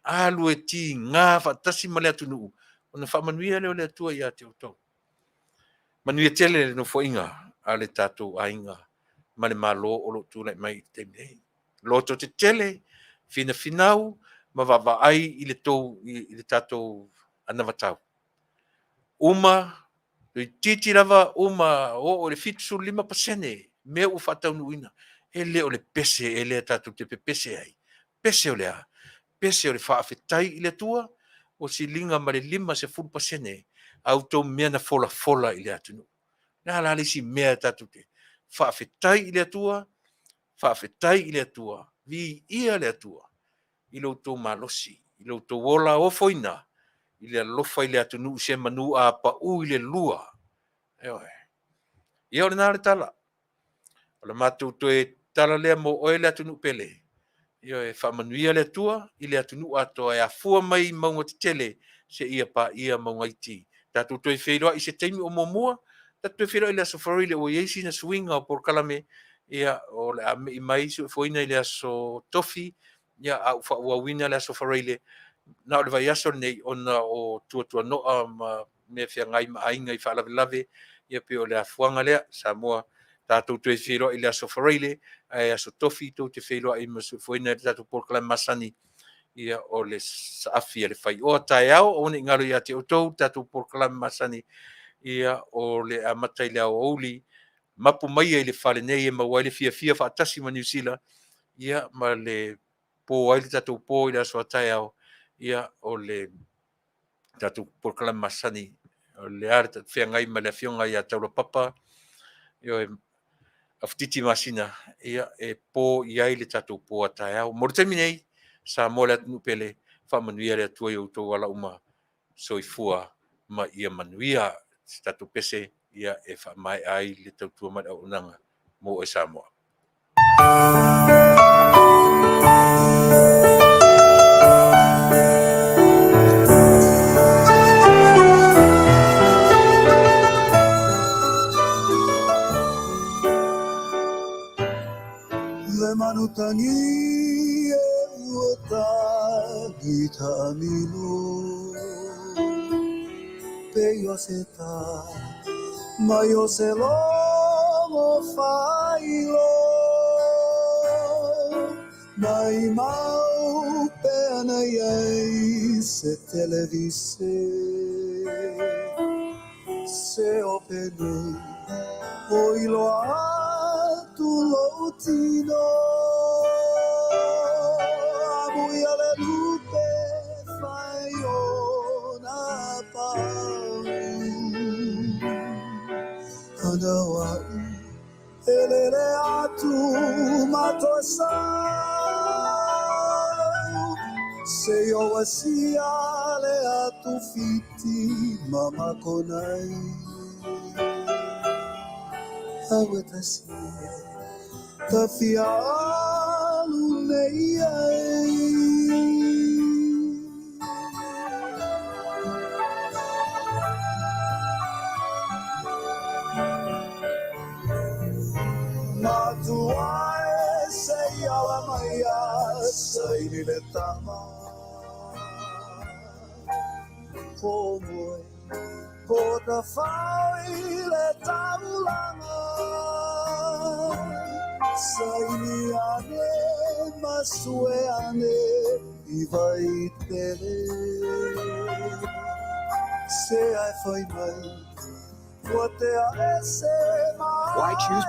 Alu e ti ngā whatasi ma le atu nuu. Ona wha manuia leo le atua i a te o tau. Manuia tele le no whainga a le tātou a inga. Ma le malo o lo tūlai mai te mei. Loto te tele, fina finau, ma wawa ai i le tau, i le tātou anawatau. Uma, i titi lava uma o le fitu 5%, mea u whatau nuina. E le o le pese, e le tātou te pese ai. Pese o le a. Pese o le Faafetai i le atua, o si linga ma le 5% au tau mea na fola i le atunu. Nā la si mea tatu te. Faafetai i le atua, Faafetai i le atua, vi ia le atua, i lo tau malosi, i lo tau ola o foina, i le alofa i le atunu se manu a pa u i le lua. Ia o le nā le tala. O le mātou to e tala lea mo oe le atunu pele. Ia e whamanuia le atua, i le atunu ato e a fua mai maunga te tele, se ia pa ia maunga iti. Tātou toi wheiroa i se teimi o momua, tātou toi wheiroa i le aso wharoile o iesi na swinga o porkalame, ia o le ame i mai su foina i le aso tofi, ia au whauawina le aso wharoile, na o le vai aso nei ona o tuatua noa ma me whia ngai ma ainga i whaalawe, ia pe o le afuanga lea, Samoa, tātou toi wheiroa i le aso wharoile, ai aso tofi tau te wheiroa i masu foina i tātou porkalame Masani, ia o le saafi le whai o tai au, o ne ngaru ia te o tau, tātou porkalame Masani, ia o le amatai le au ouli, mapu mai e le whale nei e mawai le fia whaatasi ma New Zealand, ia ma le pō ai le tātou pō i le aso atai au, ia o le tātou porkalame Masani, o le are tātou whengai ma le whionga i a taura papa, ia e aftiti masina, ia e pō i ai le tātou pō atai au. Moritami nei, sa mo le atunu pele, whamanuia le atua i outou ala uma, soifua ma ia manuia, tātou pese, ia e whamai ai le tautua mai au unanga, mo e Samoa. Le manutangi e uota di tamino pe yo se ta ma yo se lo failo mai mau pena ye se televise se opene oilo tu lo tino abuya le lupe fayo Anawa elele atu matosa seyo wasiale atu fiti mama konai awetasi tafia lunei Atua sei ala maia sei le tama Pomoi Pota fai le taulanga Sai ane masue ane Ivai tele Se ai fai mai Why choose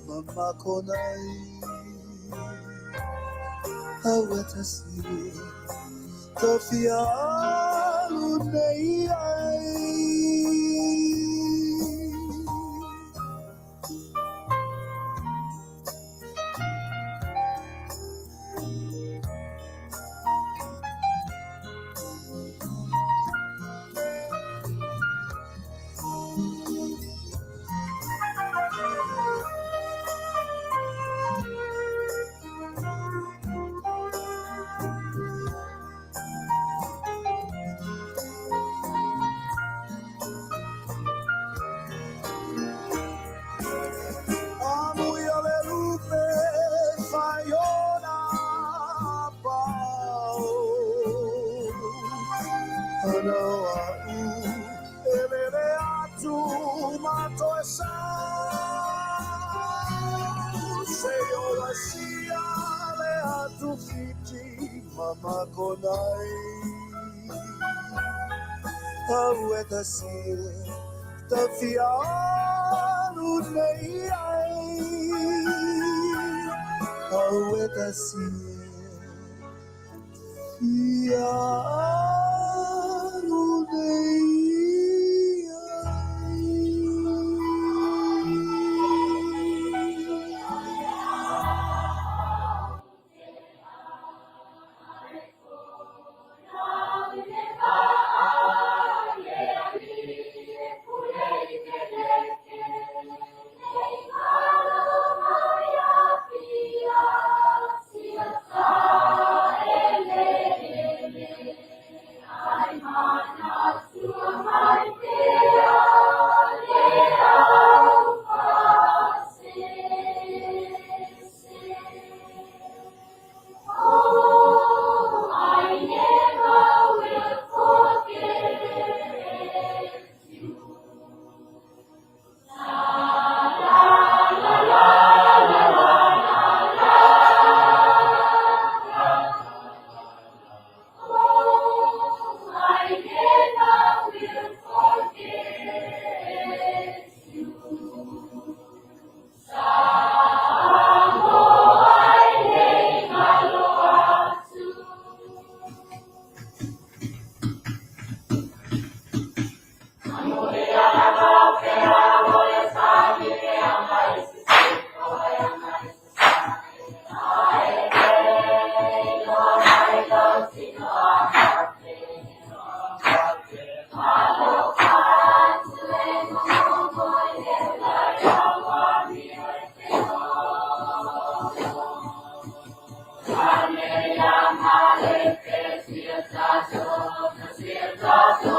Mama konai awetasi tafia lunei Mama konai awetasi tafia lunei awetasi ia lunei Tasi